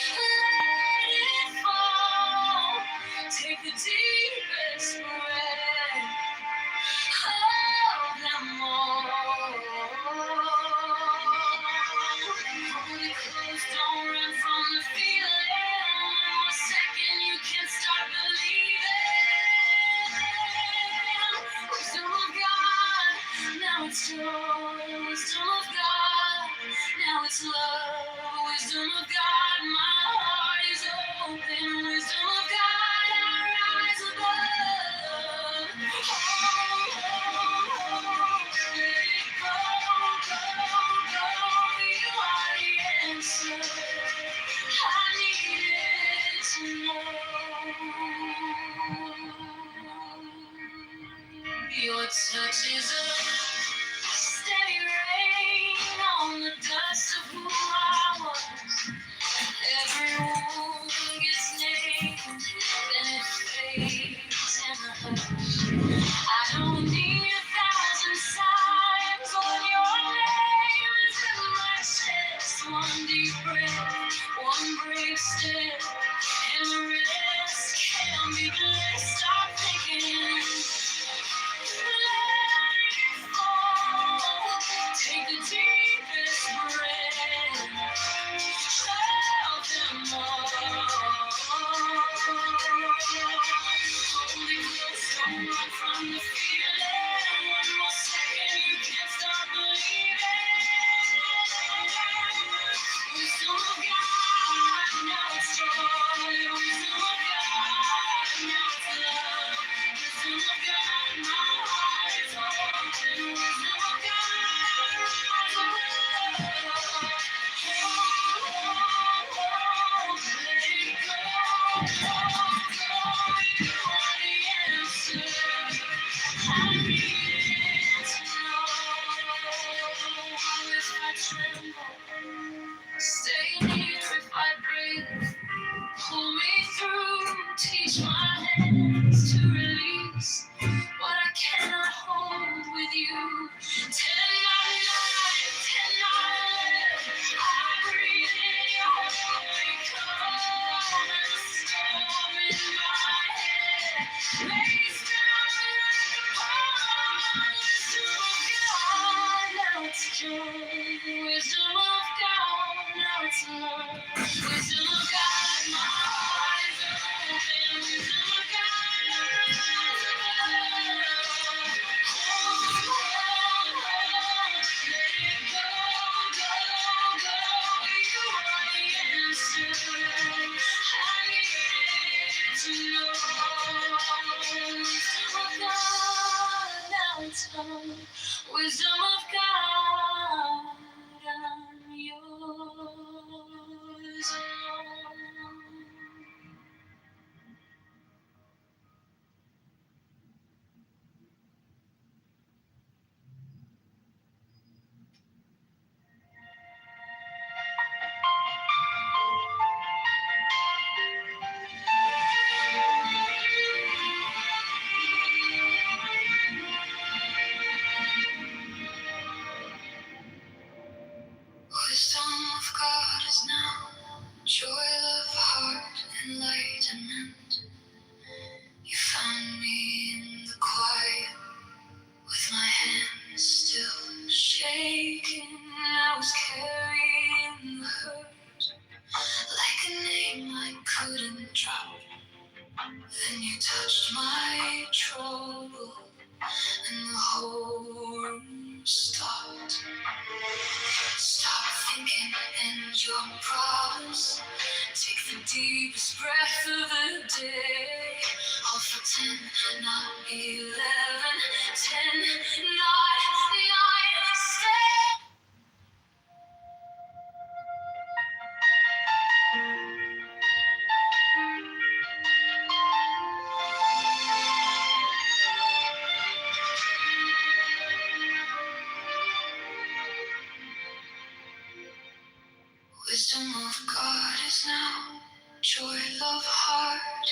let it fall. Take the deepest breath, hold them all. Hold it close, don't run from the feeling. One more second, you can start believing. Wisdom of God, now it's joy. Wisdom of God, now it's love. Wisdom of God, my heart is open. Wisdom of God, I rise above. Let it go, go, go. You are the answer I needed to know. Your touch is a steady rain on the dust of who I was. Every wound gets named, then it fades in the hush. I don't need 1,000 signs when your name is in my chest. One deep breath, one brave step, and the rest can be blessed. Stop thinking, let it fall. Take the deepest breath, hold them all. Hold it close, don't run from the feeling. One more second, you can't stop believing. Wisdom of God, now it's joy. Wisdom of God, now it's love. Wisdom of God, my heart is open. Wisdom of God, rise above. Let it go, go, go. You are the answer I needed to know. If I tremble, stay near. If I breathe, pull me through. Teach my hands to release what I cannot hold with you. Tonight, I breathe in your holy calm, and the storm in my head lays down like a palm. Wisdom of God, now it's joy. Wisdom of God, now it's love. Wisdom of God, my heart is open. Wisdom of God, I rise above. Let it go, go, go. You are the answer I needed to know. Wisdom of God, now it's come. Wisdom of God, I'm yours alone. Wisdom of God is now joy of heart, enlightenment. You found me in the quiet, with my hands still shaking. I was carrying the hurt like a name I couldn't drop. Then you touched my trouble, and the whole room stopped. Stop thinking and your problems. Take the deepest breath of the day. Hold for 10, not 11. 10, not 9. Stay.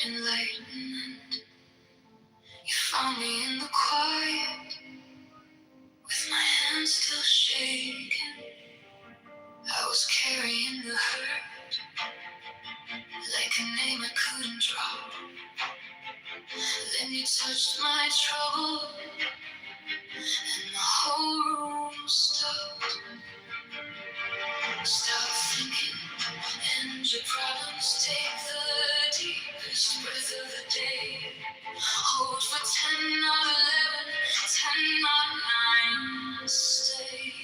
enlightenment. You found me in the quiet, with my hands still shaking. I was carrying the hurt, like a name I couldn't drop. Then you touched my trouble, and the whole room stopped. Stop thinking, and your problems take the deepest breath of the day. Hold for 10, not 11, 10, not 9, stay.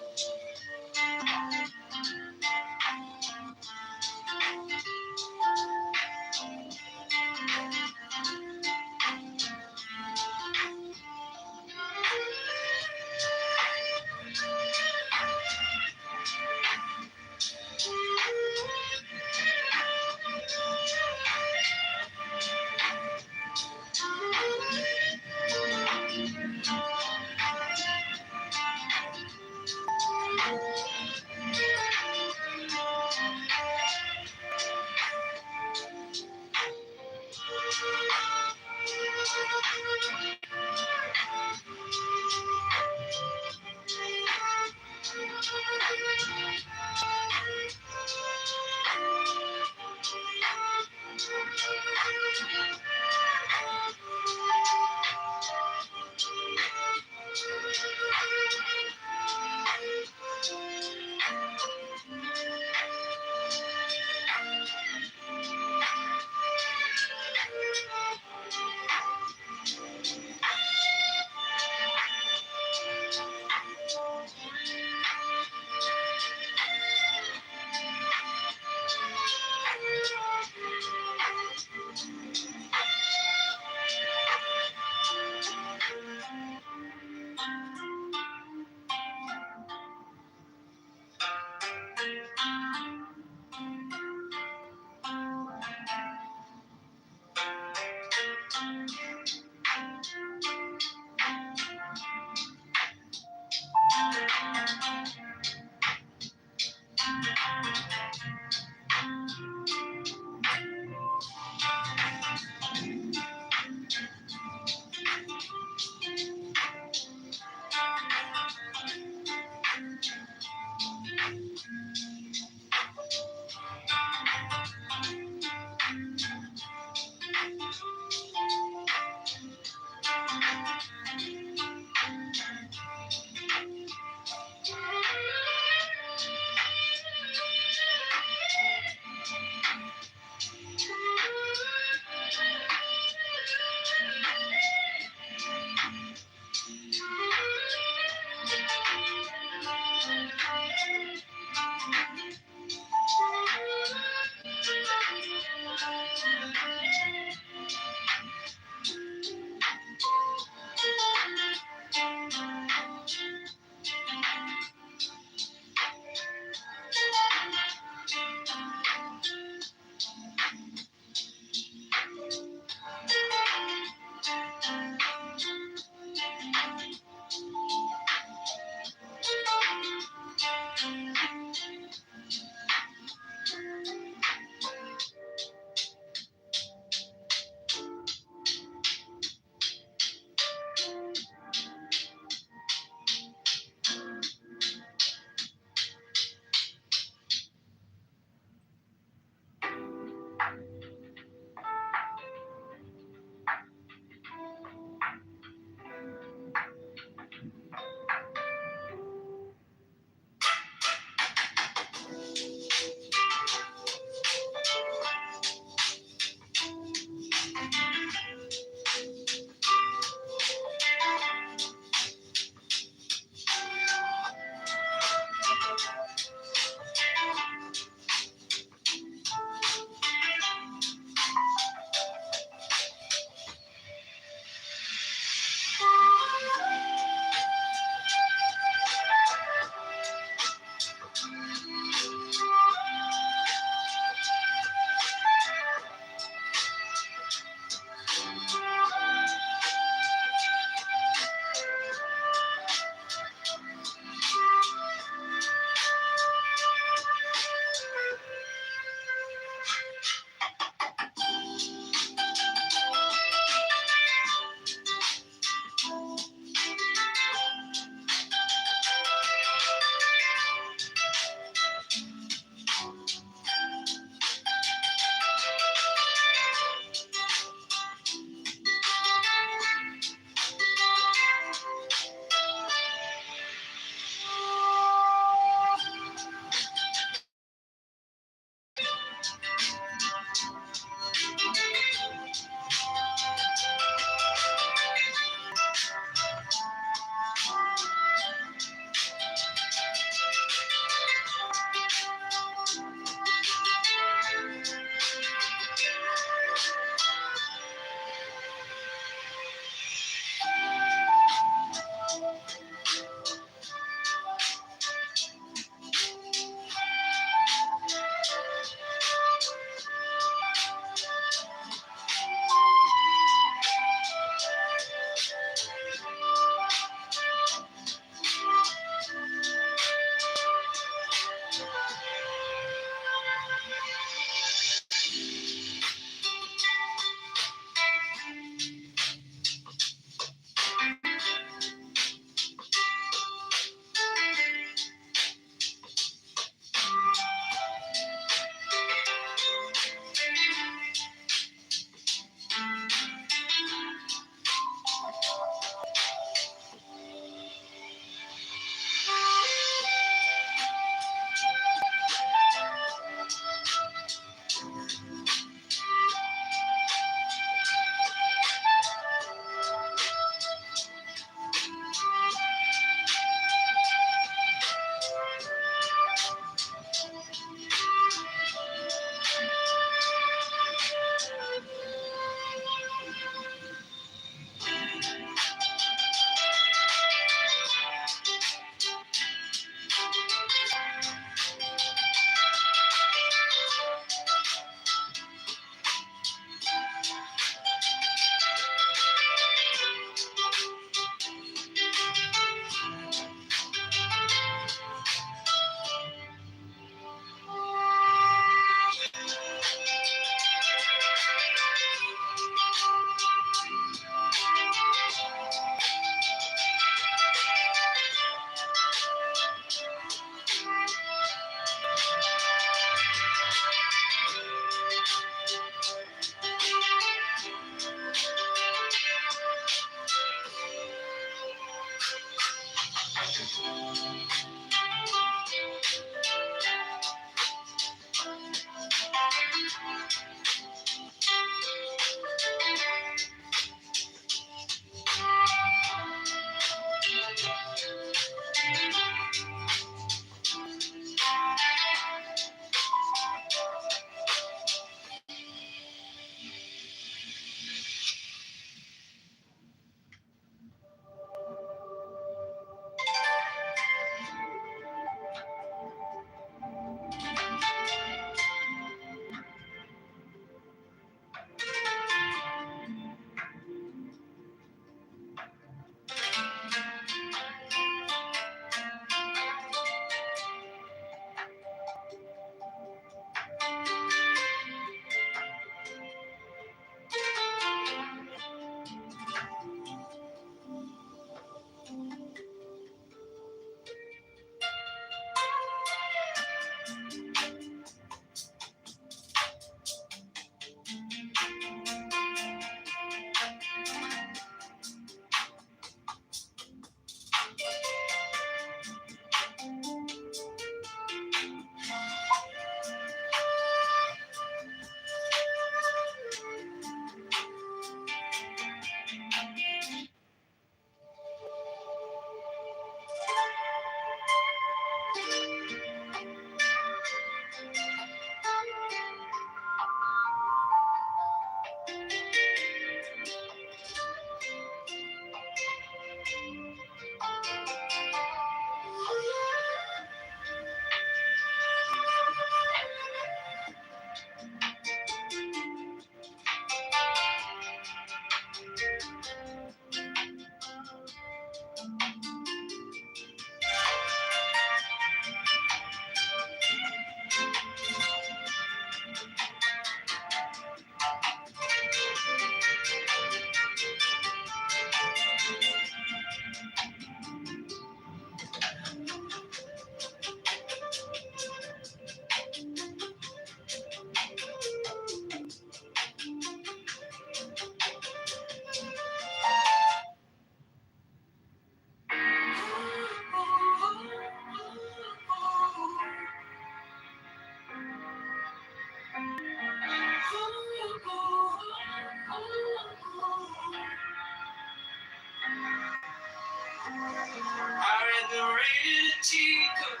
teacup.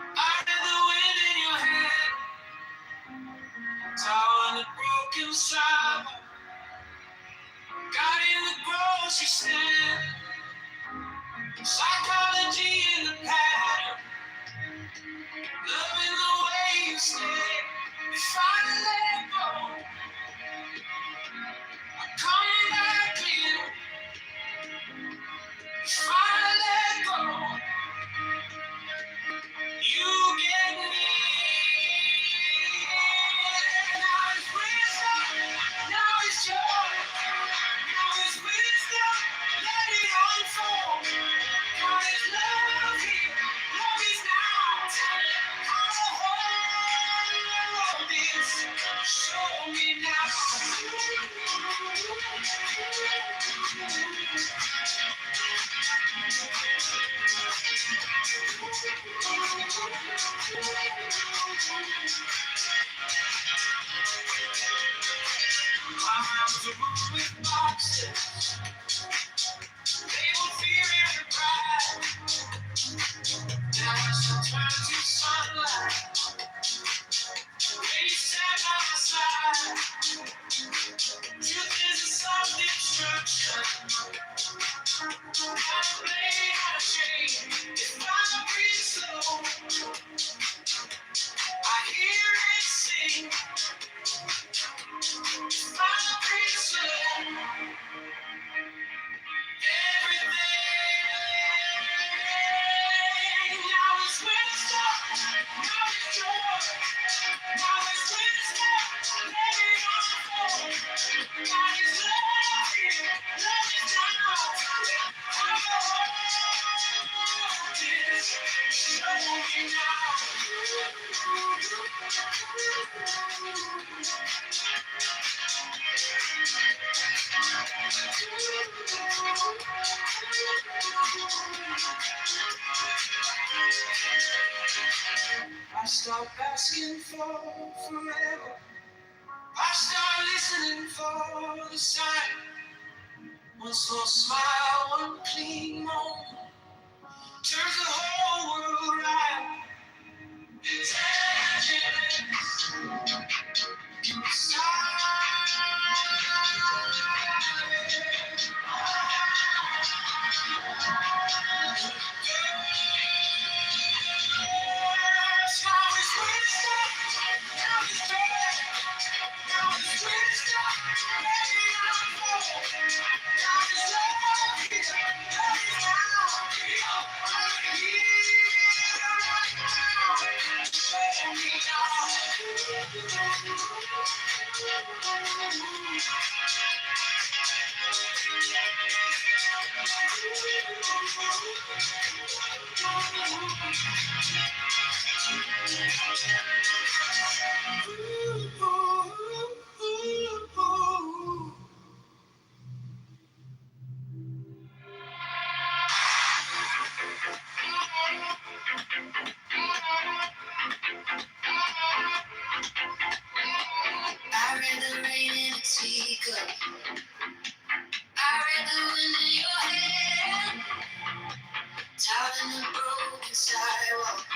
I read the wind in your hand. Tower on the broken sidewalk. Got in the grocery stand. Psychology in the pattern. Loving the way you stay. If I let go, I come back in. If I let go, you get me. Now it's wisdom, now it's joy, now it's wisdom, let it unfold. God is love here, love is now. Hold this, show me now. My mouth's a room with boxes, labeled fear and pride. Now it's turn to sunlight, lady sat by my side. Truth is a soft instruction, how to play, how to change. If I breathe slow, I hear it sing. If I breathe slow, everything. Now it's wisdom, now it's joy, now it's wisdom, let it unfold. God is love here, love is now. I'm a hold this, show me now. I stop asking for forever. I start listening for the sign. One small smile, one clean moment turns the whole world right. I read the rain in a teacup. I read the wind in your hair. Tired in the broken sidewalk.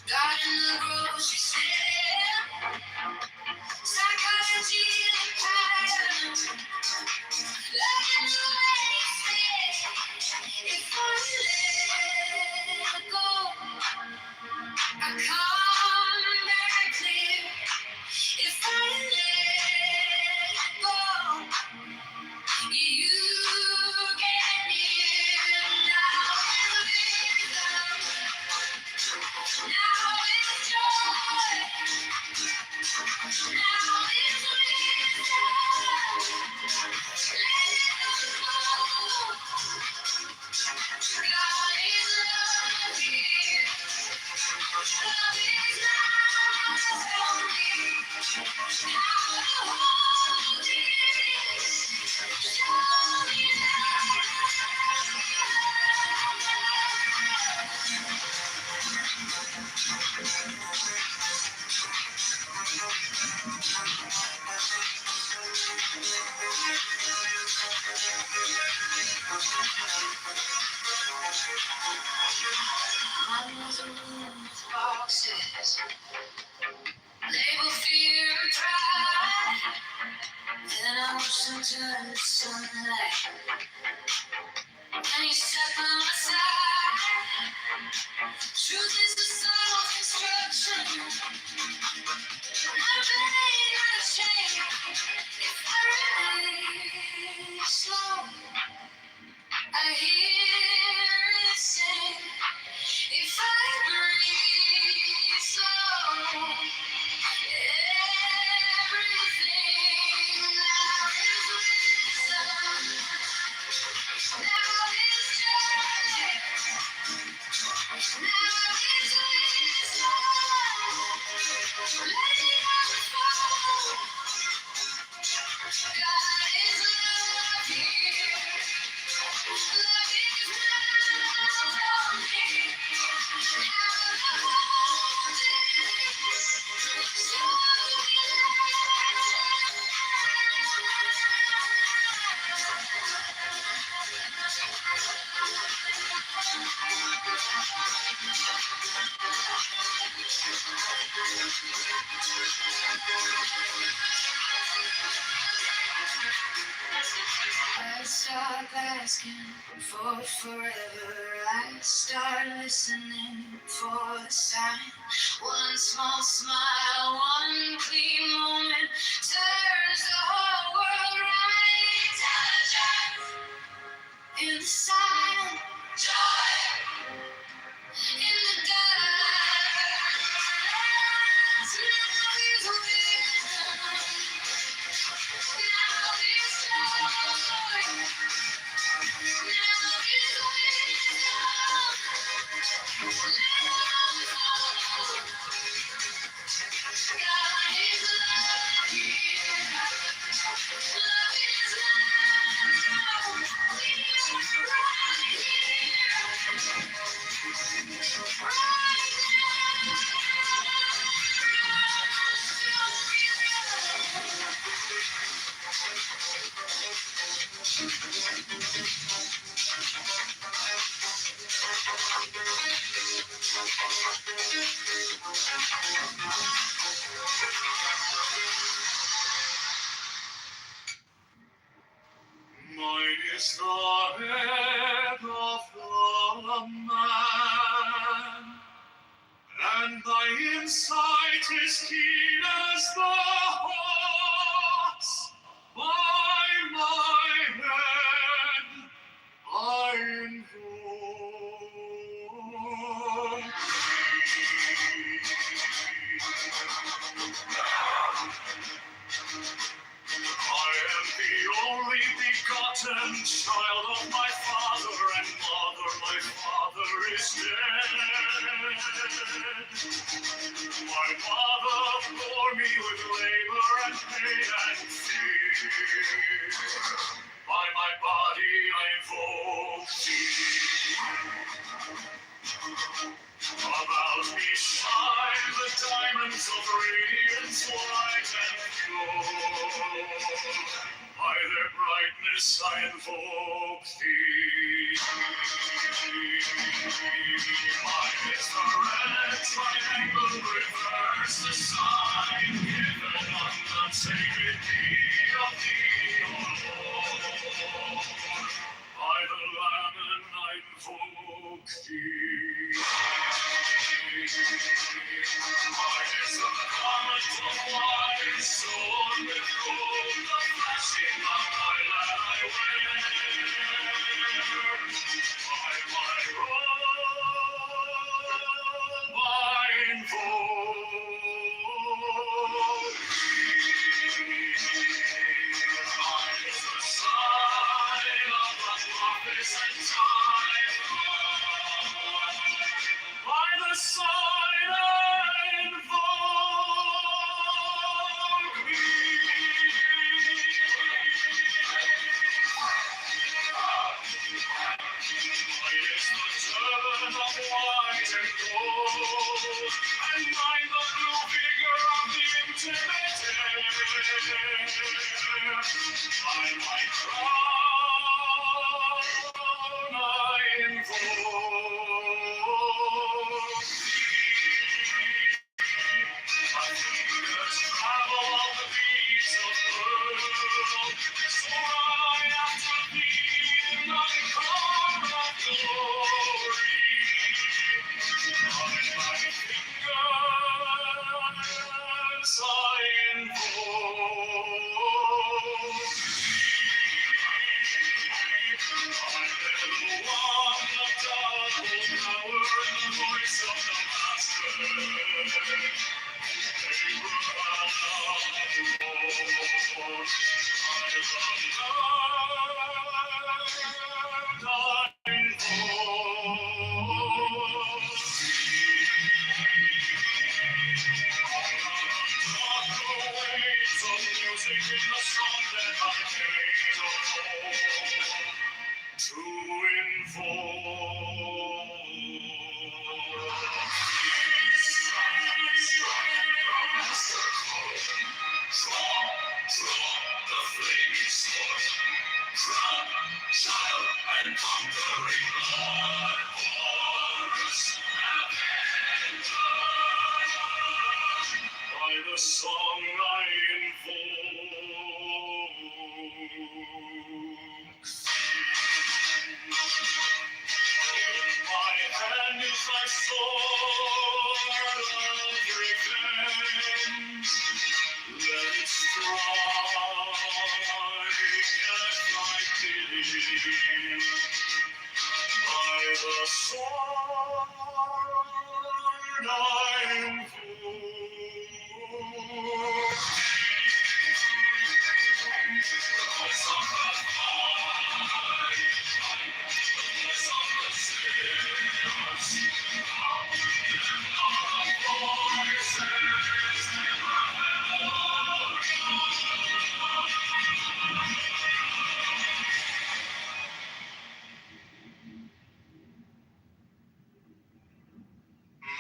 God in the grocery store. Psychology in the pattern. Love in the way you stay. If I let go, I come back clear. If I let go, you get near. Now is wisdom, now is joy, now is wisdom. Let it unfold. God is love here. Love is now. Tell me how to hold it. Show me now. voices. Label fear and pride. Then I watch them turn to sunlight. Then you step on my side. Truth is the soul of construction. I'm made out of change. If I remain slow, I hear it sing. If I breathe slow, everything now is wisdom. Now is joy. Now is wisdom. Let it all flow. God is love here. Love is not only how to hold it. So I start asking for forever. I start listening for the sign. One small smile, one clean moment turns the whole world right. Intelligence in the silence, joy in the dark. Now is wisdom. Now is joy. Now is wisdom. Let it all flow. God is love here. Love is now. We are right here. Right Mine is the head of the man, and thy insight is keen as the hawk's. By my head I invoke I am the only begotten child of my father and mother. My father is dead. My mother bore me with labor and pain and fear. By my body I invoke thee. About me shine the diamonds of radiance white and pure. By their brightness I invoke thee. Mine is the red triangle, reverse the sign given on the sacred deed of thee, O Lord. By the Lamb I invoke thee. Mine is the garment of white, sewn with gold, the flashing of my land I wear. By my robe I invoke thee. Mine is the sign of the prophets and time. By the sign I invoke thee. Mine is the turban of white and gold, and mine the blue vigor of the intimate air. By my crown I invoke thee.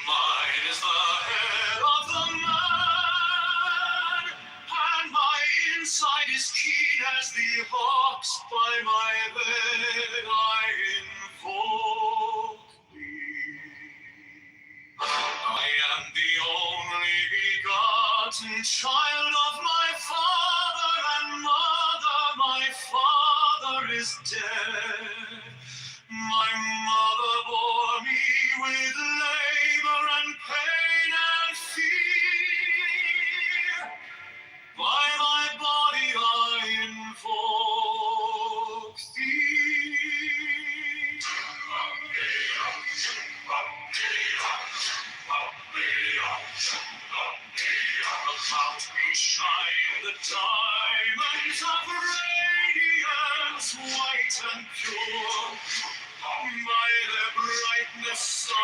Mine is the head of the man, and my inside is keen as the hawks. By my bed I invoke thee. I am the only begotten child of my father and mother. My father is dead. My mother bore me with labor and pain and fear. By my body I invoke thee. About me shine the diamonds of radiance, white and pure. By their brightness I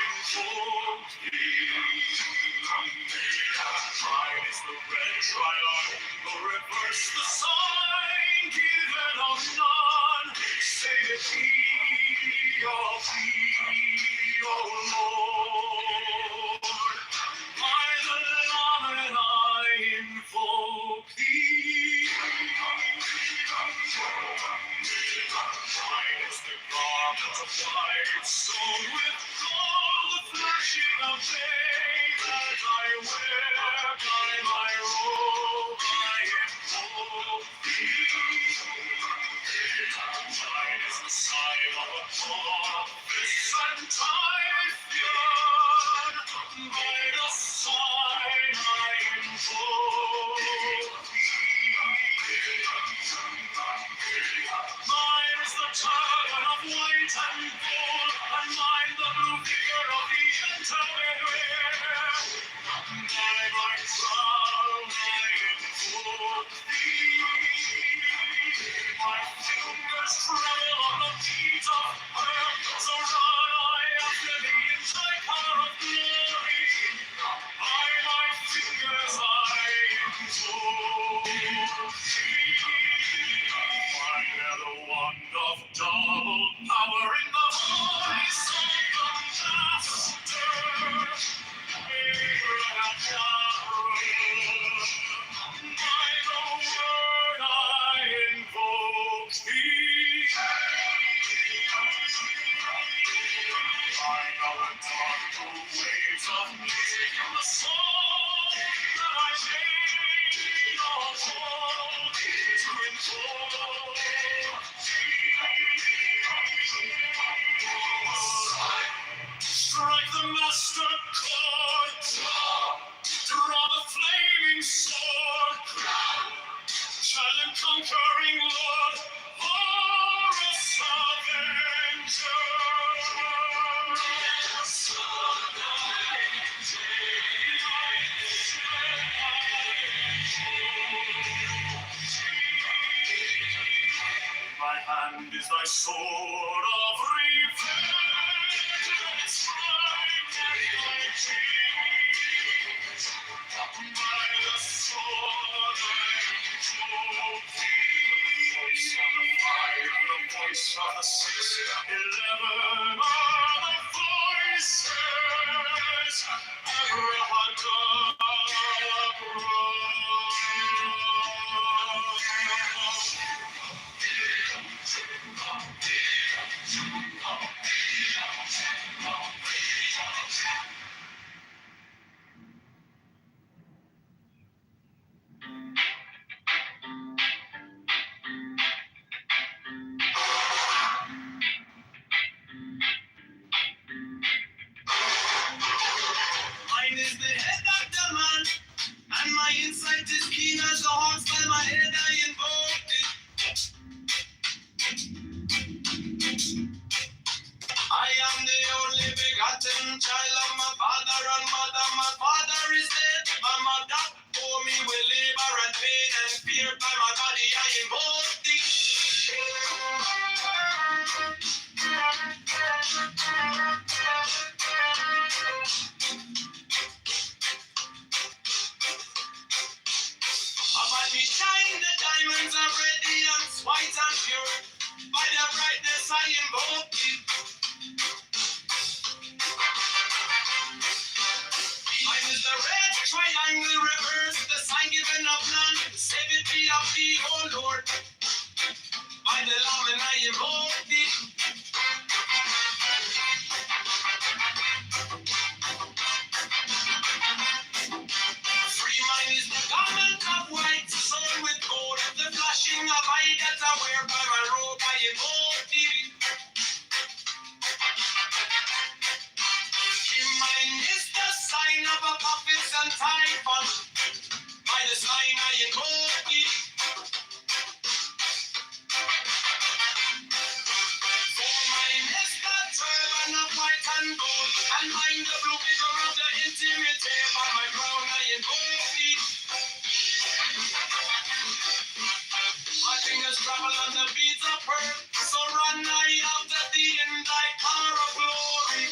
invoke thee. Mine is the red triangle, reverse the sign, given of none, save it thee, of thee, O Lord. By the Lamed I invoke thee. Mine is the garment of white, sewn with gold, the flashing of day that I wear. By my robe I invoke thee. Mine is the sign of a prophet's and Typhoon. By the sign I invoke thee. Mine is the turban of white and gold, and mine the blue figure of the interwear. By my crown I invoke thee. My fingers travel on the beat of earth, so run I after thee in thy car of glory. By my fingers I invoke thee. Mine are the wand of double power in the voice of the master. Abraham Yahweh. By the word I invoke thee. I know the dark waves of music in the song that I made of old to invoke thee. Strike the master chord, draw the flaming sword, challenge conquering Lord, Horus Avenger. hand is thy sword of revenge, and its right and thy cheek. By the sword I drove thee. The voice of the 5, the voice of the 6, 11 are the voices. Mine is the head of the man, and my insight is keen as the hawk's by my head I invoked it. I am the only begotten child of my father and mother. My father is dead, my mother bore me with labor and pain and fear. By my body I invoke thee. Upon me shine the diamonds of radiance, white and pure. By their brightness I invoke thee. Mine is the red triangle reverse, the sign given of none. Save it be of thee, O Lord. By the Lamb and I invoke thee. Free mine is the garment of white, sewn with gold. The flashing of eye that I wear by my robe, I invoke thee. Mine is the sign of a prophets and typhon. By the sign I invoke thee. For mine is the turban of white and gold, and mine the blue figure of the intimate. By my crown I invoke thee. My fingers travel on the beats of her, so run I after thee in thy car of glory.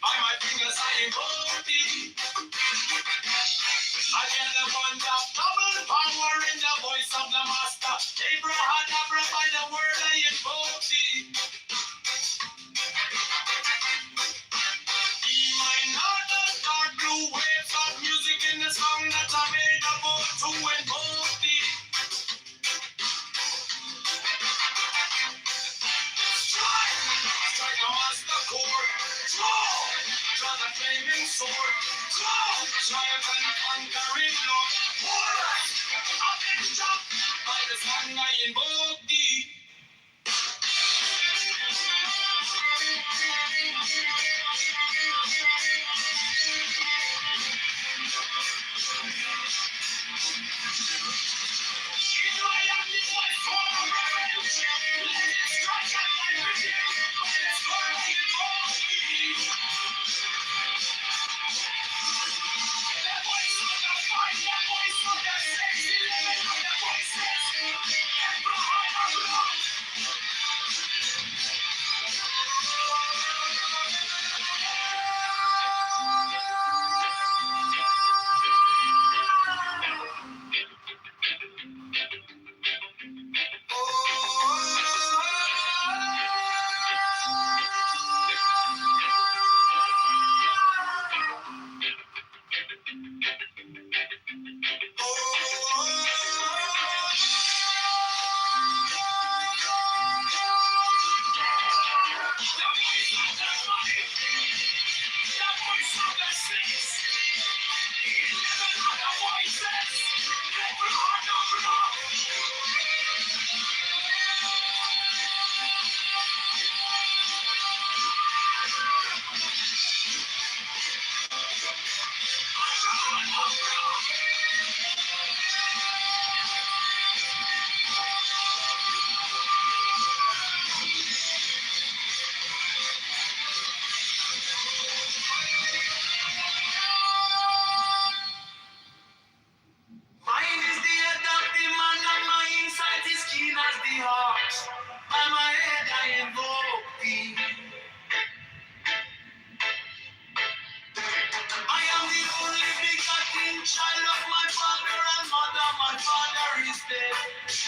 By my fingers I invoke thee. I hear the wonder of double power in the voice of the master. Abrahadabra, by the word I invoke thee. Be mine are the dark blue waves of music in the song that I made a vow to invoke thee. Strike the master chord. Draw the flaming sword. Triumph and conquering Lord. Avenger, by the song I invoke thee.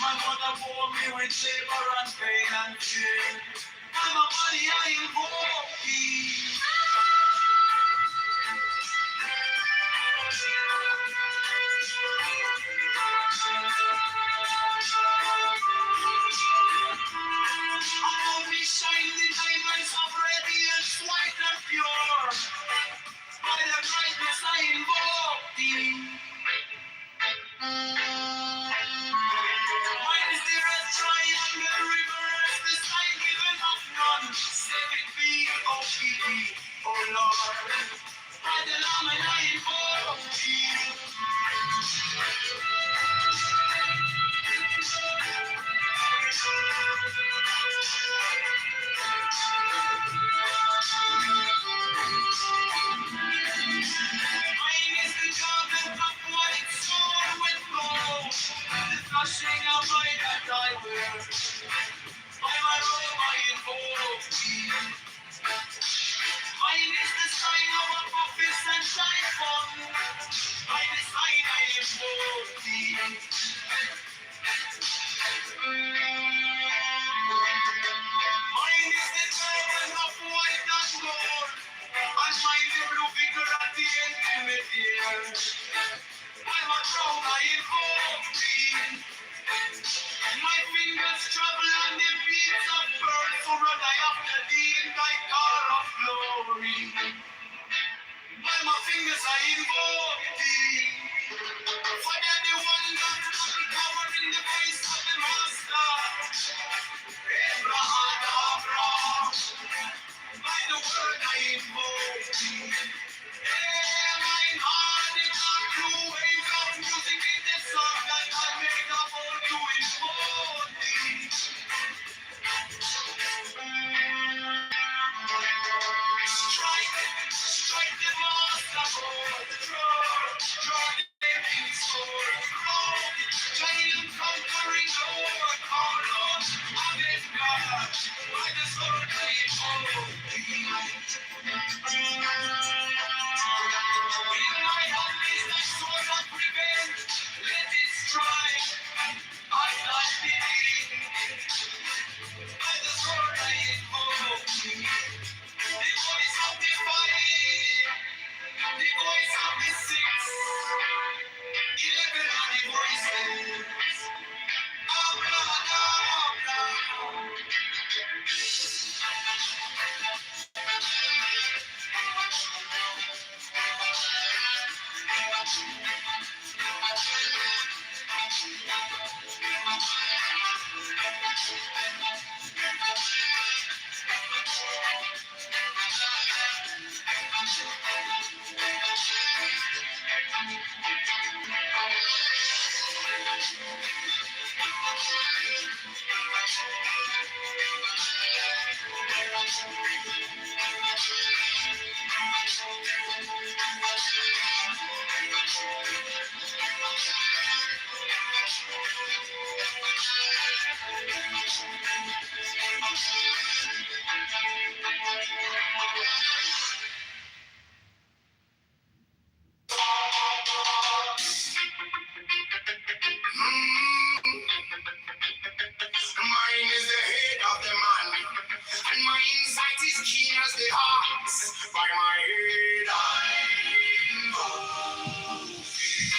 My mother bore me with labor and pain and fear. And my body I invoke thee. Around me shine the diamonds of radiance, white and pure. By the brightness I invoke thee. Mine is the red triangle reverse, the sign given of none. Save it be, O King, O Lord. By the Lamb and I invoke thee. Mine is the garment of white sword with gold, the flashing of light that I wear. By my robe I invoke thee. Mine is the sign of a prophet and typhon. By the sign I invoke thee. Mine is the garment of white and gold, and mine the blue vigor at the intimate ear. By my crown I invoke thee. My fingers travel on the beats of birds, so run I after thee in thy car of glory. By my fingers I invoke thee. For they're the one that has the power in the face of the Master. Abraham, by the word I invoke thee. Mine heart is not true waves of music in the song that I made up all to invoke thee. Strike the master board, draw the living sword, giant conquering Lord, call on Abed God, by the sword I invoke thee. In my hand is the sword of revenge, let it strike, I like thee. By the sword I invoke thee. The voice of the fight, the voice of the six, 11 are the voices. Mine is the head of the man, and my insight is keen as the heart. By my head I invoke thee.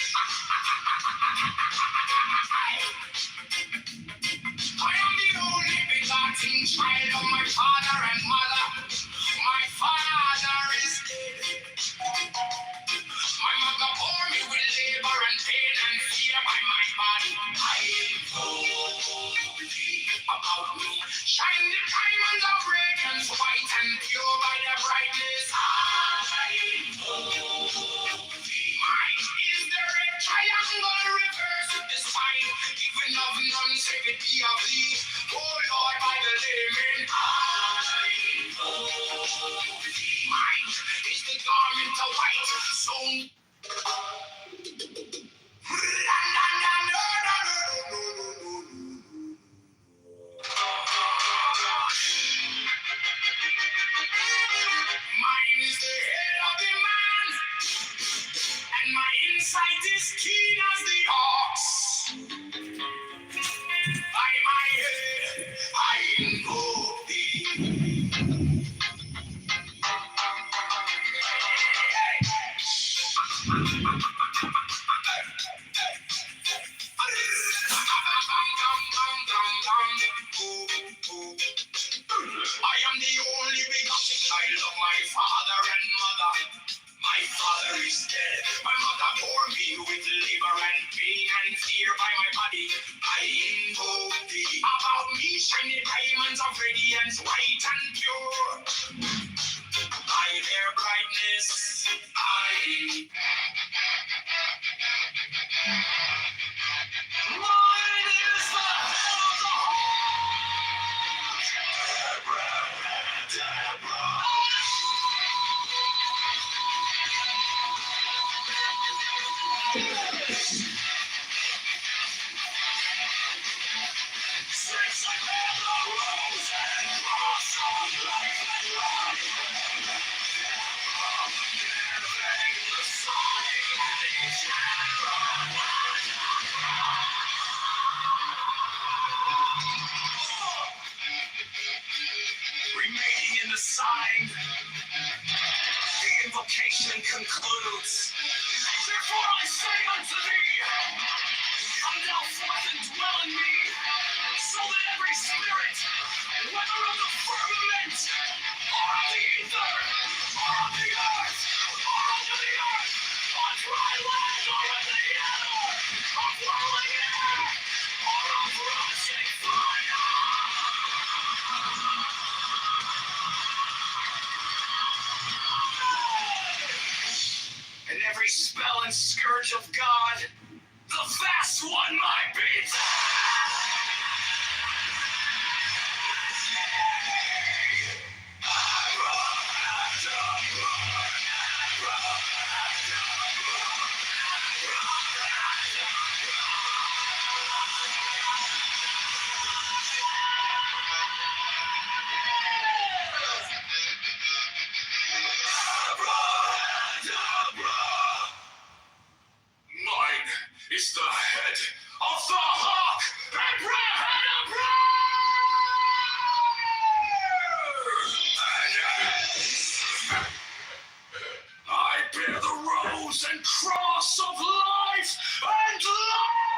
I am the only begotten child of my father and mother. My father is dead. My mother bore me with labor and pain and fear. By my body I invoke thee. About me shine the diamonds of radiance, white and pure by the brightness I invoke thee. Mine is the red triangle reverse with the sign given of none, save it be of thee. Oh Lord, by the layman I invoke thee. Mine is the garment of white, sown. Mine is the head of the man, and my insight is keen as the ox. My mother bore me with labor and pain, and fear by my body. I invoke thee. About me shiny diamonds of radiance, white and pure. By their brightness, I. Mine is the head of the since I bear the rose and cross of life and life, giving the sign and each remaining in the sign, the invocation concludes. Therefore I say unto thee, come thou forth and dwell in me, so that every spirit, whether of the firmament, or of the ether, or of the earth, or under the earth, on dry land, or in the air, of whirling air, or of rushing fire, and every spell and scourge of God, the vast one might be. Mine is the head of the hawk, I bear the rose and cross of life and life.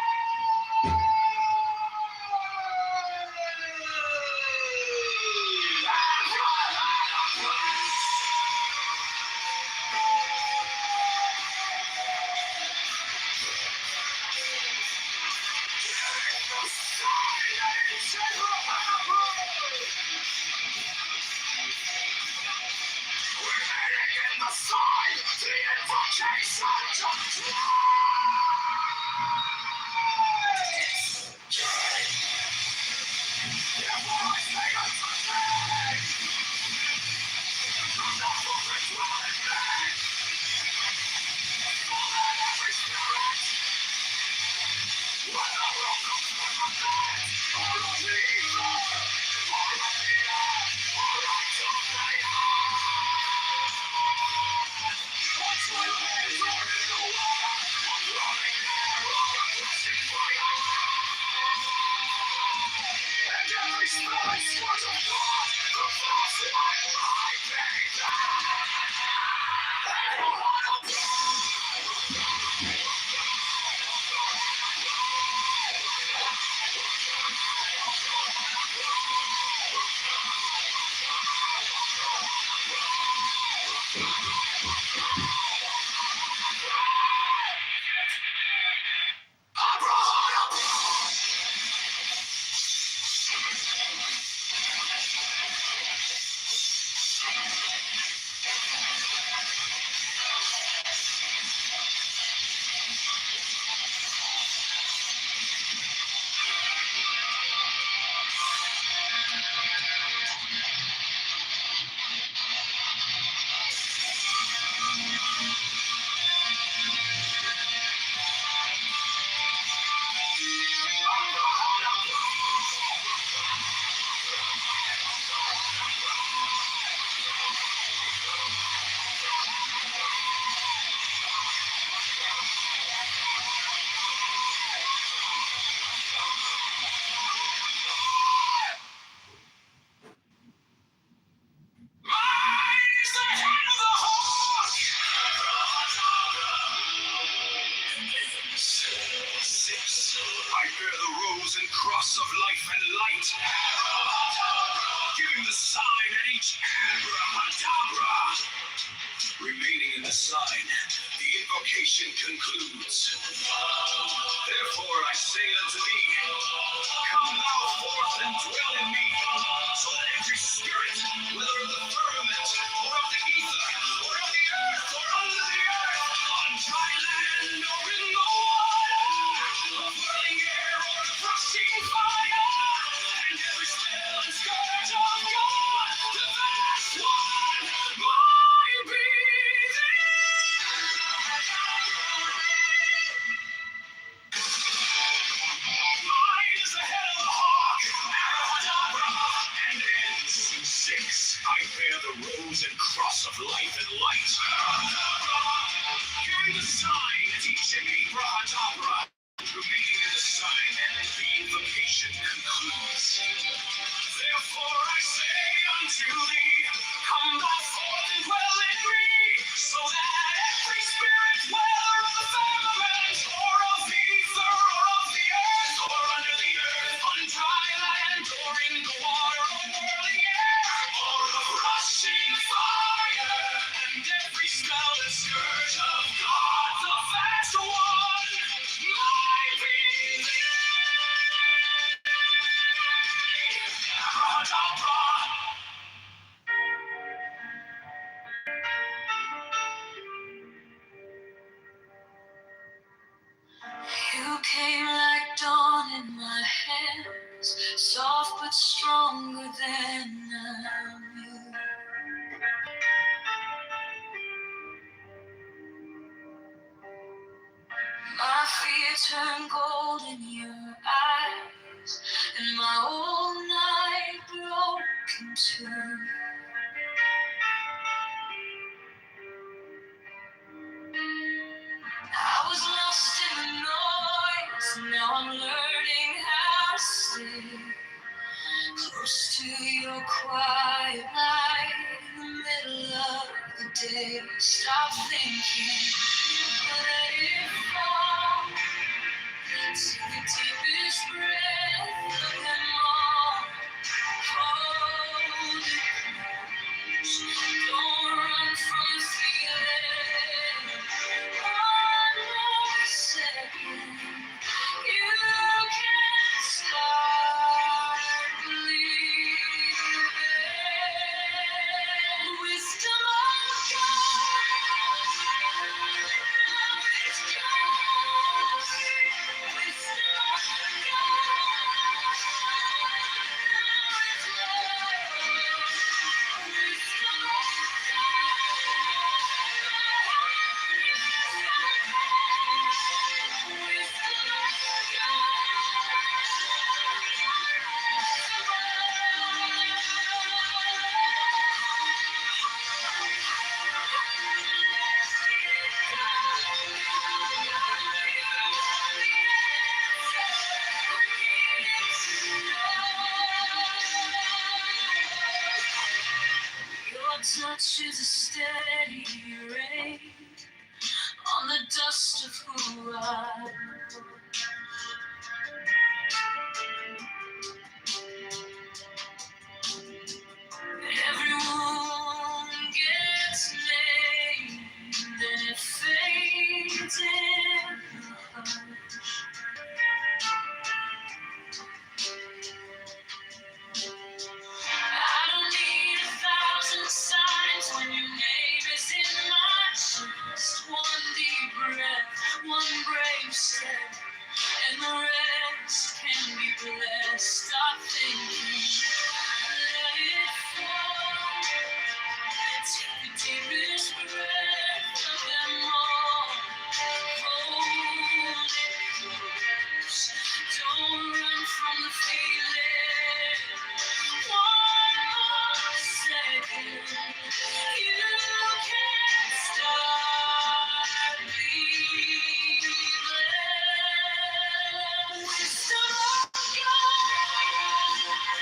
I bear the rose and cross of life and light, giving the sign at each abracadabra. Remaining in the sign, the vocation concludes. Therefore I say unto thee, come thou forth and dwell in me, so that every spirit, whether of the firmament, or of the ether, or of the earth, or under the earth, on dry land, or in the water, of whirling air, or of rushing fire, and every spell and scourge of God, the vast one, might be thee. Mine is the head of the hawk, abracadabra, and ends. 6. I bear the rose and cross of life and light. Hearing the sign at each and abracadabra, remaining in the sign, the invocation concludes. Therefore I say unto thee, come thou forth and dwell in me, so that every spirit, whether of the firmament, or of the ether, or of the earth, or under the earth, on dry land, or in the water, or whirling air, or of rushing fire, and every spell and scourge of God, the vast one, might be thee. You came like dawn in my hands, soft but stronger than I knew. My fear turned gold in your eyes, and my whole night broke in two. I was lost in the noise, now I'm learning how to stay close to your quiet light in the middle of the day. Stop thinking, let it fall. Take the deepest breath of them all. Hold it close. Don't run from the feeling. One more second. You can start believing. Wisdom of God. It's God. Wisdom of God. It's love. Wisdom Your touch is a steady rain on the dust of who I am. Every wound gets named and it fades in the hush. I don't need 1,000 signs when your name is in my chest. One deep breath, one brave step, and the rest can be blessed. Stop thinking, let it fall. Take the deepest breath of them all. Hold it close. Don't run from the feeling. One more second. You can start believing. Wisdom of God.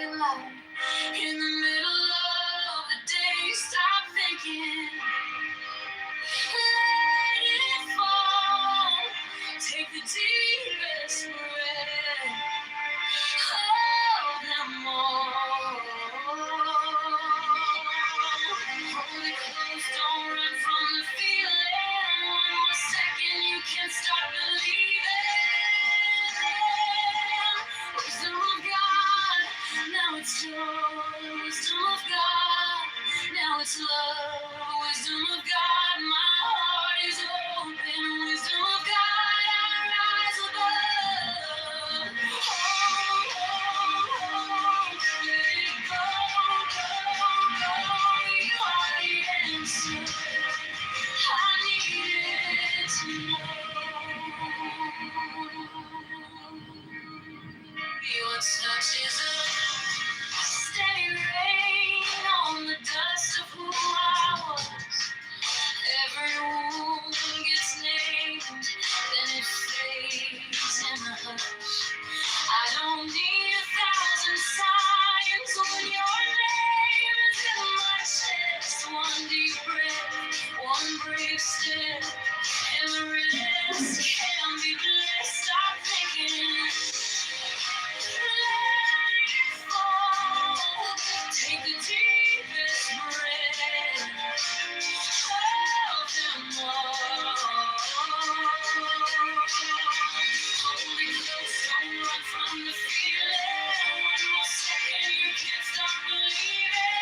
twilight. In the middle of the day, stop thinking. Let it fall. Take the deepest breath. Hold them all. Hold it close, don't run from the feeling. One more second, you can start believing. Wisdom of God, now it's joy. Wisdom of God, now it's love. Wisdom of God, my heart is open. Wisdom of God, I rise above. Hold, let it go, go, go. You are the answer. I needed to know. Your touch is a steady rain on the dust of who I was. Every wound gets named, then it fades in the hush. I don't need 1,000 signs when your name is in my chest. One deep breath, one brave step, and the rest can be blessed. Stop thinking. Take the deepest breath. Hold them all. Hold it close, don't run from the feeling. One more second, you can't stop believing.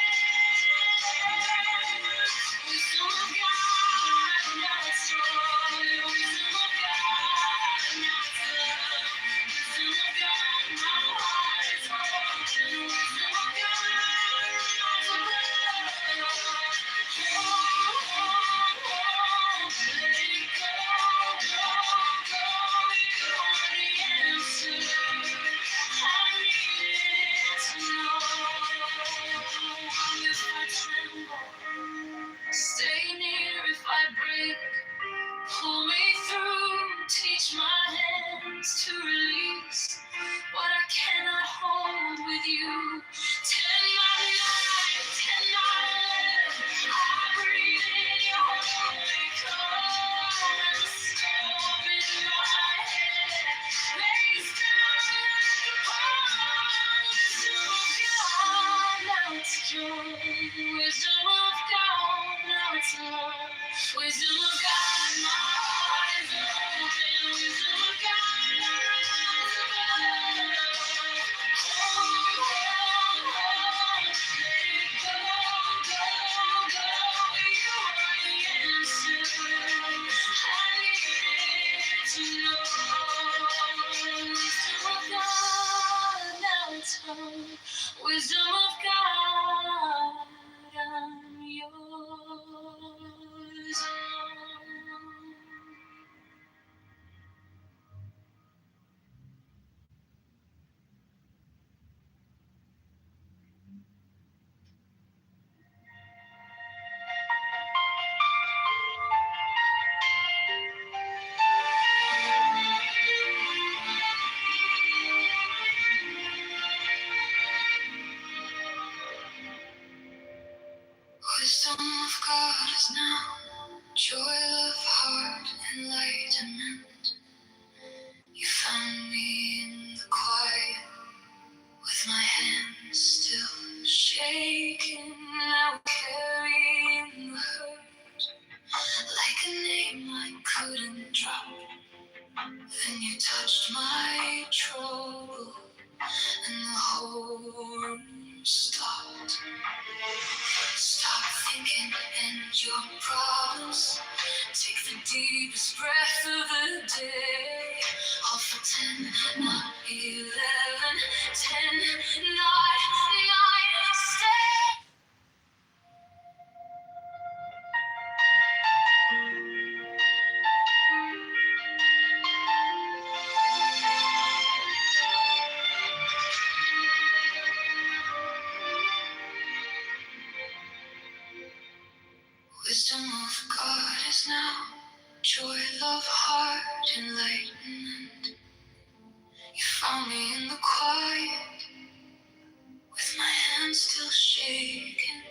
Wisdom of God, now it's joy. Wisdom of God, now it's love. Wisdom of God, my heart is open. Wisdom of God, rise above. Let it go, go, go. You are the answer. I needed to know. If I tremble, stay near. If I break, pull me through. Teach my hands to release what I cannot hold with you. Tend my life, tend my life. I breathe in your holy cold and the storm in my head lays down like a pond. Wisdom of God, now it's joy. Wisdom of God, now it's love. Wisdom of God, my heart is open. Wisdom of God, I rise above. Let it go, go, go. You are the answer. I needed to know. Wisdom of God, now it's home. Wisdom of God, I'm yours. Wisdom of God is now joy of heart, enlightenment. You found me in the quiet, with my hands still shaking. Now carrying the hurt, like a name I couldn't drop. Then you touched my trouble, and the whole room stopped. Stop thinking and your problems. Take the deepest breath of the day. All for 10, not 11. 10, not 9. Stay. Wisdom of God is now joy, love, heart, enlightenment. You found me in the quiet, hands still shaking.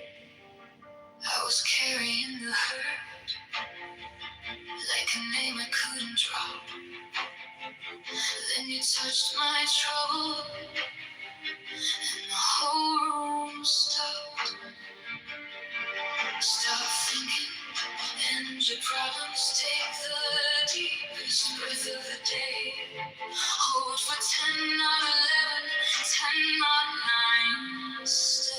I was carrying the hurt like a name I couldn't drop. Then you touched my trouble, and the whole room stopped. Stop thinking, and your problems take the deepest breath of the day. Hold for 10, not 11, 10, not 9, stay.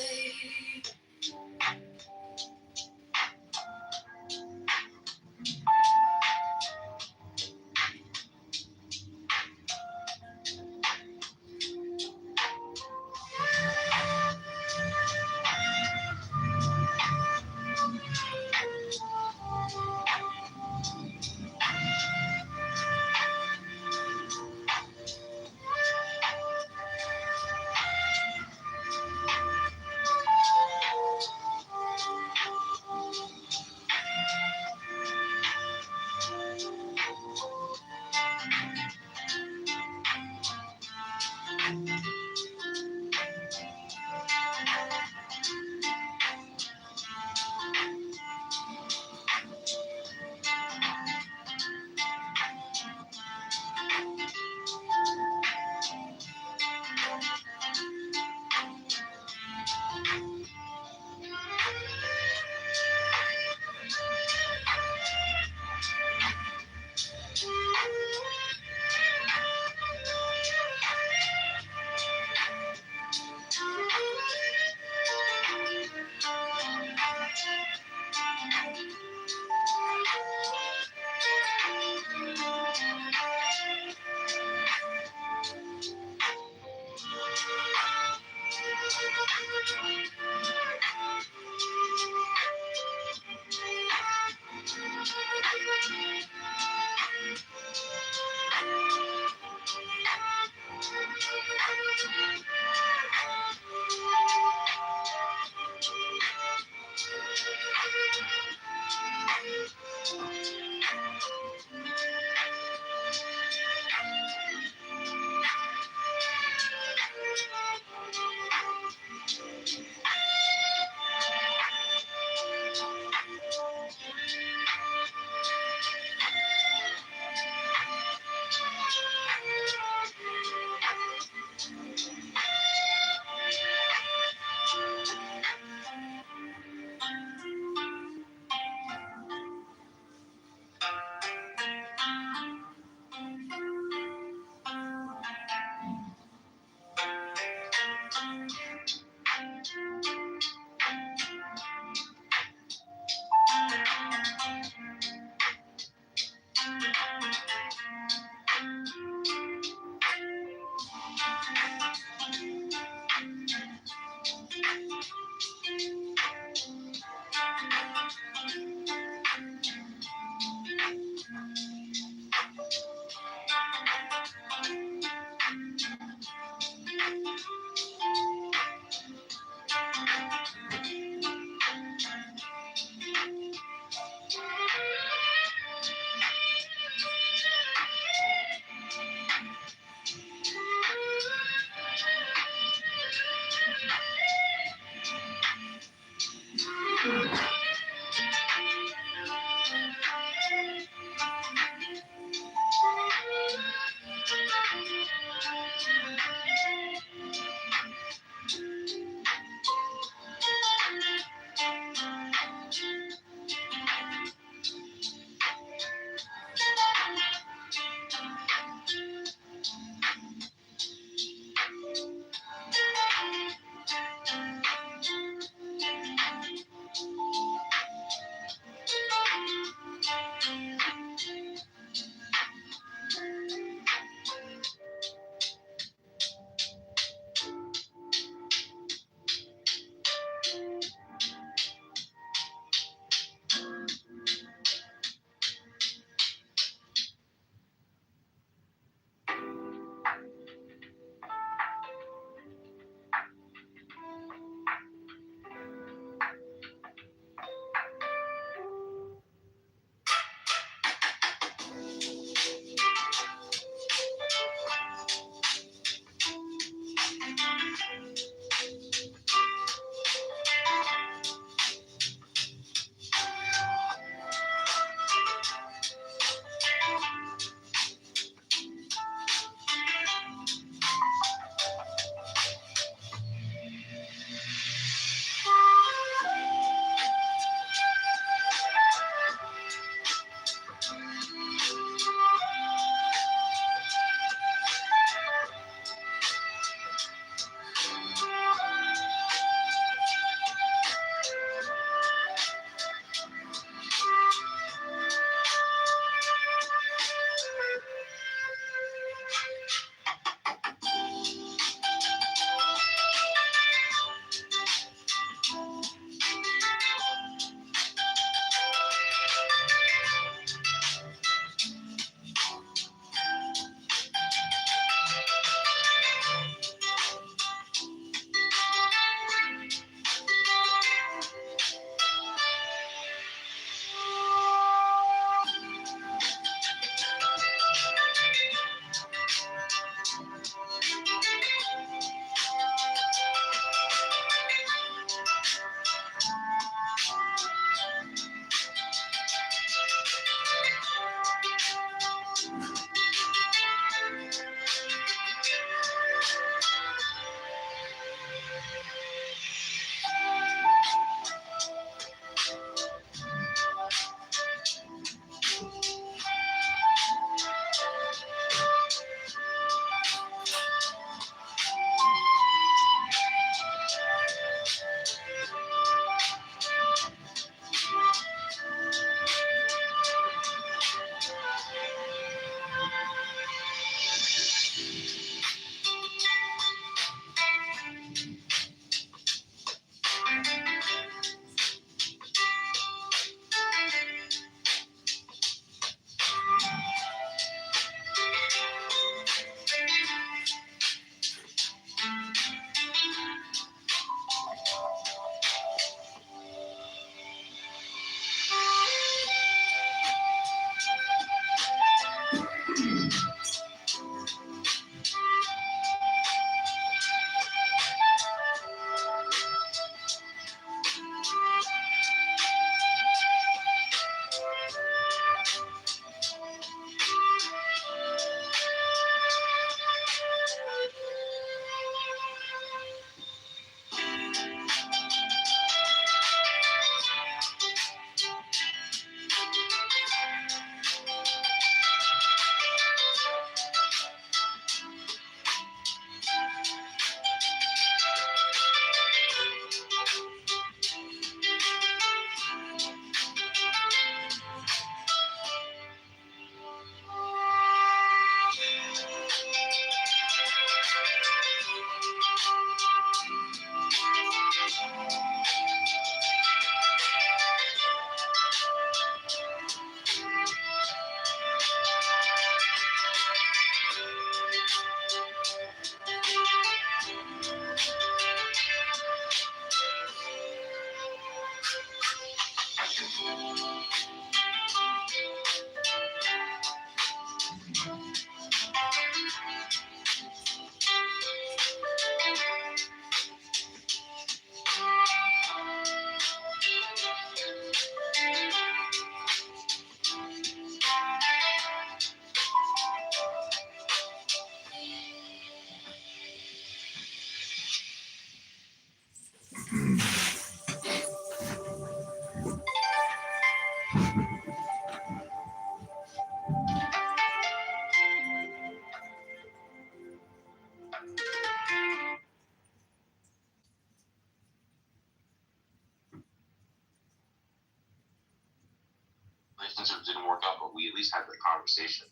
since it didn't work out, but we at least had the conversation.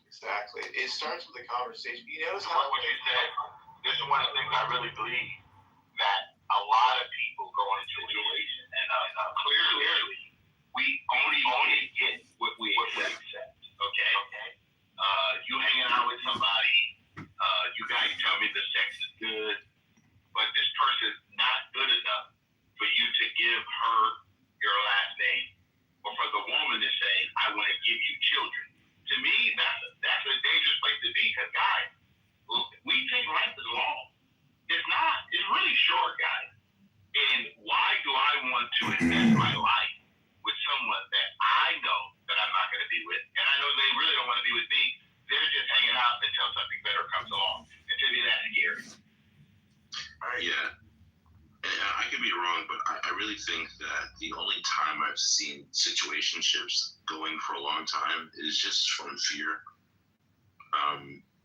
Exactly. It starts with a conversation. You notice What would you say? This is one of the things I really believe, that a lot of people go into a relation, and clearly we only get what we accept. Okay. You hanging out with somebody, you guys tell me the sex is good, but this person's not good enough for you to give her your last name, or for the woman to say, I want to give you children. To me, that's a dangerous place to be, because guys, we think life is long. It's not. It's really short, guys. And why do I want to invest my life with someone that I know that I'm not going to be with, and I know they really don't want to be with me? They're just hanging out until something better comes along. And to me, that's scary. Yeah. I could be wrong, but I really think that the only time I've seen situationships going for a long time is just from fear.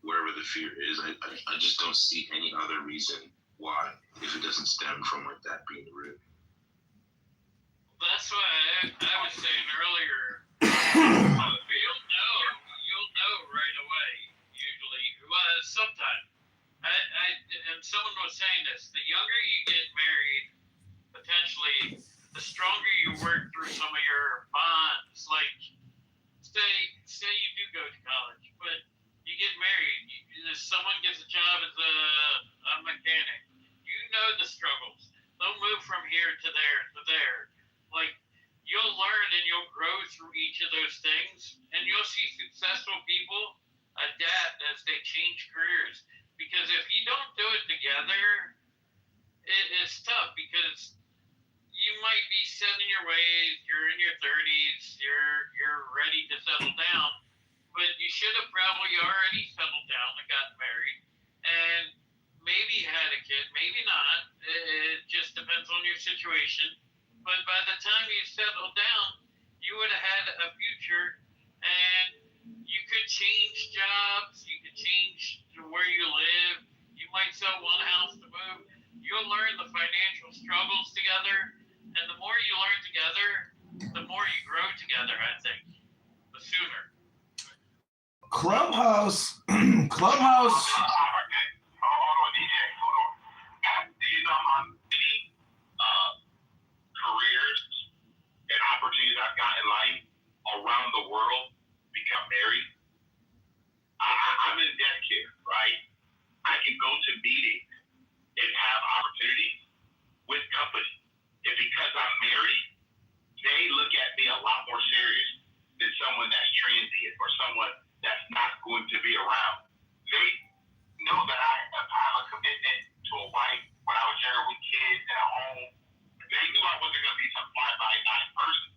Wherever the fear is, I just don't see any other reason why, if it doesn't stem from like that being the root. That's why I was saying earlier, you'll know right away, usually. Well, sometimes. And someone was saying this, the younger you get married, potentially, the stronger you work through some of your bonds. Like, say you do go to college, but you get married, someone gets a job as a mechanic. You know the struggles. They'll move from here to there. Like, you'll learn and you'll grow through each of those things, and you'll see successful people adapt as they change careers. Because if you don't do it together, it's tough, because you might be set in your ways, you're in your 30s, you're ready to settle down, but you should have probably already settled down and gotten married, and maybe had a kid, maybe not. It just depends on your situation. But by the time you settle down, you would have had a future, and you could change jobs, you could change where you live, you might sell one house to move. You'll learn the financial struggles together, and the more you learn together, the more you grow together, I think. The sooner. Clubhouse. Hold on, DJ. Hold on. Do you know how many careers and opportunities I've got in life around the world become married? I'm in debt care, right? I can go to meetings and have opportunities with companies. And because I'm married, they look at me a lot more serious than someone that's transient or someone that's not going to be around. They know that I have a commitment to a wife when I was younger with kids and a home. They knew I wasn't going to be some fly-by-night person.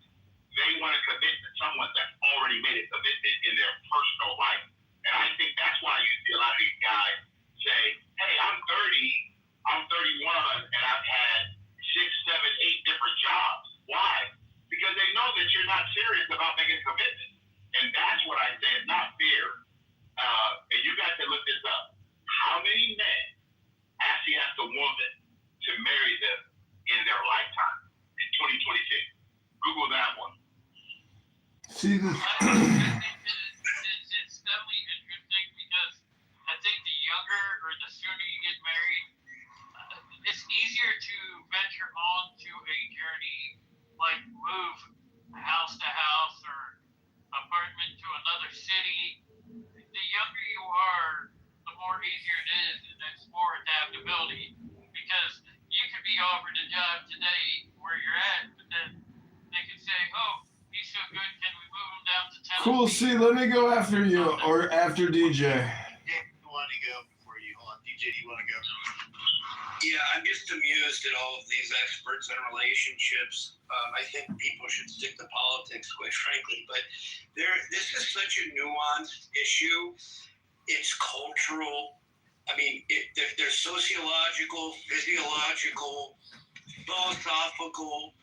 They want to commit to someone that's already made a commitment in their personal life. And I think that's why you see a lot of these guys say, hey, I'm 30, I'm 31, and I've had 6, 7, 8 different jobs. Why? Because they know that you're not serious about making a commitment. And that's what I say is not fair. And you guys can look this up. How many men actually ask a woman to marry them in their lifetime in 2026? Google that one. See this. It's definitely interesting, because I think the younger or the sooner you get married, it's easier to venture on to a journey, like move house to house or apartment to another city. The younger you are, the more easier it is, and there's more adaptability, because you could be offered a job today where you're at, but then they could say, oh, he's so good, can we move him down to Tennessee? Cool. See, let me go after you, or after DJ. You want to go before you? Hold on. DJ, do you want to go? Yeah, I'm just amused at all of these experts in relationships. I think people should stick to politics, quite frankly. But this is such a nuanced issue. It's cultural. I mean, there's sociological, physiological, philosophical,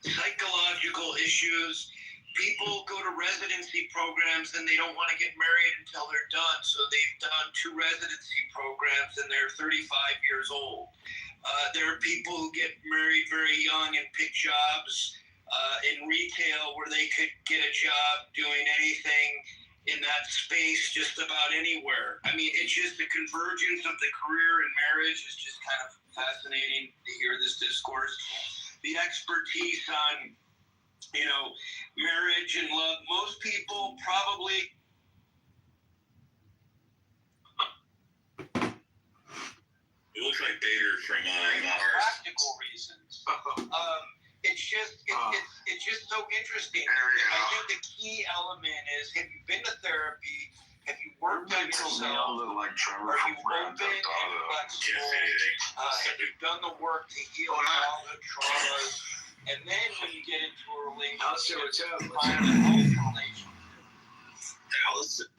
psychological issues. People go to residency programs and they don't want to get married until they're done. So they've done 2 residency programs and they're 35 years old. There are people who get married very young and pick jobs in retail where they could get a job doing anything in that space just about anywhere. I mean, it's just the convergence of the career and marriage is just kind of fascinating to hear this discourse. The expertise on, marriage and love. Most people probably. It looks like Bader from practical reasons. It's just so interesting. I think the key element is: have you been to therapy? Have you worked on yourself? Are you open and flexible? Have you done the work to heal all the traumas? And then when you get into a relationship, find a healthy relationship. Allison,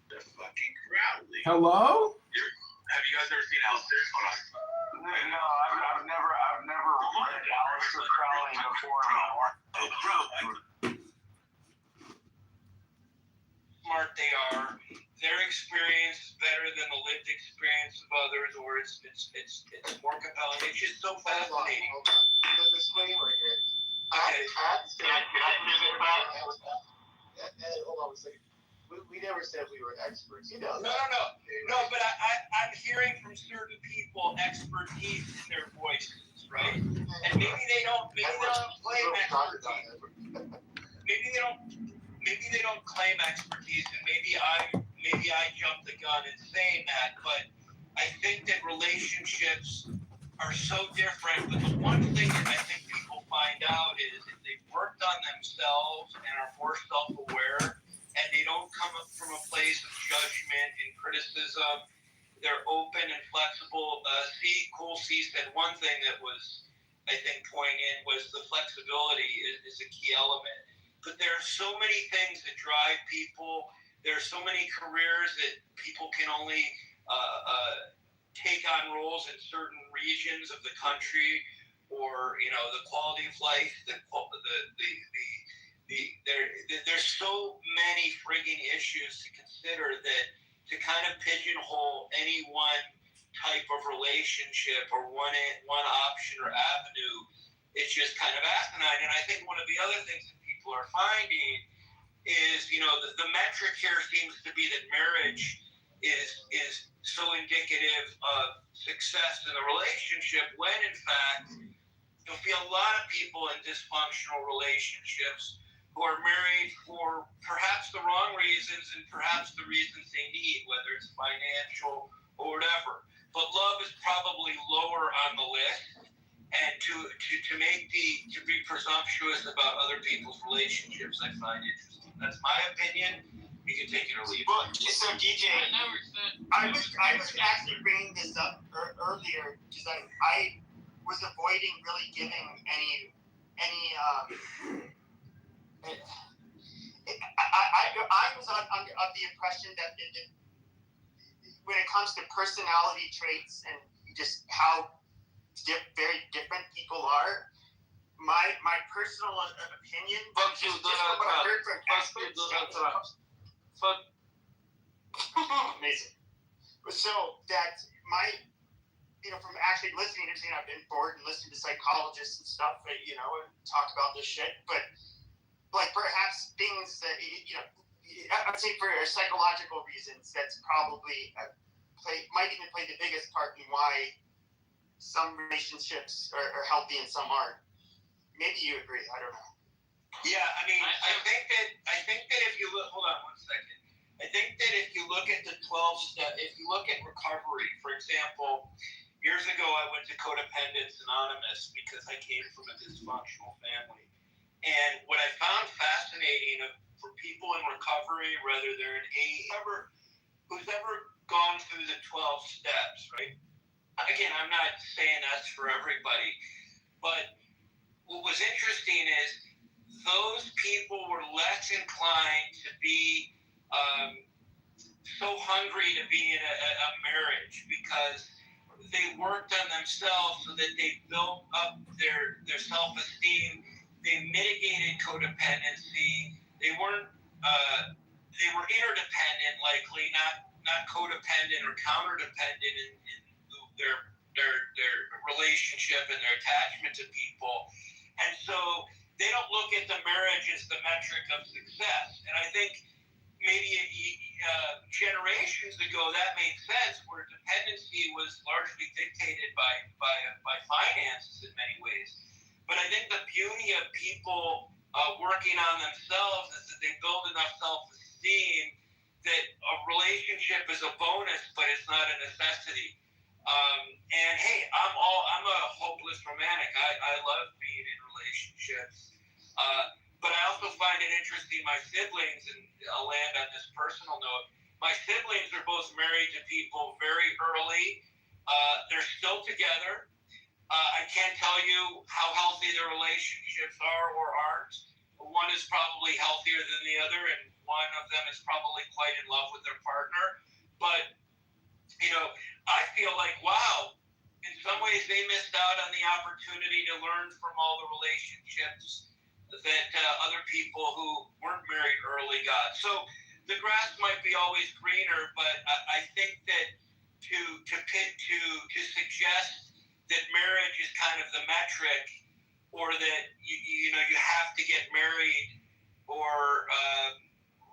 the fucking Crowley. Hello? Have you guys ever seen Allison? Hold on. No, I've never read Alistair Crowley before. Oh, bro. Smart they are. Their experience is better than the lived experience of others, or it's more compelling. It's just so fascinating. Hold on. There's a disclaimer here. Okay. Hold on a second. We never said we were experts. You know. No, but I'm hearing from certain people expertise in their voices, right? And maybe they don't claim expertise. Maybe they don't claim expertise, and maybe I jumped the gun in saying that. But I think that relationships are so different. But the one thing that I think people find out is if they've worked on themselves and are more self-aware, and they don't come up from a place of judgment and criticism. They're open and flexible. Cool C said one thing that was, I think, poignant was the flexibility is a key element. But there are so many things that drive people. There are so many careers that people can only take on roles in certain regions of the country, or the quality of life, there's so many frigging issues to consider that to kind of pigeonhole any one type of relationship or one option or avenue, it's just kind of asinine. And I think one of the other things that people are finding is, the metric here seems to be that marriage is so indicative of success in the relationship, when in fact you'll see a lot of people in dysfunctional relationships who are married for perhaps the wrong reasons and perhaps the reasons they need, whether it's financial or whatever. But love is probably lower on the list, and to be presumptuous about other people's relationships, I find interesting. That's my opinion. You can take it or leave it. Well, so DJ, I was actually bringing this up earlier because I was avoiding really giving any I was of the impression that when it comes to personality traits and just how very different people are, my personal opinion, just what I heard from experts. Amazing. So that from actually listening to, I've been bored and listening to psychologists and stuff, and talk about this shit, but like perhaps things that I'd say for psychological reasons, that's probably might even play the biggest part in why some relationships are healthy and some aren't. Maybe you agree. I don't know. Yeah, I mean, I think that if you look, hold on one second. I think that if you look at the 12-step, if you look at recovery, for example, years ago I went to Codependence Anonymous because I came from a dysfunctional family. And what I found fascinating for people in recovery, whether they're in AA, who's ever gone through the 12 steps, right? Again, I'm not saying that's for everybody, but what was interesting is those people were less inclined to be so hungry to be in a marriage because they worked on themselves so that they built up their self-esteem. They mitigated codependency. They were interdependent, likely not codependent or counterdependent in their their relationship and their attachment to people. And so they don't look at the marriage as the metric of success. And I think maybe generations ago that made sense, where dependency was largely dictated by finances in many ways. But I think the beauty of people working on themselves is that they build enough self-esteem that a relationship is a bonus, but it's not a necessity. And hey, I'm a hopeless romantic. I love being in relationships. But I also find it interesting, my siblings, and I'll land on this personal note, my siblings are both married to people very early. They're still together. I can't tell you how healthy their relationships are or aren't. One is probably healthier than the other, and one of them is probably quite in love with their partner. But, I feel like, wow, in some ways they missed out on the opportunity to learn from all the relationships that other people who weren't married early got. So the grass might be always greener, but I think that to suggest that marriage is kind of the metric, or that you have to get married, or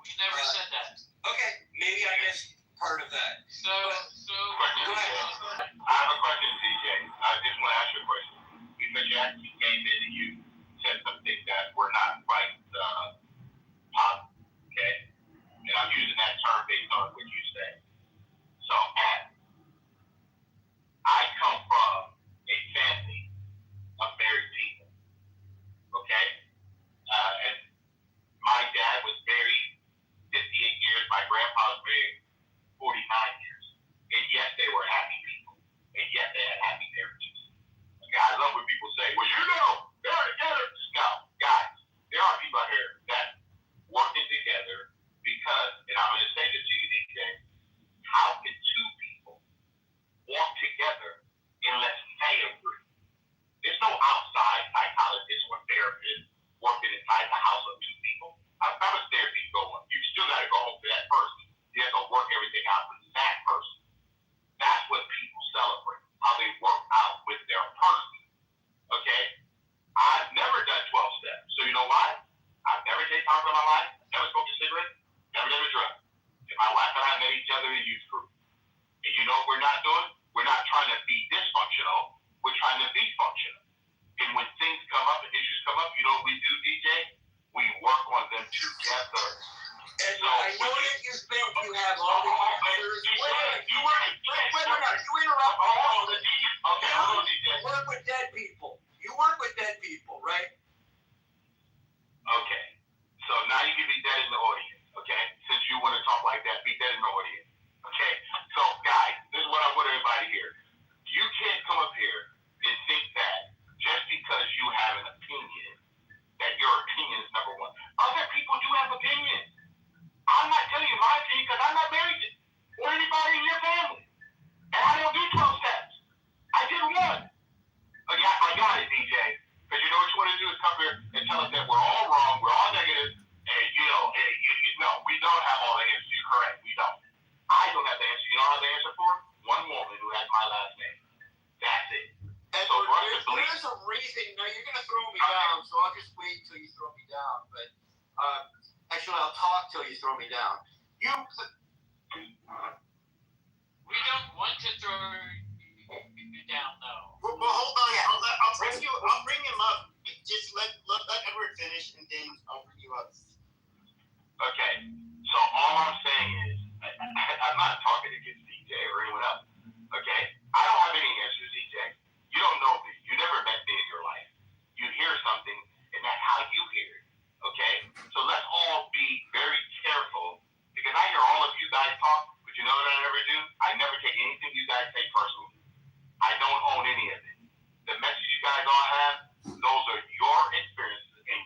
we never said that. Okay, maybe I missed part of that. So go ahead. I have a question, DJ. I just want to ask you a question. Because you actually came in and you said something that we're not quite positive, okay? And I'm using that term based on what you say. So, I come from a family of married people, okay? And my dad was married 58 years. My grandpa was married 49 years. And yes, they were happy people. And yes, they had happy marriages. Okay, I love when people say, well, they're together. No, guys, there are people out here that working together because, and I'm going to say this to you, DJ, how can two people walk together unless they agree? There's no outside psychologist or therapist working inside the house of two people. How much therapy go on? You still got to go home to that person. You have to work everything out with that person. That's what people celebrate, how they work out with their person. Okay? I've never done 12 steps. So you know why? I've never taken part in my life, never smoked a cigarette, never done a drug. And my wife and I met each other in a youth group. And you know what we're not doing? We're not trying to be dysfunctional. We're trying to be functional. And when things come up and issues come up, you know what we do, DJ? We work on them together. And so I know that you think you have all the answers. Wait, you interrupt me. Okay, hold on, DJ. You work with dead people. You work with dead people, right? Okay. So now you can be dead in the audience, okay? Since you want to talk like that, be dead in the audience, okay? So, guys, this is what I want everybody to hear. You can't come up here and think that just because you have an opinion, that your opinion is number one. Other people do have opinions. I'm not telling you my opinion because I'm not married to or anybody in your family. And I don't do 12 steps. I did one. I got it, DJ. Because you know what you want to do is come here and tell us that we're all wrong, we're all negative, and no, we don't have all the answers. You're correct, we don't. I don't have the answer. You know what I have the answer for? One woman who has my last name. That's it. And so there's a reason. No, you're going to throw me down, so I'll just wait until you throw me down. But actually, I'll talk till you throw me down. We don't want to throw you down, though. Well, hold on. Yeah. I'll bring him up. Just let Edward finish, and then I'll bring you up. Okay. So all I'm saying is, I'm not talking against DJ or anyone else. Okay. I don't have any answers, DJ. You don't know me. You never met me in your life. You hear something, and that's how you hear it. Okay. So let's all be very careful, because I hear all of you guys talk, but you know what I never do? I never take anything you guys say personally. I don't own any of it. The message you guys all have, those are your experiences and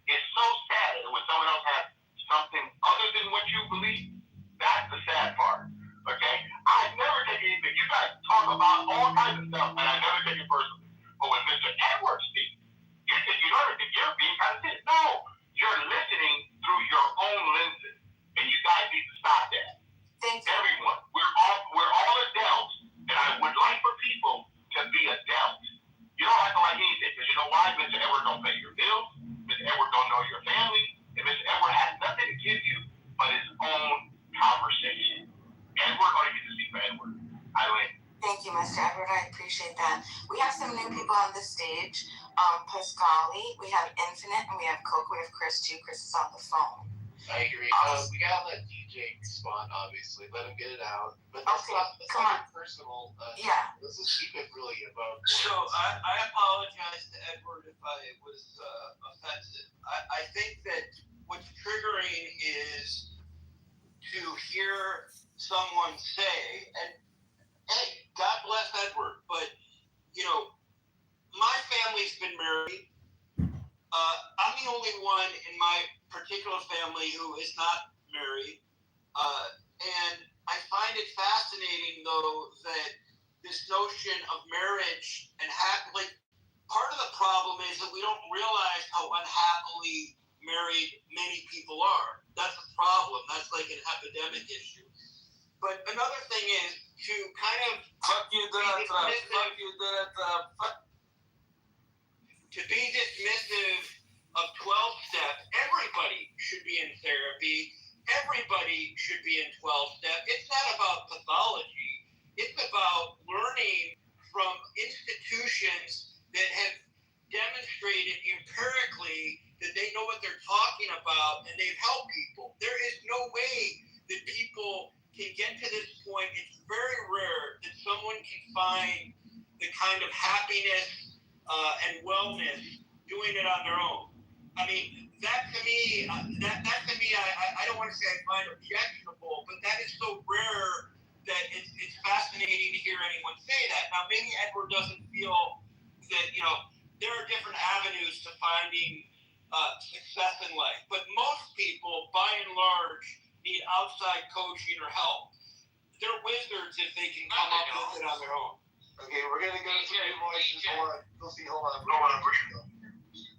it's so sad that when someone else has something other than what you believe, that's the sad part. Okay? I never take anything. You guys talk about all kinds of stuff, and I never take it personally. But when Mr. Edwards speaks, you think you know everything. You're being kind of sick. No, you're listening through your own lenses, and you guys need to stop that. Thank you. Everyone, we're all adults, and I would like for people you, Mr. Edward. I appreciate that. We have some new people on the stage. Pascali, we have Infinite, and we have Coco. We have Chris too. Chris is on the phone. I agree. We gotta let DJ respond, obviously. Let him get it out. But let's not get personal. Yeah. Let's just keep it really about. So I apologize to Edward if I was offensive. I think that what's triggering is to hear someone say, and hey, God bless Edward, but you know, my family's been married. I'm the only one in my particular family who is not married. And I find it fascinating, though, that this notion of marriage and part of the problem is that we don't realize how unhappily married many people are. That's a problem. That's like an epidemic issue. But another thing is to kind of to be dismissive of 12-step. Everybody should be in therapy. Everybody should be in 12-step. It's not about pathology. It's about learning from institutions that have demonstrated empirically that they know what they're talking about and they've helped people. There is no way that people can get to this point. It's very rare that someone can find the kind of happiness and wellness doing it on their own. I mean, that to me, I don't want to say I find objectionable, but that is so rare that it's fascinating to hear anyone say that. Now, maybe Edward doesn't feel that, there are different avenues to finding success in life, but most people, by and large, need outside coaching or help. They're wizards if they can come up with it on their own. Okay, we're gonna go to some new voices. Hold on.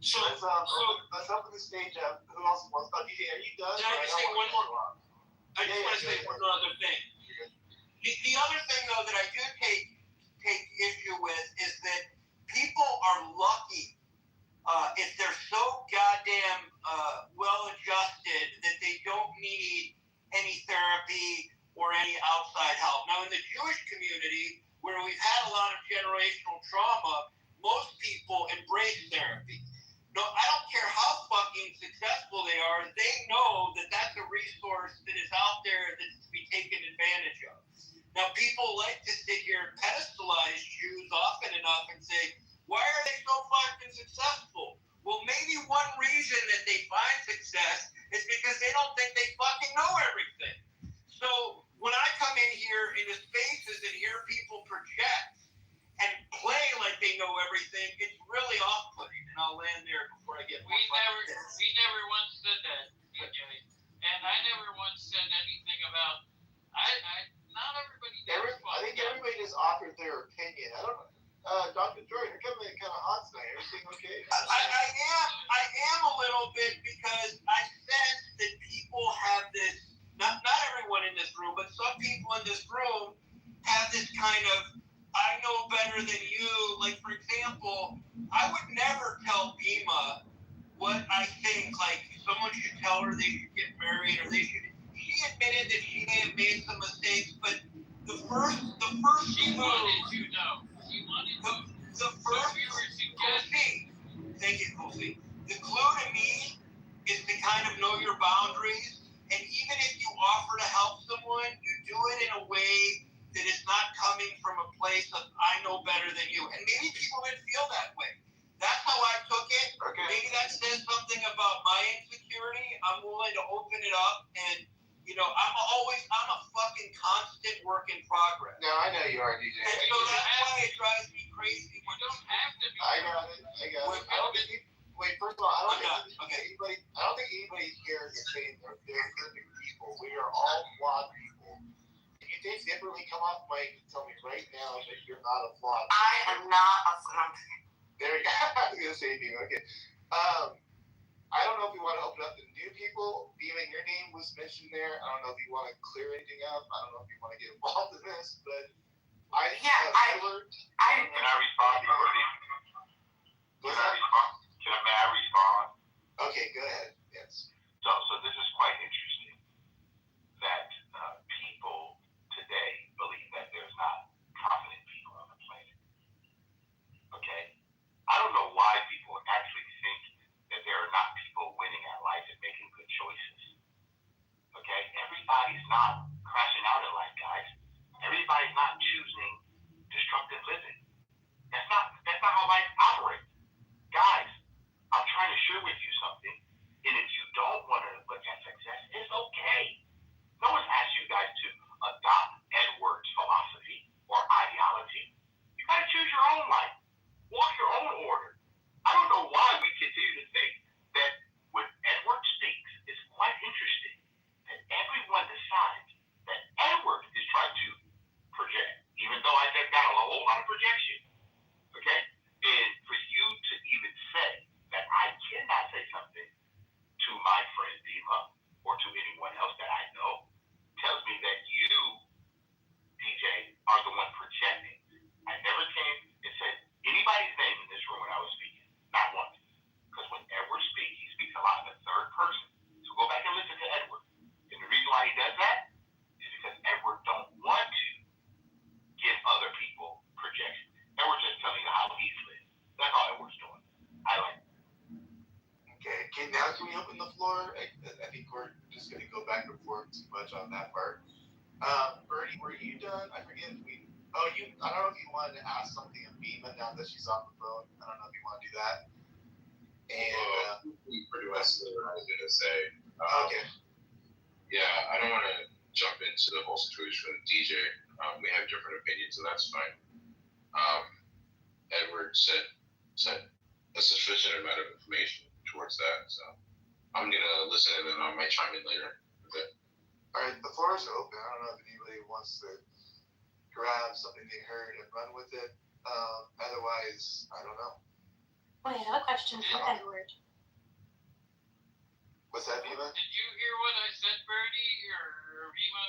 So let's open the stage up. Who else wants? DJ, are you done? Can I just say one more? I just want to say one other thing. The other thing, though, that I do take issue with is that people are lucky if they're so goddamn well-adjusted that they don't need any therapy or any outside help. Now, in the Jewish community, where we've had a lot of generational trauma, most people embrace therapy. No, I don't care how fucking successful they are, they know that that's a resource that is out there that's to be taken advantage of. Now, people like to sit here and pedestalize Jews often enough and say, why are they so fucking successful? Well, maybe one reason that they find success is because they don't think they fucking know everything. So when I come in here into spaces and hear people project and play like they know everything, it's really off-putting. And I'll land there before I get more. We never once said that, DJ. And I never once said anything about. Not everybody. I think everybody just offered their opinion. I don't know. Dr. Jordan, you're coming in kind of hot tonight. Everything okay? I am a little bit because I sense that people have this. Not everyone in this room, but some people in this room have this kind of, I know better than you. Like, for example, I would never tell Bima what I think. Like, someone should tell her they should get married or they should. She admitted that she may have made some mistakes, but the first she wanted to know. She wanted the first Kofi. Thank you, Kofi. The clue to me is to kind of know your boundaries. And even if you offer to help someone, you do it in a way that is not coming from a place of, I know better than you. And maybe people didn't feel that way. That's how I took it. Okay. Maybe that says something about my insecurity. I'm willing to open it up. And, I'm a fucking constant work in progress. No, I know you are, DJ. And so that's why it drives me crazy. You don't have to be. I got it. I don't think wait, first of all, I don't think anybody here is saying they're good people. We are all flawed people. If you think differently, come off mic and tell me right now that you're not a flawed person. I am not a flawed. There you go. I was going to say you. Okay. I don't know if you want to open up to new people. Even your name was mentioned there. I don't know if you want to clear anything up. I don't know if you want to get involved in this, but Can I respond before May I respond? Okay, go ahead. Yes. So this is quite interesting that people today believe that there's not confident people. open the floor. I think we're just going to go back and forth too much on that part. Bertie, were you done? I forget if we. Oh, you. I don't know if you wanted to ask something of Bima now that she's on the phone. I don't know if you want to do that. And pretty much what I was gonna say. Okay. Yeah, I don't want to jump into the whole situation with DJ. We have different opinions, and that's fine. Edward said a sufficient amount of information towards that, so I'm gonna listen and then I might chime in later. Okay. All right, the floor is open. I don't know if anybody wants to grab something they heard and run with it. Otherwise, I don't know. Wait, I have a question for Edward. What's that, Bima? Did you hear what I said, Bertie, or Bima,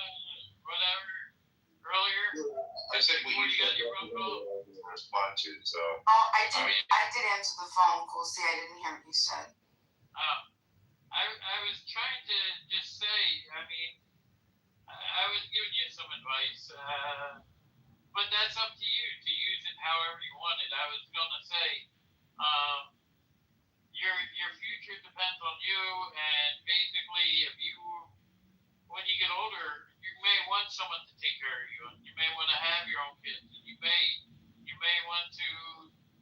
whatever, earlier? I said what you got your phone call to respond to, so. Oh, I did answer the phone call. See, I didn't hear what you said. I was trying to just say, I mean, I was giving you some advice, but that's up to you to use it however you want it. I was going to say, your future depends on you, and basically, when you get older, you may want someone to take care of you, and you may want to have your own kids, and you may want to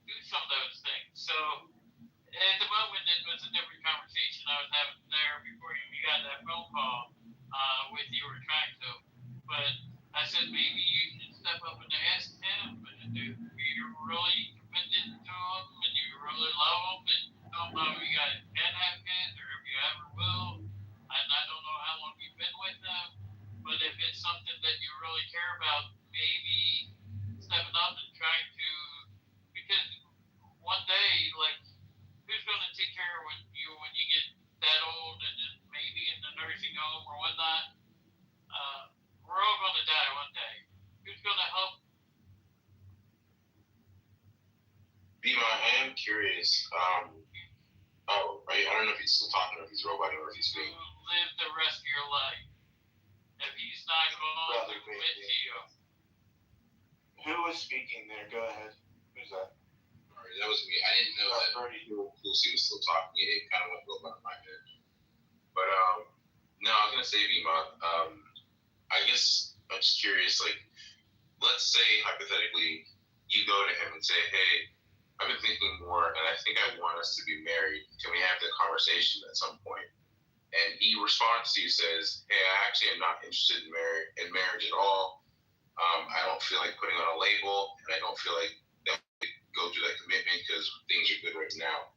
do some of those things. So, at the moment, it was a different conversation I was having there before you got that phone call with you were trying to. But I said maybe you should step up and ask him, and if you're really committed to him and you really love him and don't know if you guys can have kids or if you ever will, and I don't know how long you've been with them, but if it's something that you really care about, maybe stepping up and trying to, because one day, like, who's going to take care of you when you get that old and then maybe in the nursing home or whatnot? We're all going to die one day. Who's going to help? Bima, I am curious. Right, I don't know if he's still talking or if he's roboting or if he's being. Live the rest of your life. If he's not going to commit to you. Who was speaking there? Go ahead. Who's that? Sorry, that was me. I didn't know that Lucy was still talking. It kind of went robot in my head. But no, I was gonna say, Bima. I guess I'm just curious. Like, let's say hypothetically, you go to him and say, "Hey, I've been thinking more, and I think I want us to be married. Can we have the conversation at some point?" And he responds to you, says, "Hey, I actually am not interested in marriage at all. I don't feel like putting on a label, and I don't feel like that we go through that commitment because things are good right now."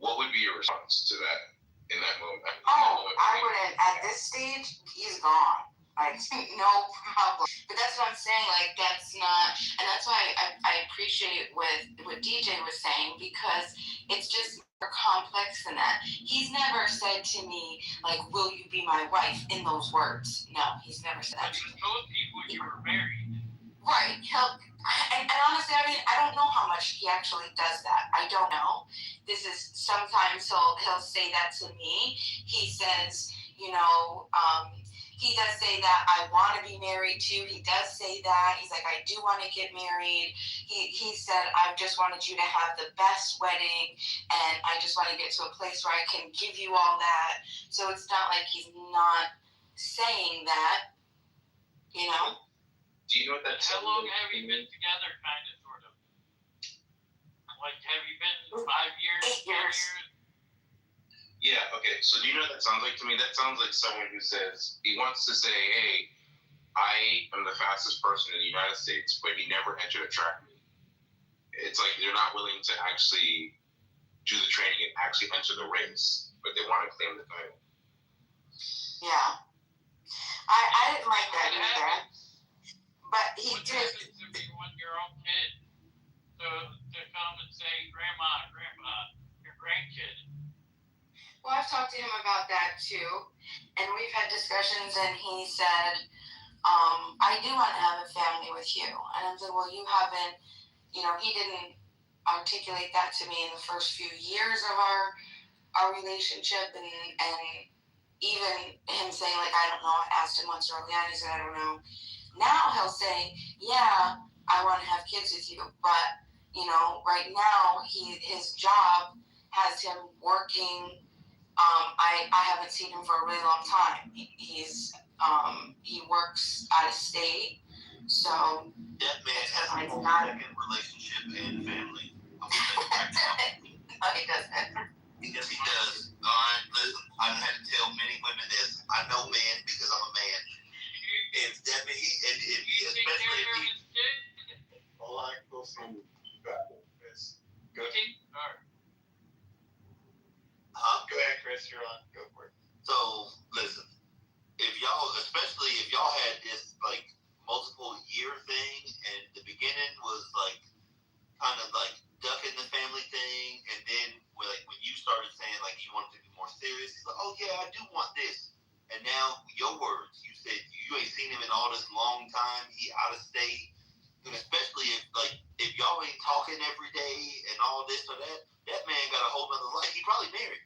What would be your response to that in that moment? I wouldn't. At this stage, he's gone. Like, no problem. But that's what I'm saying. Like, that's not, and that's why I appreciate what DJ was saying, because it's just more complex than that. He's never said to me, like, "Will you be my wife?" in those words. No, he's never said that. But you told people you were married. Right. And honestly, I mean, I don't know how much he actually does that. I don't know. This is sometimes he'll say that to me. He says, he does say that I want to be married too. He does say that. He's like, I do want to get married. He said, I just wanted you to have the best wedding, and I just want to get to a place where I can give you all that. So it's not like he's not saying that, Do you know what that? How long have you been together, kind of, sort of? Like, have you been 5 years, 10 years? Yeah, okay. So do you know what that sounds like to me? That sounds like someone who says, he wants to say, "Hey, I am the fastest person in the United States," but he never entered a track meet. It's like they're not willing to actually do the training and actually enter the race, but they want to claim the title. Yeah. I didn't like that either. But he what did. happens if you want your own kid to come and say, "Grandma, Grandpa, your grandkid"? Well, I've talked to him about that too, and we've had discussions, and he said, I do want to have a family with you. And I'm like, well, you haven't, he didn't articulate that to me in the first few years of our relationship, and even him saying, like, I don't know, I asked him once early on, he said, I don't know. Now he'll say, yeah, I want to have kids with you, but, right now his job has him working I haven't seen him for a really long time. He works out of state, so That man has a whole second relationship and family. no, he doesn't. Yes, he does. All right, listen, I've had to tell many women this. I know men because I'm a man. If that man, especially if he. All I go from that is go. Go ahead, Chris. You're on. Go for it. So listen, especially if y'all had this like multiple year thing, and the beginning was like kind of like ducking the family thing, and then when you started saying like you wanted to be more serious, it's like, oh yeah, I do want this. And now your words, you said you ain't seen him in all this long time. He out of state, and especially if y'all ain't talking every day and all this or that, that man got a whole nother life. He probably married.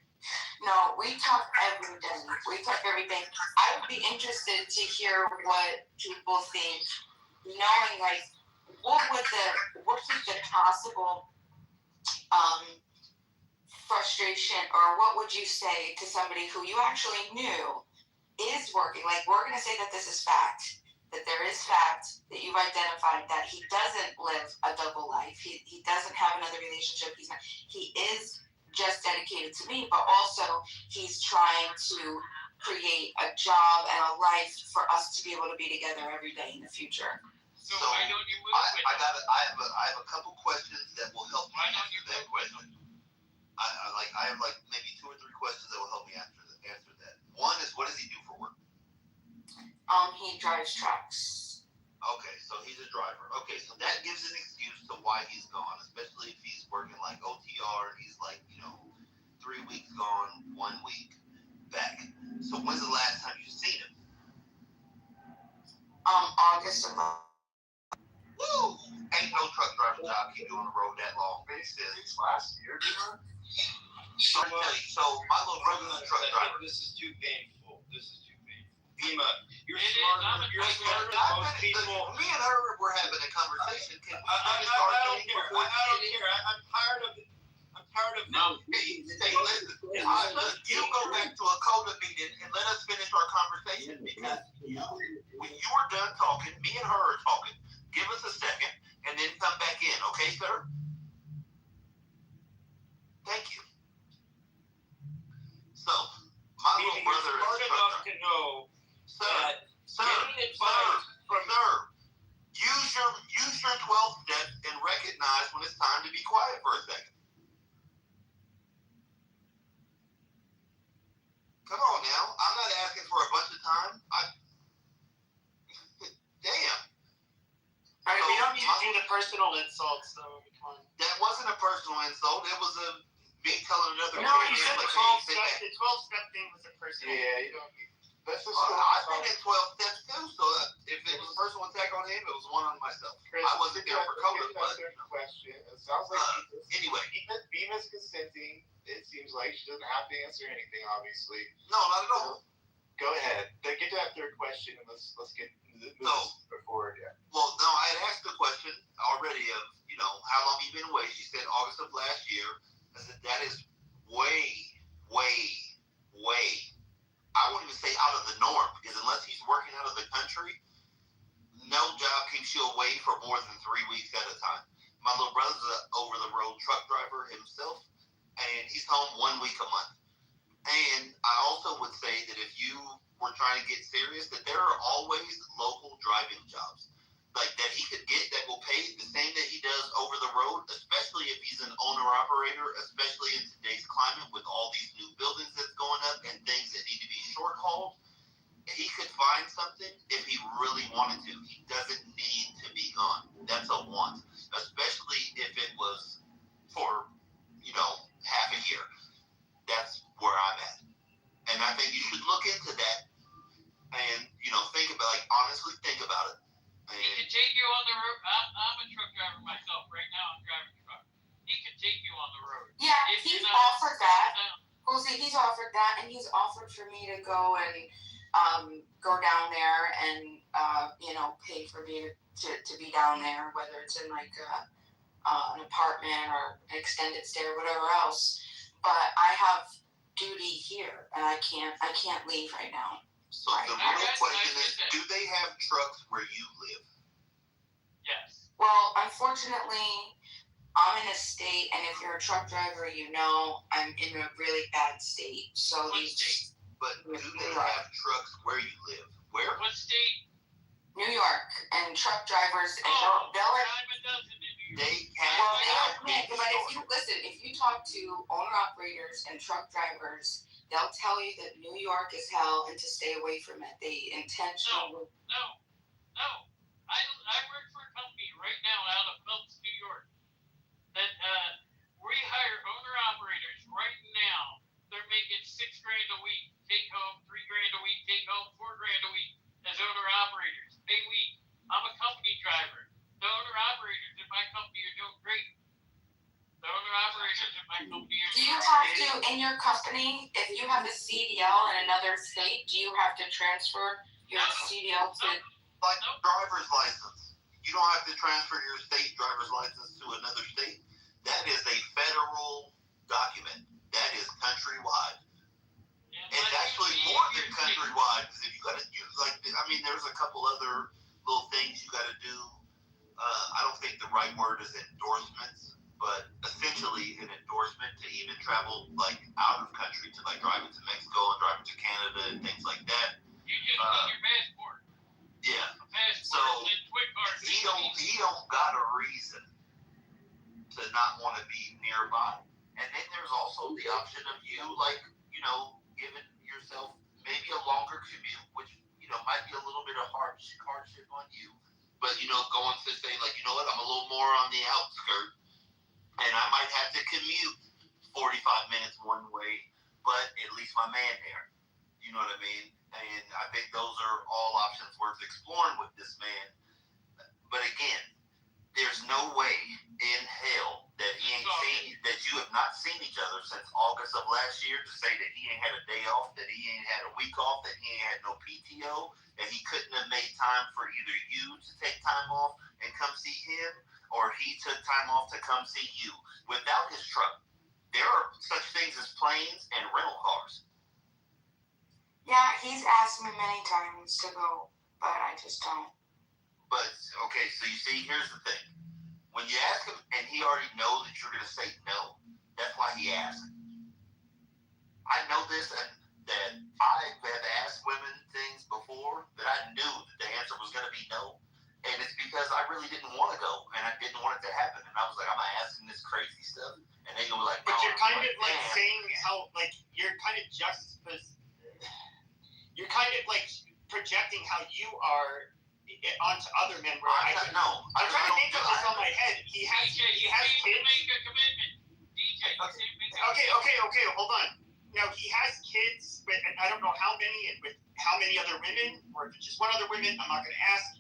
No, we talk every day. We talk every day. I would be interested to hear what people think, knowing like what would the possible frustration, or what would you say to somebody who you actually knew is working? Like, we're going to say that this is fact, that there is fact, that you've identified that he doesn't live a double life. He doesn't have another relationship. He is just dedicated to me, but also he's trying to create a job and a life for us to be able to be together every day in the future. So why don't you move I have a couple questions that will help me answer that question. I have like maybe 2 or 3 questions that will help me answer that. One is, what does he do for work? He drives trucks. Okay, so he's a driver. Okay, so that gives an excuse to why he's gone, especially if he's working like OTR and he's like, 3 weeks gone, 1 week back. So when's the last time you've seen him? August of Woo! Ain't no truck driver job keep you on the road that long. It's last year, So my little brother's a truck driver. This is too painful. Bima, you're smarter than most people. Me and her were having a conversation. I don't care. I'm tired of it. No. Hey, listen. You go back to a CODA meeting and let us finish our conversation, because when you are done talking, me and her are talking. Give us a second and then come back in, okay, sir? Thank you. So, my little brother is smart enough to know that getting advice from use your 12 steps and recognize when it's time to be quiet for a second. Come on now. I'm not asking for a bunch of time. Damn. All right, we don't need to do the personal insults, though. Come on. That wasn't a personal insult. It was me telling another. No, you said the 12-step thing was a personal. Yeah, you don't need. That's just. I've been in 12 steps too. So if it was a personal attack on him, it was one on myself. Chris, I wasn't there for CODA, but question. It sounds like anyway. Bima's consenting. It seems like she doesn't have to answer anything, obviously. No, not at all. Go ahead. Then get to that third question, and let's get forward. Yeah. Well, no, I had asked the question already of how long you been away. She said August of last year. I said that is way. I wouldn't even say out of the norm, because unless he's working out of the country, no job keeps you away for more than 3 weeks at a time. My little brother's an over-the-road truck driver himself, and he's home 1 week a month. And I also would say that if you were trying to get serious, that there are always local driving jobs like that he could get that will pay the same that he does over the road, especially if he's an owner-operator, especially in today's climate with all these new buildings that's going up and things that need to be short-hauled. He could find something if he really wanted to. He doesn't need to be gone. That's a want, especially if it was for, half a year. That's where I'm at. And I think you should look into that and, honestly think about it. He could take you on the road. I'm a truck driver myself. Right now, I'm driving a truck. He could take you on the road. Yeah, he's offered that. Jose, he's offered that, and he's offered for me to go and go down there and pay for me to be down there, whether it's in like an apartment or an extended stay or whatever else. But I have duty here, and I can't leave right now. So the real question is, do they have trucks where you live? Yes. Well, unfortunately, I'm in a state, and if you're a truck driver, you know I'm in a really bad state. So But do they have trucks where you live? Where? What state? New York, and truck drivers, and they can't. But if you talk to owner operators and truck drivers, they'll tell you that New York is hell and to stay away from it. They intentionally. No. I work for a company right now out of Phelps, New York. That we hire owner operators right now. They're making $6,000 a week, take home $3,000 a week, take home $4,000 a week as owner operators. A week. I'm a company driver. The owner operators in my company are doing great. The owner operators in my company are Do you have to, in your company, if you have a CDL in another state, do you have to transfer your CDL to? Like driver's license. You don't have to transfer your state driver's license to another state. That is a federal document. That is countrywide. It's actually more than countrywide, because if you got to use, like, I mean, there's a couple other little things you got to do. I don't think the right word is endorsements, but essentially an endorsement to even travel, like, out of country, to, like, driving to Mexico and driving to Canada and things like that. You just need your passport. Yeah. So he don't got a reason to not want to be nearby. And then there's also the option of you, like, you know, giving yourself maybe a longer commute, which, you know, might be a little bit of hardship on you. But, you know, going to say, like, you know what, I'm a little more on the outskirts, and I might have to commute 45 minutes one way, but at least my man there. You know what I mean? And I think those are all options worth exploring with this man. But again, there's no way in hell that that you have not seen each other since August of last year to say that he ain't had a day off, that he ain't had a week off, that he ain't had no PTO, and he couldn't have made time for either you to take time off and come see him, or he took time off to come see you. Without his truck, there are such things as planes and rental cars. Yeah, he's asked me many times to go, but I just don't. But, okay, so you see, here's the thing. When you ask him, and he already knows that you're going to say no, that's why he asked. I know this, and that I have asked women things before that I knew that the answer was going to be no. And it's because I really didn't want to go, and I didn't want it to happen. And I was like, I'm not asking this crazy stuff. And they go like, but you're kind of like saying how, like, you're kind of you're kind of like projecting how you are onto other men. Where I'm trying to think of this on my head. He has kids. Make a commitment. DJ. Okay. Hold on. Now he has kids, but I don't know how many, and with how many other women, or if it's just one other woman. I'm not going to ask.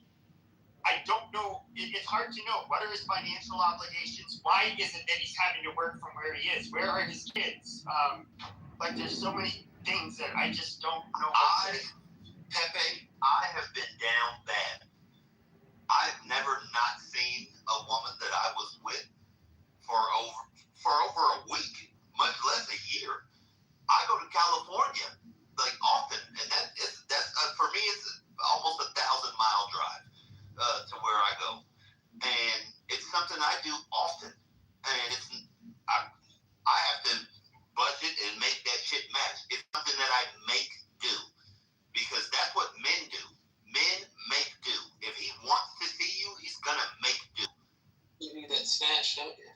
I don't know. It's hard to know. What are his financial obligations? Why is it that he's having to work from where he is? Where are his kids? Like, there's so many things that I just don't know. Pepe, I have been down bad. I've never not seen a woman that I was with for over a week, much less a year. I go to California like often, and that's for me it's almost 1,000-mile drive to where I go, and it's something I do often, and I have to budget and make that shit match. It's something that I make do, because that's what men do. Men make do. If he wants to see you, he's gonna make do. You need that snatch, don't you?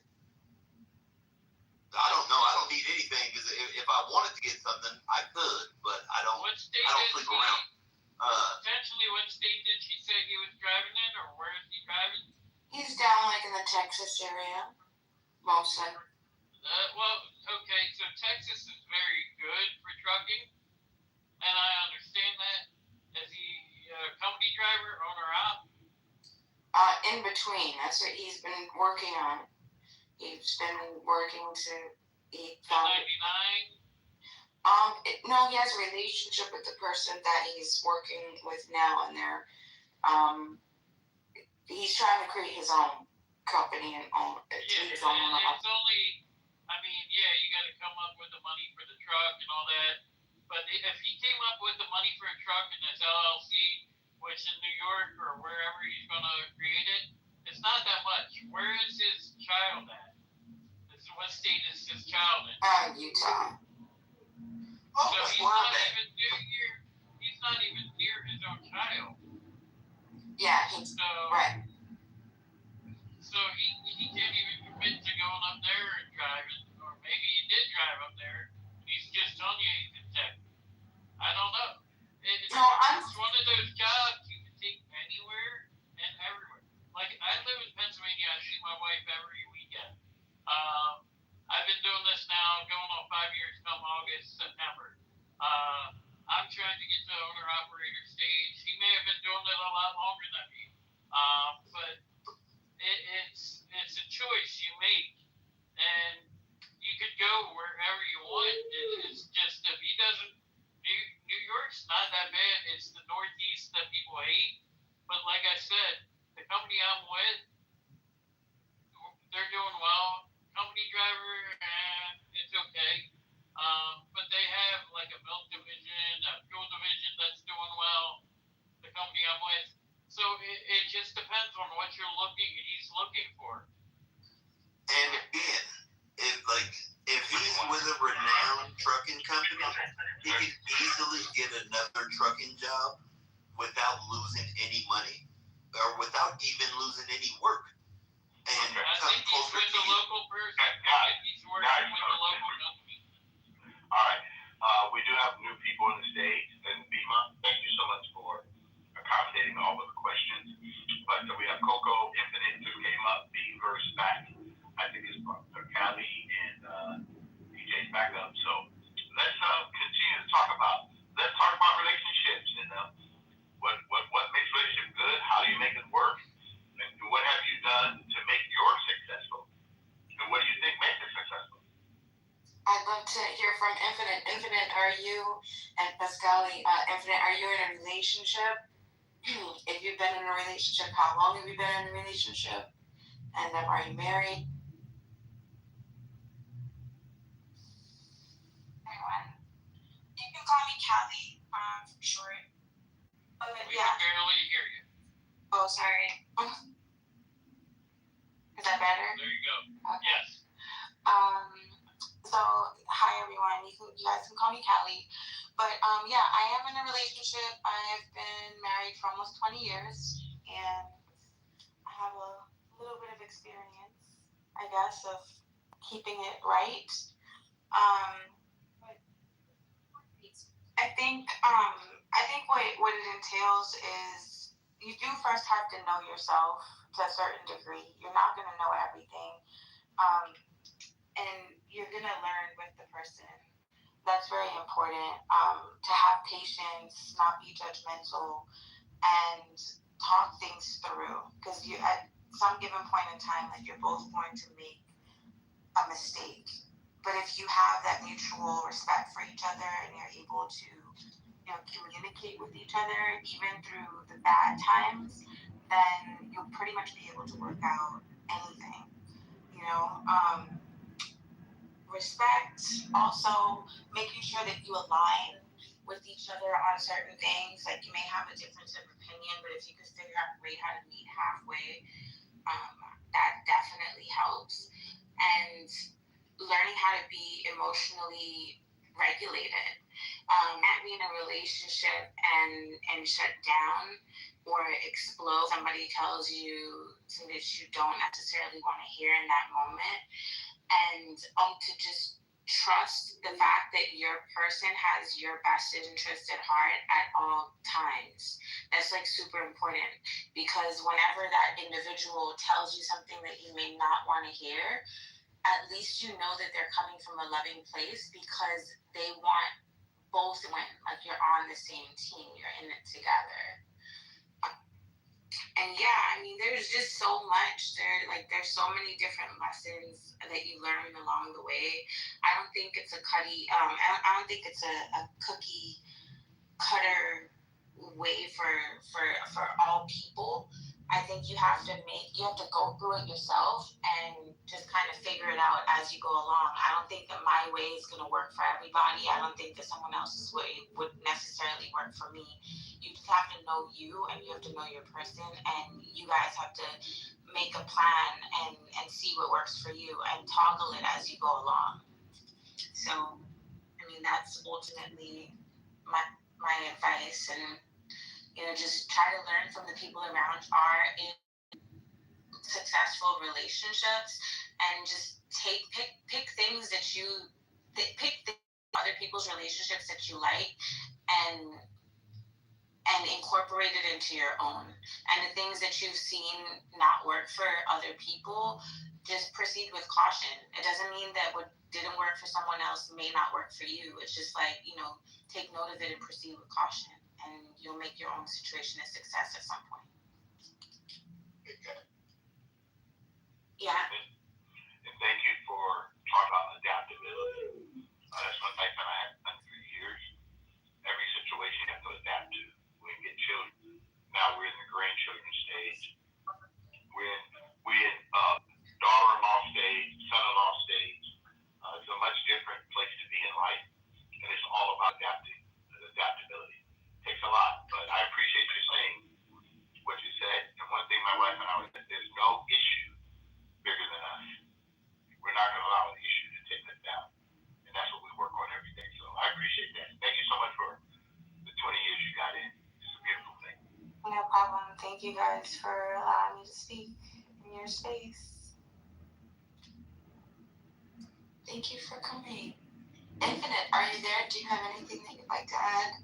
I don't know. I don't need anything, because if I wanted to get something, I could, but I don't. What state I don't sleep around. Potentially, what state did she say he was driving in, or where is he driving? He's down like in the Texas area, mostly. Well, okay, so Texas is very good for trucking, and I understand that. Is he a company driver, owner op? In between. That's what he's been working on. He's been working to eat. 1099? No, he has a relationship with the person that he's working with now, and he's trying to create his own company and own his own. It's only I mean, yeah, you got to come up with the money for the truck and all that. But if he came up with the money for a truck in his LLC, which in New York or wherever he's going to create it, it's not that much. Where is his child at? What state is his child in? Utah. So he's not even near his own child. Yeah, right. So he can't even commit to going up there and driving, or maybe he did drive up there. He's just telling you he's in tech. I don't know. It's one of those jobs you can take anywhere and everywhere. Like, I live in Pennsylvania. I see my wife every weekend. I've been doing this now, going on 5 years come August, September. I'm trying to get to owner-operator stage. He may have been doing it a lot longer than me. But it's a choice you make. And you could go wherever you want. It's just, if he doesn't, New York's not that bad. It's the Northeast that people hate. But like I said, the company I'm with, they're doing well. Company driver, it's okay. But they have like a milk division, a fuel division that's doing well. The company I'm with. So it just depends on what he's looking for. And again, if he's with a renowned trucking company, he can easily get another trucking job without losing any money or without even losing any work. And I think he's with the local person. I think he's working with the local company. All right. We do have new people in the stage, and Bima, thank you so much for accommodating all of the questions. But we have Coco Infinite who came up, B-verse back. I think it's Cali and DJ's back up. So let's continue to talk about relationships and what makes relationship good. How do you make it work? And what have you done to make yours successful? And what do you think makes it successful? I'd love to hear from Infinite. Infinite, are you, and Pascali, Infinite, are you in a relationship? If you've been in a relationship, how long have you been in a relationship? And then are you married? Everyone. You can call me Callie, for short. We can barely hear you. Oh, sorry. Is that better? There you go. Okay. Yes. So, hi everyone. You guys can call me Callie. But yeah, I am in a relationship. I've been married for almost 20 years, and I have a little bit of experience, I guess, of keeping it right. I think what it entails is you do first have to know yourself to a certain degree. You're not going to know everything. And you're going to learn with the person. That's very important. To have patience, not be judgmental, and talk things through. Because you, at some given point in time, like, you're both going to make a mistake. But if you have that mutual respect for each other and you're able to, communicate with each other, even through the bad times, then you'll pretty much be able to work out anything. Respect, also making sure that you align with each other on certain things. Like, you may have a difference of opinion, but if you could figure out a way how to meet halfway, that definitely helps. And learning how to be emotionally regulated. Can't be in a relationship and shut down or explode. Somebody tells you something that you don't necessarily want to hear in that moment. And to just trust the fact that your person has your best interest at heart at all times. That's like super important, because whenever that individual tells you something that you may not want to hear, at least you know that they're coming from a loving place, because they want both to win. Like, you're on the same team, you're in it together. And yeah, I mean, there's just so much. There's so many different lessons that you learn along the way. I don't think it's I don't think it's a cookie cutter way for all people. I think you have to go through it yourself and just kind of figure it out as you go along. I don't think that my way is going to work for everybody. I don't think that someone else's way would necessarily work for me. You just have to know you, and you have to know your person, and you guys have to make a plan and see what works for you and toggle it as you go along. So, I mean, that's ultimately my advice, and just try to learn from the people around are in successful relationships, and just pick things that other people's relationships that you like, and incorporate it into your own. And the things that you've seen not work for other people, just proceed with caution. It doesn't mean that what didn't work for someone else may not work for you. It's just like, take note of it and proceed with caution, and you'll make your own situation a success at some point. Yeah. And thank you for talking about adaptability. That's one thing that I have done for years. Every situation you have to adapt to. We get children. Now we're in the grandchildren stage. We're in daughter-in-law stage, son-in-law stage. It's a much different place to be in life, and it's all about adaptability. It takes a lot, but I appreciate you saying what you said. And one thing my wife and I was said, there's no issue bigger than us. We're not going to allow an issue to take us down, and that's what we work on every day. So I appreciate that. Thank you so much for the 20 years you got in. It's a beautiful thing. No problem. Thank you guys for allowing me to speak in your space. Thank you for coming. Infinite, are you there? Do you have anything that you'd like to add?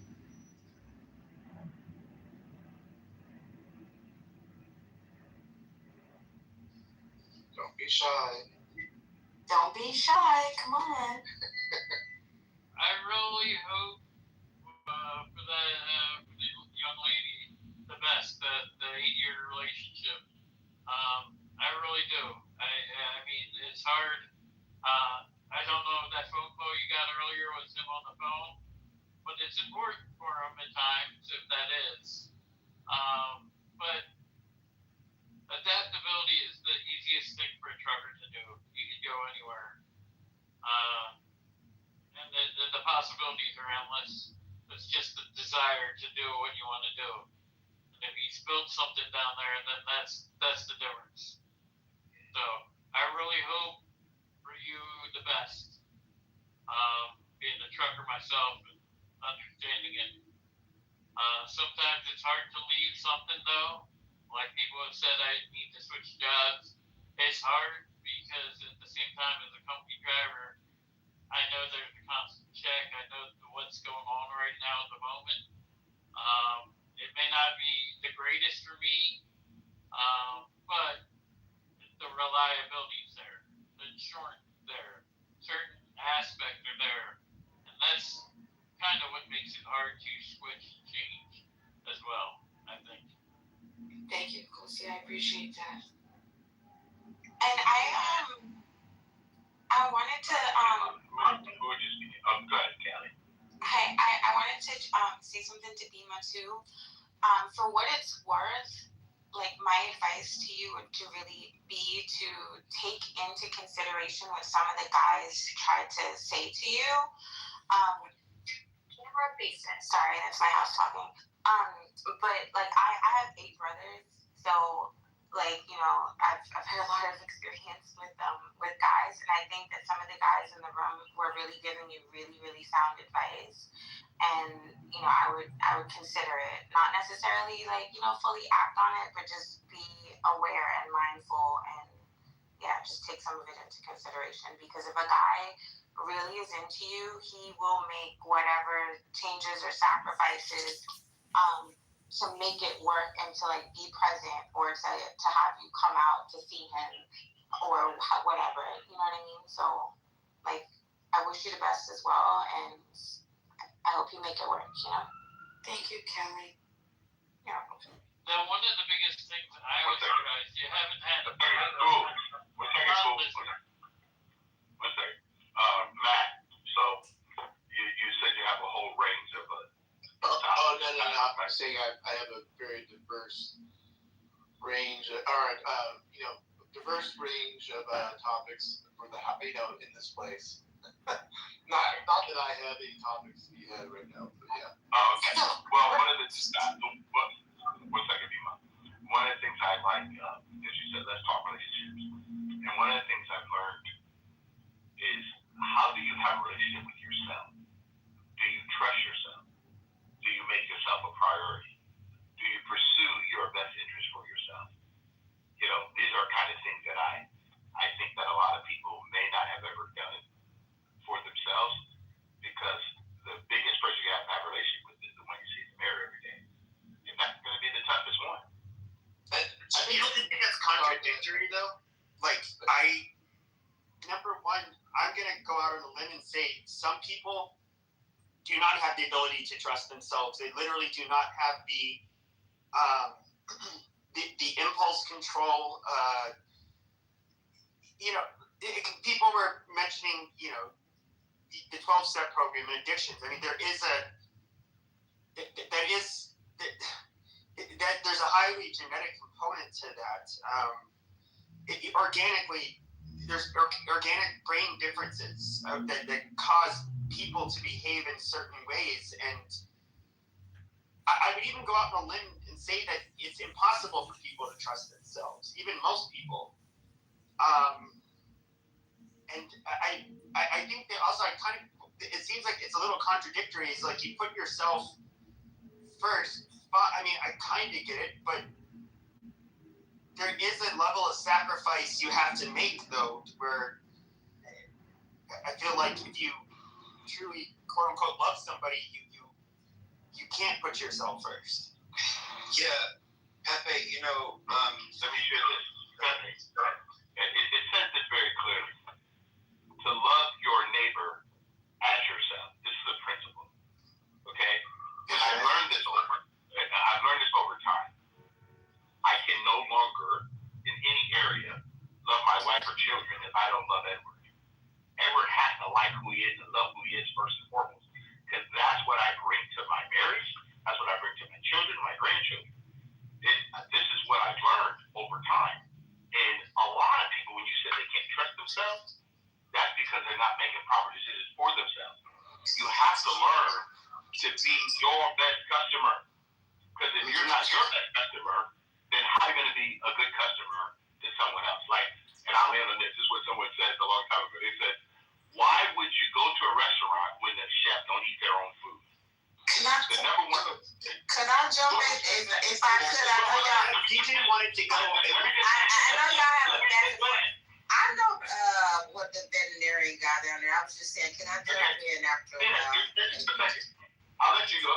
Don't be shy. Don't be shy. Come on. I really hope for the young lady the best, the 8-year relationship. I really do. I mean, it's hard. I don't know if that phone call you got earlier was him on the phone, but it's important for him at times if that is. But adaptability is the easiest thing for a trucker to do. You can go anywhere. And the possibilities are endless. It's just the desire to do what you want to do. And if he's built something down there, then that's the difference. So I really hope for you the best. Being a trucker myself and understanding it. Sometimes it's hard to leave something though. Like people have said, I need to switch jobs. It's hard because at the same time as a company driver, I know there's a constant check. I know what's going on right now at the moment. It may not be the greatest for me, but the reliability is there. The insurance is there. Certain aspects are there. And that's kind of what makes it hard to switch and change as well, I think. Thank you, Kosi. I appreciate that. And I wanted to Go ahead, Kelly. Hey, I wanted to say something to Bima too. For what it's worth, like my advice to you would to really be to take into consideration what some of the guys tried to say to you. Sorry, that's my house talking. But like I have 8 brothers, so like I've had a lot of experience with guys, and I think that some of the guys in the room were really giving you really, really sound advice, and I would consider it, not necessarily like fully act on it, but just be aware and mindful, and just take some of it into consideration, because if a guy really is into you, he will make whatever changes or sacrifices to make it work and to like be present, or to have you come out to see him or whatever, you know what I mean? So like I wish you the best as well, and I hope you make it work, Thank you, Kelly. Yeah. Now, one of the biggest things I was surprised you haven't had. One second. Matt, so you said you have a whole range of no. I'm saying I have a very diverse range diverse range of topics for the in this place. not that I have any topics you had right now, but yeah. Oh, okay. Well, one of the one second, Bima. One of the things I like, as you said, let's talk relationships. And one of the things I've learned is, how do you have a relationship with yourself? Do you trust yourself? Do you make yourself a priority? Do you pursue your best interest for yourself? These are kind of things that I think that a lot of people may not have ever done for themselves, because the biggest person you have to have a relationship with is the one you see in the mirror every day. And that's going to be the toughest one. You don't think that's contradictory, though? Like, number one, I'm going to go out on a limb and say some people do not have the ability to trust themselves. They literally do not have the impulse control. People were mentioning, the 12-step program and addictions. I mean, there's a highly genetic component to that. Organically, there's organic brain differences that cause people to behave in certain ways, and I would even go out on a limb and say that it's impossible for people to trust themselves, even most people. And I think that also it seems like it's a little contradictory. It's like you put yourself first. I mean, I kind of get it, but there is a level of sacrifice you have to make, though, where I feel like if you truly, quote unquote, love somebody, you can't put yourself first. Yeah, Pepe, let me share this. It says this very clearly. To love your neighbor as yourself. This is a principle. Okay? And I've learned this over time. I can no longer, in any area, love my wife or children if I don't love Edward. Edward has to like who he is and love who he is first and foremost. Because that's what I bring to my marriage. That's what I bring to my children, my grandchildren. This is what I've learned over time. And a lot of people, when you say they can't trust themselves, that's because they're not making proper decisions for themselves. You have to learn to be your best customer. Because if you're not your best customer, then how are you going to be a good customer to someone else? And I'll end on this. This is what someone said a long time ago. They said, why would you go to a restaurant when the chef don't eat their own food? Could I jump in? If I could, I know y'all. DJ wanted to go. I know y'all have a back. I know what the veterinarian guy down there. I was just saying, can I jump in after a while? I'll let you go.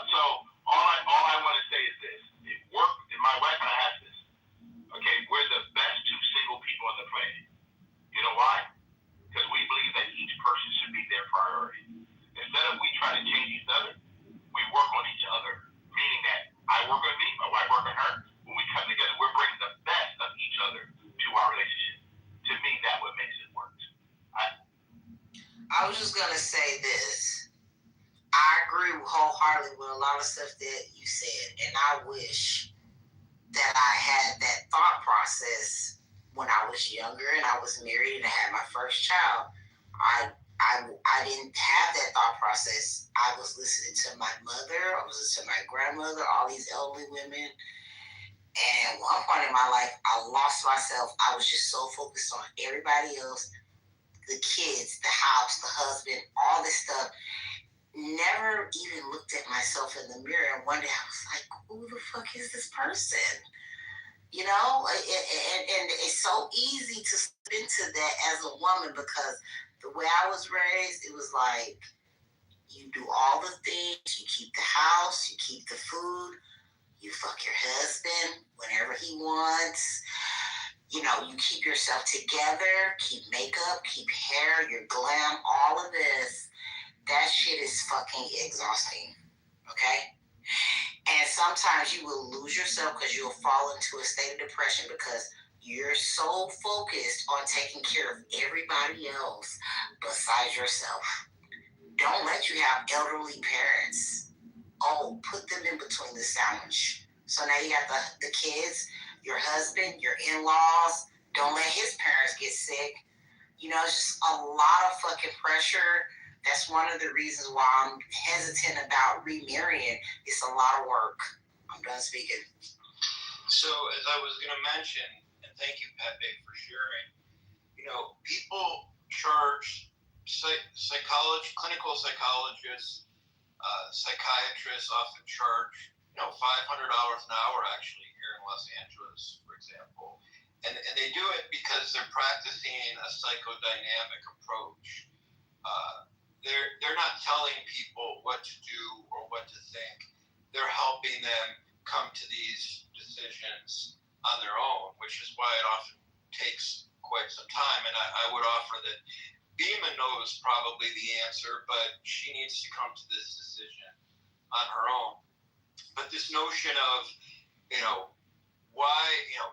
So all I want to say is this: my wife and I have this. Okay, we're the best two single people on the planet. You know why? Because we believe that each person should be their priority. Instead of we try to change each other, we work on each other. Meaning that I work on me, my wife work on her. When we come together, we're bringing the best of each other to our relationship. To me, that's what makes it work. I was just gonna say this. I agree wholeheartedly with a lot of stuff that you said, and I wish that I had that thought process when I was younger and I was married and I had my first child. I didn't have that thought process. I was listening to my mother, I was listening to my grandmother, all these elderly women. And at one point in my life, I lost myself. I was just so focused on everybody else, the kids, the house, the husband, all this stuff. Never even looked at myself in the mirror. And one day I was like, who the fuck is this person? You know? And it's so easy to slip into that as a woman, because the way I was raised, it was like, you do all the things, you keep the house, you keep the food, you fuck your husband whenever he wants. You know, you keep yourself together, keep makeup, keep hair, your glam, all of this. That shit is fucking exhausting, okay? And sometimes you will lose yourself because you'll fall into a state of depression because you're so focused on taking care of everybody else besides yourself. Don't let you have elderly parents. Oh, put them in between the sandwich. So now you got the kids your husband, your in-laws. Don't let his parents get sick. You know, it's just a lot of fucking pressure. That's one of the reasons why I'm hesitant about remarrying. It's a lot of work. I'm done speaking. So, as I was going to mention, and thank you, Pepe, for sharing, you know, people charge clinical psychologists, psychiatrists often charge, $500 an hour actually here in Los Angeles, for example. And they do it because they're practicing a psychodynamic approach. They're not telling people what to do or what to think. They're helping them come to these decisions on their own, which is why it often takes quite some time. And I would offer that Bima knows probably the answer, but she needs to come to this decision on her own. But this notion of, why,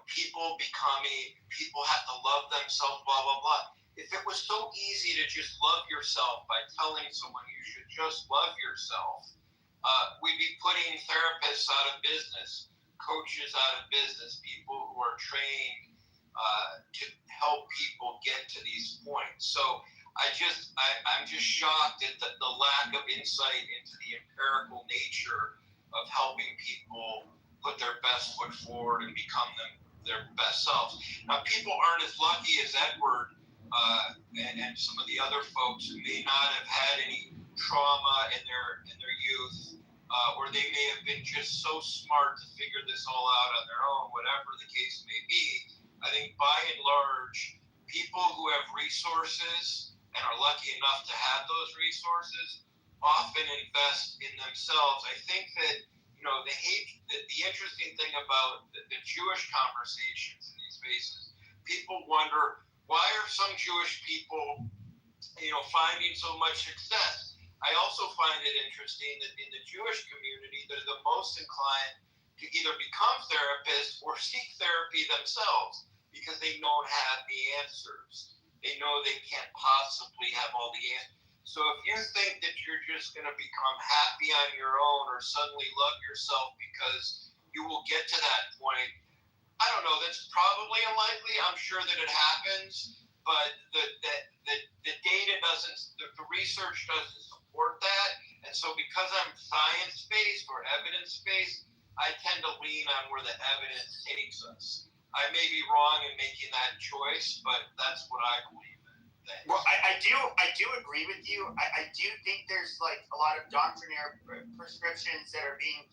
people have to love themselves, blah, blah, blah. If it was so easy to just love yourself by telling someone you should just love yourself, we'd be putting therapists out of business, coaches out of business, people who are trained to help people get to these points. So I'm just shocked at the lack of insight into the empirical nature of helping people put their best foot forward and become their best selves. Now, people aren't as lucky as Edward and some of the other folks who may not have had any trauma in their youth, or they may have been just so smart to figure this all out on their own, whatever the case may be. I think by and large, people who have resources and are lucky enough to have those resources often invest in themselves. I think that, the interesting thing about the Jewish conversations in these spaces, people wonder, why are some Jewish people, finding so much success? I also find it interesting that in the Jewish community, they're the most inclined to either become therapists or seek therapy themselves because they don't have the answers. They know they can't possibly have all the answers. So if you think that you're just going to become happy on your own or suddenly love yourself because you will get to that point, I don't know, that's probably unlikely. I'm sure that it happens, but the data doesn't, the research doesn't support that. And so because I'm science-based or evidence-based, I tend to lean on where the evidence takes us. I may be wrong in making that choice, but that's what I believe. Well, I do agree with you. I do think there's a lot of doctrinaire prescriptions that are being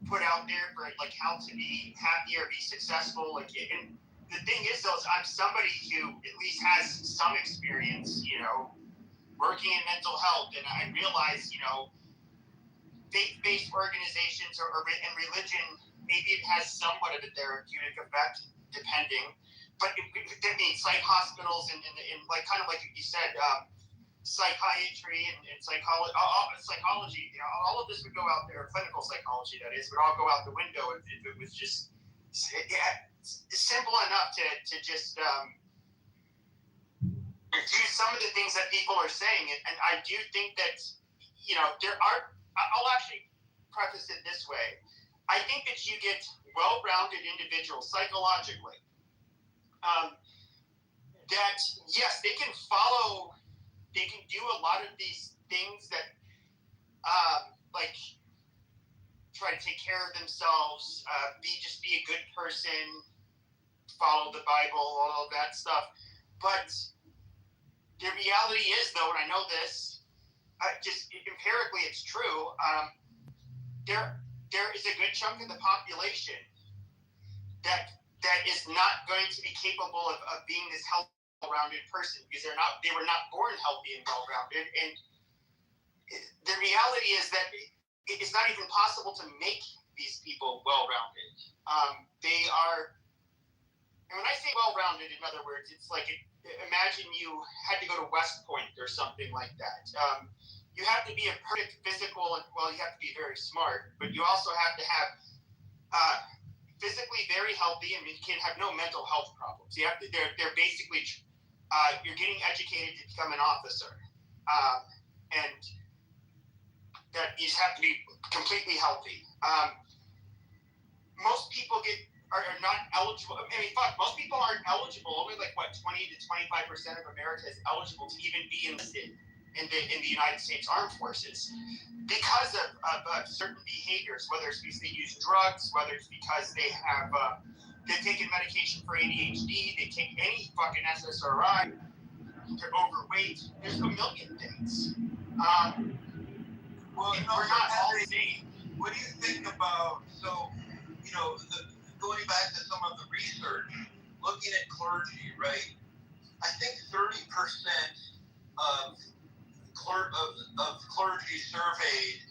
put out there for how to be happy or be successful. And the thing is, though, is I'm somebody who at least has some experience, working in mental health, and I realize, faith-based organizations or in religion, maybe it has somewhat of a therapeutic effect, depending. But that means psych hospitals and kind of like you said, psychiatry and psychology, all of this would go out there, clinical psychology that is, would all go out the window if it was just simple enough to just do some of the things that people are saying. And I do think that, I'll actually preface it this way. I think that you get well-rounded individuals psychologically, that yes, they can do a lot of these things that try to take care of themselves, be a good person, follow the Bible, all of that stuff. But the reality is, though, and I know this, just empirically it's true, there is a good chunk of the population that is not going to be capable of being this healthy, well-rounded person because they were not born healthy and well-rounded. And the reality is that it's not even possible to make these people well-rounded. They are, and when I say well-rounded, in other words, it's imagine you had to go to West Point or something like that. You have to be a perfect physical, you have to be very smart, but you also have to have physically very healthy, and you can have no mental health problems. They're basically, you're getting educated to become an officer, and that you just have to be completely healthy. Most people get are not eligible. I mean, fuck, most people aren't eligible. Only like what 20 to 25% of America is eligible to even be enlisted in the United States Armed Forces because of certain behaviors, whether it's because they use drugs, whether it's because they have they've taken medication for ADHD, they take any fucking SSRI, they're overweight. There's a million things. Well, we're not all the same. What do you think about, going back to some of the research, looking at clergy, right? I think 30% of clergy surveyed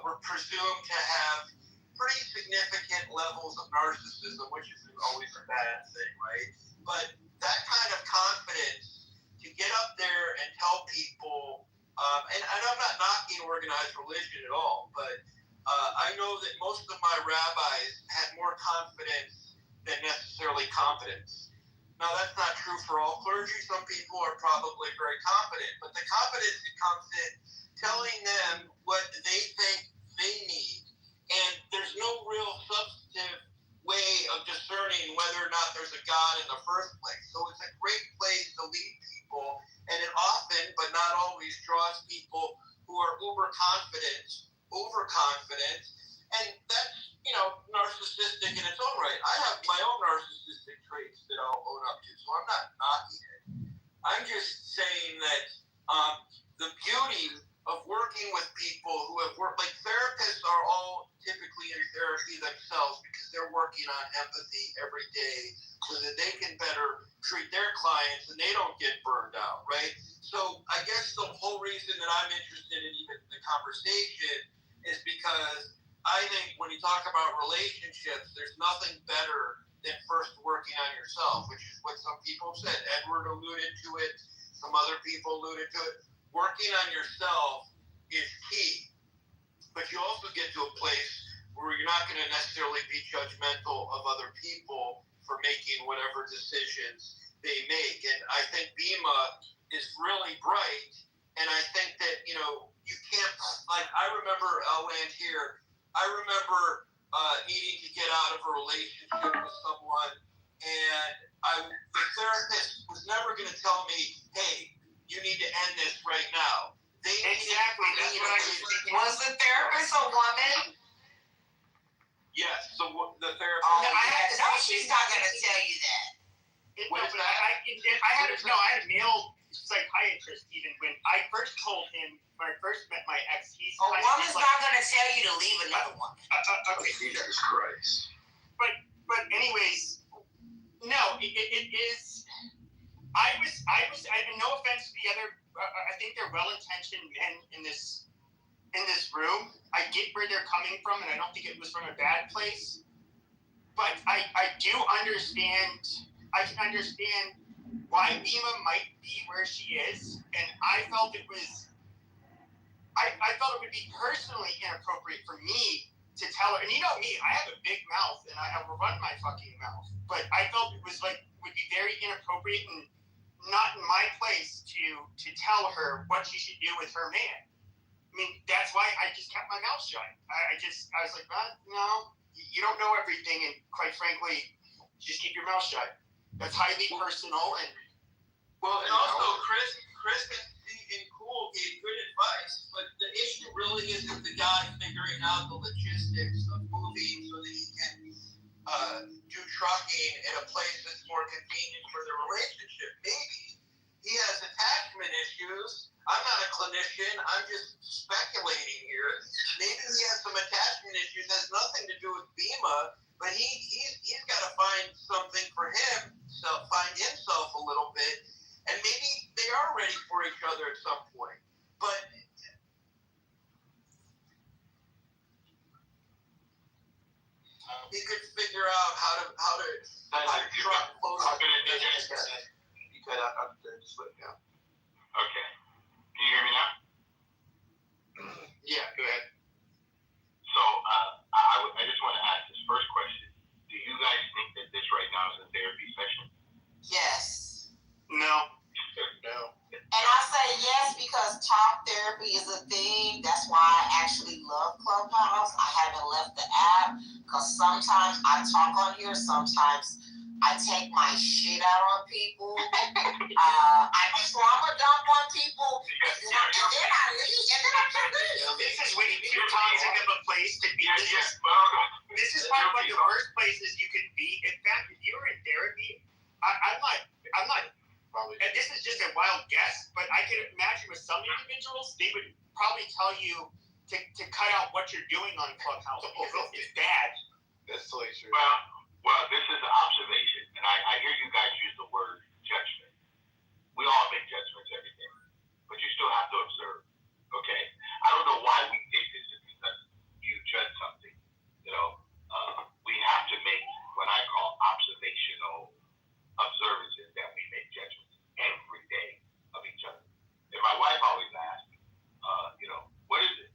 were presumed to have pretty significant levels of narcissism, which is always a bad thing, right? But that kind of confidence to get up there and tell people, and I'm not knocking organized religion at all, but I know that most of my rabbis had more confidence than necessarily competence. Now, that's not true for all clergy. Some people are probably very competent, but the competence that comes in telling them what they think they need, and there's no real substantive way of discerning whether or not there's a God in the first place. So it's a great place to lead people, and it often, but not always, draws people who are overconfident, and that's, narcissistic in its own right. I have my own narcissistic traits that I'll own up to, so I'm not knocking it. I'm just saying that the beauty of working with people who have worked, like therapists are all typically in therapy themselves because they're working on empathy every day so that they can better treat their clients and they don't get burned out, right? So I guess the whole reason that I'm interested in even the conversation is because I think when you talk about relationships, there's nothing better than first working on yourself, which is what some people have said. Edward alluded to it. Some other people alluded to it. Working on yourself is key. But you also get to a place where you're not going to necessarily be judgmental of other people for making whatever decisions they make. And I think Bima is really bright. And I think that, you can't, like, I remember, I'll land here, I remember needing to get out of a relationship with someone, and the therapist was never going to tell me, hey, you need to end this right now. Exactly. That's what I was thinking. Was the therapist a woman? Yes. So the therapist. Oh, no, she's not going to tell you that. I had a male psychiatrist even when I first told him, when I first met my ex, he's a woman's not going to tell you to leave another woman. Okay. Jesus Christ. But anyways, no, it is. I no offense to the other. I think they're well-intentioned men in this room. I get where they're coming from, and I don't think it was from a bad place. But I do understand. I can understand why Bima might be where she is, and I felt it would be personally inappropriate for me to tell her. And you know me, I have a big mouth, and I will run my fucking mouth. But I felt it would be very inappropriate and not in my place to tell her what she should do with her man. I mean, that's why I just kept my mouth shut. I was like, no, you don't know everything, and quite frankly, just keep your mouth shut. That's highly personal, and also Chris and Cool gave good advice, but the issue really isn't the guy figuring out the logistics of moving so that he can do trucking in a place that's more convenient for the relationship. Maybe he has attachment issues. I'm not a clinician. I'm just speculating here. Maybe he has some attachment issues. Has nothing to do with Bima, but he's got to find something for himself, find himself a little bit, and maybe they are ready for each other at some point. But he could figure out how to truck close. You cut out up there, just let it go. Okay. Can you hear me now? yeah, go ahead. So I just want to ask this first question. Do you guys think that this right now is a therapy session? Yes. No. And I say yes because talk therapy is a thing. That's why I actually love Clubhouse. I haven't left the app because sometimes I talk on here here. Sometimes I take my shit out on people. I just trauma dump on people, and then I leave, and then I can leave. This is way too toxic of a place to be. This is probably one of the worst places you could be. In fact, if you were in therapy, I'm not. And this is just a wild guess, but I can imagine with some individuals, they would probably tell you to cut out what you're doing on Clubhouse. It's bad. That's totally true. Well, this is an observation, and I hear you guys use the word judgment. We all make judgments every day, but you still have to observe. Okay, I don't know why we think this is because you judge something. We have to make what I call observational observances that we make judgments every day of each other. And my wife always asks, what is it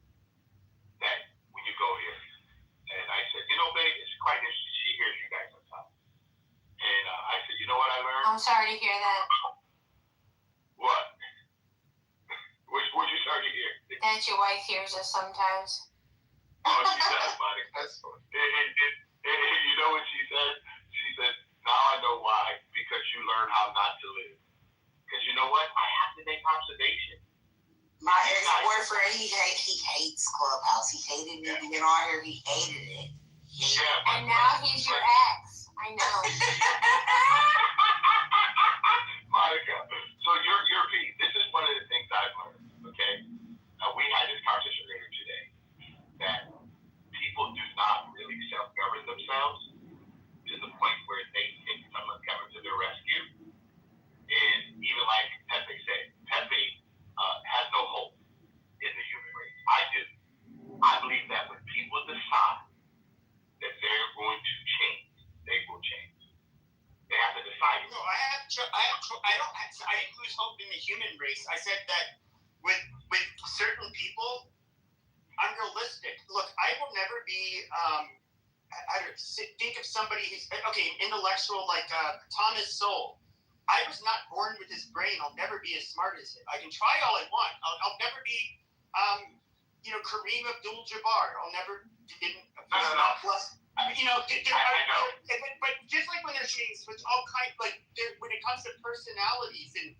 that when you go here? And I said, babe, it's quite interesting. She hears you guys sometimes. And I said, you know what I learned? I'm sorry to hear that. What? What'd you start to hear? That your wife hears us sometimes. Oh, she does, Monica. That's funny. And you know what she said? She said, now I know why. Because you learn how not to live. Because you know what? I have to make observations. My ex-boyfriend, he hates Clubhouse. He hated me to get on here. He hated it. And now he's your ex. I know. Monica, so your piece. This is one of the things I've learned. Okay, we had this conversation earlier today that people do not really self-govern themselves to the point where they think someone's coming to their rescue. And even like Pepe said, Pepe has no hope in the human race. I do. I believe that when people decide that they're going to change, they will change. They have to decide. No, I didn't lose hope in the human race. I said that with certain people, I'm realistic. Look, I will never be. Think of somebody who's intellectual like Thomas Sowell. I was not born with his brain. I'll never be as smart as him. I can try all I want. I'll never be, Kareem Abdul-Jabbar. I'll never but just like when there's things with all kinds, when it comes to personalities and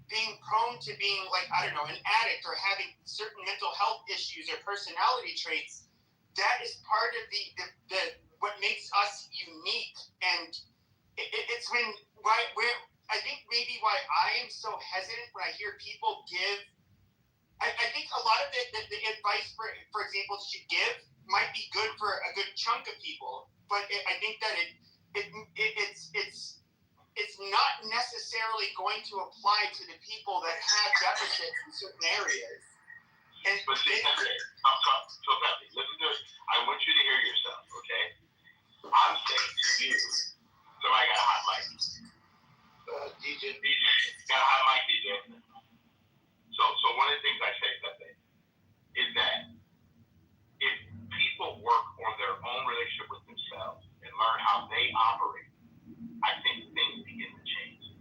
being prone to being an addict or having certain mental health issues or personality traits, that is part of the what makes us unique. And it's I think maybe why I am so hesitant when I hear people give. I think a lot of the advice, for example, that you give might be good for a good chunk of people, but I think that it's not necessarily going to apply to the people that have deficits in certain areas. But see, so Pepe, listen to this. I want you to hear yourself, okay? I'm saying to you, somebody got a hot mic. DJ, got a hot mic, DJ. So one of the things I say, Pepe, is that if people work on their own relationship with themselves and learn how they operate, I think things begin to change.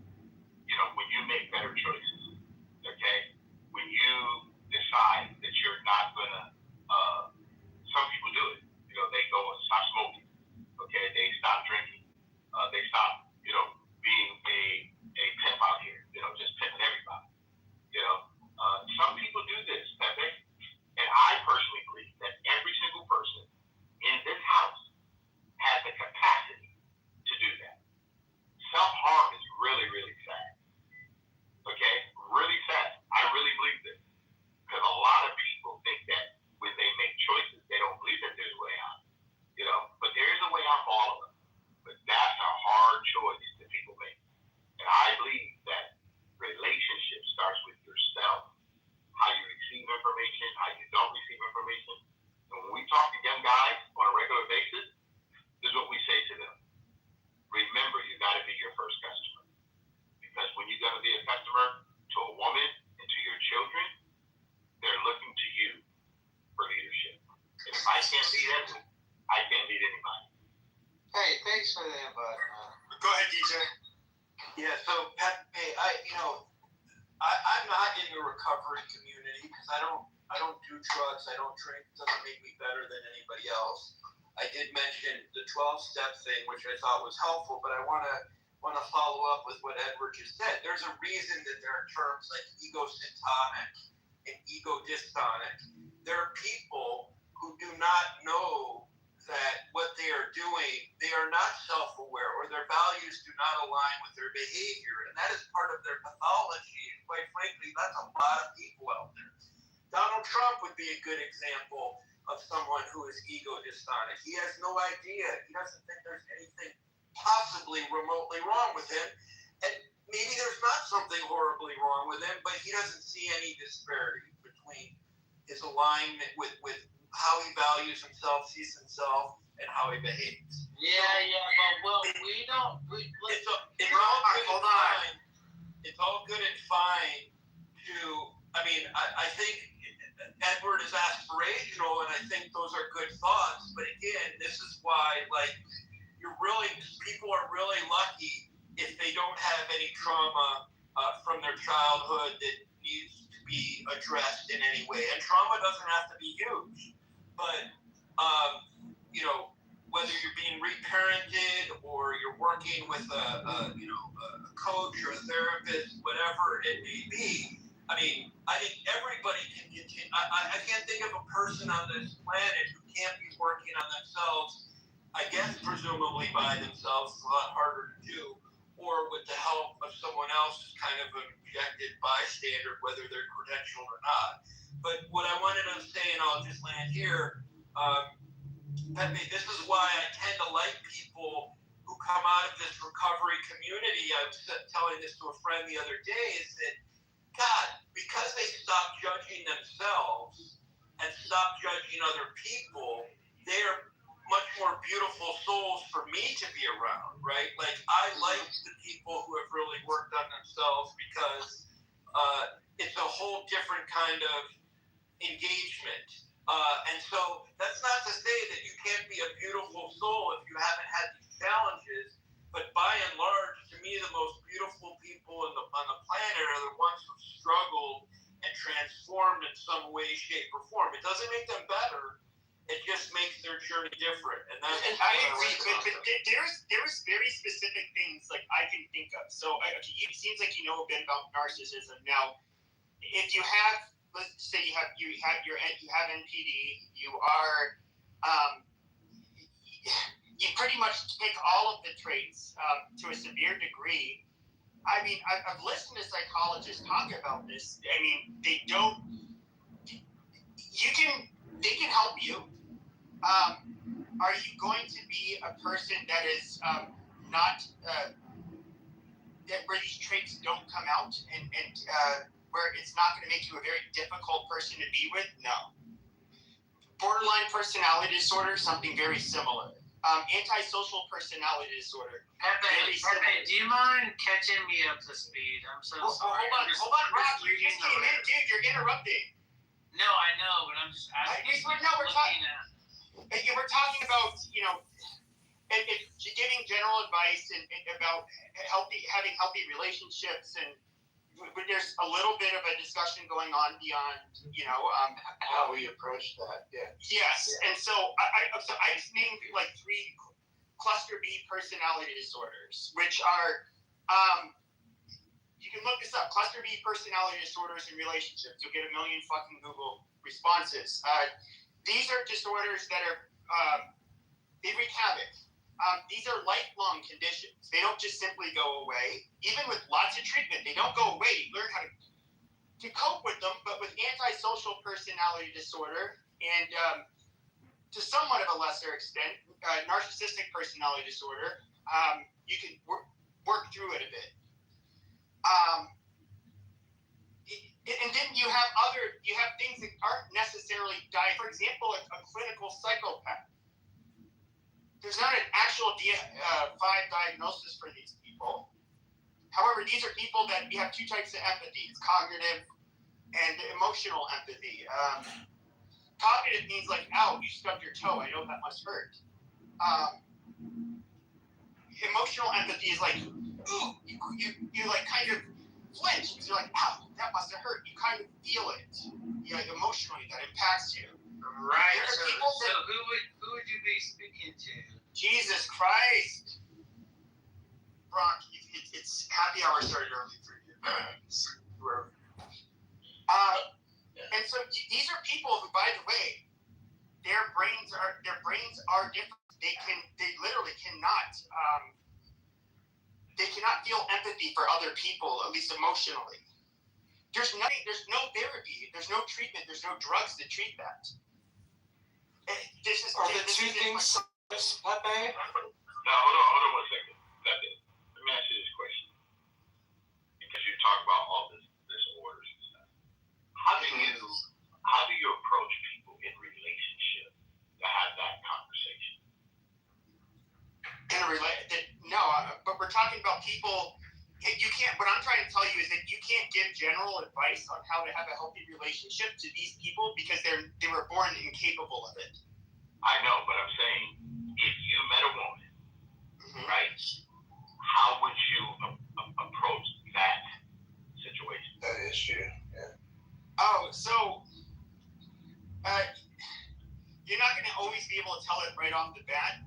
When you make better choices, okay? When you decide that you're not gonna, some people do it. They go and stop smoking, okay? They stop drinking. They stop, being a pimp out here, just pimping everybody. Some people do this, Pepe, and I personally believe that every single person in this house has the capacity to do that. Self-harm is really, really sad. Okay? Really sad. I really believe this. Because a lot of people think that when they make choices, they don't believe that there's a way out. But there is a way out for all of us. But that's a hard choice that people make. And I believe that relationship starts with yourself. How you receive information, how you don't receive information. And when we talk to young guys on a regular basis, this is what we say to them. Remember, you got to be your first customer. Because when you're going to be a customer to a woman and to your children, they're looking to you for leadership. And if I can't lead them, I can't lead anybody. Hey, thanks for the invite. Go ahead, DJ. Yeah, so Pepe, I'm not in the recovery community because I don't do drugs, I don't drink. It doesn't make me better than anybody else. I did mention the 12-step thing, which I thought was helpful, but I want to follow up with what Edward just said. There's a reason that there are terms like egosyntonic and ego dystonic. There are people who do not know that what they are doing, they are not self-aware, or their values do not align with their behavior, and that is part of their pathology. And quite frankly, that's a lot of people out there. Donald Trump would be a good example of someone who is ego dystonic. He has no idea. He doesn't think there's anything possibly remotely wrong with him, and maybe there's not something horribly wrong with him, but he doesn't see any disparity between his alignment with how he values himself, sees himself, and how he behaves. It's all good and fine to, I think Edward is aspirational, and I think those are good thoughts, but again, this is why, people are really lucky if they don't have any trauma from their childhood that needs to be addressed in any way. And trauma doesn't have to be huge, but whether you're being reparented or you're working with a coach or a therapist, whatever it may be. I think everybody can continue. I can't think of a person on this planet who can't be working on themselves. I guess presumably by themselves, it's a lot harder to do, or with the help of someone else who's kind of an objective bystander, whether they're credentialed or not. But what I wanted to say, and I'll just land here, Pepe, this is why I tend to like people who come out of this recovery community. I was telling this to a friend the other day, is that, God, because they stop judging themselves and stop judging other people, they're much more beautiful souls for me to be around, right? Like, I like the people who have really worked on themselves because it's a whole different kind of engagement. And so that's not to say that you can't be a beautiful soul if you haven't had these challenges, but by and large, to me, the most beautiful people on the planet are the ones who struggled and transformed in some way, shape, or form. It doesn't make them better. It just makes their journey different. And I agree, but there's very specific things like I can think of. So it seems like you know a bit about narcissism. Now, if you have, let's say you have NPD, you are you pretty much take all of the traits to a severe degree. I've listened to psychologists talk about this. They can help you. Are you going to be a person that is not where these traits don't come out and where it's not going to make you a very difficult person to be with? No. Borderline personality disorder, something very similar. Antisocial personality disorder. Pepe, do you mind catching me up to speed? I'm so sorry. Hold on, Rob. You just came in, dude. You're interrupting. No, I know, but I'm just asking. We're talking about, giving general advice and about having healthy relationships, and there's a little bit of a discussion going on beyond, how we approach that. Yeah. Yes, yeah. And so I just named like 3 cluster B personality disorders, which are, you can look this up, cluster B personality disorders in relationships. You'll get a million fucking Google responses. These are disorders that are, they wreak havoc. These are lifelong conditions. They don't just simply go away. Even with lots of treatment, they don't go away. You learn how to cope with them, but with antisocial personality disorder and to somewhat of a lesser extent, narcissistic personality disorder, you can work through it a bit. And then you have things that aren't necessarily for example, a clinical psychopath. There's not an actual DSM-5 diagnosis for these people. However, these are people that you have 2 types of empathy. It's cognitive and emotional empathy. Cognitive means like, ow, you stubbed your toe. I know that must hurt. Emotional empathy is like, ooh, you like kind of flinch because you're like, ow, that must have hurt. You kind of feel it. Emotionally, that impacts you. Right. So who would you be speaking to? Jesus Christ. Brock, it's happy hour started early for you. And so these are people who, by the way, their brains are different. They literally cannot feel empathy for other people, at least emotionally. There's no therapy, there's no treatment, there's no drugs to treat that. Are the two things Pepe? Now, hold on 1 second. Let me ask you this question. Because you talk about all this orders and stuff. How do you approach people in relationship to have that conversation? But we're talking about people. You can't. What I'm trying to tell you is that you can't give general advice on how to have a healthy relationship to these people because they were born incapable of it. I know, but I'm saying if you met a woman, right? How would you approach that situation? That issue, yeah. Oh, so you're not going to always be able to tell it right off the bat.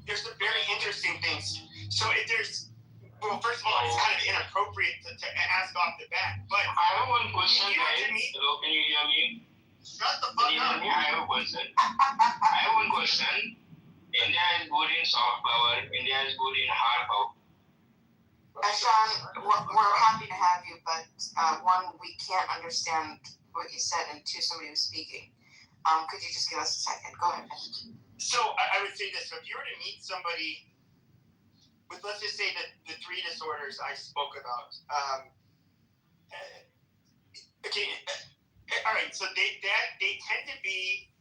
There's some very interesting things. So if there's, well, first of all, it's kind of inappropriate to ask off the bat. But I have one question, guys. Hello, can you hear me? Shut the fuck up. I have a question. I have one question. India is good in soft power. India is good in hard power. Sean, we're happy to have you, but one, we can't understand what you said, and two, somebody was speaking. Could you just give us a second? Go ahead. So I would say this. So if you were to meet somebody with, let's just say that the 3 disorders I spoke about, all right, so they tend to be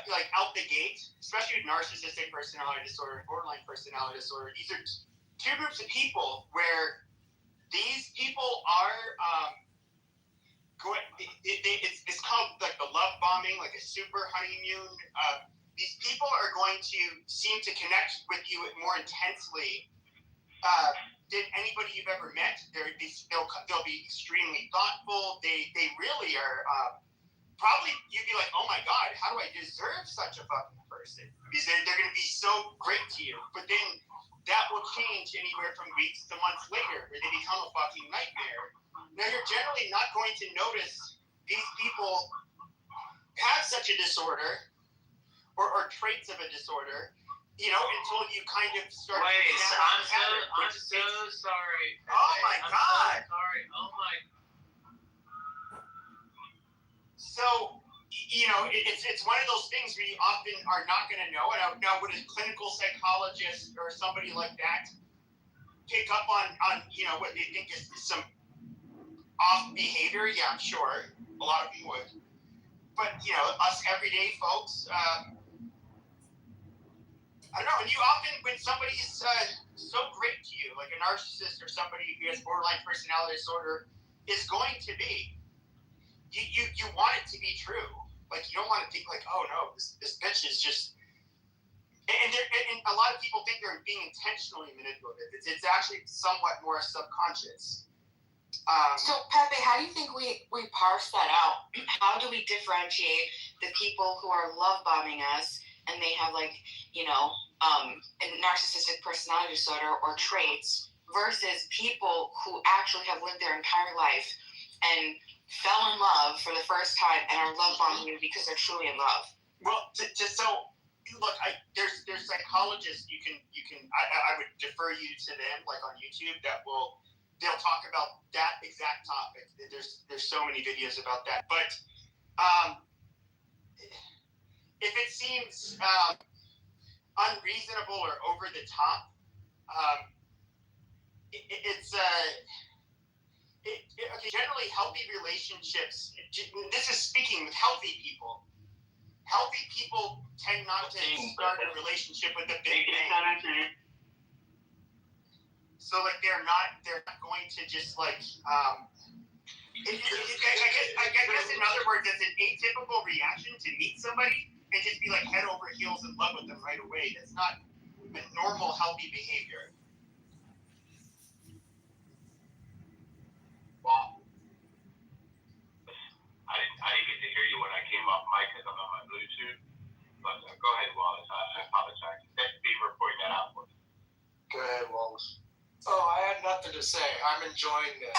like out the gate, especially with narcissistic personality disorder and borderline personality disorder. These are 2 groups of people where these people are it's called like the love bombing, like a super honeymoon. These people are going to seem to connect with you more intensely than anybody you've ever met. They'll be extremely thoughtful. They really are. Probably you'd be like, oh my God, how do I deserve such a fucking person? Because they're going to be so great to you. But then that will change anywhere from weeks to months later, where they become a fucking nightmare. Now you're generally not going to notice these people have such a disorder or traits of a disorder, until you kind of start. Wait, I'm so sorry. Oh my God. So sorry. Oh my. So, it's one of those things where you often are not going to know. And now, would a clinical psychologist or somebody like that pick up on what they think is some off behavior? Yeah, I'm sure a lot of them would. But us everyday folks, I don't know. And you often, when somebody's so great to you, like a narcissist or somebody who has borderline personality disorder is going to be, you want it to be true. Like, you don't want to think like, oh no, this bitch is just. And a lot of people think they're being intentionally manipulative. It's actually somewhat more subconscious. So, Pepe, how do you think we parse that out? How do we differentiate the people who are love bombing us and they have a narcissistic personality disorder or traits versus people who actually have lived their entire life and fell in love for the first time and are love bombing you because they're truly in love? Well, look, there's psychologists I would defer you to them, like on YouTube, they'll talk about that exact topic. There's so many videos about that. But if it seems unreasonable or over the top, generally healthy relationships. This is speaking with healthy people. Healthy people tend not to start a relationship with a big bang. So they're not going to just I guess in other words, it's an atypical reaction to meet somebody and just be like head over heels in love with them right away. That's not a normal healthy behavior. Well, I didn't get to hear you when songs. Oh, I had nothing to say. I'm enjoying this.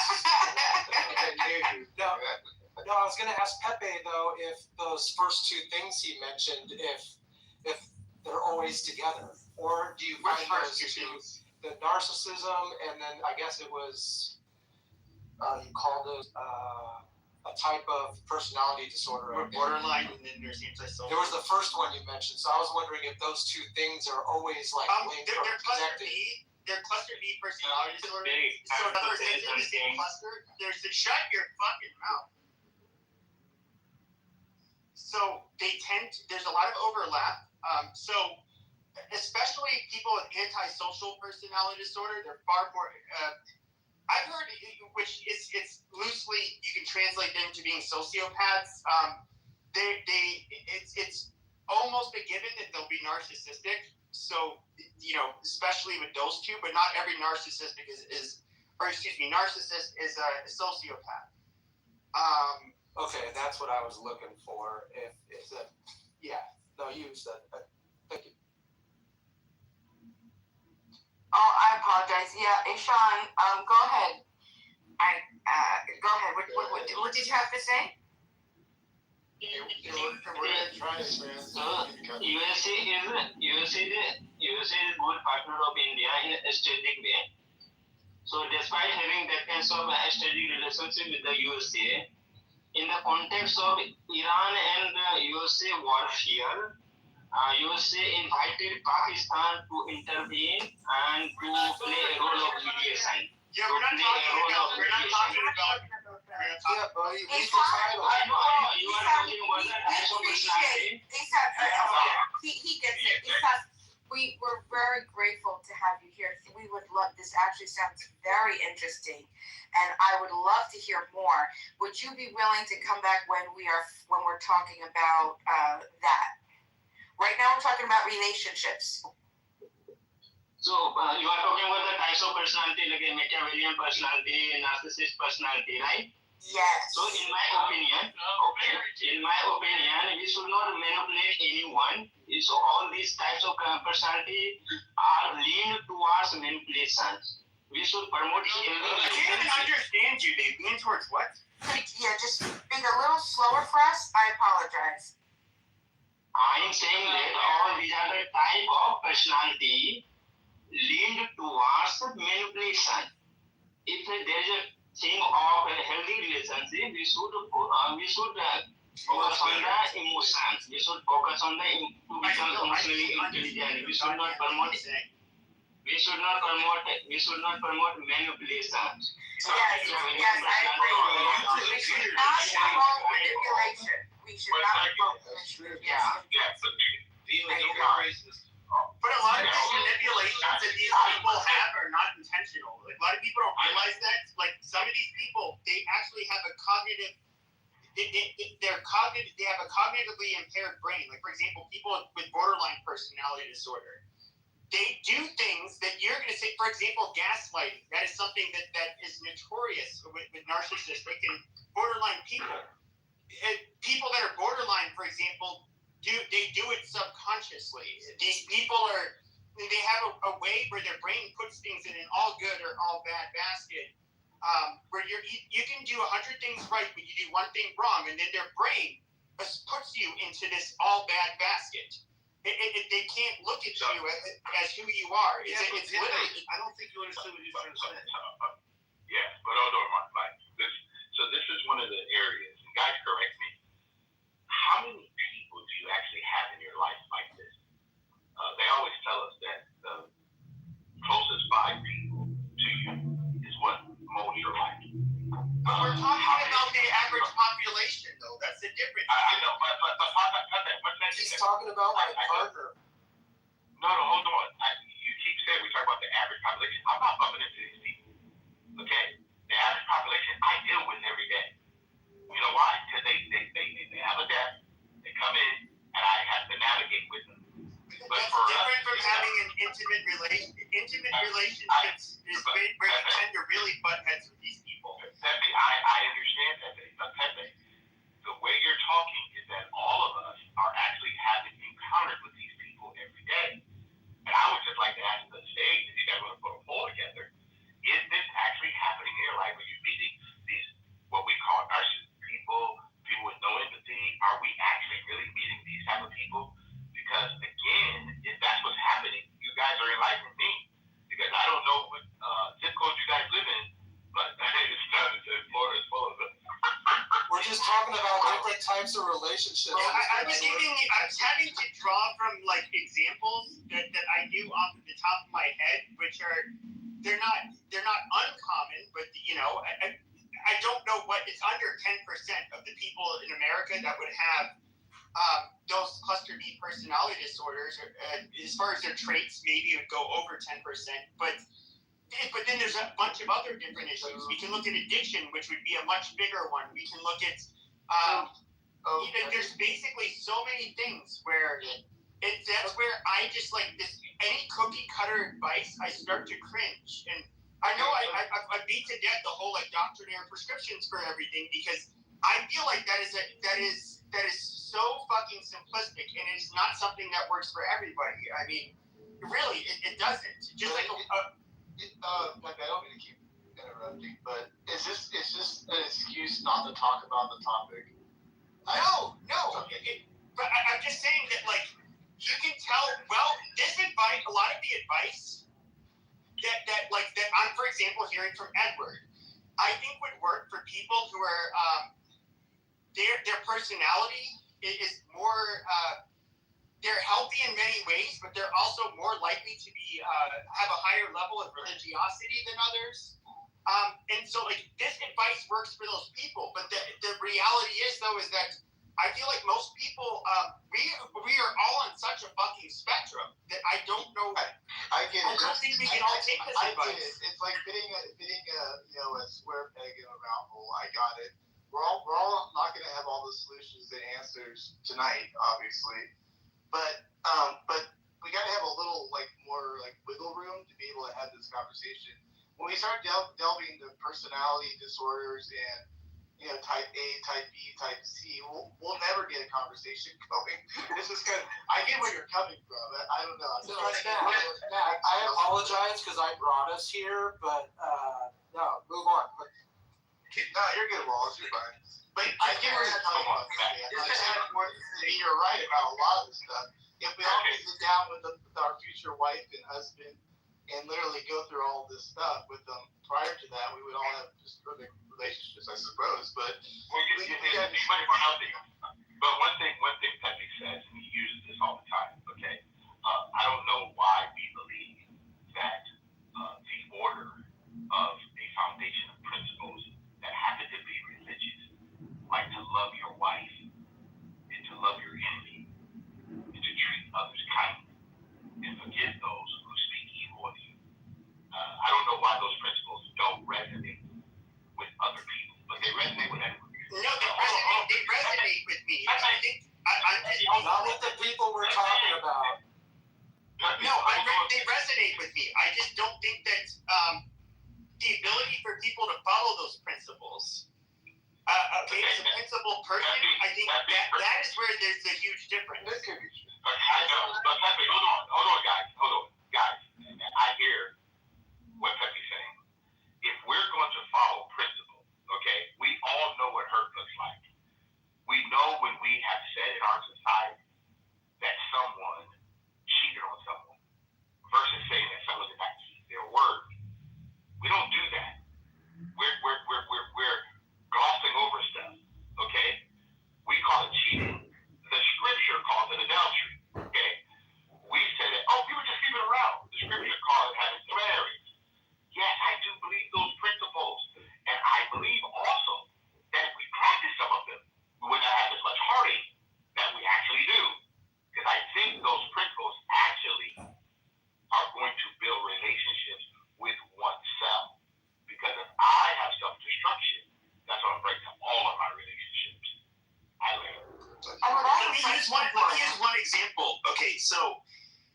No, I was gonna ask Pepe though if those first two things he mentioned, if they're always together, or do you find those the narcissism, and then I guess it was you called it a type of personality disorder. Or borderline, and then there's antisocial. There was the first one you mentioned, so I was wondering if those two things are always like linked or they're cluster connected. B. They're cluster B personality disorder. Big. So in other words, they're in the same cluster. There's the shut your fucking mouth. So they there's a lot of overlap. So especially people with antisocial personality disorder, they're far more. I've heard, which it's loosely you can translate them to being sociopaths. It's almost a given that they'll be narcissistic. So, especially with those two, but not every narcissist is a sociopath. Okay, that's what I was looking for. If that, yeah, no, you said that. Thank you. Oh, I apologize. Yeah, Ishan, go ahead. Go ahead. What did you have to say? So USA is good partner of India in a strategic way. So despite having that kind of a strategic relationship with the USA, in the context of Iran and USA warfare, USA invited Pakistan to intervene and to play a role of mediation. Yeah, we're not talking about. Yeah, buddy, read the title. I know. You are talking about the type of personality. He gets it. We're very grateful to have you here. We would love, this actually sounds very interesting, and I would love to hear more. Would you be willing to come back when we're talking about that? Right now we're talking about relationships. So you are talking about the types of personality, like a Machiavellian personality, narcissist personality, right? Yes. So in my opinion, we should not manipulate anyone. So all these types of personality are leaned towards manipulation. We should promote healing. I can't even understand you. They lean towards what? Yeah, just being a little slower for us. I apologize. I am saying that all these are the type of personality leaned towards manipulation. If there is a thing of a healthy relationship, we should focus on the emotions. We should focus on the to become emotionally intelligent. We should not promote manipulation. Yes, I agree. We should not promote manipulation. We should not promote manipulation. But a lot of these manipulations that these people have are not intentional. Like, a lot of people don't realize that. Like, some of these people, they actually have a cognitive. They have a cognitively impaired brain. Like, for example, people with borderline personality disorder, they do things that you're going to say. For example, gaslighting. That is something that is notorious with narcissistic and borderline people. People that are borderline, for example, they do it subconsciously. These people they have a way where their brain puts things in an all good or all bad basket. Where you can do 100 things right, but you do one thing wrong, and then their brain puts you into this all bad basket. They can't look at you as who you are. It's literally. I don't think you understood what you were trying to say. Yeah, but hold on, Mike. So this is one of the areas. Guys, correct me. How many people do you actually have in your life like this? They always tell us that the closest 5 people to you is what molds your life. But we're talking about the average population, though. That's the difference. I know, but he's talking about my partner. No, hold on. You keep saying we talk about the average population. I'm not bumping into these people. Okay? The average population I deal with every day. You know why? Because they have a death. They come in, and I have to navigate with them. But that's different from having an intimate relationship. Intimate relationships is where you tend to really butt heads with these people. Pepe, I understand that, but Pepe, the way you're talking is that all of us are actually having encounters with these people every day. And I would just like to ask the stage if you guys want to put a poll different types of relationships. I was having to draw from like examples that I knew off the top of my head, which are they're not uncommon, but you know, I don't know what it's under 10% of the people in America that would have those cluster B personality disorders. As far as their traits, maybe it would go over 10%, but then there's a bunch of other different issues. We can look at addiction, which would be a much bigger one. We can look at there's basically so many things where that's where I just like this. Any cookie cutter advice, I start to cringe. And I know I beat to death the whole like doctrinaire prescriptions for everything, because I feel like that is so fucking simplistic, and it's not something that works for everybody. I mean, really, it doesn't. Just like like I don't mean to keep interrupting, but is this an excuse not to talk about the topic? No. But I'm just saying that, like, you can tell. Well, this advice, a lot of the advice that I'm, for example, hearing from Edward, I think would work for people who are their personality is more. They're healthy in many ways, but they're also more likely to be have a higher level of religiosity than others. And so, like, this advice works for those people. But the reality is, though, is that I feel like most people, we are all on such a fucking spectrum that I don't know. I get it. I don't think we can all take this advice. I get it. It's like fitting a square peg in a round hole. I got it. We're all not going to have all the solutions and answers tonight, obviously. But we got to have a little more wiggle room to be able to have this conversation. When we start delving into personality disorders and type A, type B, type C, we'll never get a conversation going. This is kind of, I get where you're coming from. I don't know. I apologize because I brought us here, but no, move on. No, you're good, Wallace. You're fine. But I get where you're coming from. You're right about a lot of this stuff. If we all sit down with our future wife and husband and literally go through all this stuff with them prior to that, we would all have just perfect relationships, I suppose. But But one thing Pepe says, and he uses this all the time. Okay, I don't know why we believe that the order of a foundation of principles that happen to be religious, like to love your wife and to love your enemy and to treat others kindly and forgive those who speak evil of you. I don't know why those principles don't resonate with other people, but they resonate with everyone. No, they resonate with me. I think not with the people we're talking about. No, they resonate with me. I just don't think that the ability for people to follow those principles. Okay, as a principled person, I think that is where there's a huge difference. I know, but Pepe, hold on, guys. I hear what Pepe's saying. If we're going to follow principle, okay, we all know what hurt looks like. We know when we have said in our society that someone cheated on someone versus saying that someone did not keep their word. We don't do that. We're glossing over stuff, okay? We call it cheating. The scripture calls it adultery, okay? We say that, we were just keeping around. The scripture calls it having marriage. Yes, I do believe those principles. And I believe also that if we practice some of them, we would not have as much heartache that we actually do. Because I think those principles actually are going to build relationships with oneself. Because if I have self-destruction, that's going to break up all of my relationships. Let me use one example. Okay, so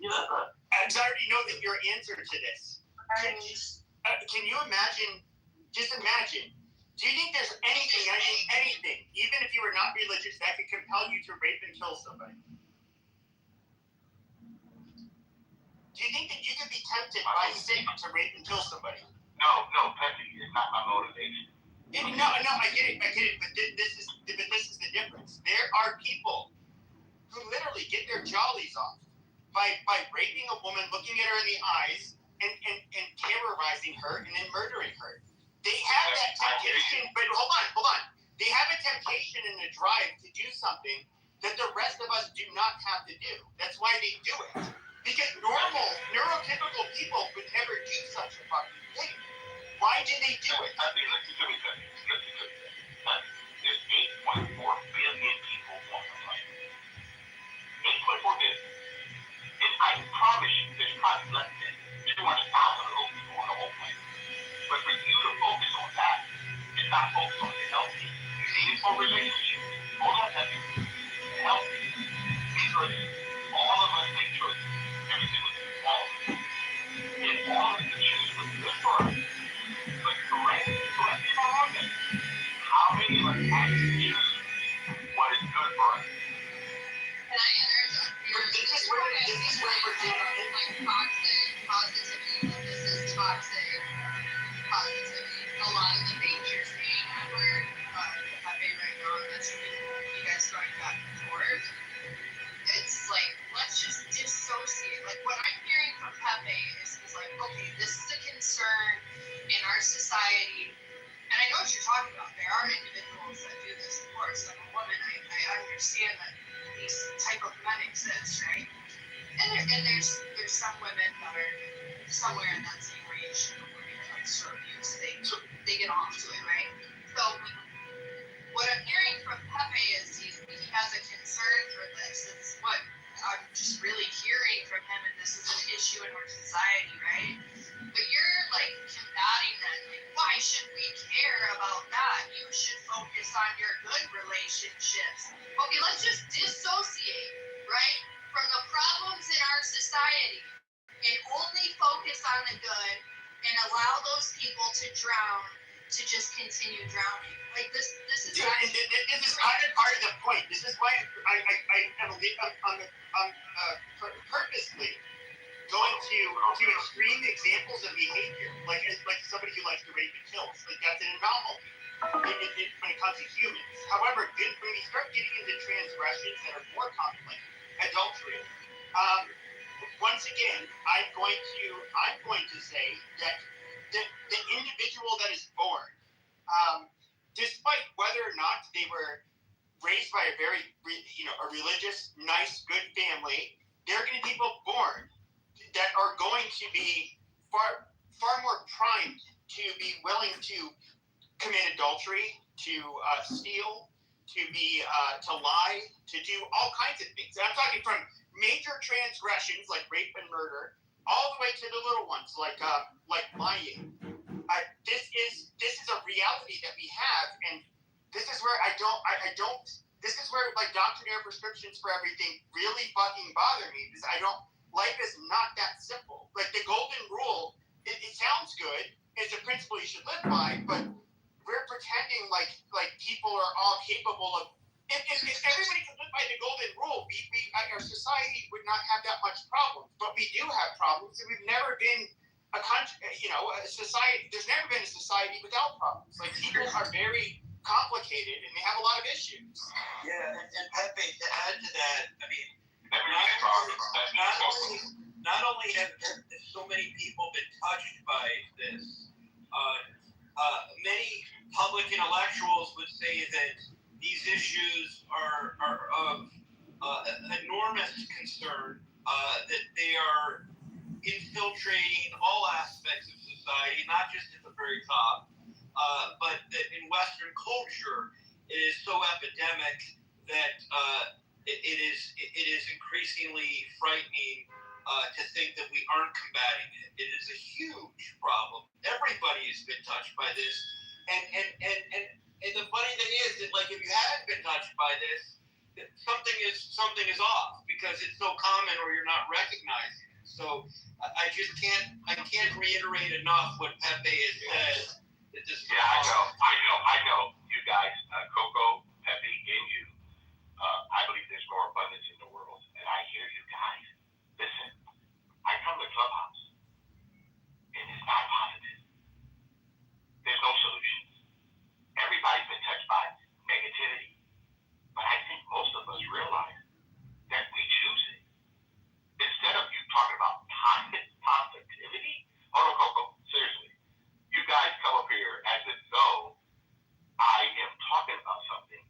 I already know that your answer to this. Can you imagine? Just imagine. Do you think there's anything, even if you were not religious, that could compel you to rape and kill somebody? Do you think that you could be tempted by sin to rape and kill somebody? No, Pepe, it's not my motivation. No, I get it, but this is the difference. There are people who literally get their jollies off by raping a woman, looking at her in the eyes, and terrorizing her, and then murdering her. They have that temptation, but hold on. They have a temptation and a drive to do something that the rest of us do not have to do. That's why they do it. Because normal, neurotypical people would never do such a fucking thing. Why do they do it? I mean, listen to me. There's 8.4 billion people on the planet. 8.4 billion. And I promise you, there's probably less than 200,000 of those people on the whole planet. But for you to focus on that and not focus on the healthy, meaningful relationship, hold on a second, healthy, because all of us make choices every single day. All of us. And all of us choose what's good for us. But correct me if I'm wrong then. How many of us actually choose what is good for us? Can I interject? This is where we're doing like toxic positivity. This is toxic positivity. A lot of the things you're saying, Edward, Pepe right now, that's you guys going back and forth. It's like, let's just dissociate. Like, what I'm hearing from Pepe is like, okay, this is a concern in our society. And I know what you're talking about. There are individuals that do this, of course. I'm a woman. I understand that these type of men exist, right? And there's some women that are somewhere in that same range where it comes to abuse. They get off to it, right? So what I'm hearing from Pepe is he has a concern for this. It's what I'm just really hearing from him, and this is an issue in our society, right? But you're like combating that. Like, why should we care about that? You should focus on your good relationships. Okay, let's just dissociate, right, from the problems in our society and only focus on the good and allow those people to drown, to just continue drowning. Like this is actually, this is kind of part of the point. This is why I'm purposely going to extreme examples of behavior, like somebody who likes to rape and kill. Like that's an anomaly when it comes to humans. However, when we start getting into transgressions that are more common, like adultery, once again, I'm going to say that the individual that is born, despite whether or not they were raised by a very, a religious, nice, good family, there are going to be people born that are going to be far more primed to be willing to commit adultery, to steal, to lie, to do all kinds of things. And I'm talking from major transgressions like rape and murder, all the way to the little ones like lying. This is a reality that we have, and this is where this is where like doctrinaire prescriptions for everything really fucking bother me, because life is not that simple. Like the golden rule, it sounds good, it's a principle you should live by, but we're pretending like people are all capable of. If everybody could live by the golden rule, our society would not have that much problems. But we do have problems, and we've never been a country, a society. There's never been a society without problems. Like people are very complicated, and they have a lot of issues. Yeah, and Pepe, to add to that, I mean, not only have so many people been touched by this, many public intellectuals would say that these issues are of enormous concern, that they are infiltrating all aspects of society, not just at the very top, but that in Western culture it is so epidemic that it is increasingly frightening to think that we aren't combating it. It is a huge problem. Everybody has been touched by this, and the funny thing is that like if you haven't been touched by this, something is off because it's so common or you're not recognizing it. So I can't reiterate enough what Pepe has said. That this is I know. You guys, Coco, Pepe, and you. I believe there's more abundance in the world, and I hear you guys. Listen, I come to Clubhouse, and it's not positive. There's no solutions. Everybody's been touched by negativity, but I think most of us realize that we choose it. Instead of you talking about positivity, hold on, Coco, seriously. You guys come up here as if though I am talking about something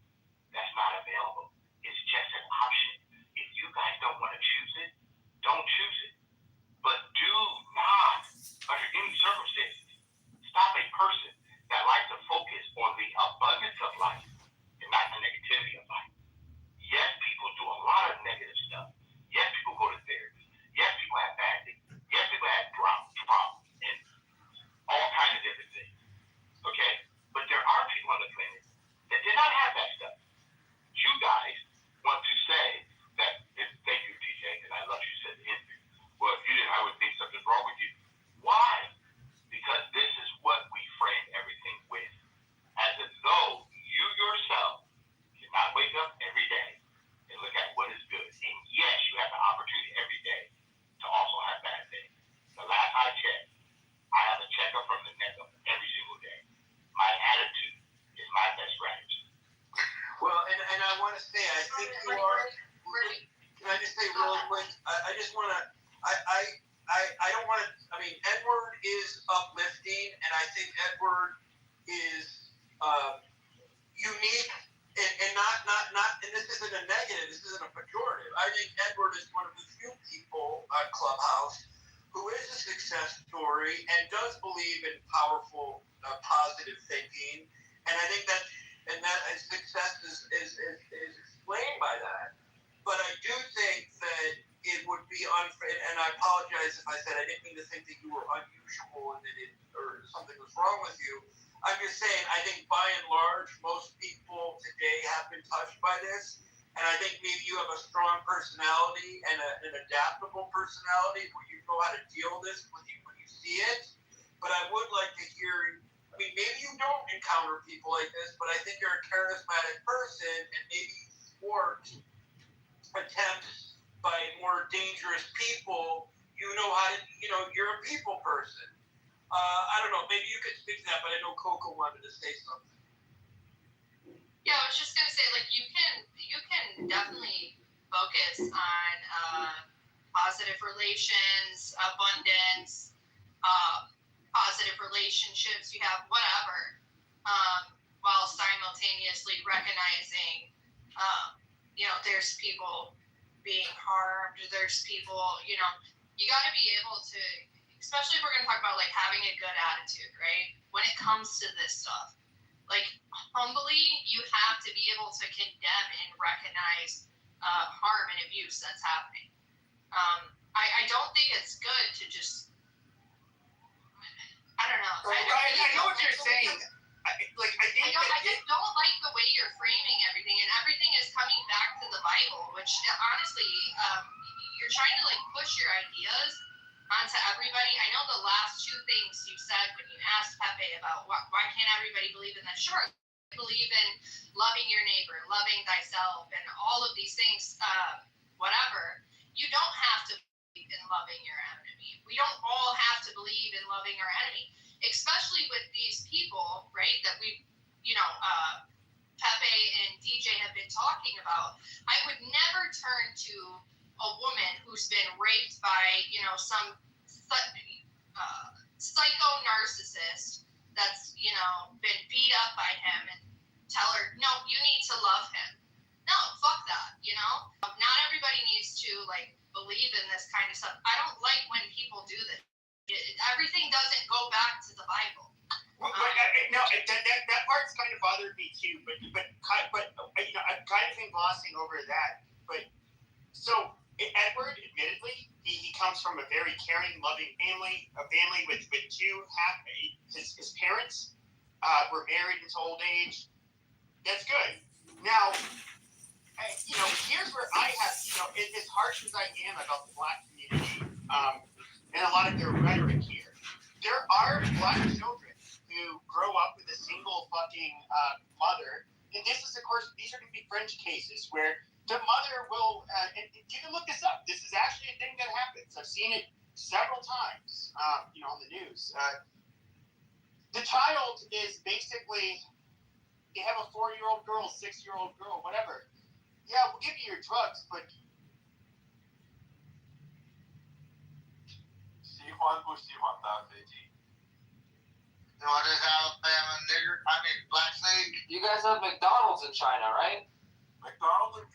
is uplifting, and I think Edward is unique, and not, and this isn't a negative, this isn't a pejorative. I think Edward is one of the few people on Clubhouse who is a success story and does believe in powerful, positive thinking, and I think that success is explained by that. But I do think that it would be unfair, and I apologize if I said I didn't mean to think that you were unusual and that or something was wrong with you. I'm just saying, I think by and large, most people today have been touched by this, and I think maybe you have a strong personality and an adaptable personality where you know how to deal with this when you see it. But I would like to hear, I mean, maybe you don't encounter people like this, but I think you're a charismatic person, and maybe thwart attempts by more dangerous people. You know how to, you're a people person. I don't know, maybe you could speak to that, but I know Coco wanted to say something. Yeah, I was just gonna say, like, you can definitely focus on positive relations, abundance, positive relationships you have, whatever, while simultaneously recognizing, there's people being harmed, there's people, you got to be able to, especially if we're going to talk about, like, having a good attitude, right? When it comes to this stuff, like, humbly, you have to be able to condemn and recognize harm and abuse that's happening. I don't think it's good to just, I don't know. I know what you're saying. I just don't like the way you're framing everything, and everything is coming back to the Bible, which honestly, you're trying to, like, push your ideas onto everybody. I know the last two things you said when you asked Pepe about why can't everybody believe in this? Sure, believe in loving your neighbor, loving thyself, and all of these things, whatever. You don't have to believe in loving your enemy. We don't all have to believe in loving our enemy, especially with these people, right, that we, Pepe and DJ have been talking about. I would never turn to a woman who's been raped by, some psycho narcissist that's, been beat up by him and tell her, no, you need to love him. No, fuck that, Not everybody needs to, like, believe in this kind of stuff. I don't like when people do this. Everything doesn't go back to the Bible. That part's kind of bothered me too. But I've kind of been glossing over that. But so Edward, admittedly, he comes from a very caring, loving family. A family with two his parents were married until old age. That's good. Now, here's where I have, as harsh as I am about the Black community and a lot of their rhetoric here, there are Black children who grow up with a single fucking mother, and this is, of course, these are going to be fringe cases where the mother will, and you can look this up, this is actually a thing that happens. I've seen it several times, on the news. The child is basically, you have a 4-year-old girl, 6-year-old girl, whatever. Yeah, we'll give you your drugs, but What is Alabama nigger? I mean, black snake. You guys have McDonald's in China, right? McDonald's?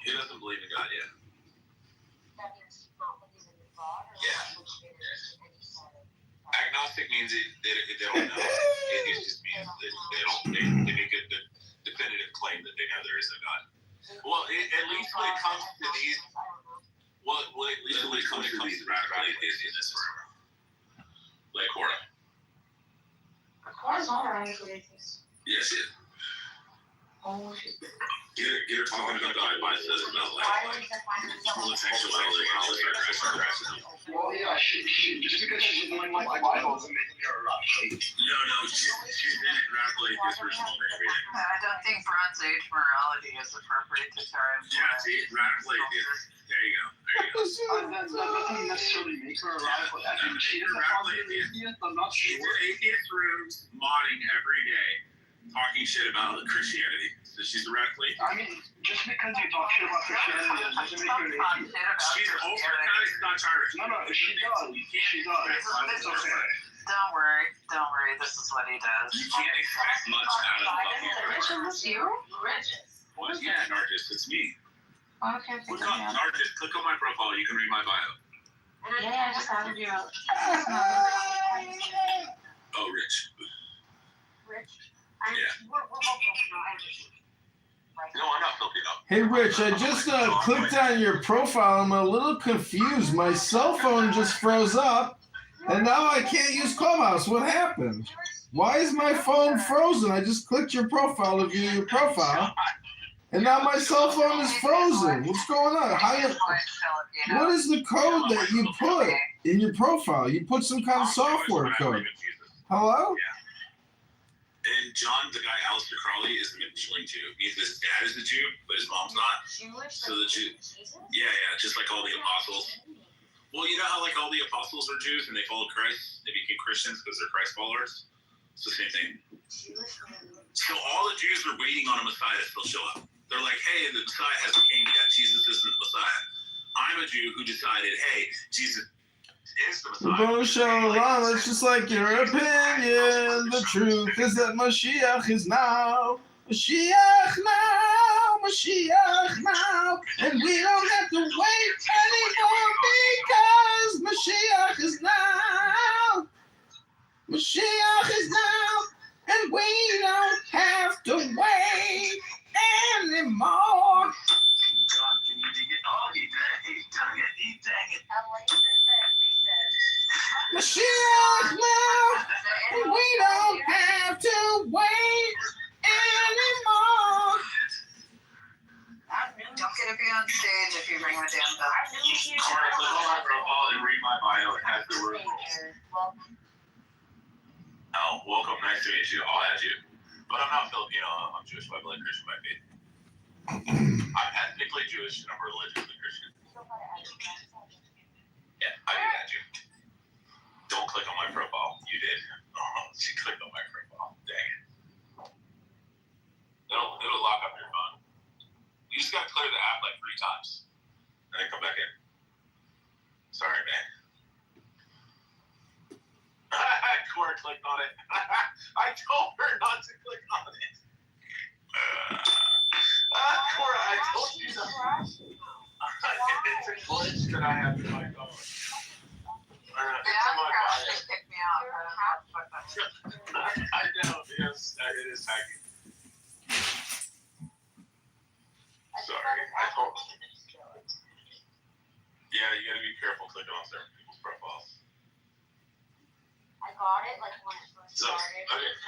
He doesn't believe in God yet. Yeah. Agnostic means they don't know. It just means that they make a definitive claim that they know there is a God. Well, at least when it comes to these, radical atheists, like Cora. Cora's not a radical atheist. Yes, it is. Oh, Get her talking about God by says about homosexuality and all this crap. well, yeah, she just because she's doing like the Bible doesn't make her a radical atheist. No, she's in a radical atheist for everything. I don't think bronze age morality is appropriate to term. Yeah, see, radical atheist. There you go. That doesn't necessarily make her a radical atheist. She is a radical atheist. I'm not sure. She's in atheist rooms modding every day, talking shit about Christianity. So she's a radical atheist. I mean, just because you talk shit about Christianity doesn't make you an atheist. She's overnight Scotch Irish. No, she does. She does. It's okay. Don't worry. This is what he does. You can't expect much out of fucking Is this you? Well, yeah, Nargis, it's me. Okay. Click on Nargis. Click on my profile. You can read my bio. Yeah, I just added you. Oh, Rich. Yeah. No, I'm not filthy enough. Hey, Rich, I just clicked on your profile. I'm a little confused. My cell phone just froze up, and now I can't use Clubhouse. What happened? Why is my phone frozen? I just clicked your profile to view your profile, and now my cell phone is frozen. What's going on? What is the code that you put in your profile? You put some kind of software code. Hello? Yeah. And John, the guy Aleister Crowley, is a Michelin Jew. His dad is a Jew, but his mom's not. So the Jew, yeah, just like all the apostles. Well, you know how like all the apostles are Jews and they followed Christ, they became Christians because they're Christ followers. It's the same thing. So all the Jews are waiting on a Messiah to still show up. They're like, hey, the Messiah hasn't came yet. Jesus isn't the Messiah. I'm a Jew who decided, hey, Jesus is the Messiah. It's just like your opinion. The truth is that Mashiach is now. Mashiach now. And we don't have to wait anymore because Mashiach is now. Mashiach is now. And we don't have to wait anymore. John, can you dig it? Oh, he dug it. Mashiach now, and we don't have to wait anymore. Don't get to be on stage if you ring the damn bell. Alright, click on my profile and read my bio. It has the word rules. Oh, welcome. Nice to meet you. I'll add you. But I'm not Filipino. I'm Jewish by blood, Christian by faith. I'm ethnically Jewish and I'm religiously Christian. Yeah, I did add you. Don't click on my profile. You did. Oh, she clicked on my profile. Dang it. It'll lock up your phone. You just gotta clear the app like 3 times. And then come back in. Sorry, man. Cora clicked on it. I told her not to click on it. Cora, I told you to. It's a glitch that I have in my phone. It's in my bio. I know, yes, it is hacking. Sorry, I told you. Yeah, you gotta be careful clicking on certain people's profiles. I got it like when it first So, started okay. in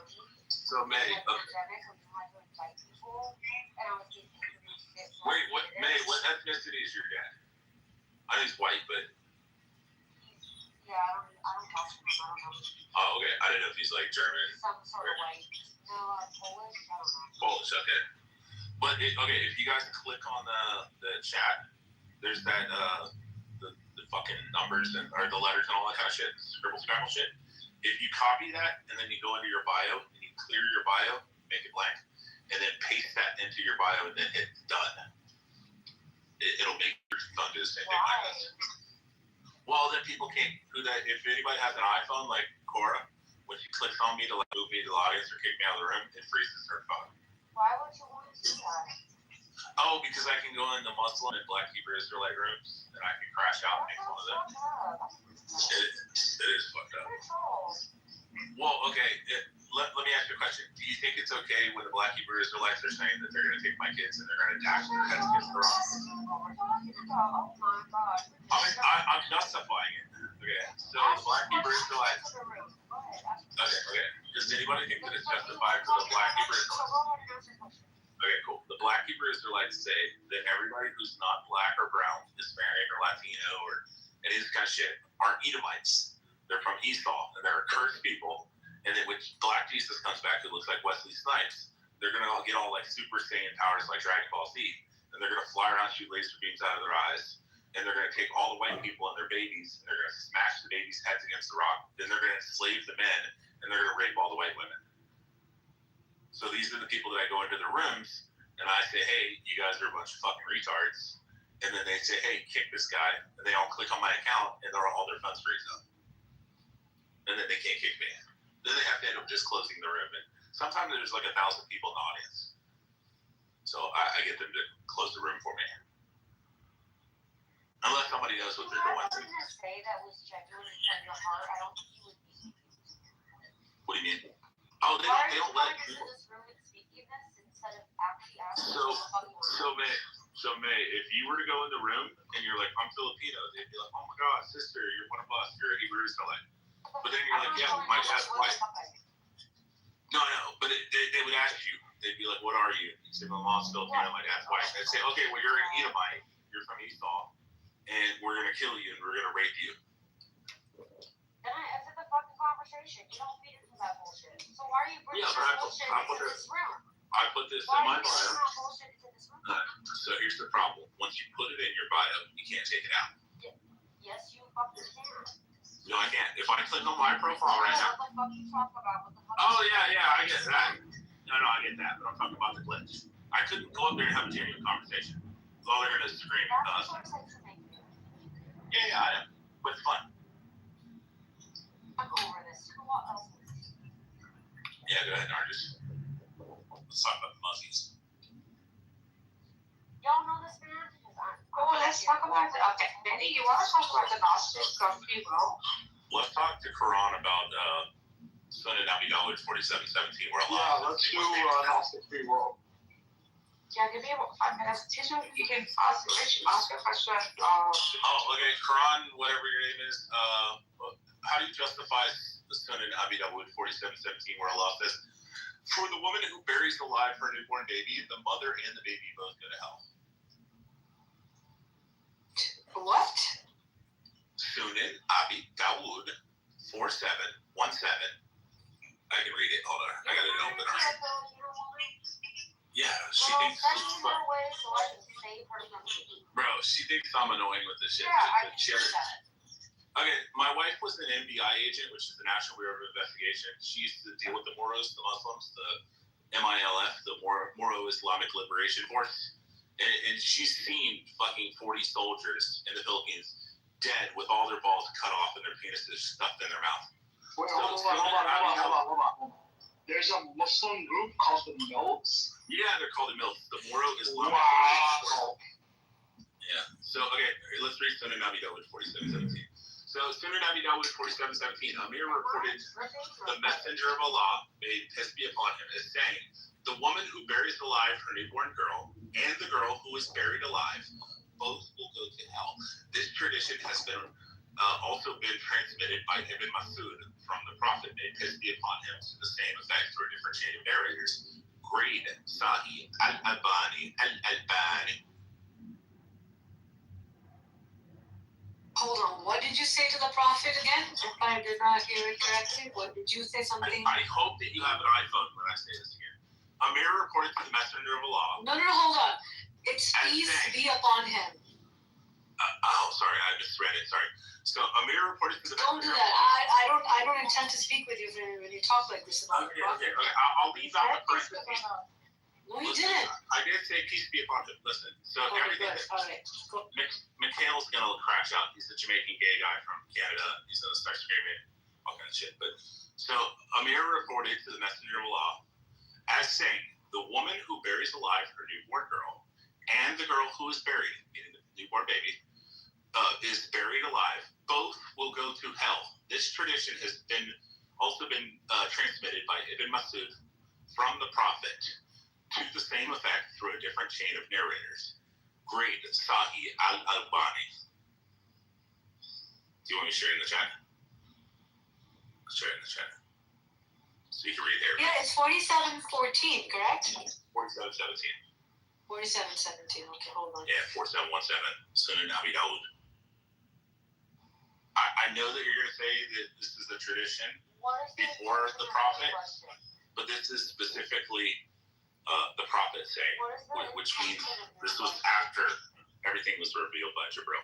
2020. So, May, And the pandemic, when you had to invite people, and I was getting introduced. Wait, what ethnicity is your dad? I know he's white, but. Yeah, I don't talk to him. I don't know. Oh, okay. I didn't know if he's like German. Some sort of white. No, Polish. I don't know. Polish, okay. But okay, if you guys click on the chat, there's that the fucking numbers or the letters and all that kind of shit, scribble scrabble shit. If you copy that and then you go into your bio and you clear your bio, make it blank, and then paste that into your bio and then hit done. It'll make your phone do the same thing like this. Well, then people can't do that. If anybody has an iPhone like Cora, when she clicks on me to like move me to the audience or kick me out of the room, it freezes her phone. Why would you want to do that? Oh, because I can go into Muslim and Black Hebrew Israelite rooms and I can crash out and make fun of them. It is fucked up. Well, okay. Let me ask you a question. Do you think it's okay when the Black Hebrew Israelites are saying that they're going to take my kids and they're going to attack them as against the wrong? Oh my God. I'm justifying it. Okay. So the Black Hebrew Israelites. Okay. Does anybody think that it's justified for the Black Hebrew Israelites? Okay, cool. The Black Hebrew Israelites say that everybody who's not black or brown, Hispanic or Latino or any of this kind of shit are Edomites. They're from Esau and they're cursed people. And then when Black Jesus comes back, who looks like Wesley Snipes, they're gonna all get all like Super Saiyan powers like Dragon Ball Z, and they're gonna fly around, shoot laser beams out of their eyes, and they're gonna take all the white people and their babies, and they're gonna smash the babies' heads against the rock. Then they're gonna enslave the men, and they're gonna rape all the white women. So these are the people that I go into their rooms and I say, hey, you guys are a bunch of fucking retards. And then they say, hey, kick this guy. And they all click on my account and all their funds freeze up. And then they can't kick me. Then they have to end up just closing the room. And sometimes there's like 1,000 people in the audience. So I get them to close the room for me. Unless somebody knows what they're doing. If you had something to say that was genuine from your heart, I don't think you would be. What do you mean? Oh, they don't let people. So May, if you were to go in the room and you're like, I'm Filipino, they'd be like, oh my God, sister, you're one of us, you're a Hebrew Israelite. But then you're like, yeah, my dad's white. No, but they would ask you, they'd be like, what are you? You'd say, my mom's Filipino, my dad's white. They'd say, okay, well, you're an Edomite, you're from Esau, and we're going to kill you and we're going to rape you. Then I exit the fucking conversation. You don't feed into that bullshit. So why are you bringing bullshit into this room? I put this in my bio. So here's the problem. Once you put it in your bio, you can't take it out. Yes, you fucking can. No, I can't. If I click on my profile right now. Oh, yeah, I get that. No, I get that. But I'm talking about the glitch. I couldn't go up there and have a genuine conversation. All they're going to scream and cuss. Yeah, I know. But it's fun. I'm over this. Who else? Yeah, go ahead, Nargis. Let's talk about the muzzies. Y'all know this man? Let's talk about it. Okay, Benny, you want to talk about the Gnostics of people? Let's talk to Quran about Sunan Abi Dawud 47:17, where Allah. Yeah, let's do Gnostic free world. Yeah, give me about 5 minutes. Teach me, you can ask a question. Okay, Quran, whatever your name is. How do you justify the Sunan Abi Dawud 47:17, where Allah says, for the woman who buries alive her newborn baby, the mother and the baby both go to hell? What? Sunan Abi Dawud 47:17. I can read it. Hold on. I got it open. Yeah, she thinks. Bro, she thinks I'm annoying with this shit. Yeah, I can see that. Okay, my wife was an NBI agent, which is the National Bureau of Investigation. She used to deal with the Moros, the Muslims, the MILF, the Moro Islamic Liberation Force. And she's seen fucking 40 soldiers in the Philippines dead with all their balls cut off and their penises stuffed in their mouth. Wait, hold on. There's a Muslim group called the MILFs? Yeah, they're called the MILFs, the Moro Islamic Wow. Liberation Force. Yeah. So, okay, let's read Sunan Abi Dawud 47:17. So, Sunan Abi Dawud 47:17, Amir reported the messenger of Allah, may peace be upon him, as saying, the woman who buries alive her newborn girl and the girl who is buried alive, both will go to hell. This tradition has been also been transmitted by Ibn Masud from the Prophet, may peace be upon him, to the same effect through a different chain of narrators. Grade Sahih al-Albani. Hold on, what did you say to the Prophet again? If I did not hear it correctly, what did you say something? I hope that you have an iPhone when I say this again. Amir reported to the messenger of Allah. No, hold on. It's peace be upon him. Sorry, I misread it. Sorry. So Amir reported to the Don't do messenger that. of Allah. I don't intend to speak with you when you talk like this about the Prophet. Okay. I'll leave out the parentheses. No, you didn't. I did say peace be upon him. Listen, so everything. All right. Mikhail's gonna crash out. He's a Jamaican gay guy from Canada. He's gonna start screaming all kind of shit. But so Amir reported to the messenger of Allah as saying, the woman who buries alive her newborn girl and the girl who is buried, meaning the newborn baby, is buried alive, both will go to hell. This tradition has also been transmitted by Ibn Masud from the Prophet to the same effect through a different chain of narrators. Grade Sahih al-Albani. Do you want me to share it in the chat? I'll share it in the chat. So you can read there. Yeah, it's 47:14, correct? 47:17. 47:17. Okay, hold on. Yeah, 47:17. Sunan Abi Dawud. I know that you're going to say that this is the tradition before the Prophet, but this is specifically the Prophet saying, which means this was after everything was revealed by Jibril.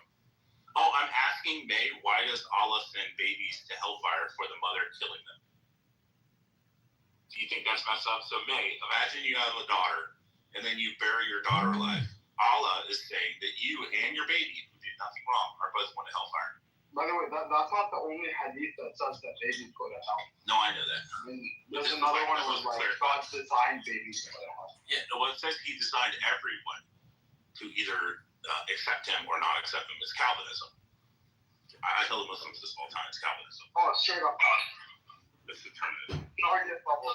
Oh, I'm asking May, why does Allah send babies to hellfire for the mother killing them? Do you think that's messed up? So, May, imagine you have a daughter, and then you bury your daughter alive. Allah is saying that you and your baby, who did nothing wrong, are both going to hellfire. By the way, that's not the only hadith that says that babies go to hell. No, I know that. I mean, there's another one where like God designed babies to go to hell. Yeah, no, it says he designed everyone to either accept him or not accept him. It's Calvinism. I tell the Muslims this all the time. It's Calvinism. Oh, straight up. It's determinism. Target bubble.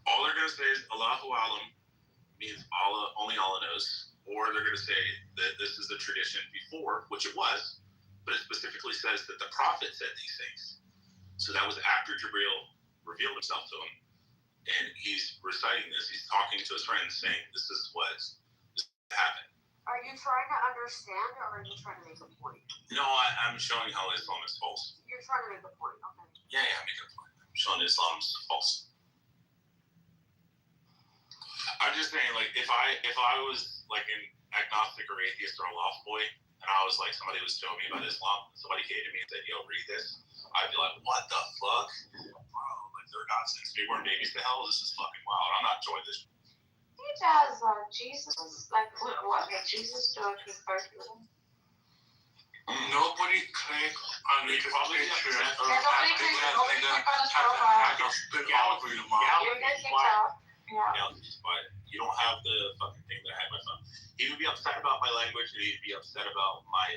All they're going to say is Allahu Alam means Allah, only Allah knows. Or they're going to say that this is a tradition before, which it was, but it specifically says that the Prophet said these things. So that was after Jibreel revealed himself to him. And he's reciting this. He's talking to his friends saying, this is what happened. Are you trying to understand or are you trying to make a point? No, I'm showing how Islam is false. You're trying to make a point, okay. Yeah, I'm making a point. I'm showing Islam's false. I'm just saying, like, if I was like an agnostic or atheist or a lost boy, and I was like, somebody was showing me about Islam, somebody came to me and said, yo, read this, I'd be like, what the fuck? Bro, like, they're not sending me born babies to hell? This is fucking wild. I'm not enjoying this. He does, Jesus, like, what did Jesus do at his birthday? Nobody click on the probably picture upset. or Nobody type click- that nobody thing click on his have profile. a spit all over your mouth. You're getting TikTok. Yeah. Galaxy's quiet. You don't have the fucking thing that I had my phone. He would be upset about my language, and he'd be upset about my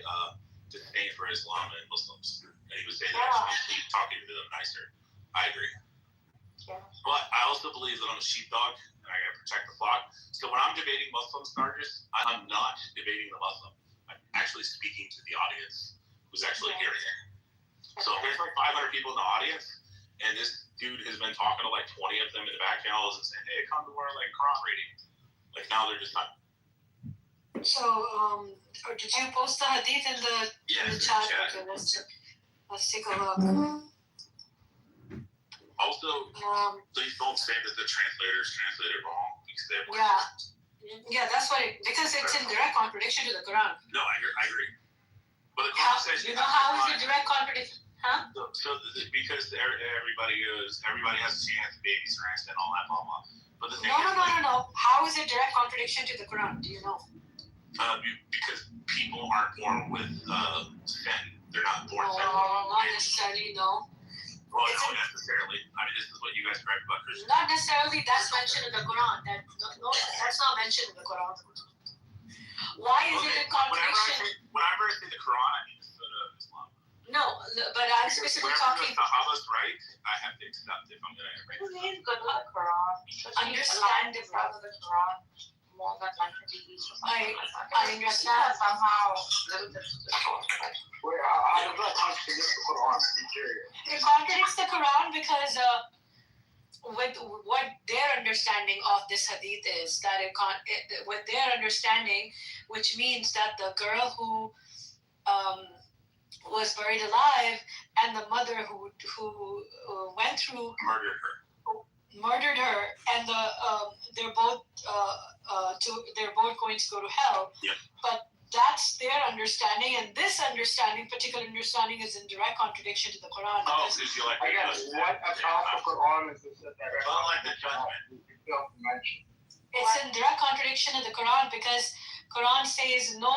disdain for Islam and Muslims. And he would say that I should be talking to them nicer. I agree. Yeah. But I also believe that I'm a sheepdog, and I gotta protect the flock. So when I'm debating Muslim Nargis, I'm not debating the Muslim. I'm actually speaking to the audience who's actually hearing it. So if there's like 500 people in the audience, and this dude has been talking to like 20 of them in the back channels and saying, hey, come to our like Quran reading. Like now they're just not. So, did you post the hadith in the chat? Okay, let's take a look. Also, please don't say that the translators translated wrong. Because they Yeah, that's why, because it's in direct contradiction to the Quran. No, I agree. But the Quran says you know how is it direct contradiction? Huh? So because everybody has a chance, babies are and all that, blah blah. But the thing No. How is it direct contradiction to the Quran? Do you know? Because people aren't born with sin. They're not born sin. Not necessarily, no. Well, not necessarily. I mean, this is what you guys read about Christians. Not necessarily. That's mentioned in the Quran. No, that's not mentioned in the Quran. Why is it a contradiction? Whenever I say the Quran, I mean the Sunnah of Islam. No, but I'm specifically talking. Whenever the Sahaba's right, I have to accept if I'm going to write. It is good with the Quran. Understandable. The Quran more than I understand. Somehow. Wait, how does that contradict the Quran? I'm curious. It contradicts the Quran because with what their understanding of this hadith is, that with their understanding, which means that the girl who was buried alive and the mother who went through murdered her, and they're both going to go to hell. Yep. But that's their understanding, and this particular understanding is in direct contradiction to the Quran. Oh, because you like. I guess what about the Quran is this that like the judgment. It's in direct contradiction to the Quran because Quran says no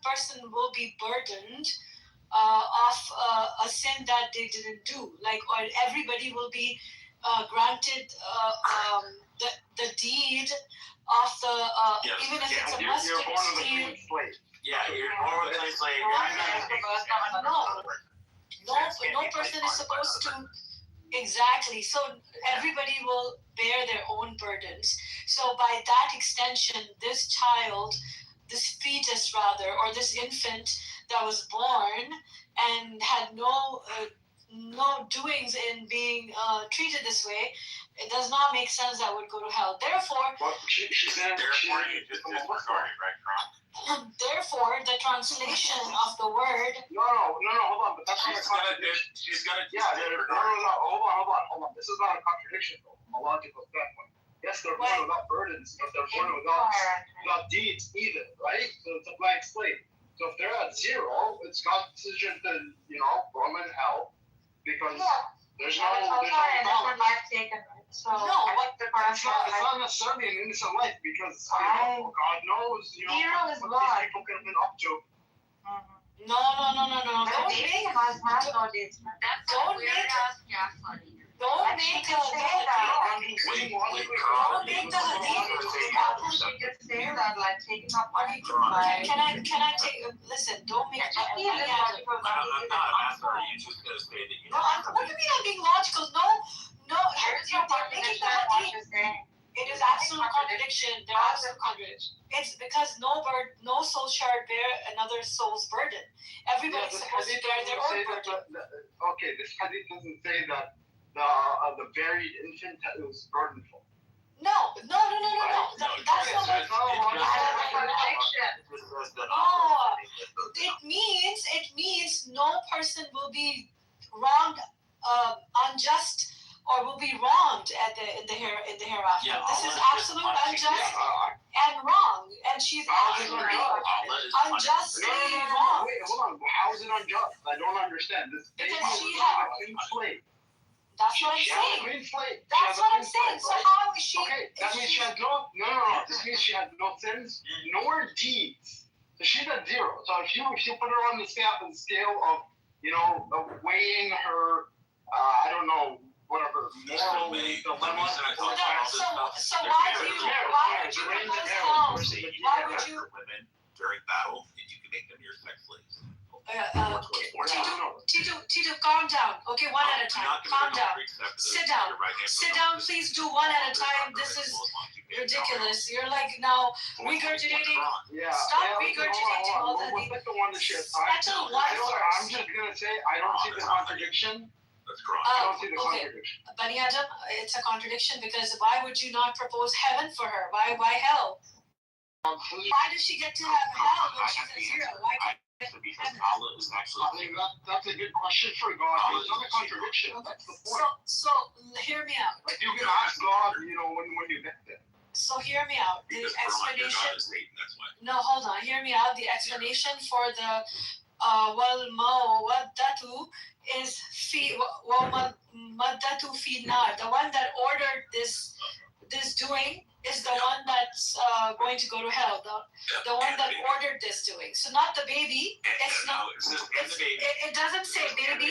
person will be burdened of a sin that they didn't do. Like, or everybody will be granted the deed of the even if it's a mustard seed. Yeah, you're born with a clean slate. No person is supposed to. Exactly. So everybody will bear their own burdens. So by that extension, this fetus rather, or this infant that was born and had no doings in being treated this way, it does not make sense that would go to hell. Therefore, therefore, the translation of the word. No, hold on. But that's not a contradiction. She's gonna. Hold on. This is not a contradiction, though, from a logical standpoint. Yes, they're born without burdens, but they're born without deeds either, right? So it's a blank slate. So if they're at zero, it's God's decision to, throw them in hell. because there's Yeah, but no also an balance. innocent life taken, right? So No, I what think the Quran It's says like not necessarily an innocent life because Why? God knows, you know, Zero is what what? these people could have been up to. No. But Don't baby make has no dates. That's Don't a weird make- ass gaslighting. don't She make can say that. a She could say that, like taking up money from my. Can I take listen, don't make He is logical, but he I'm is not asking her. also. You just gonna say that you No, know. what do you mean I'm being logical? No, There is no they're making contradiction the in what hadith. you're saying. It is absolute contradiction. There are Absolute contradiction. It's because no soul shall bear another soul's burden. Everybody's this supposed to hadith bear their doesn't own say burden. okay, this hadith doesn't say that the buried infant was burdenful. No. That's not what. It means no person will be wronged, unjust, or will be wronged in the hereafter. Yeah, This is Allah is absolute punishing unjust you. and wrong, and she's Allah absolutely is unjustly No, wrong. wait, hold on. How is it unjust? I don't understand. This baby Because was she a clean slate. That's what I'm She has a saying. clean slate. She That's has a what I'm clean saying. slate, So right? how is she? Okay, that means she has no. This means she has no sins nor deeds. So she's at zero. So if you put her on the scale of, you know, of weighing her, I don't know, whatever moral dilemma. So why would you propose hell? Why would you? Women during battle, and you can make them your sex slaves. Tito, calm down. Okay, one at a time. Calm down. Sit down. Sit down, please. Do one at a time. This is ridiculous. You're like now regurgitating. Yeah. Stop regurgitating all the one that she has Settle one I'm first. just gonna say I don't see the contradiction. That's correct. I don't see the Okay. contradiction. Bani Adam, it's a contradiction because why would you not propose heaven for her? Why hell? Why does she get to have hell when she's at zero? Why can't Because Allah is actually. I think that's a good question for God. It's not a contradiction. That's the point. So hear me out. Like you can ask God, you know, when you get there. So hear me out. The Because explanation. God is Satan, that's why. No, hold on. Hear me out. The explanation for the wal mawaddatu is maddatu fi nar. The one that ordered this doing is the one that's going to go to hell. The one that ordered this doing. So not the baby. It's not. It says and the baby. It doesn't say baby.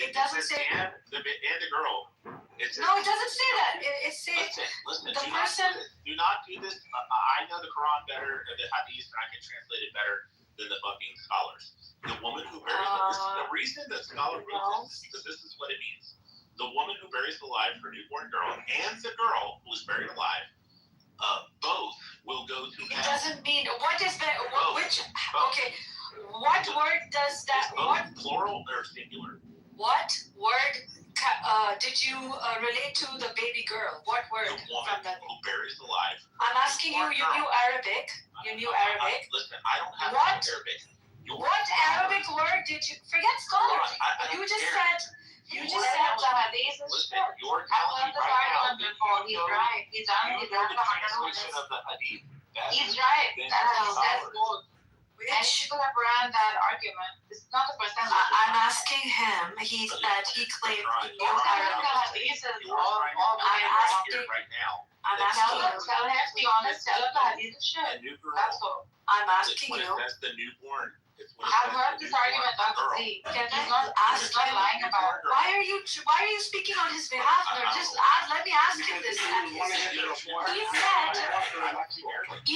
It doesn't say. And the girl. It says, No, it doesn't say that. It says listen. the Do person. not do this. I know the Quran better, the Hadith, and I can translate it better than the fucking scholars. The woman who buries the reason the scholar wrote this is because this is what it means. The woman who buries alive her newborn girl and the girl who is buried alive, both will go to It hell. doesn't mean what is the which Both. okay. What word does that? Both What plural or singular? What word did you relate to the baby girl? What word The woman from that? who buries alive. I'm asking you. You knew Arabic. You knew Arabic. Listen, I don't have What? Arabic. What Arabic word did you forget scholars? You just said The hadith is Listen, short. you're I telling love me the right now argument that before. you He's know- right. He's on. you He's know on the the translation of the Hadith. That He's is right. then That's scholars. good. And people have ran that argument. It's not the first time. I'm asking him. He said he claimed he knew Arabic. I'm asking right now. I'm asking you. Tell him, be honest. Tell him the hadith is shit. A new girl. That's all. I'm It's asking when you. it says the newborn. It's when it I've says heard the this newborn argument on the girl. Z. Can He's you not ask he's not him? lying about it. Why are you speaking on his behalf? No, just let me ask him this. He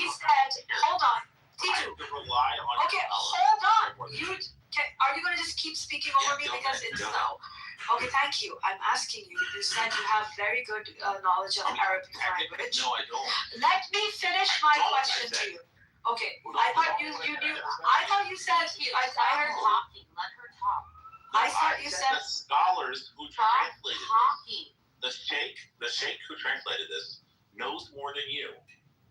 said, hold on. Titu. To rely on Okay, your hold on. Are you going to just keep speaking over me because it's no? Okay, thank you. I'm asking you. You said you have very good knowledge of Arabic language. No, I don't. Let me finish my question to you. Okay, I thought you knew. I thought you said I heard talking. Let her talk. I thought you said said the scholars who Stop translated talking. this. The sheikh who translated this knows more than you.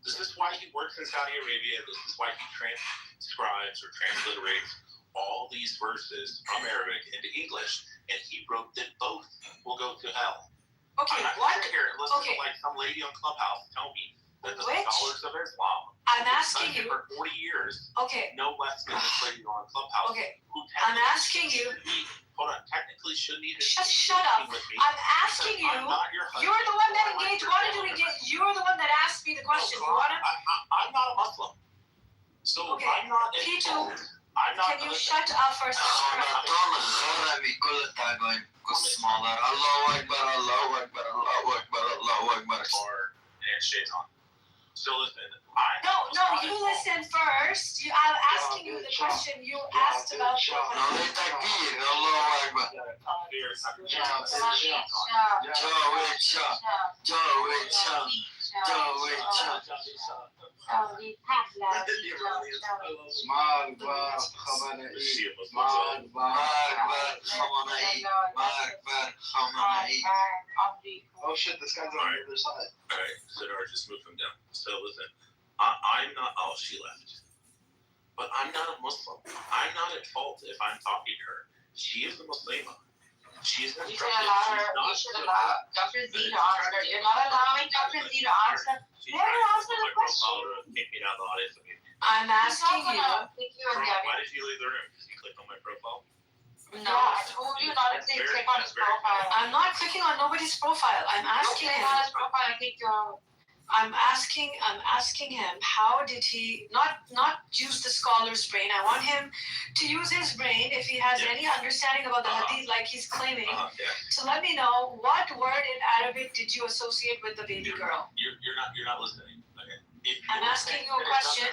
This is why he works in Saudi Arabia. This is why he transcribes or transliterates all these verses from Arabic into English, and he wrote that both will go to hell. okay. I'm not What? sitting here and listen Okay. to like some lady on Clubhouse tell me that the Which? scholars of Islam I'm asking you. for 40 years, Okay. no less than this lady on Clubhouse. Okay. Who I'm asking you. technically shouldn't even Shut up. with me. I'm asking you. I'm not your husband. You're the one that engaged. Wanted to engage. You're the one that asked me the question. You wanna? I'm not a Muslim. So Okay. I'm not. P2. I'm not. Can you shut up for a second? And shaitan. So listen, No, you listen first. I'm asking you the question you asked about. Oh shit, this guy's on the other side. Alright, Sidar, just move him down. So listen, I'm not, oh, she left. But I'm not a Muslim. I'm not at fault if I'm talking to her. She is a Muslima. She's an You should allow her, you should allow Dr. Z to answer. You're not allowing Dr. Z to answer. Let her answer the question. I'm asking you. Why did you leave the room? Did you click on my profile? No. I told you not to click on his profile. I'm not clicking on nobody's profile. I'm asking Click him. on his profile and click your. I'm asking him how did he not use the scholar's brain. I want him to use his brain if he has any understanding about the hadith like he's claiming. To let me know what word in Arabic did you associate with the baby girl. You're not listening. Okay. I'm asking you a question.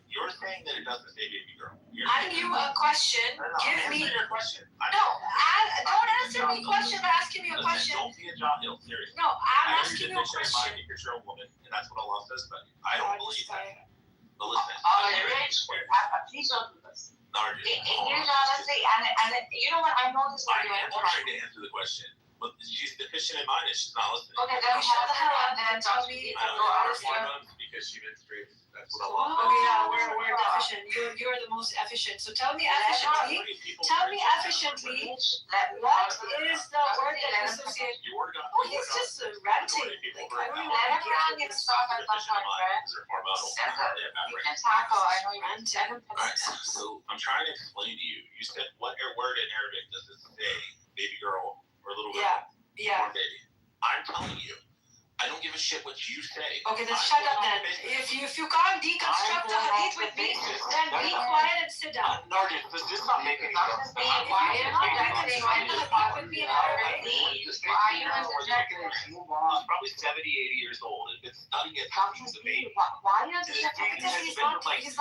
You're saying that it doesn't say baby girl. Asking you a question. Give me your question. don't answer me question by asking me a question. Don't be a jahil, seriously. No, I'm asking you a question. You're a woman, and that's what Allah says about you. I don't believe that. But listen. Please don't do this. English, honestly, and you know what? I know this. I am trying to answer the question, but she's deficient in mind and she's not listening. Okay, then shut the hell up and tell me. Because she menstruates. That's what Allah. Okay, yeah, we're deficient. You're the most efficient. So tell me efficiently. What is the word that you associate? Oh, he's just ranting. Like I don't even want to get to stop at that point, right? You can tackle. I know you're ranting. So I'm trying to explain to you. You said what word in Arabic does it say? Baby girl or little girl? Yeah. Or baby. I'm telling you. I don't give a shit what you say. Okay, then shut up then. If you can't deconstruct the hadith with me, then be quiet and sit down. Nargis, does this not make any sense? If you're not deconstructing the hadith with me in Arabic, He's probably 70, 80 years old. If it's studying it, he's a baby. Why are you because he's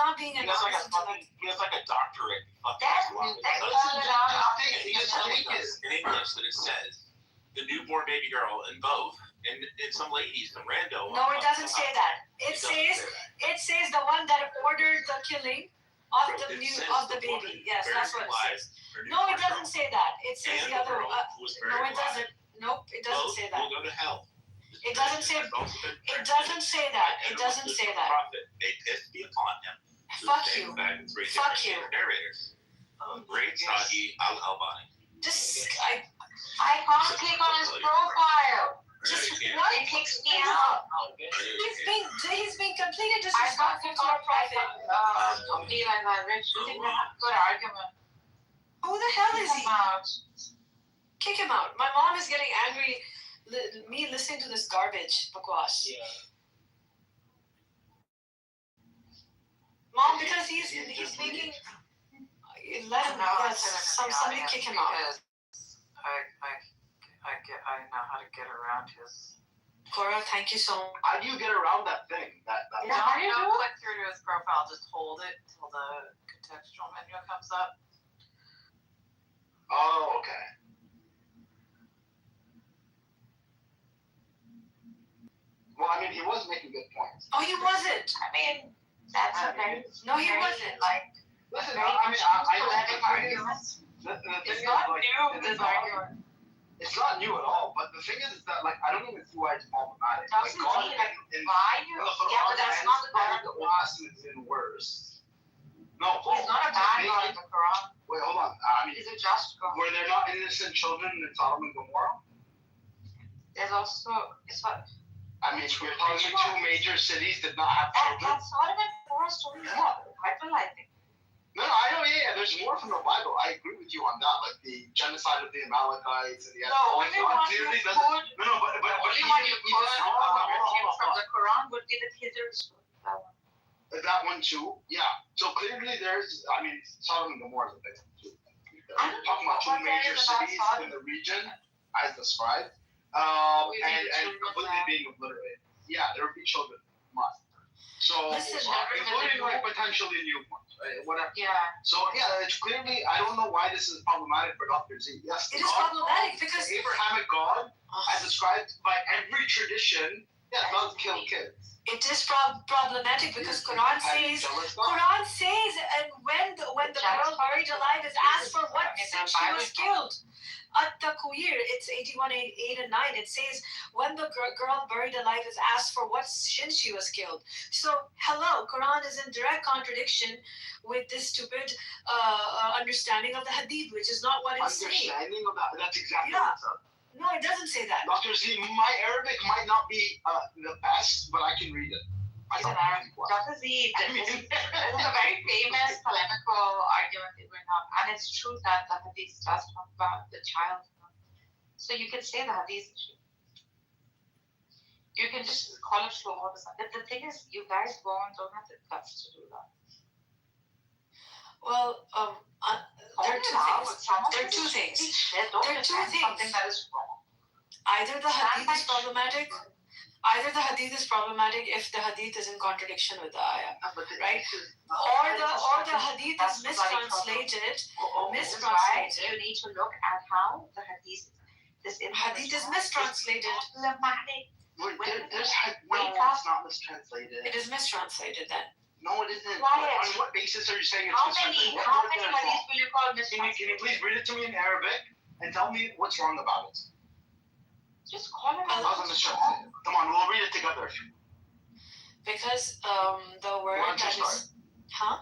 not being an honest intellect. He has like a doctorate. In English that it says the newborn baby girl in both. And some ladies, some rando. No, it doesn't say that. It says the one that ordered the killing of the baby. Yes, that's what it says. No, it doesn't say that. It says the other one. No, it doesn't. Nope, it doesn't say that. Will go to hell. It doesn't say. It doesn't say that. It doesn't say that. They pissed me upon him. Fuck you. Fuck you. Narrators. Great Sagi Al-Albani. I can't click on his profile. Just what? It kicks me out. He's being completely disrespectful to our private. Be like that, Rich. You think we have a good argument? Who the hell is he? Kick him out. My mom is getting angry. Me listening to this garbage, bakwas. Yeah. Mom, because he's making. Let him know. Somebody kick him out. I know how to get around his. Cora, thank you so much. How do you get around that thing? Don't click through to his profile. Just hold it till the contextual menu comes up. Oh, okay. Well, I mean, he was making good points. Oh, he wasn't. I mean, that's okay. No, he wasn't. Like, listen, I don't arguments. The thing It's is, not like, new, this argument. It's not new at all, but the thing is that, like, I don't even see why it's problematic. Why you? Yeah, but that's not the God of the Quran. Is even worse. No, He's not a bad God of the Quran. Wait, hold on. I mean, He's a just God. were there not innocent children in Sodom and Gomorrah? There's also, it's what? I mean, we're talking two major cities did not have children. That's not even horror stories. I feel like it. No, I know, yeah, there's more from the Bible. I agree with you on that, like the genocide of the Amalekites and the No, only one clearly you doesn't. could. No, but Only one you could from the Quran would be the Kitover story. that one too, yeah. So clearly there's, I mean, Sodom and Gomorrah is a big one too. We're talking about two major cities in the region, as described, and completely being obliterated. Yeah, there would be children, must. So, including like potentially newborns, right? Whatever. Yeah. So yeah, it's clearly, I don't know why this is problematic for Dr. Z. Yes, It is problematic because the Abrahamic God, as described by every tradition, does kill kids. it is problematic because Quran says, and when the girl buried alive is asked for what since she was killed. At-Takwir, it's 81:8 and 9. It says when the girl buried alive is asked for what since she was killed. So hello, Quran is in direct contradiction with this stupid understanding of the Hadith, which is not what it's saying. Understanding of that, that's exactly what it's No, it doesn't say that. Dr. Z, my Arabic might not be the best, but I can read it. He's an Arab. Dr. Z, this is a very famous polemical argument they bring up, and it's true that the Hadith does talk about the child. So you can say the Hadith. You can just call it slow all the time. The thing is, you guys don't have the guts to do that. Well, there are two things. There are two things. Something that is wrong. Either the Hadith is problematic. Either the Hadith is problematic if the Hadith is in contradiction with the ayah, right? Or the Hadith is mistranslated. You need to look at how the Hadith is mistranslated. Problematic. There's it's not mistranslated. It is mistranslated then. No, it isn't. Why? On what basis are you saying it's How mistranslated? many Hadiths will you call mistranslated? Can you please read it to me in Arabic and tell me what's wrong about it? Just call it out. Come on, we'll read it together. Because the word Why don't you start? Huh?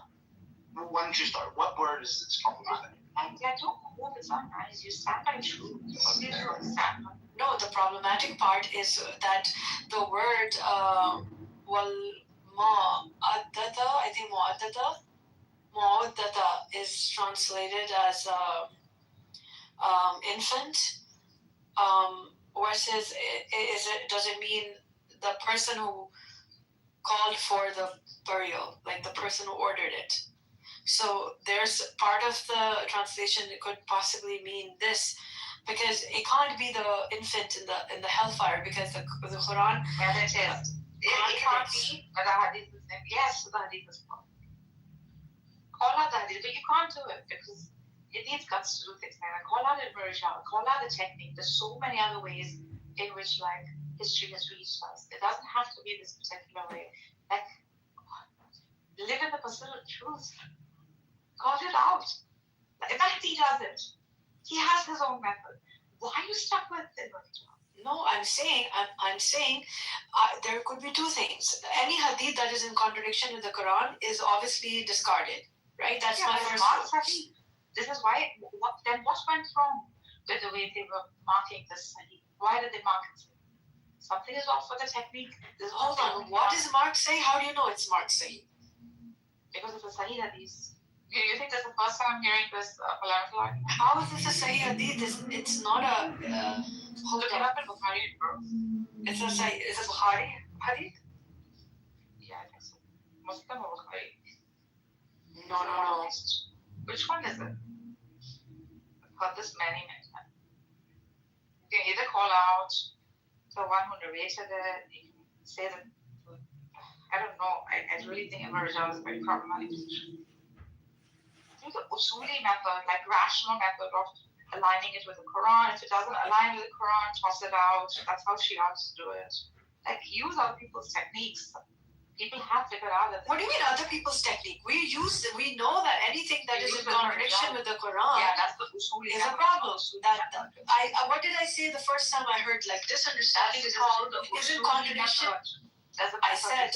Why don't you start? What word is problematic? I don't know if it's not nice. You stand by truth. No, the problematic part is that the word mu'addada, I think mu'addada is translated as infant. Versus, does it mean the person who called for the burial, like the person who ordered it? So there's part of the translation that could possibly mean this, because it can't be the infant in the hellfire, because the Quran. Yeah, it is. It can't be, but the Hadith is there. Yes, the Hadith is wrong. Call out the Hadith, but you can't do it because it needs guts to do things like that. Call out the Murjah, call out the technique. There's so many other ways in which like history has reached us. It doesn't have to be this particular way. Like live in the pursuit of truth. Call it out. In fact, he does it. He has his own method. Why are you stuck with it? No, I'm saying there could be two things. Any hadith that is in contradiction with the Quran is obviously discarded, right? That's my first rule. This is why. What went wrong with the way they were marking this hadith? Why did they mark it? Something is off with the technique. Hold on. What does Mark say? How do you know it's Mark saying? Because it's a Sahih hadith. You think that's the first time I'm hearing this polemical argument? How is this a Sahih hadith? It's not a. Look it up in Bukhari, bro. It's a Bukhari hadith? Yeah, I think so. Muslim or Bukhari? No. Which one is it? I've heard this many times. You can either call out the one who narrated it, you can say that, I don't know, I really think Ibn Rajab is very problematic. Do the usuli method, like rational method of aligning it with the Quran. If it doesn't align with the Quran, toss it out. That's how Shiites do it. Like, use other people's techniques. People have figured out that. What do you mean other people's technique? We know that anything that is in contradiction with the Quran is a problem. What did I say the first time I heard like this understanding is in contradiction? I said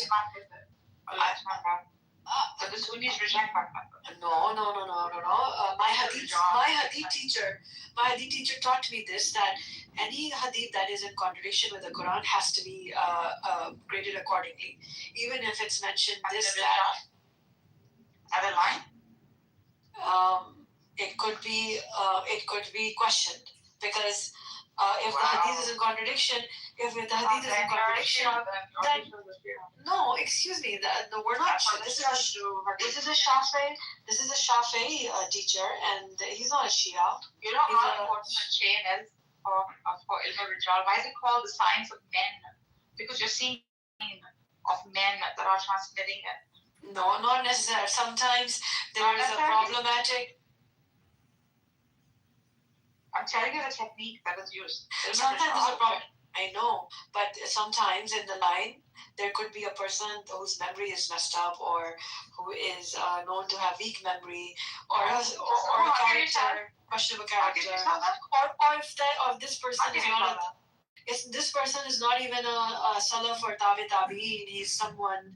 So the Sunnis reject that. No. My hadith teacher taught me this, that any hadith that is in contradiction with the Quran has to be graded accordingly, even if it's mentioned this that. Other line? It could be questioned, because if the hadith is in contradiction, then no, excuse me, no, we're not. This is a Shafi'i. This is a Shafi'i teacher, and he's not a Shia. You know how important the chain is for Ilm Rijal? Why is it called the science of men? Because you're seeing of men that are transmitting it. No, not necessarily. Sometimes there is a problematic. I'm telling you the technique that is used. Sometimes there's a problem. I know, but sometimes in the line there could be a person whose memory is messed up, or who is known to have weak memory, or a character, questionable character, or if this person is not. This person is not even a Salaf or Tabi'in. He's someone,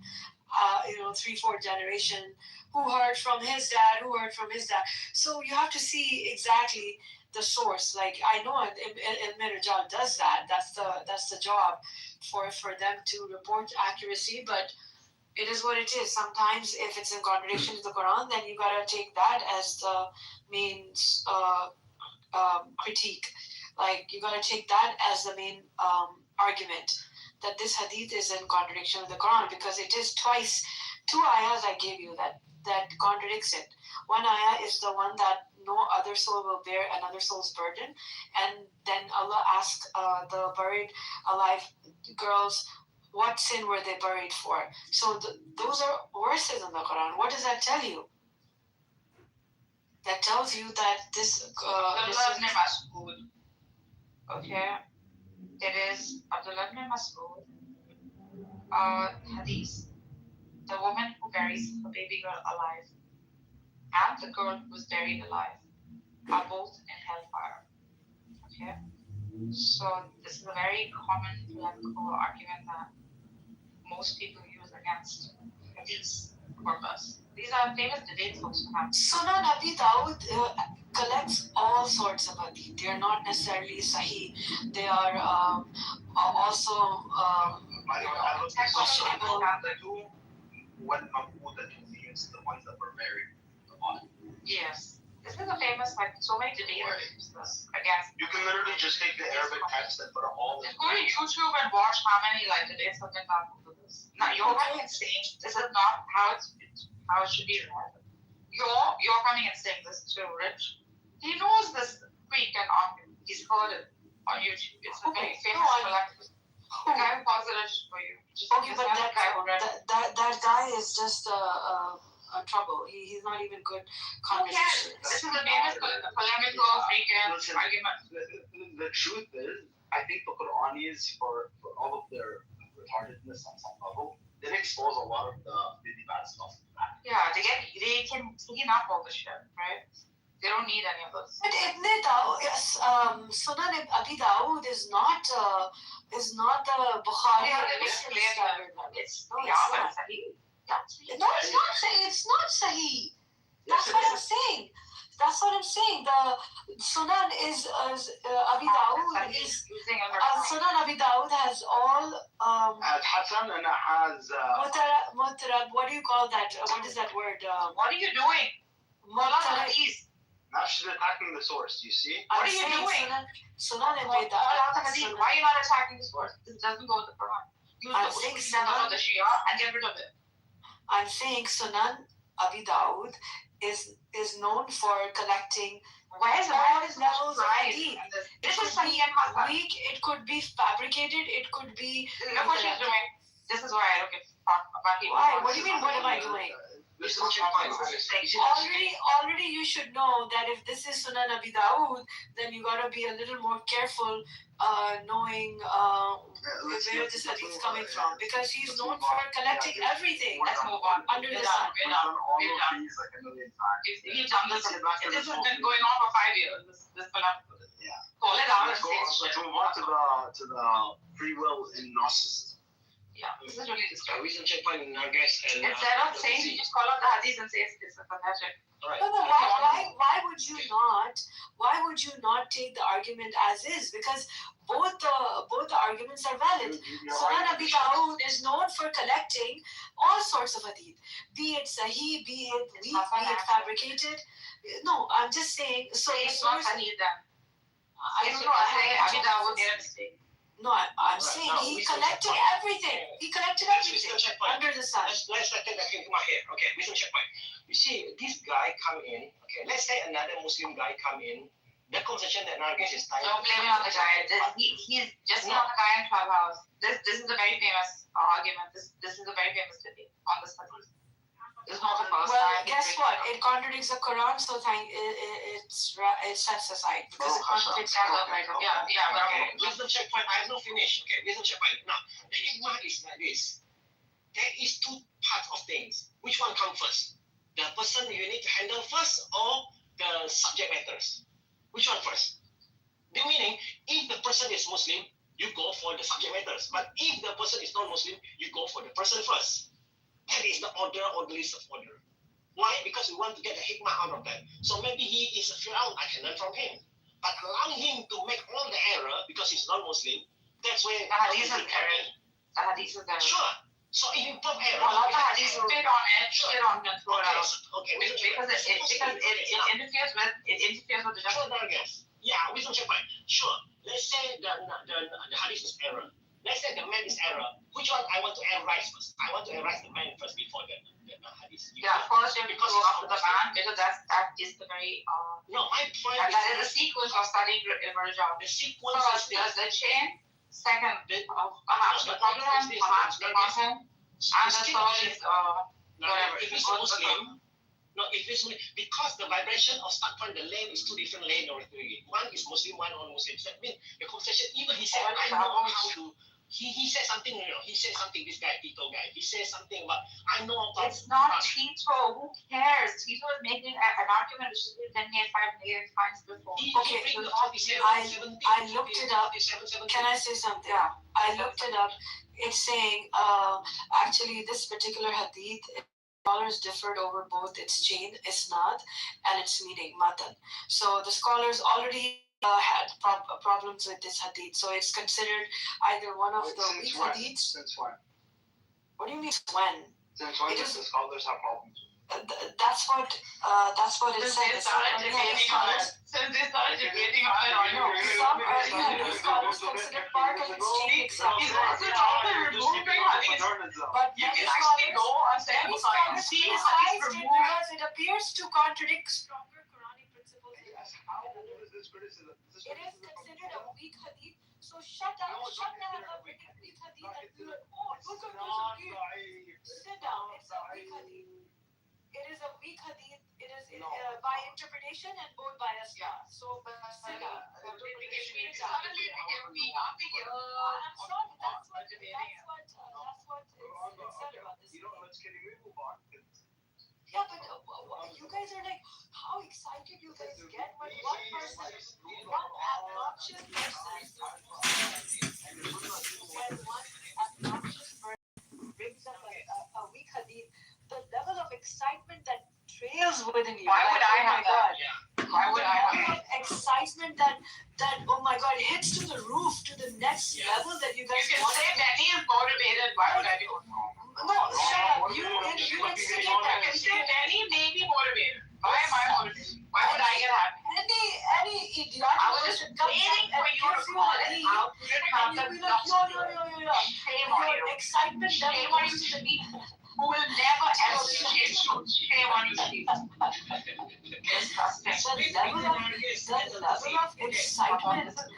3-4 generation, who heard from his dad, So you have to see exactly the source. Like, I know Ilm Rijal does that. That's the job for them to report accuracy, but it is what it is. Sometimes if it's in contradiction to the Quran, then you gotta take that as the main critique. Like, you gotta take that as the main argument, that this hadith is in contradiction with the Quran, because it is twice, 2 ayahs I gave you that contradicts it. One ayah is the one that no other soul will bear another soul's burden, and then Allah asked the buried alive girls, what sin were they buried for? So those are verses in the Quran. What does that tell you? That tells you that this Mas'ud. Okay, it is Abdullah ibn Mas'ud hadith. The woman who buries her baby girl alive and the girl who was buried alive are both in hellfire. Okay, so this is a very common polemical argument that most people use against hadith purpose. These are famous debates also happen. Sunan Abi Dawud collects all sorts of hadith. They are not necessarily sahih. They are also questionable. One Mahmoud that means the ones that were married on. Yes. This is a famous, so many debaters against. You can literally just take the Arabic text and put all the. Just go to YouTube and watch how many debates have been done over this. Now you're coming and saying this is not how it should be read. You're coming and saying this to Rich. He knows this Greek and he's heard it on YouTube. It's a very famous collector. The guy who posited for you. But that guy is just a trouble. He's not even good conversation. This is a famous polemical argument. The truth is, I think the Quranis, for all of their retardedness on some level, they expose a lot of the really bad stuff. Yeah, they can clean up all the shit, right? They don't need any of those. But Ibn Dawud, Sunan Abi Dawud is not the Bukhari. It's Sahih. No, it's not Sahih. That's what I'm saying. The Sunan is Abi Dawud is Sunan Abi Dawud has all Hassan and has Mutarab. What do you call that? What is that word? What are you doing? Mutarab. Now she's attacking the source. You see? What are you doing? Sunan Abi Dawud. Why are you not attacking the source? This doesn't go with the Quran. I'm saying Sunan the Shia and get rid of it. I'm saying Sunan Abi Dawud is known for collecting all levels of hadith. This is Sahih and Hasan. Weak, it could be fabricated, it could be. Look what she's doing. This is why I don't give a fuck about people. Why? What do you mean? What am I doing? Already you should know that if this is Sunan Abi Dawud, then you gotta be a little more careful knowing where this hadith is coming from, because he's known for collecting everything. Let's move on. Under the sun. We're done. You've done this. This has been going on for 5 years. This philosophy. Yeah. Let's move on to the free will in Gnosticism. Yeah, this is really disturbing. Recent checkpoint in Nagas and Instead of saying, you just call out the hadith and say it's pathetic. Right. No, why would you not take the argument as is? Because both the arguments are valid. Sunan Abi Dawud is known for collecting all sorts of hadith, be it sahih, be it weak, be it fabricated. No, I'm just saying. So it's not hadith then. I don't know. Abi Dawud made a mistake. No, I'm saying he collected everything. He collected everything under the sun. Let's take that into my head. Okay, recent checkpoint. You see, this guy come in. Okay, let's say another Muslim guy come in. The conversation that Nargis is typing. Don't blame it on the guy. He's just not a guy in Clubhouse. This is a very famous argument. This is a very famous debate on the studies. This is not the first time. Well, guess what? It contradicts the Quran, so it sets aside because it contradicts the Quran. Yeah. Okay, wisdom checkpoint. I have not finished. Okay, wisdom checkpoint. Now, the hikmah is like this. There is two parts of things. Which one comes first? The person you need to handle first, or the subject matters? Which one first? The meaning, if the person is Muslim, you go for the subject matters. But if the person is non-Muslim, you go for the person first. That is the order or the list of order. Why? Because we want to get the hikmah out of that. So maybe he is a Fir'aun, I can learn from him. But allowing him to make all the error because he's non-Muslim, that's where the hadith is error. The hadith is error. Sure. So if you put error, well, the hadith spit on it, spit on it, throw it out. Okay, because it interferes with the justice. Yeah, wisdom checkpoint. Sure. Let's say the hadith is error. Let's say the man is error. Which one I want to errorize first? I want to errorize the man first before the hadith. Yeah, first you have to go after the man because that is the very no, my point is that is the sequence of studying Marjan. The sequence is the chain. Second, the problem, and the third is whatever. If it's Muslim, no, if it's because the vibration of start point, the lane is two different lanes already. One is Muslim, one non-Muslim. So that means the conversation, even he said, I know how to. He said something, he said something, this guy, Tito guy. He said something about, I know about. It's not Tito. Who cares? Tito is making an argument which has been made 5 times before. Okay, I looked it up. Can I say something? Yeah. I looked it up. It's saying, actually, this particular hadith, scholars differed over both its chain, isnad, and its meaning, matan. So the scholars already had problems with this hadith. So it's considered either one of the weak hadiths. Since when? What do you mean when? Since when does the scholars have problems? That's what it said. Since they started debating on it. Some scholars consider part of its chain itself. He's also talking removing hadith. But you can actually go and say, see because it appears to contradict stronger Quranic principles. It is considered a weak hadith. So shut down a weak hadith and be like, oh, look at this. Sit down. It's a weak hadith. It is a weak hadith. It is by interpretation and both by us. Yeah. So sit down. I'm sorry. That's what is said about this. Let's get a move on. Yeah, but you guys are like, how excited you guys get when one obnoxious person brings up a weak hadith, the level of excitement that trails within you. Why would I have that? Why would I have that? Excitement that oh my god, hits to the roof, to the next level that you guys want. You can say Benny is motivated. Why would I be motivated? No, shut up. You instigate that. You say Benny may be motivated. Why am I motivated? Why would I get happy? Any idiot. I was just waiting for you to do it. And you'll be like, yo. Your excitement shame on you to be who will never ever shame on you, Steve. The level of excitement that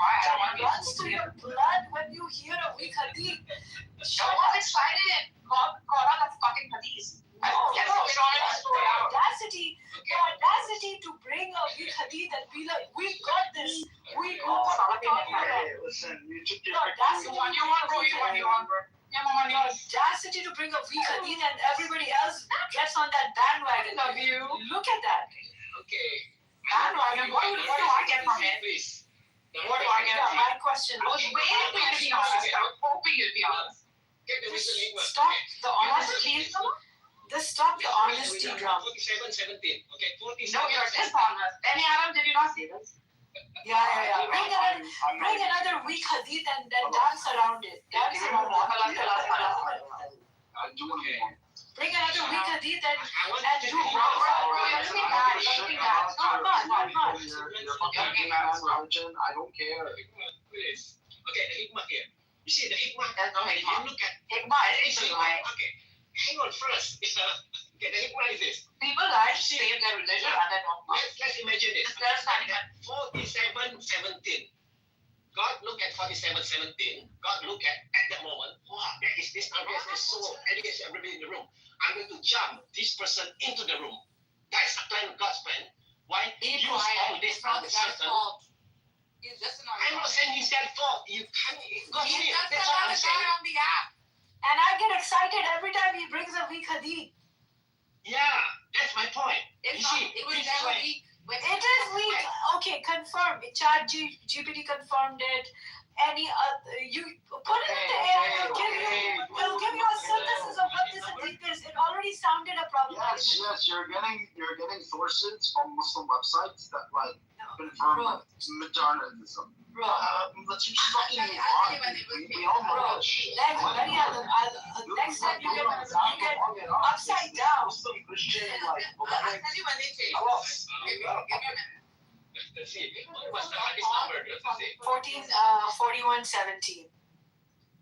runs through your blood when you hear a weak hadith. I was excited. Call out that fucking hadith. The audacity to bring a weak hadith and be like, we got this. We know what we're talking about. Listen, you took your the one you want, bro. The audacity to bring a weak hadith and everybody else gets on that bandwagon. Love you. Look at that. Okay. Bandwagon. What do I get from it? What do I get from it? My question. I was waiting for you to be honest. I was hoping you'd be honest. Get the wisdom hikmah. Stop the honesty. Just stop the honesty drum. 47, 17. Okay, 47. No, you're dishonest. Any Adam, did you not see this? Yeah. Bring another weak hadith and then dance around it. Dance around it. Bring another weak hadith and do You're fucking religion. I don't care. Okay, the hikmah here. You see the hikmah? There's no When you hikmah. look at Hikmah is okay, hang on first. Okay, the hikmah is this. people that save their religion and then don't. Let's imagine this. There's not even 47, 17. God look at 47, 17. God look at that moment. Wow, there is this now. There's this soul. There's everybody in the room. I'm going to jump this person into the room. That's a plan of God's plan. Why? Use all this on the system. He's just an I'm not saying he's got fault. You can't. God He's just that's what I'm another saying. guy on the app. And I get excited every time he brings a weak hadith. Yeah, that's my point. It's You not, see, it was this is never why- weak. It is weak. Okay, confirm. GPT confirmed it. Any other, you put it in the air. It'll give you a synthesis of what this hadith is. It already sounded a problem. Yes, you're getting sources from Muslim websites that like confirm modernism. Bro. Let's just fucking move on. We all know that shit. Next time you get upside down. Muslim Christian like I'll tell you when they change. Maybe give me a minute. Let's see. What's the hadith number? Let's see. 41:17.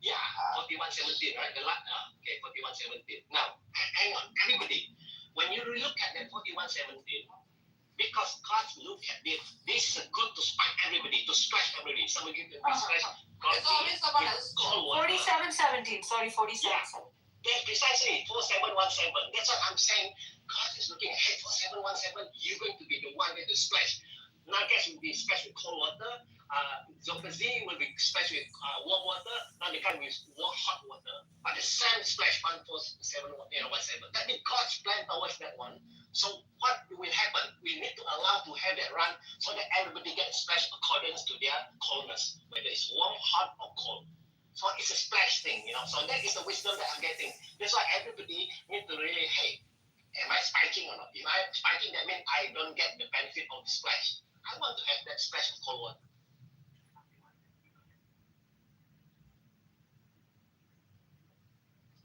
Yeah, 41:17, right? Okay, 41:17. Now, hang on, everybody. When you look at that 41:17, because God look at this is good to spike everybody, to splash everybody. Some of you can be splashed. It's always someone else. 47:17. Sorry, 47. Yes, precisely. 4717. That's what I'm saying. God is looking ahead. 4717. You're going to be the one that is splashed. Nagas will be splashed with cold water. Zombazine will be splashed with warm water. Now they come with hot water. But the same splash 14717. That means God's plan towards that one. So what will happen? We need to allow to have that run so that everybody gets splashed according to their coldness, whether it's warm, hot, or cold. So it's a splash thing, So that is the wisdom that I'm getting. That's why everybody need to really, hey, am I spiking or not? If I'm spiking, that means I don't get the benefit of the splash. I want to have that splash of cold water.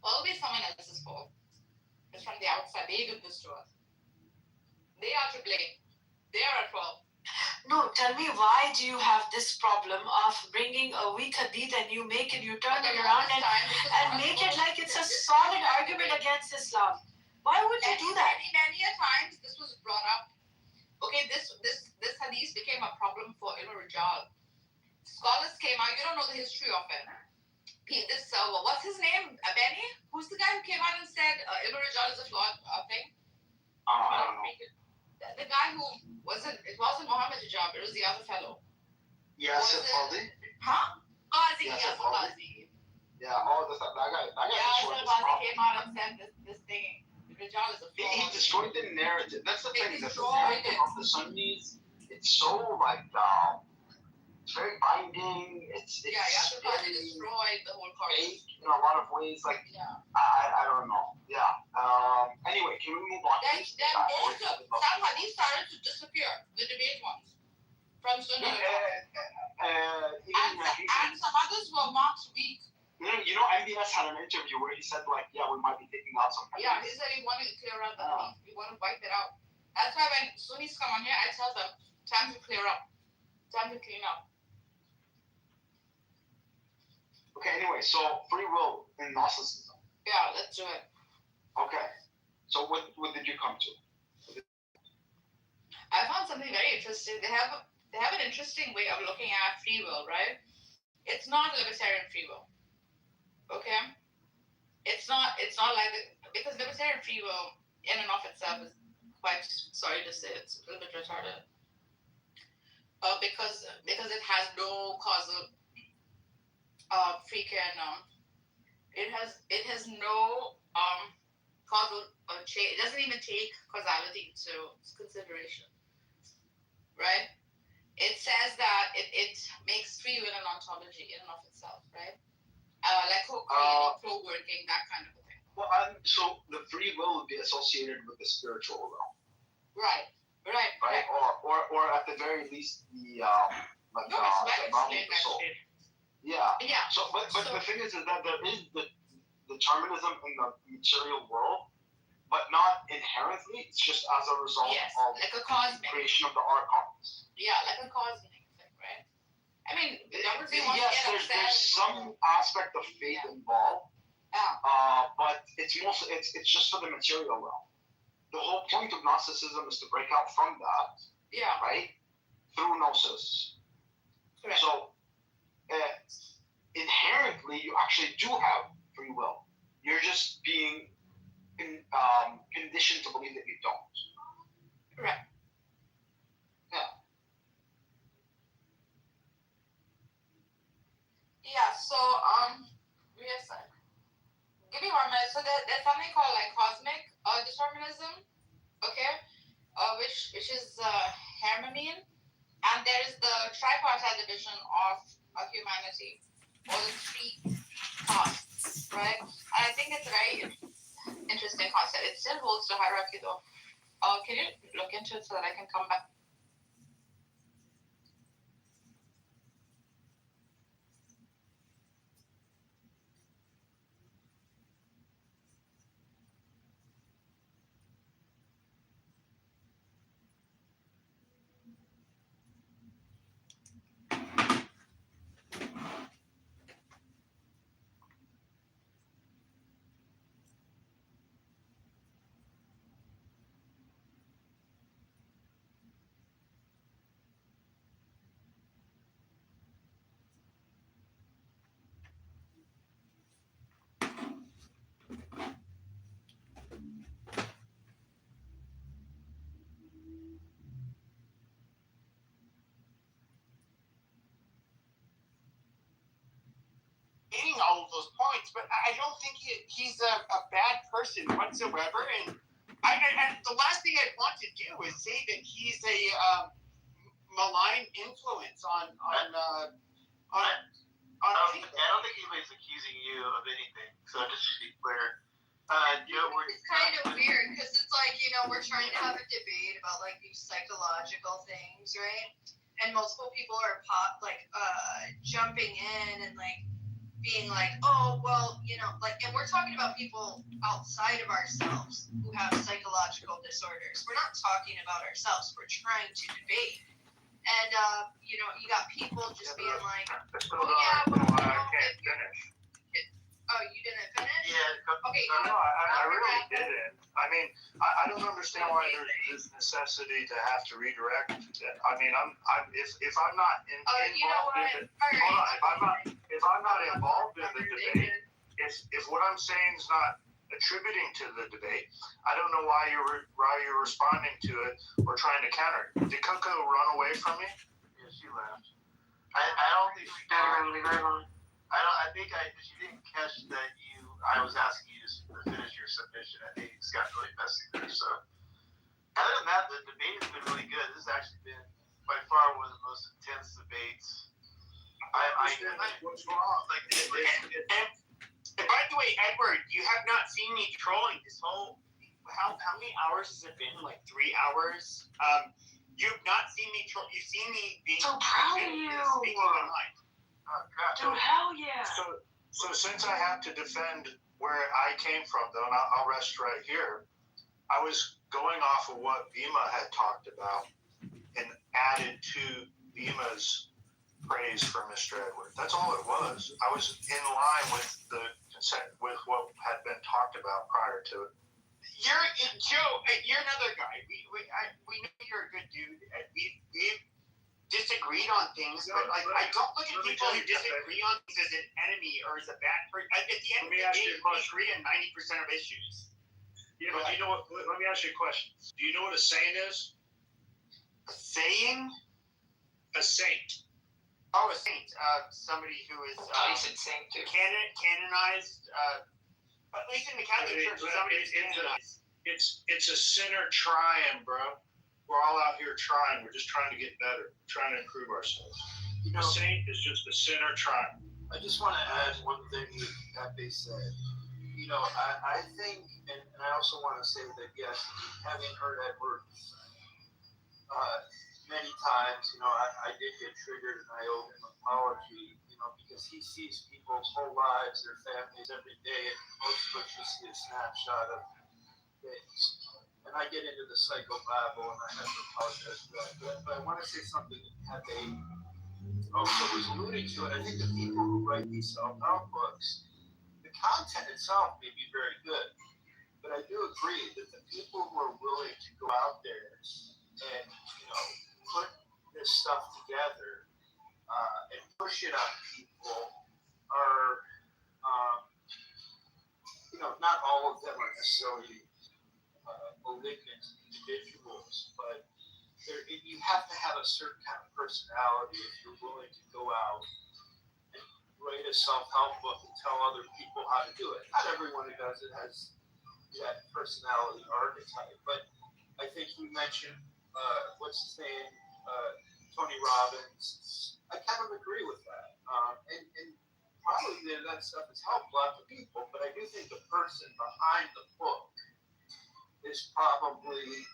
Always someone else's fault. It's from the outside. They did this to us. They are to blame. They are at fault. No, tell me, why do you have this problem of bringing a weak hadith and you turn it around and make it like it's a solid argument against Islam? Why would you do that? Many a times this was brought up. Okay, this hadith became a problem for Ibn Rajal. Scholars came out. You don't know the history of it. This what's his name? Benny? Who's the guy who came out and said Ibn Rajal is a flawed thing? I don't know. The guy who it wasn't Muhammad Hijab, it was the other fellow. Yasir Fadi? Huh? Qazi, Yasir Yasir Qazi. Yeah, that guy. Yasir Qazi came out and said this thing. Rajal is a fraud. He destroyed the narrative. That's the thing. The destroyed narrative of the Sunnis, it's so like it's very binding. It's Yasir Qazi destroyed the whole fake in a lot of ways. Like I don't know. Yeah. Anyway, can we move on? Then some hadith started to disappear. The debate ones from Sunnah. And some others were marked weak. MBS had an interview where he said like, yeah, we might be taking out some. Yeah, he said he wanted to clear out the hadith. We want to wipe it out. That's why when Sunnis come on here, I tell them, time to clear up. Time to clean up. Okay, anyway, so free will in Gnosticism. Yeah, let's do it. Okay, so what did you come to? I found something very interesting. They have an interesting way of looking at free will, right? It's not libertarian free will. Okay? It's not like because libertarian free will in and of itself is quite, sorry to say, it's a little bit retarded. Because it has no causal it has no causal change. It doesn't even take causality into consideration. Right? It says that it makes free will an ontology in and of itself, right? Like co-creating, co-working, that kind of a thing. Well, so the free will would be associated with the spiritual realm. Right. Or at the very least the it's well explained actually. Yeah. Yeah. So, but the thing is that there is the determinism in the material world, but not inherently. It's just as a result of like a cosmic creation of the archons. Yeah, like a cosmic thing, right? I mean, that would be one there's some aspect of faith involved. Yeah. But it's just for the material realm. The whole point of Gnosticism is to break out from that. Yeah. Right? Through gnosis. Correct. So, inherently, you actually do have free will. You're just being conditioned to believe that you don't. Correct. Yeah. Yeah. So yes. Give me 1 minute. So there's something called like cosmic determinism. Okay. Which is Hermanine, and there is the tripartite division of humanity, or the three castes, right? And I think it's a very interesting concept. It still holds the hierarchy though. Can you look into it so that I can come back? All of those points, but I don't think he's a bad person whatsoever. And the last thing I'd want to do is say that he's a malign influence on I don't think anybody's accusing you of anything. So just to be clear, it's kind of weird because it's like, we're trying to have a debate about like these psychological things, right? And multiple people are jumping in and like being like, oh, well, and we're talking about people outside of ourselves who have psychological disorders. We're not talking about ourselves. We're trying to debate. And, you got people just being like, I can't finish. Oh, you didn't finish? Yeah. Okay. No, I really didn't. I mean, I don't understand why there's this necessity to have to redirect. I mean, if I'm not involved in it, hold on. If I'm not involved in the debate, if what I'm saying is not attributing to the debate, I don't know why you're responding to it or trying to counter it. Did Coco run away from me? Yeah, she left. I don't think she did. I think she didn't catch that I was asking you to finish your submission. I think it's gotten really messy there. So, other than that, the debate has been really good. This has actually been by far one of the most intense debates. What's wrong? And by the way, Edward, you have not seen me trolling this whole. How many hours has it been? Like 3 hours. You've not seen me troll. You've seen me being so proud of you. Speaking my mind. Dude, hell yeah. So since I have to defend where I came from, though, and I'll rest right here, I was going off of what Bhima had talked about and added to Bhima's praise for Mr. Edward. That's all it was. I was in line with with what had been talked about prior to it. Joe, you're another guy. We know you're a good dude. We've disagreed on things, but I don't look at people who disagree on things as an enemy or as a bad person. At the end of the day, we agree on 90% of issues. Yeah, but you know what? Let me ask you a question. Do you know what a saint is? A saying? A saint. Oh, a saint. Somebody who is canonized. At least in the Catholic Church, somebody who's canonized. It's a sinner trying, bro. We're all out here trying. We're just trying to get better, trying to improve ourselves. A saint is just a sinner trying. I just want to add one thing that Pepe said. You know, I think, and I also want to say that yes, having heard Edward many times, you know, I did get triggered and I owe him an apology, you know, because he sees people's whole lives, their families every day, and most of us just see a snapshot of things. And I get into the psychobabble and I have to apologize for that. But I want to say something that Pepe also was alluding to, and I think the people who write these self-help books, the content itself may be very good, but I do agree that the people who are willing to go out there and, you know, put this stuff together and push it on people are, you know, not all of them are necessarily malignant individuals, but you have to have a certain kind of personality if you're willing to go out and write a self-help book and tell other people how to do it. Not everyone who does it has that personality archetype, but I think you mentioned what's his name, Tony Robbins. I kind of agree with that, and probably that stuff has helped lots of people. But I do think the person behind the book is probably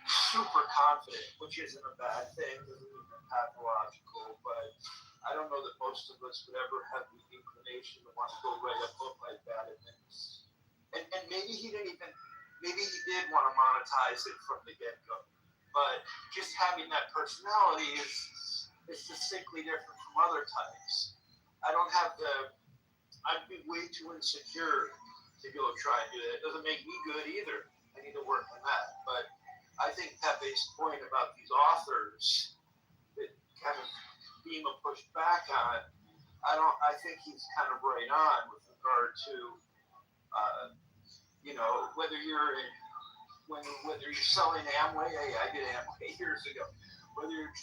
super confident, which isn't a bad thing, doesn't mean they're pathological, but I don't know that most of us would ever have the inclination to want to go write a book like that. And maybe he didn't even, maybe he did want to monetize it from the get-go. But just having that personality is distinctly different from other types. I don't have I'd be way too insecure to go try and do that. It doesn't make me good either. I need to work on that. But I think Pepe's point about these authors that kind of Bima pushed back on, I think he's kind of right on with regard to, you know, whether you're selling Amway, hey, I did Amway years ago. Whether you're,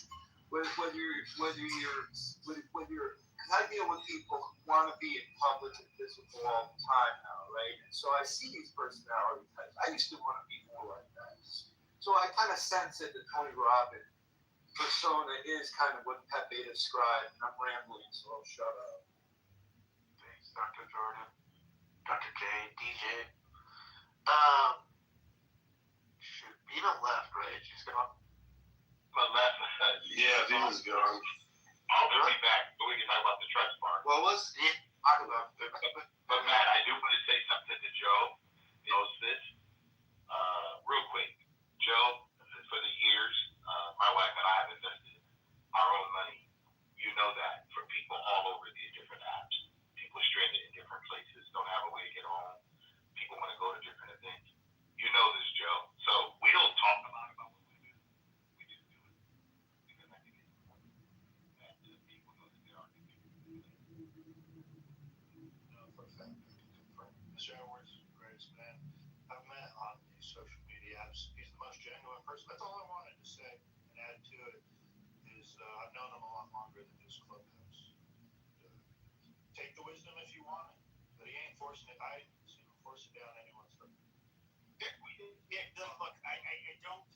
because I deal with people who want to be in public and visible all the time now, right? And so I see these personality types. I used to want to be more like that. So I kind of sense that the Tony Robbins persona is kind of what Pepe described. And I'm rambling, so I'll shut up. Thanks, Dr. Jordan. Dr. J, DJ. Shoot, Bina left, right? She's gone. But left. Yeah, Bina's gone. I'll be back so we can talk about the trust part. Well, let's talk about it. But Matt, I do want to say something to Joe. He knows this. Real quick. Joe, for the years, my wife and I have invested our own money. You know that, for people all over the different apps. People stranded in different places, don't have a way to get home. People want to go to different events. You know this, Joe. So we don't talk a lot about what we do. We just do it. Because I think it's important that people know that there are things we can do. No, for a fact, I can confirm. Mr. Edwards, greatest man I've met on these social media apps. He's the most genuine person. That's all I wanted to say and add to it is I've known him a lot longer than just Clubhouse. Take the wisdom if you want it, but he ain't forcing it. I ain't forcing it down anyone's throat. Yeah, look, I don't.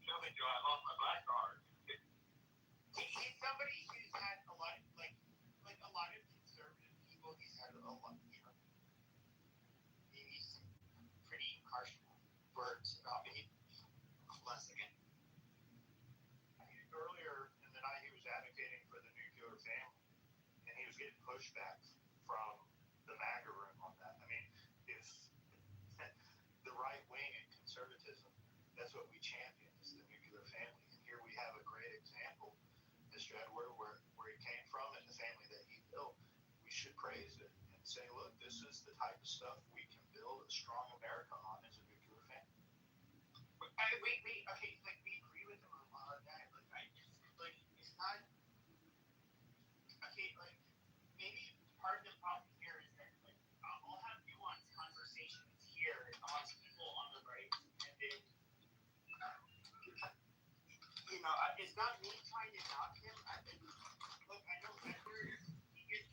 Tell me, Joe, I lost my black card. He's somebody who's had a lot, like a lot of conservative people. He's had a lot. He's some pretty harsh words about me. Last second. Earlier in the night, he was advocating for the nuclear family, and he was getting pushback from the MAGA room on that. I mean, if the right wing and conservatism, that's what we champion, is the nuclear family. And here we have a great example, Mr. Edward, where he came from and the family that he built. We should praise it and say, look, this is the type of stuff we can build a strong America on as a nuclear family. We agree with him on a lot of that. It's not, maybe part of the problem here is that, we'll have nuanced conversations here amongst people on the right, and then, it's not me trying to knock him. I know Edward, he gets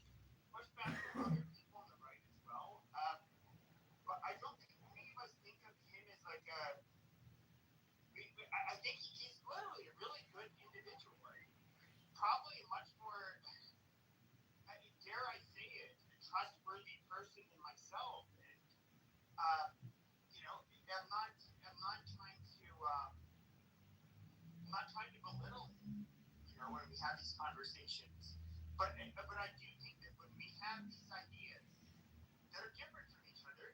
pushed back from other people on the right as well, but I don't think any of us think of him as like I think he's literally a really good individual. Probably much more, dare trustworthy person in myself, and I'm not trying to belittle him, when we have these conversations. But I do think that when we have these ideas that are different from each other,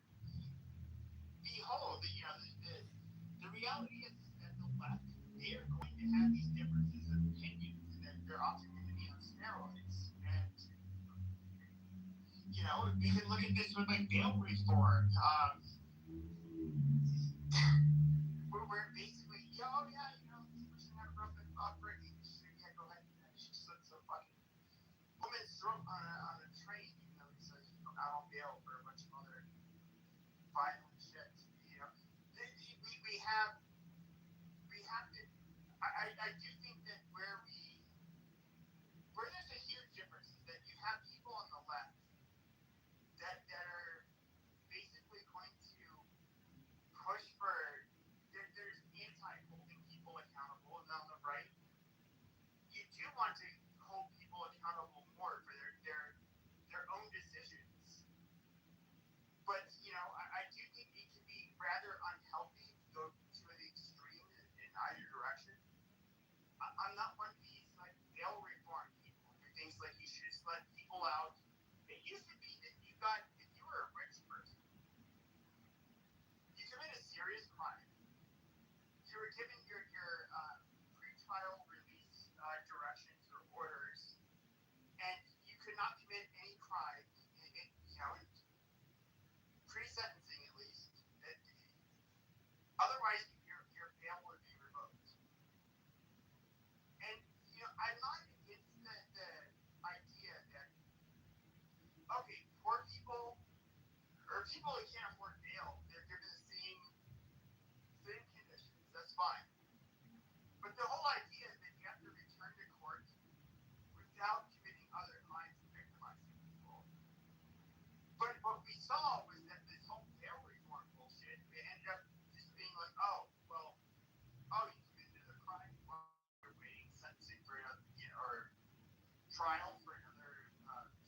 behold, the reality is that the left, they are going to have these differences of opinions, and they're often going to be on steroids. And we can look at this with like bail reform. We're basically, people should have rough upbringing. Yeah, go ahead. She's so fucking woman's throat on a train, even though he says out on bail for a bunch of other violent shit. We have to. I do think that where there's a huge difference is that you have people on the left that are basically going to push for. There's anti-holding people accountable, and on the right, you do want to hold people accountable more for their own decisions. But I do think it can be rather unhealthy to go to the extreme in either direction. I'm not one of these like bail reform people who thinks like you should just let people out. It used to be that if you were a rich person, you commit a serious crime, you were given your pre-trial release directions or orders, and you could not commit any crime, pre-sentencing at least. Otherwise, your bail would be revoked. And I'm not against the idea that poor people or people who can't afford bail, they're given the same conditions. That's fine. But the whole idea is that you have to return to court without committing other crimes and victimizing people. But what we saw was that this whole bail reform bullshit, it ended up just being like, you committed a crime while you're waiting sentencing for another, or trial for another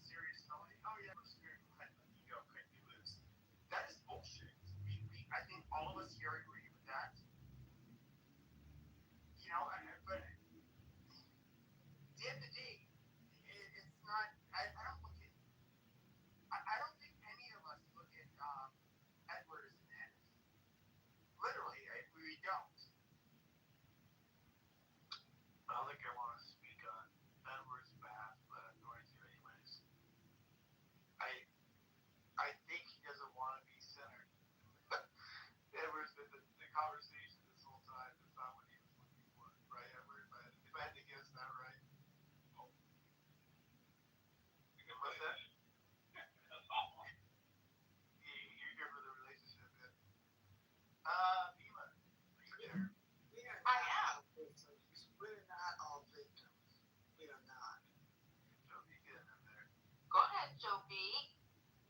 serious felony. Oh yeah, we're just going to go ahead and let you go, cut you loose. That is bullshit. I think all of us here agree with that. But at the end of the day, it's not. I don't look at. I don't think any of us look at Edward as an enemy. Literally, we don't. I don't think I want to speak on Edward's behalf, but I'm going to anyways. I think he doesn't want to be centered. Edward's been the conversation this whole time. That's not what he was looking for, right, Edward? If I had to guess that right. What's that? You're here for the relationship, man. Mima, are you there? I am. We're not all victims. We are not. Joby, get in there. Go ahead, Joby.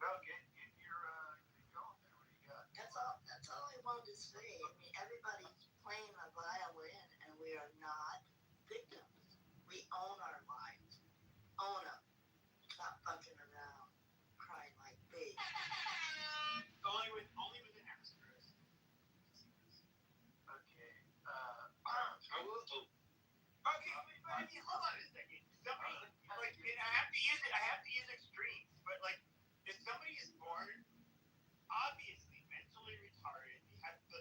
No, get your going there. What do you got? That's all I wanted to say. I mean, everybody's playing a violin, and we are not victims. We own our lives. Own them. Stop fucking around, crying like babies. Only with an asterisk. Okay. I will. Okay, but hold on a second. Somebody and I have to use extremes, but like, if somebody is born obviously mentally retarded,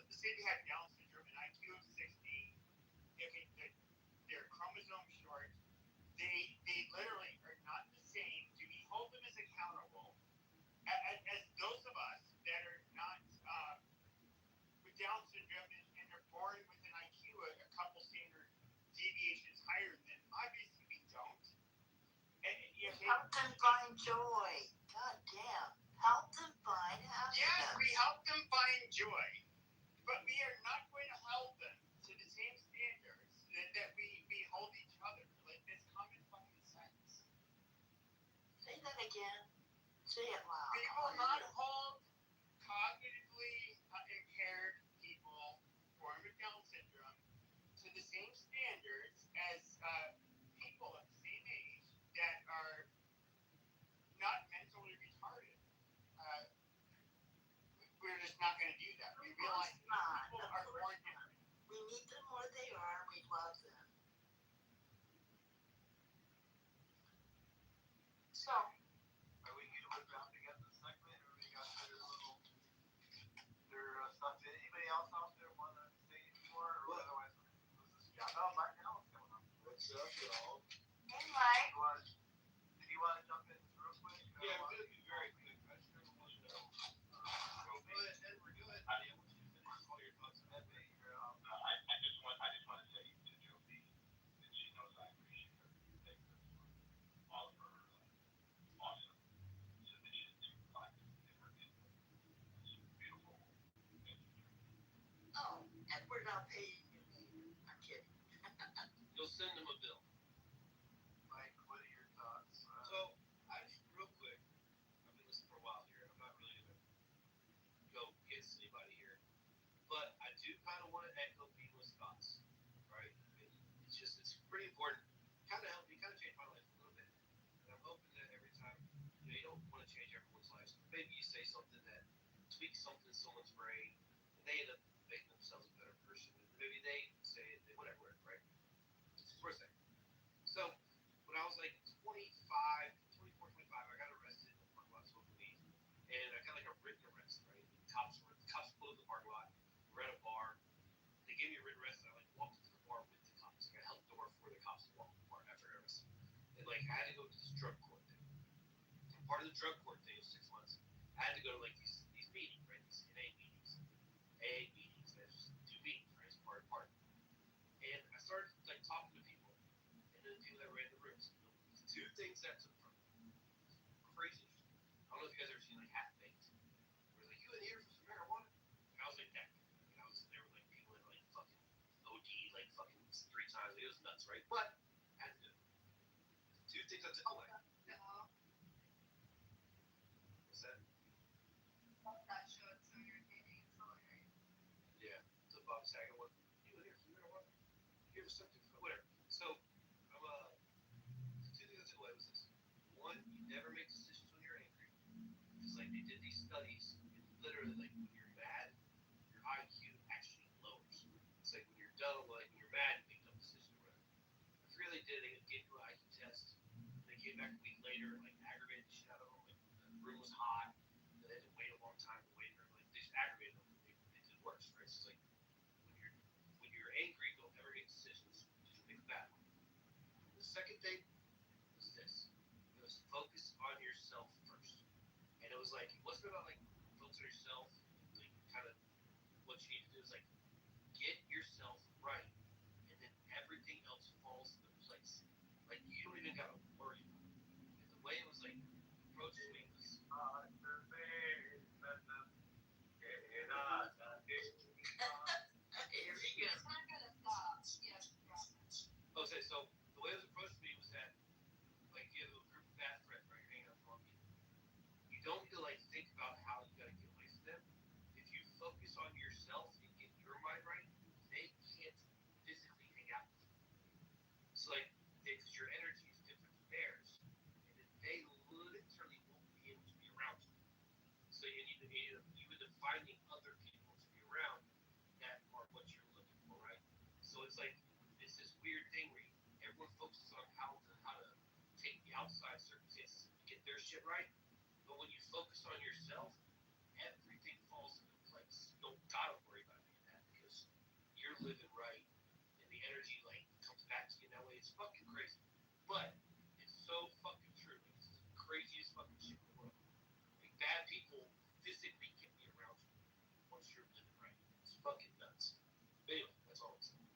say they have Down syndrome, an IQ of 60, they're chromosome short, they literally are not the same. Do we hold them as accountable as those of us that are not with Down syndrome and are born with an IQ a couple standard deviations higher than? Obviously, we don't. Help them find joy. God damn. Help them find happiness. Yes, we help them find joy, but we are not going to hold them to the same standards that we hold each other. Like this common fucking sense. Say that again. Say it loud. We will not hold cognitively impaired people born with Down syndrome to the same standards as people of the same age that are not mentally retarded. can't do that. We realize people are born different. We meet them where they are, and we love them. So, Are we wrapping up the segment? Everybody got their stuff in? Anybody else out there want to say more? Or otherwise, Mike Allen's coming up. What's up, y'all? hey Mike. Did you want to jump in real quick? Yeah, I'm going to be very quick. I just want to know. Go ahead, Ed, we're good. I didn't want you to finish all your thoughts on that. I just want to say to Joby that she knows I appreciate her. Thank her for all of her awesome submissions to classes and her input. It's beautiful. Oh, and we're not paying you either. I'm kidding. You'll send them a bill. Mike, what are your thoughts? So, I just, real quick, I've been listening for a while here. I'm not really going to go against anybody here. But I do kind of want to echo Beamer's thoughts, right? It's just, it's pretty important. Kind of helped me, kind of changed my life a little bit. And I'm hoping that every time, you don't want to change everyone's lives. Maybe you say something that tweaks something in someone's brain, and they end up making themselves a better person. And maybe they say it, whatever, right? It's the first thing. So, when I was like 24, 25, I got arrested in the parking lot smoking weed. And I got like a written arrest, right? The cops pulled the parking lot. We're at a bar. They gave me a written arrest, and I like walked to the bar with the cops. Like, I held the door for the cops to walk to the bar after I arrested. And like I had to go to this drug court thing. And part of the drug court thing was 6 months. I had to go to like these meetings, right? These NA meetings, AA meetings. And I just do meetings, right? It's part. And I started like talking to people, and then the people that were in the rooms. The two things that took from me, crazy interesting. I don't know if you guys ever seen like Half Baked. Where it's like, you in here for some marijuana? And I was like that. And I was in there with like people that like fucking OD like fucking 3 times. It was nuts, right? But I had to do it. Two things I took away. What's that? That show, it's so irritating. It's hilarious. Yeah. So Bob Saget, what? You in here for marijuana? Here's something, whatever. So, the two things I took away was this. One, you never make decisions when you're angry. Because like they did these studies, and literally like when you're mad, your IQ actually lowers. It's like when you're dumb, like when you're mad, you make dumb decisions or whatever. I forget they did. They gave you an IQ test. And they came back a week later and like aggravated the shit out of them. Like the room was hot. They had to wait a long time to wait for like they just aggravated them. They did worse, right? So it's like when you're angry, don't ever make decisions. Just make a bad one. The second thing was this. It was focus on yourself first. And it was like, it wasn't about like focus on yourself, like kind of what you need to do is like get yourself right. And then everything else falls into place. Like you don't even gotta worry about it. And the way it was like approached me was Here we go. It's not gonna stop. Yes. okay, so the way it was approached to me was that like you have a group of bad friends, right? You're hanging out with people. You don't need to like think about how you gotta get away from them. If you focus on yourself and get your mind right, they can't physically hang out with you. It's like because your energy is different from theirs, and then they literally won't be able to be around you. So you need to be finding other people to be around that are what you're looking for, right? So it's like it's this weird thing where everyone focuses on how to take the outside circumstances to get their shit right, but when you focus on yourself, everything falls into place. You don't gotta worry about any of that because you're living right, and the energy like comes back to you in that way. It's fucking crazy, but it's so fucking true. Like, it's the craziest fucking shit in the world. Like bad people physically can be around you once you're living right. It's fucking nuts. But anyway, that's all I'm saying.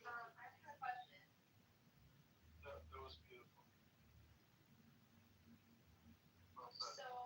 I have a question. That was beautiful. Well said. So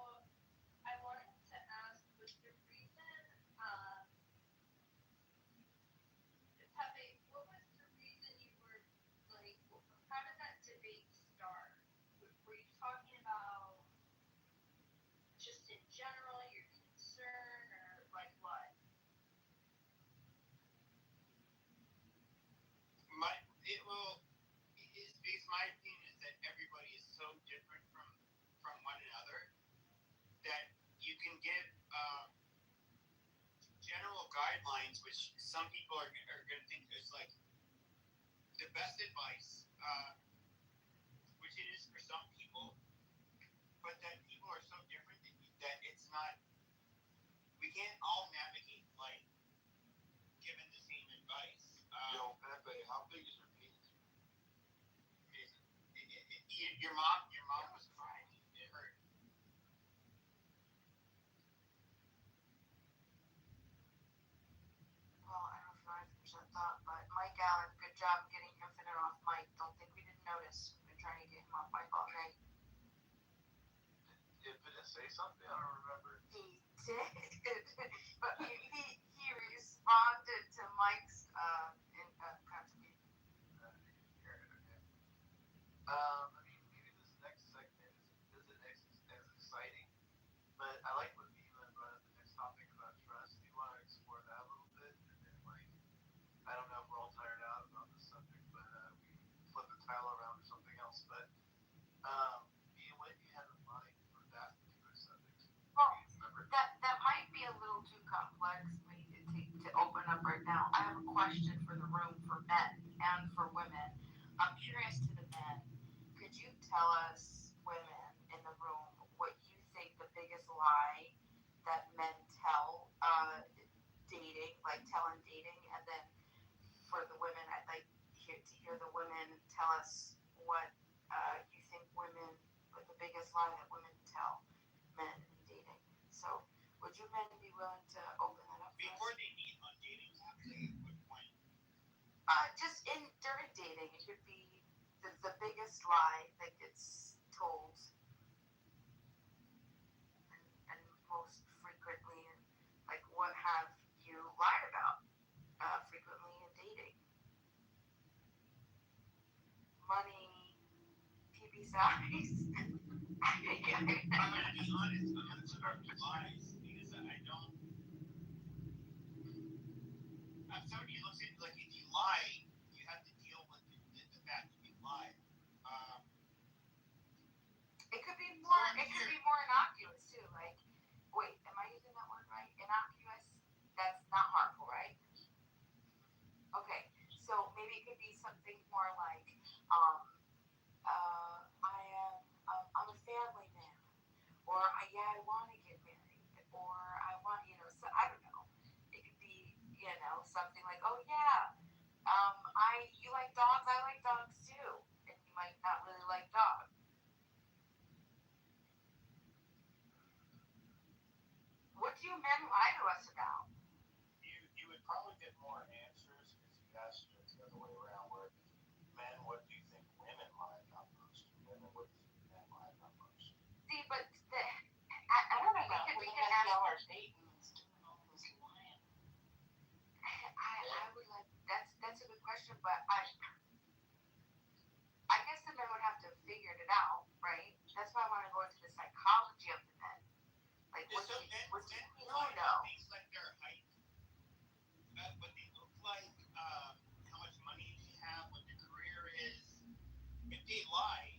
opinions, which some people are going to think is like the best advice, which it is for some people, but that people are so different that it's not, we can't all navigate life given the same advice. Yo, Pepe, how big is your penis? Your mom was crying. It hurt. Well, I don't know if I thought, but Mike Allen, good job getting Infinite off mic. Don't think we didn't notice. We've been trying to get him off mic all night. Did Infinite say something? I don't remember. He did, but he responded to Mike's contribution. I mean, maybe this next segment isn't as exciting, but I like what Vima brought up the next topic about trust. Do you want to explore that a little bit? And then, like, I don't know if we're all tired out about this subject, but we flip the title around or something else. But Vima, what do you have in mind for that particular subject? Well, that might be a little too complex to open up right now. I have a question for the room for men and for women. I'm curious to the men. Could you tell us, women in the room, what you think the biggest lie that men tell dating, like telling dating, and then for the women, I'd like to hear the women tell us what you think women, what the biggest lie that women tell men in dating. So, would you men be willing to open that up? Before they meet on dating apps, like at what point? Just during dating, it could be the biggest lie that gets told, and most frequently, and like what have you lied about frequently in dating? Money, PB size. I'm gonna be honest. I'm gonna start with lies because I don't. I'm somebody who looks at like if you lie, you have to deal with the fact that you lied. It could be more. It could be more innocuous too. Like, wait, am I using that word right? Innocuous. That's not harmful, right? Okay, so maybe it could be something more like, I'm a family man, or I want to get married, or I want, so I don't know. It could be, something like, oh yeah, you like dogs, I like dogs too, and you might not really like dogs. What do you men lie to us about? You would probably get more answers if you asked it the other way around, where men, what do you think women lie about most? Women, what do you think men lie about most? See, but I don't know. We can ask our statements doing all this lying. I would like that's a good question, but I guess the men would have to figure it out, right? That's why I want to go into the psychology of the men. Like, what do you know? Things like their height, what they look like, how much money they have, what their career is. If they lie,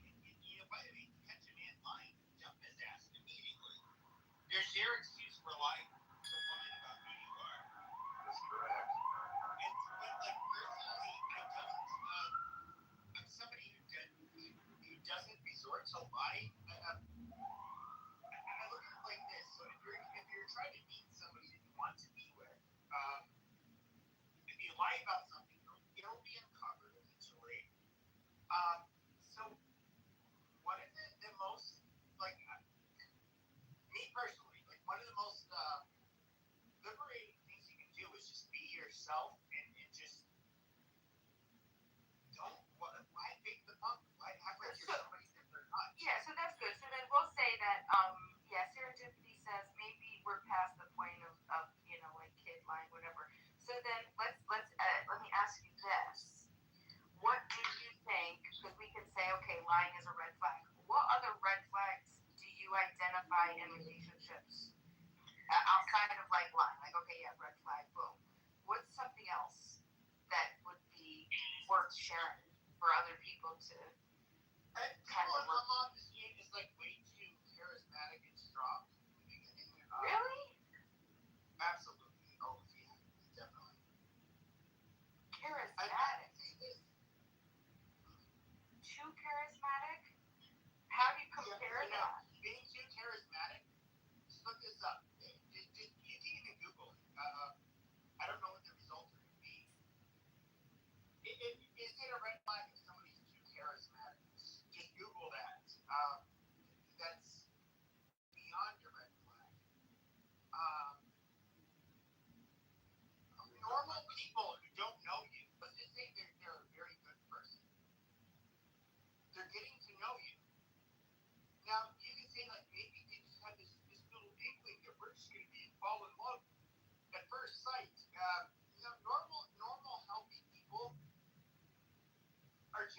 by the way, you catch a man lying, jump his ass immediately. There's zero excuse for lying to a woman about who you are. That's correct. But like personally, I'm somebody who doesn't resort to lying. I look at it like this. So if you're trying to meet somebody that you want to be with, if you lie about something, it'll be uncovered eventually. So what is it the most, like, me personally, like one of the most liberating things you can do is just be yourself and just don't, why fake the punk? Why act like you're somebody that they're not? Yeah, so that's good. So then we'll say that, serendipity says maybe we're past the point of like kid lying, whatever. So then let me ask you this. What do you think, because we can say, okay, lying is a red flag. What other red flags do you identify in relationships outside of like lying? Like, okay, yeah, red flag, boom. What's something else that would be worth sharing for other people to kind of look? My mom is like way too charismatic and strong in the beginning. Really? Absolutely. Oh, yeah, definitely.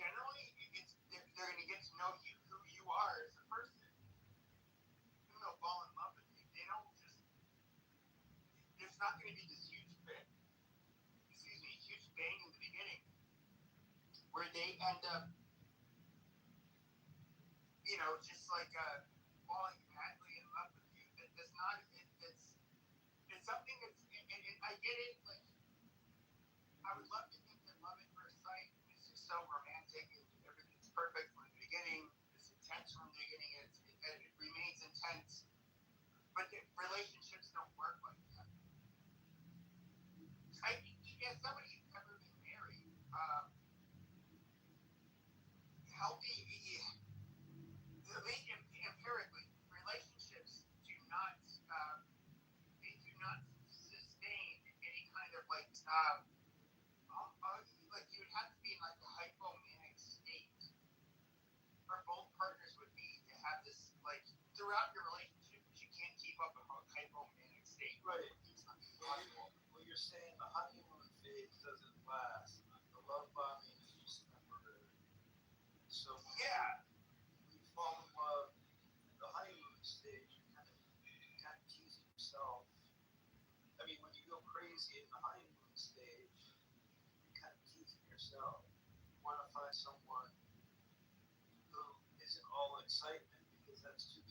generally they're going to get to know you, who you are as a person. Then they'll fall in love with you. They don't just. There's not going to be this huge bang in the beginning, where they end up, just like falling madly in love with you. That's not. It's something that's. And I get it. Like, I would love to think that love at first sight is just so romantic and everything's perfect from the beginning. It's intense from the beginning. It remains intense. But relationships don't work like that. If somebody's ever been married, healthy, empirically, relationships do not sustain any kind of like you would have to be in like a hypomanic state, or both partners would be to have this like throughout your relationship, you can't keep up a hypomanic state. Right. Well, you're saying the honeymoon phase doesn't last. The love bombing is just temporary. So yeah, when you fall in love in the honeymoon stage, you're kind of teasing yourself. I mean, when you go crazy in the honeymoon stage, you're kind of teasing yourself. You want to find someone who isn't all excitement, because that's too